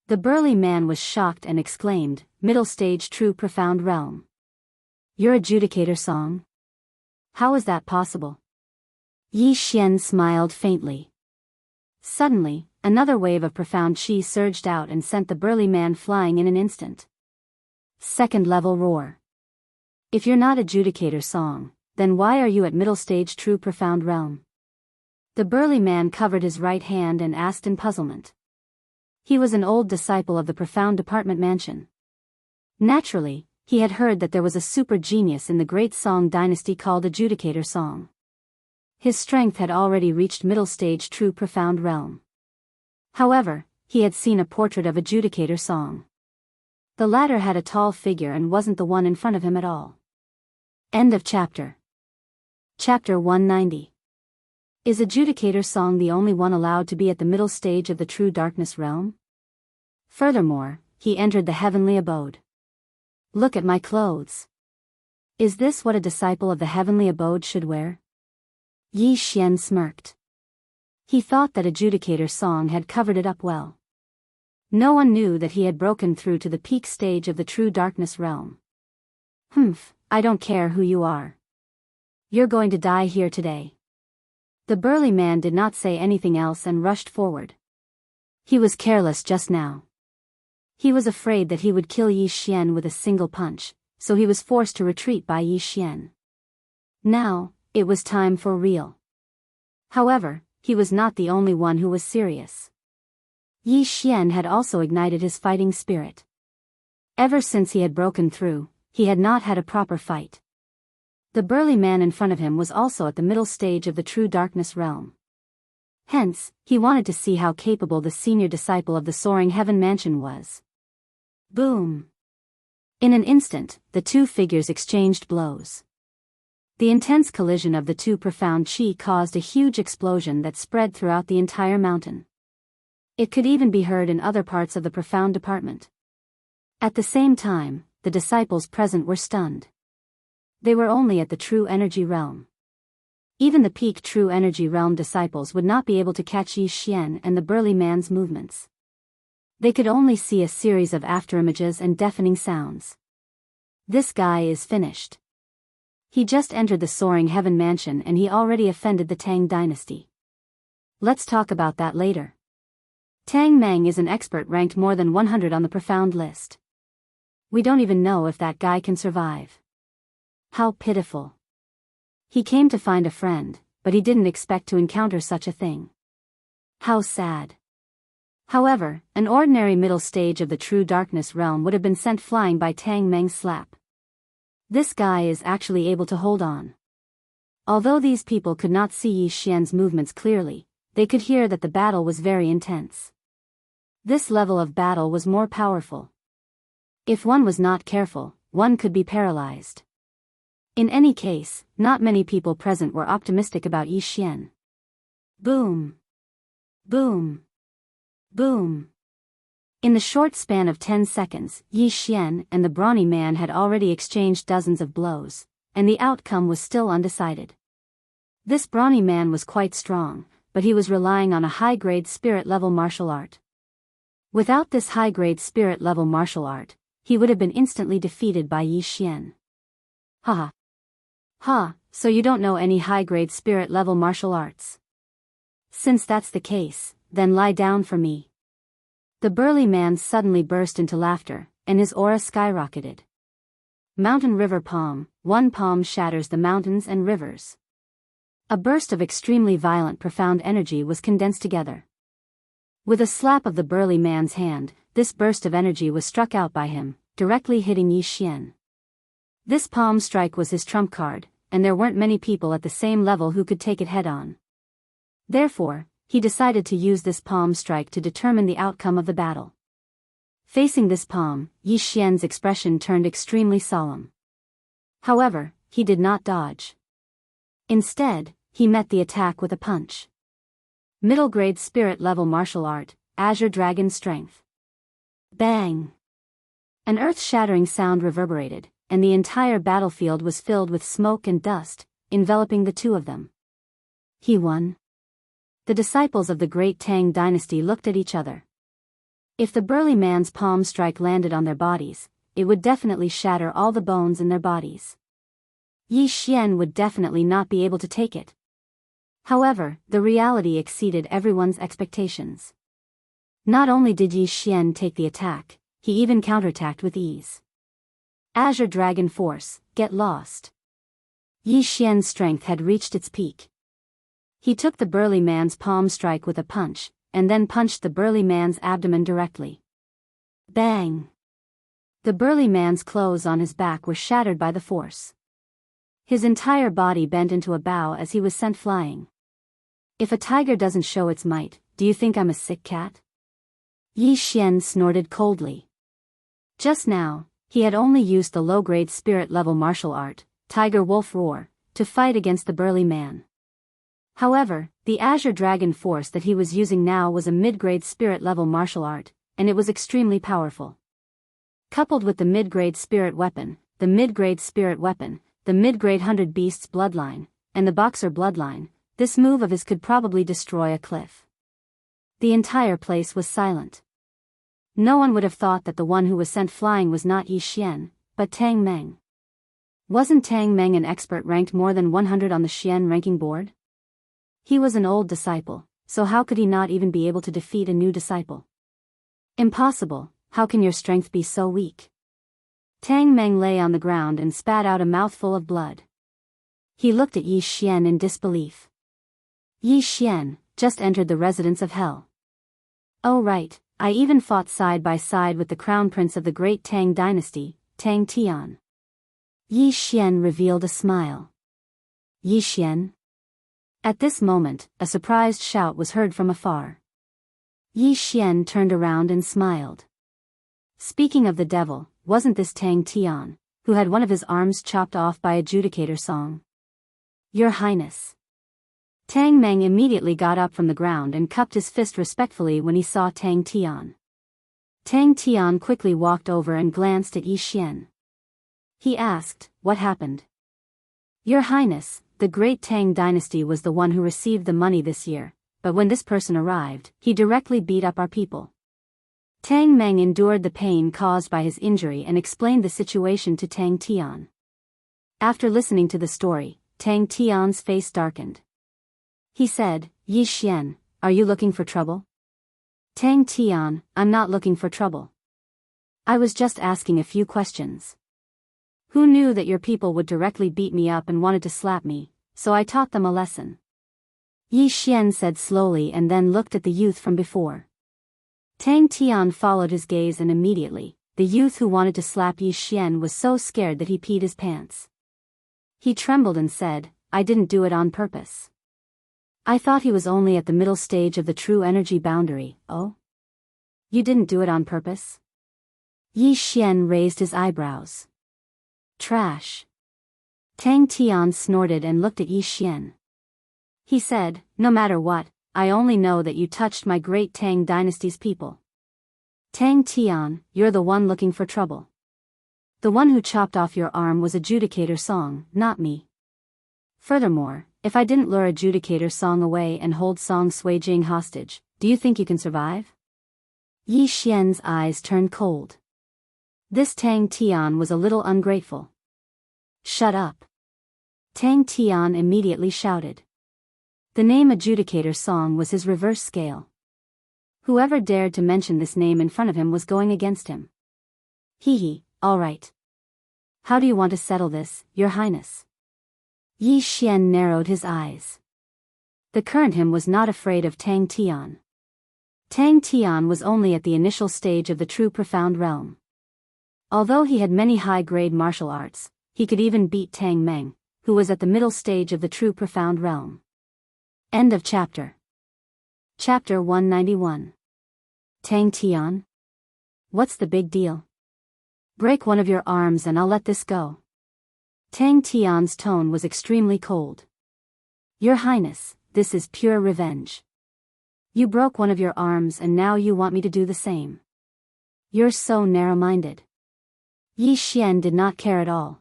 The burly man was shocked and exclaimed, Middle stage true profound realm. Your adjudicator song? How is that possible? Yi Xian smiled faintly. Suddenly, another wave of profound qi surged out and sent the burly man flying in an instant. 2nd level roar. If you're not adjudicator song, then why are you at middle stage true profound realm? The burly man covered his right hand and asked in puzzlement. He was an old disciple of the profound department mansion. Naturally, he had heard that there was a super genius in the great Song dynasty called Adjudicator Song. His strength had already reached middle stage true profound realm. However, he had seen a portrait of Adjudicator Song. The latter had a tall figure and wasn't the one in front of him at all. End of chapter. Chapter 190. Is Adjudicator Song the only one allowed to be at the middle stage of the true darkness realm? Furthermore, he entered the heavenly abode. Look at my clothes. Is this what a disciple of the heavenly abode should wear? Yi Xian smirked. He thought that Adjudicator Song had covered it up well. No one knew that he had broken through to the peak stage of the true darkness realm. Humph, I don't care who you are. You're going to die here today. The burly man did not say anything else and rushed forward. He was careless just now. He was afraid that he would kill Yi Xian with a single punch, so he was forced to retreat by Yi Xian. Now, it was time for real. However, he was not the only one who was serious. Yi Xian had also ignited his fighting spirit. Ever since he had broken through, he had not had a proper fight. The burly man in front of him was also at the middle stage of the true darkness realm. Hence, he wanted to see how capable the senior disciple of the Soaring Heaven Mansion was. Boom! In an instant, the two figures exchanged blows. The intense collision of the two profound qi caused a huge explosion that spread throughout the entire mountain. It could even be heard in other parts of the profound department. At the same time, the disciples present were stunned. They were only at the true energy realm. Even the peak true energy realm disciples would not be able to catch Yi Xian and the burly man's movements. They could only see a series of afterimages and deafening sounds. This guy is finished. He just entered the Soaring Heaven Mansion and he already offended the Tang dynasty. Let's talk about that later. Tang Meng is an expert ranked more than 100 on the profound list. We don't even know if that guy can survive. How pitiful. He came to find a friend, but he didn't expect to encounter such a thing. How sad. However, an ordinary middle stage of the true darkness realm would have been sent flying by Tang Meng's slap. This guy is actually able to hold on. Although these people could not see Yi Xian's movements clearly, they could hear that the battle was very intense. This level of battle was more powerful. If one was not careful, one could be paralyzed. In any case, not many people present were optimistic about Yi Xian. Boom! Boom! Boom! In the short span of 10 seconds, Yi Xian and the brawny man had already exchanged dozens of blows, and the outcome was still undecided. This brawny man was quite strong, but he was relying on a high-grade spirit-level martial art. Without this high-grade spirit-level martial art, he would have been instantly defeated by Yi Xian. Haha. Ha, so you don't know any high-grade spirit-level martial arts? Since that's the case, then lie down for me. The burly man suddenly burst into laughter, and his aura skyrocketed. Mountain River Palm, one palm shatters the mountains and rivers. A burst of extremely violent profound energy was condensed together. With a slap of the burly man's hand, this burst of energy was struck out by him, directly hitting Yi Xian. This palm strike was his trump card, and there weren't many people at the same level who could take it head-on. Therefore, he decided to use this palm strike to determine the outcome of the battle. Facing this palm, Yi Xian's expression turned extremely solemn. However, he did not dodge. Instead, he met the attack with a punch. Middle-grade spirit-level martial art, Azure Dragon Strength. Bang! An earth-shattering sound reverberated, and the entire battlefield was filled with smoke and dust, enveloping the two of them. He won. The disciples of the great Tang dynasty looked at each other. If the burly man's palm strike landed on their bodies, it would definitely shatter all the bones in their bodies. Yi Xian would definitely not be able to take it. However, the reality exceeded everyone's expectations. Not only did Yi Xian take the attack, he even counterattacked with ease. Azure Dragon Force, get lost. Yi Xian's strength had reached its peak. He took the burly man's palm strike with a punch, and then punched the burly man's abdomen directly. Bang! The burly man's clothes on his back were shattered by the force. His entire body bent into a bow as he was sent flying. If a tiger doesn't show its might, do you think I'm a sick cat? Yi Xian snorted coldly. Just now, he had only used the low-grade spirit-level martial art, Tiger Wolf Roar, to fight against the burly man. However, the Azure Dragon Force that he was using now was a mid-grade spirit-level martial art, and it was extremely powerful. Coupled with the mid-grade spirit weapon, the mid-grade spirit weapon, the mid-grade 100 Beasts bloodline, and the Boxer bloodline, this move of his could probably destroy a cliff. The entire place was silent. No one would have thought that the one who was sent flying was not Yi Xian, but Tang Meng. Wasn't Tang Meng an expert ranked more than 100 on the Xian ranking board? He was an old disciple, so how could he not even be able to defeat a new disciple? Impossible, how can your strength be so weak? Tang Meng lay on the ground and spat out a mouthful of blood. He looked at Yi Xian in disbelief. Yi Xian, just entered the residence of hell. Oh right, I even fought side by side with the crown prince of the great Tang dynasty, Tang Tian. Yi Xian revealed a smile. Yi Xian? At this moment, a surprised shout was heard from afar. Yi Xian turned around and smiled. Speaking of the devil, wasn't this Tang Tian, who had one of his arms chopped off by Adjudicator Song? Your Highness. Tang Meng immediately got up from the ground and cupped his fist respectfully when he saw Tang Tian. Tang Tian quickly walked over and glanced at Yi Xian. He asked, what happened? Your Highness, the great Tang dynasty was the one who received the money this year, but when this person arrived, he directly beat up our people. Tang Meng endured the pain caused by his injury and explained the situation to Tang Tian. After listening to the story, Tang Tian's face darkened. He said, Yi Xian, are you looking for trouble? Tang Tian, I'm not looking for trouble. I was just asking a few questions. Who knew that your people would directly beat me up and wanted to slap me, so I taught them a lesson. Yi Xian said slowly and then looked at the youth from before. Tang Tian followed his gaze and immediately, the youth who wanted to slap Yi Xian was so scared that he peed his pants. He trembled and said, I didn't do it on purpose. I thought he was only at the middle stage of the true energy boundary. Oh? You didn't do it on purpose? Yi Xian raised his eyebrows. Trash. Tang Tian snorted and looked at Yi Xian. He said, no matter what, I only know that you touched my great Tang dynasty's people. Tang Tian, you're the one looking for trouble. The one who chopped off your arm was Adjudicator Song, not me. Furthermore, if I didn't lure Adjudicator Song away and hold Song Suijing hostage, do you think you can survive? Yi Xian's eyes turned cold. This Tang Tian was a little ungrateful. Shut up. Tang Tian immediately shouted. The name Adjudicator Song was his reverse scale. Whoever dared to mention this name in front of him was going against him. Hee, all right. How do you want to settle this, Your Highness? Yi Xian narrowed his eyes. The current him was not afraid of Tang Tian. Tang Tian was only at the initial stage of the true profound realm. Although he had many high-grade martial arts, he could even beat Tang Meng, who was at the middle stage of the true profound realm. End of chapter. Chapter 191. Tang Tian? What's the big deal? Break one of your arms and I'll let this go. Tang Tian's tone was extremely cold. Your Highness, this is pure revenge. You broke one of your arms and now you want me to do the same. You're so narrow-minded. Yi Xian did not care at all.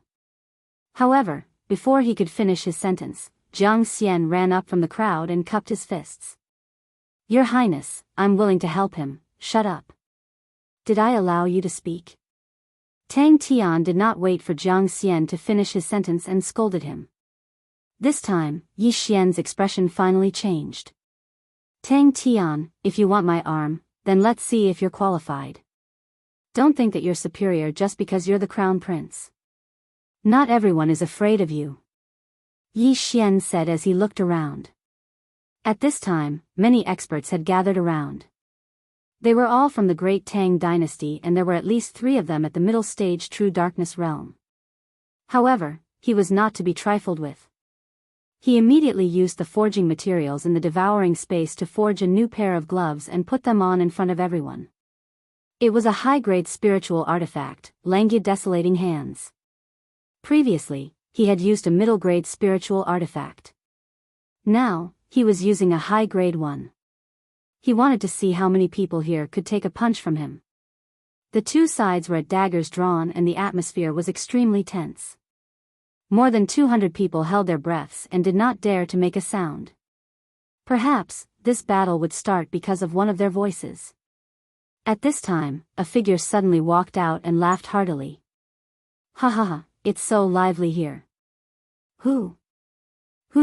However, before he could finish his sentence, Jiang Xian ran up from the crowd and cupped his fists. Your Highness, I'm willing to help him, shut up. Did I allow you to speak? Tang Tian did not wait for Jiang Xian to finish his sentence and scolded him. This time, Yi Xian's expression finally changed. Tang Tian, if you want my arm, then let's see if you're qualified. Don't think that you're superior just because you're the crown prince. Not everyone is afraid of you. Yi Xian said as he looked around. At this time, many experts had gathered around. They were all from the great Tang dynasty and there were at least 3 of them at the middle stage True Darkness realm. However, he was not to be trifled with. He immediately used the forging materials in the devouring space to forge a new pair of gloves and put them on in front of everyone. It was a high-grade spiritual artifact, Languid Desolating Hands. Previously, he had used a middle-grade spiritual artifact. Now, he was using a high-grade one. He wanted to see how many people here could take a punch from him. The 2 sides were at daggers drawn and the atmosphere was extremely tense. More than 200 people held their breaths and did not dare to make a sound. Perhaps, this battle would start because of one of their voices. At this time, a figure suddenly walked out and laughed heartily. Ha ha ha, it's so lively here. Who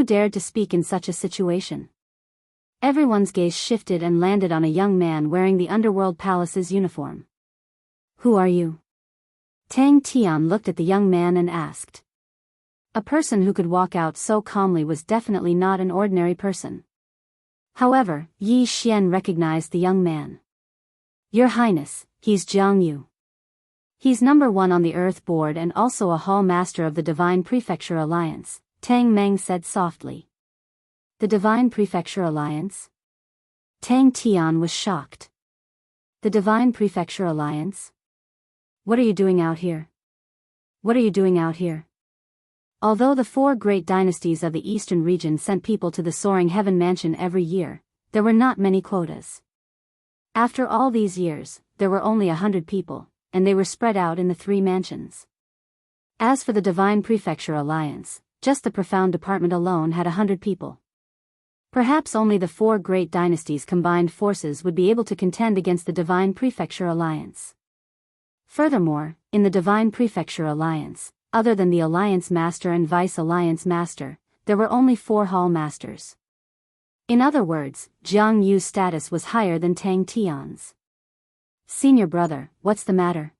dared to speak in such a situation? Everyone's gaze shifted and landed on a young man wearing the Underworld Palace's uniform. Who are you? Tang Tian looked at the young man and asked. A person who could walk out so calmly was definitely not an ordinary person. However, Yi Xian recognized the young man. Your Highness, he's Jianghu. He's number 1 on the Earth Board and also a Hall Master of the Divine Prefecture Alliance, Tang Meng said softly. The Divine Prefecture Alliance? Tang Tian was shocked. The Divine Prefecture Alliance? What are you doing out here? What are you doing out here? Although the 4 great dynasties of the eastern region sent people to the Soaring Heaven Mansion every year, there were not many quotas. After all these years, there were only 100 people, and they were spread out in the 3 mansions. As for the Divine Prefecture Alliance, just the Profound Department alone had 100 people. Perhaps only the 4 great dynasties' combined forces would be able to contend against the Divine Prefecture Alliance. Furthermore, in the Divine Prefecture Alliance, other than the Alliance Master and Vice Alliance Master, there were only 4 Hall Masters. In other words, Jiang Yu's status was higher than Tang Tian's. Senior brother, what's the matter?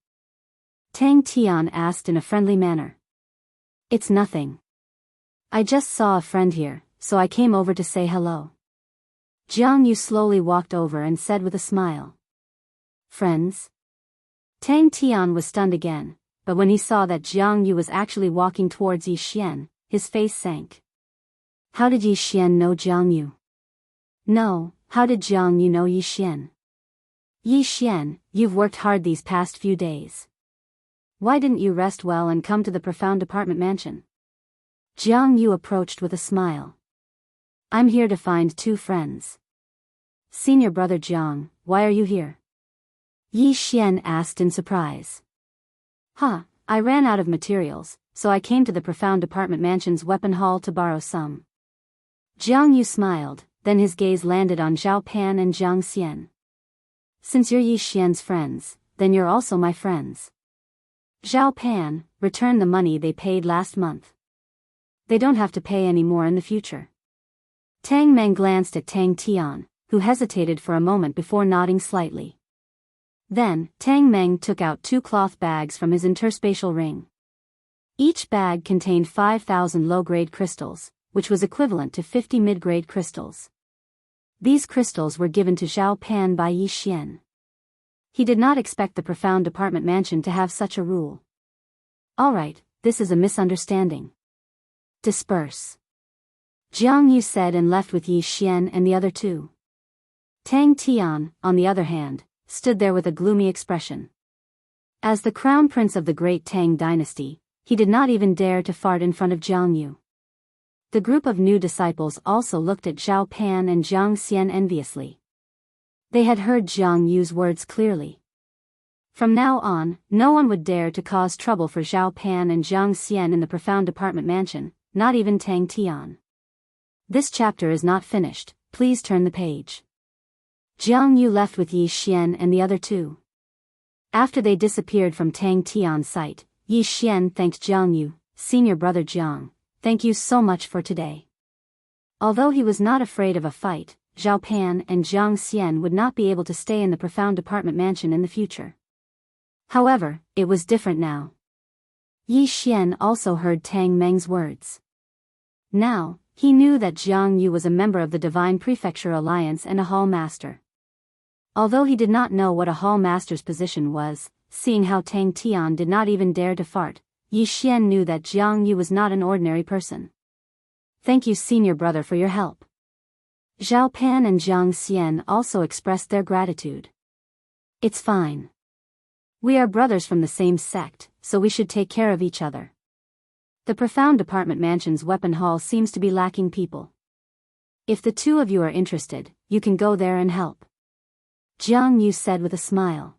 Tang Tian asked in a friendly manner. It's nothing. I just saw a friend here, so I came over to say hello. Jiang Yu slowly walked over and said with a smile. Friends? Tang Tian was stunned again, but when he saw that Jiang Yu was actually walking towards Yi Xian, his face sank. How did Yi Xian know Jiang Yu? No, how did Jiang Yu know Yi Xian? Yi Xian, you've worked hard these past few days. Why didn't you rest well and come to the Profound Department Mansion? Jiang Yu approached with a smile. I'm here to find 2 friends. Senior brother Jiang, why are you here? Yi Xian asked in surprise. I ran out of materials, so I came to the Profound Department Mansion's weapon hall to borrow some. Jiang Yu smiled, then his gaze landed on Zhao Pan and Jiang Xian. Since you're Yi Xian's friends, then you're also my friends. Zhao Pan, return the money they paid last month. They don't have to pay any more in the future. Tang Meng glanced at Tang Tian, who hesitated for a moment before nodding slightly. Then, Tang Meng took out 2 cloth bags from his interspatial ring. Each bag contained 5,000 low-grade crystals, which was equivalent to 50 mid-grade crystals. These crystals were given to Zhao Pan by Yi Xian. He did not expect the Profound Department Mansion to have such a rule. Alright, this is a misunderstanding. Disperse. Jiang Yu said and left with Yi Xian and the other 2. Tang Tian, on the other hand, stood there with a gloomy expression. As the crown prince of the great Tang dynasty, he did not even dare to fart in front of Jiang Yu. The group of new disciples also looked at Zhao Pan and Jiang Xian enviously. They had heard Jiang Yu's words clearly. From now on, no one would dare to cause trouble for Zhao Pan and Jiang Xian in the Profound Department Mansion, not even Tang Tian. This chapter is not finished, please turn the page. Jiang Yu left with Yi Xian and the other 2. After they disappeared from Tang Tian's sight, Yi Xian thanked Jiang Yu, senior brother Jiang, thank you so much for today. Although he was not afraid of a fight, Zhao Pan and Jiang Xian would not be able to stay in the Profound Department Mansion in the future. However, it was different now. Yi Xian also heard Tang Meng's words. Now, he knew that Jiang Yu was a member of the Divine Prefecture Alliance and a Hall Master. Although he did not know what a Hall Master's position was, seeing how Tang Tian did not even dare to fart, Yi Xian knew that Jiang Yu was not an ordinary person. Thank you senior brother for your help. Zhao Pan and Jiang Xian also expressed their gratitude. It's fine. We are brothers from the same sect, so we should take care of each other. The Profound Department Mansion's weapon hall seems to be lacking people. If the 2 of you are interested, you can go there and help. Jiang Yu said with a smile.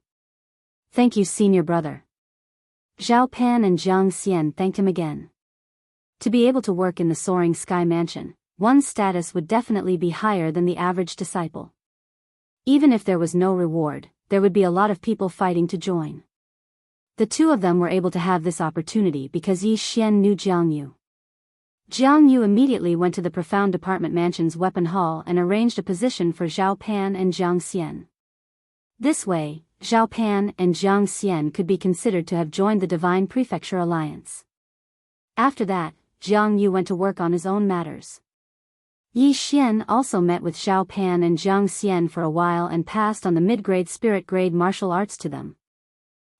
Thank you senior brother. Zhao Pan and Jiang Xian thanked him again. To be able to work in the Soaring Sky Mansion, one's status would definitely be higher than the average disciple. Even if there was no reward, there would be a lot of people fighting to join. The 2 of them were able to have this opportunity because Yi Xian knew Jiang Yu. Jiang Yu immediately went to the Profound Department Mansion's weapon hall and arranged a position for Zhao Pan and Jiang Xian. This way, Zhao Pan and Jiang Xian could be considered to have joined the Divine Prefecture Alliance. After that, Jiang Yu went to work on his own matters. Yi Xian also met with Xiao Pan and Jiang Xian for a while and passed on the mid-grade spirit grade martial arts to them.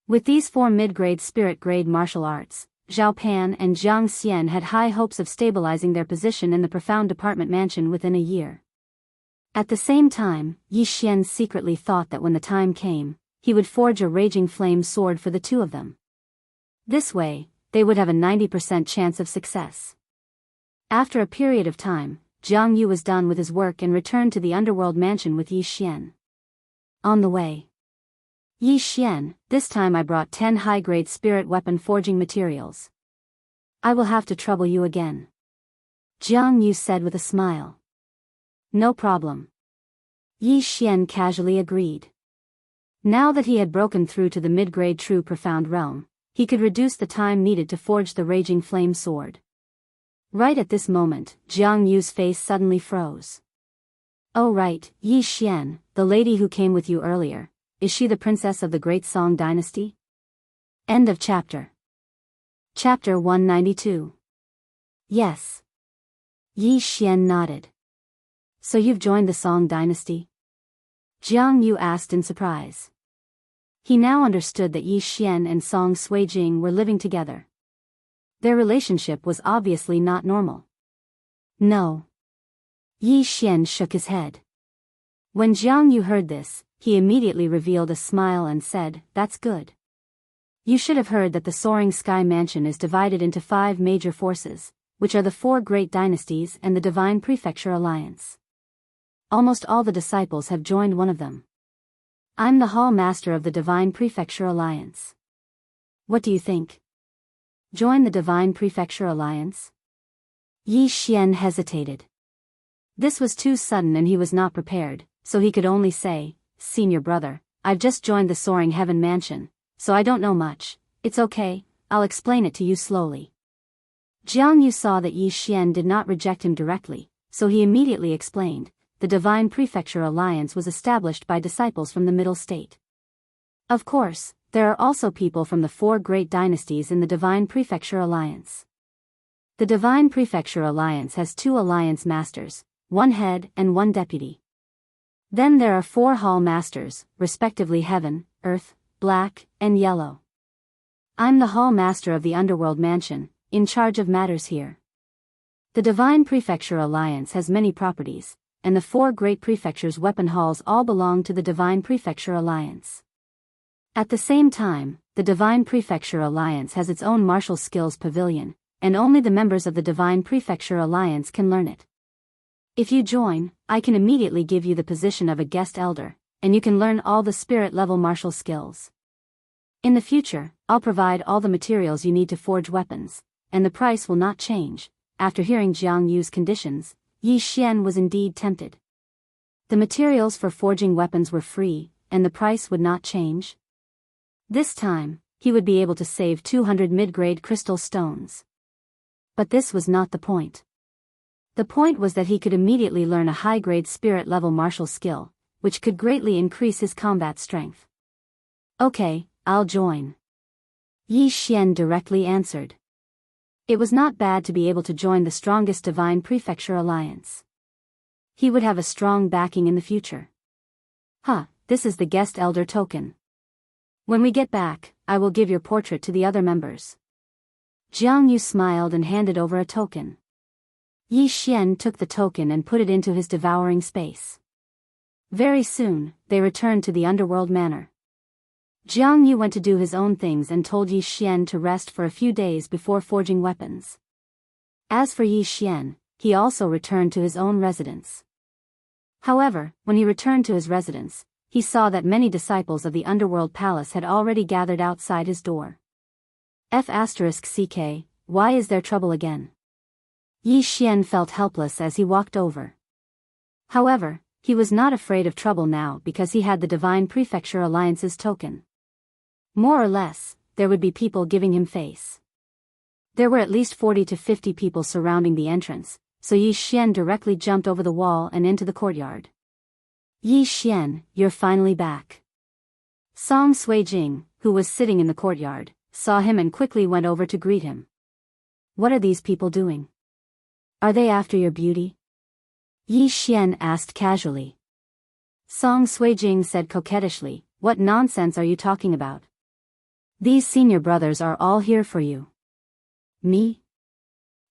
With these 4 mid-grade spirit grade martial arts, Xiao Pan and Jiang Xian had high hopes of stabilizing their position in the profound department mansion within a year. At the same time, Yi Xian secretly thought that when the time came, he would forge a raging flame sword for the 2 of them. This way, they would have a 90% chance of success. After a period of time, Jianghu was done with his work and returned to the underworld mansion with Yi Xian. On the way. Yi Xian, this time I brought 10 high-grade spirit weapon forging materials. I will have to trouble you again. Jianghu said with a smile. No problem. Yi Xian casually agreed. Now that he had broken through to the mid-grade true profound realm, he could reduce the time needed to forge the raging flame sword. Right at this moment, Jiang Yu's face suddenly froze. Oh right, Yi Xian, the lady who came with you earlier, is she the princess of the great Song dynasty? End of chapter. Chapter 192. Yes. Yi Xian nodded. So you've joined the Song dynasty? Jiang Yu asked in surprise. He now understood that Yi Xian and Song Suijing were living together. Their relationship was obviously not normal. No. Yi Xian shook his head. When Jiang Yu heard this, he immediately revealed a smile and said, "That's good. You should have heard that the Soaring Sky Mansion is divided into 5 major forces, which are the 4 great dynasties and the Divine Prefecture Alliance. Almost all the disciples have joined one of them. I'm the Hall Master of the Divine Prefecture Alliance. What do you think? Join the Divine Prefecture Alliance?" Yi Xian hesitated. This was too sudden and he was not prepared, so he could only say, "Senior brother, I've just joined the Soaring Heaven Mansion, so I don't know much. It's okay, I'll explain it to you slowly." Jiang Yu saw that Yi Xian did not reject him directly, so he immediately explained, the Divine Prefecture Alliance was established by disciples from the Middle State. Of course, there are also people from the 4 great dynasties in the Divine Prefecture Alliance. The Divine Prefecture Alliance has 2 alliance masters, 1 head and 1 deputy. Then there are 4 hall masters, respectively Heaven, Earth, Black, and Yellow. I'm the hall master of the Underworld Mansion, in charge of matters here. The Divine Prefecture Alliance has many properties, and the 4 great prefectures' weapon halls all belong to the Divine Prefecture Alliance. At the same time, the Divine Prefecture Alliance has its own martial skills pavilion, and only the members of the Divine Prefecture Alliance can learn it. If you join, I can immediately give you the position of a guest elder, and you can learn all the spirit-level martial skills. In the future, I'll provide all the materials you need to forge weapons, and the price will not change. After hearing Jiang Yu's conditions, Yi Xian was indeed tempted. The materials for forging weapons were free, and the price would not change. This time, he would be able to save 200 mid-grade crystal stones. But this was not the point. The point was that he could immediately learn a high-grade spirit-level martial skill, which could greatly increase his combat strength. Okay, I'll join. Yi Xian directly answered. It was not bad to be able to join the strongest Divine Prefecture Alliance. He would have a strong backing in the future. This is the guest elder token. When we get back, I will give your portrait to the other members. Jiang Yu smiled and handed over a token. Yi Xian took the token and put it into his devouring space. Very soon, they returned to the underworld manor. Jiang Yu went to do his own things and told Yi Xian to rest for a few days before forging weapons. As for Yi Xian, he also returned to his own residence. However, when he returned to his residence, he saw that many disciples of the Underworld Palace had already gathered outside his door. F***CK, why is there trouble again? Yi Xian felt helpless as he walked over. However, he was not afraid of trouble now because he had the Divine Prefecture Alliance's token. More or less, there would be people giving him face. There were at least 40 to 50 people surrounding the entrance, so Yi Xian directly jumped over the wall and into the courtyard. Yi Xian, you're finally back. Song Suijing, who was sitting in the courtyard, saw him and quickly went over to greet him. What are these people doing? Are they after your beauty? Yi Xian asked casually. Song Suijing said coquettishly, "What nonsense are you talking about? These senior brothers are all here for you." "Me?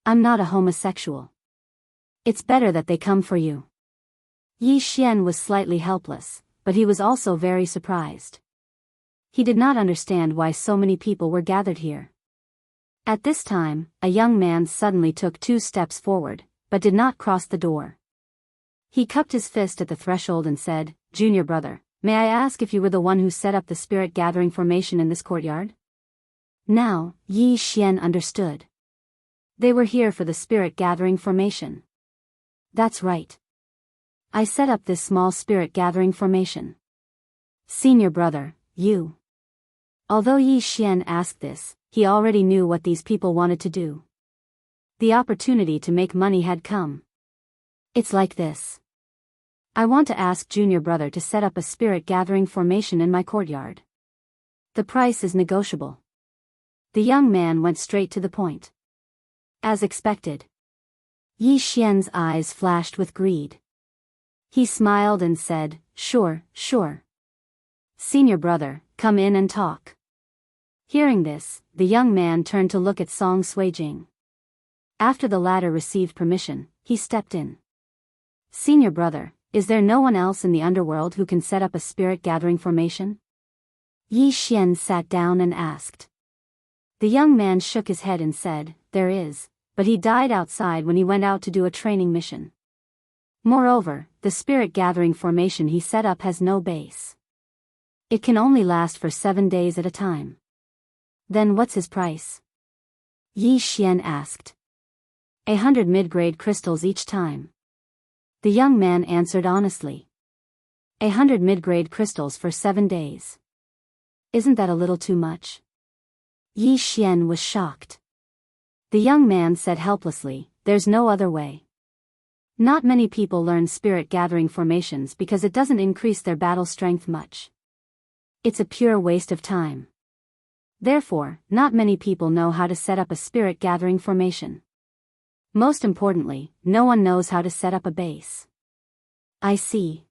I'm not a homosexual. It's better that they come for you." Yi Xian was slightly helpless, but he was also very surprised. He did not understand why so many people were gathered here. At this time, a young man suddenly took 2 steps forward, but did not cross the door. He cupped his fist at the threshold and said, "Junior brother, may I ask if you were the one who set up the spirit gathering formation in this courtyard?" Now, Yi Xian understood. They were here for the spirit gathering formation. "That's right. I set up this small spirit gathering formation." "Senior brother, you." Although Yi Xian asked this, he already knew what these people wanted to do. The opportunity to make money had come. "It's like this. I want to ask junior brother to set up a spirit gathering formation in my courtyard. The price is negotiable." The young man went straight to the point. As expected. Yi Xian's eyes flashed with greed. He smiled and said, "Sure, sure. Senior brother, come in and talk." Hearing this, the young man turned to look at Song Suijing. After the latter received permission, he stepped in. "Senior brother, is there no one else in the underworld who can set up a spirit gathering formation?" Yi Xian sat down and asked. The young man shook his head and said, "There is, but he died outside when he went out to do a training mission. Moreover, the spirit gathering formation he set up has no base. It can only last for 7 days at a time." "Then what's his price?" Yi Xian asked. 100 mid-grade crystals each time." The young man answered honestly. 100 mid-grade crystals for 7 days. Isn't that a little too much? Yi Xian was shocked. The young man said helplessly, "There's no other way. Not many people learn spirit gathering formations because it doesn't increase their battle strength much. It's a pure waste of time. Therefore, not many people know how to set up a spirit gathering formation. Most importantly, no one knows how to set up a base." "I see.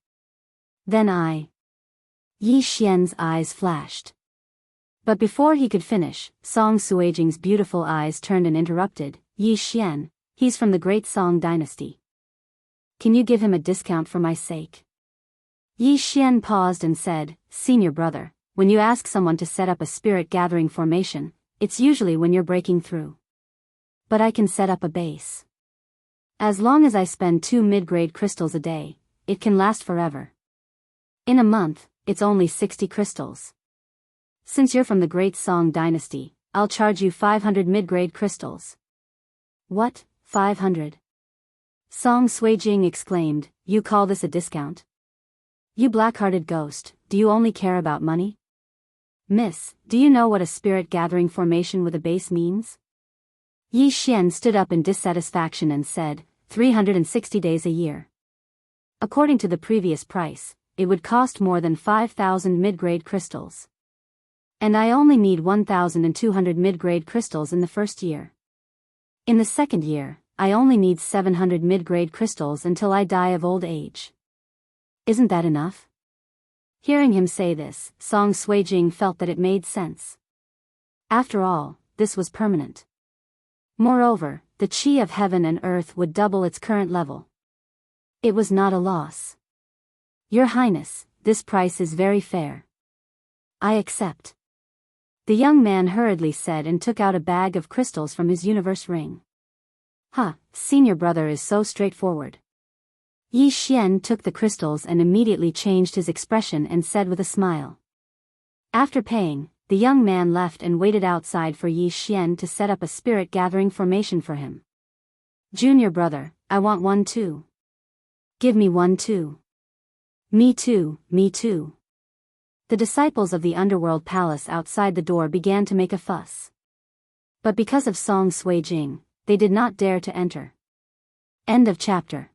Then Yi Xian's eyes flashed. But before he could finish, Song Suijing's beautiful eyes turned and interrupted, "Yi Xian, he's from the great Song dynasty. Can you give him a discount for my sake?" Yi Xian paused and said, "Senior brother, when you ask someone to set up a spirit gathering formation, it's usually when you're breaking through. But I can set up a base. As long as I spend 2 mid-grade crystals a day, it can last forever. In a month, it's only 60 crystals. Since you're from the great Song dynasty, I'll charge you 500 mid-grade crystals." "What, 500? Song Suijing exclaimed, "You call this a discount? You black-hearted ghost, do you only care about money? Miss, do you know what a spirit gathering formation with a base means?" Yi Xian stood up in dissatisfaction and said, 360 days a year. According to the previous price, it would cost more than 5,000 mid-grade crystals. And I only need 1,200 mid-grade crystals in the first year. In the second year, I only need 700 mid-grade crystals until I die of old age. Isn't that enough?" Hearing him say this, Song Suijing felt that it made sense. After all, this was permanent. Moreover, the qi of heaven and earth would double its current level. It was not a loss. "Your Highness, this price is very fair. I accept." The young man hurriedly said and took out a bag of crystals from his universe ring. Senior brother is so straightforward." Yi Xian took the crystals and immediately changed his expression and said with a smile. After paying, the young man left and waited outside for Yi Xian to set up a spirit gathering formation for him. "Junior brother, I want one too." "Give me one too." Me too, me too." The disciples of the underworld palace outside the door began to make a fuss. But because of Song Suijing, they did not dare to enter. End of chapter.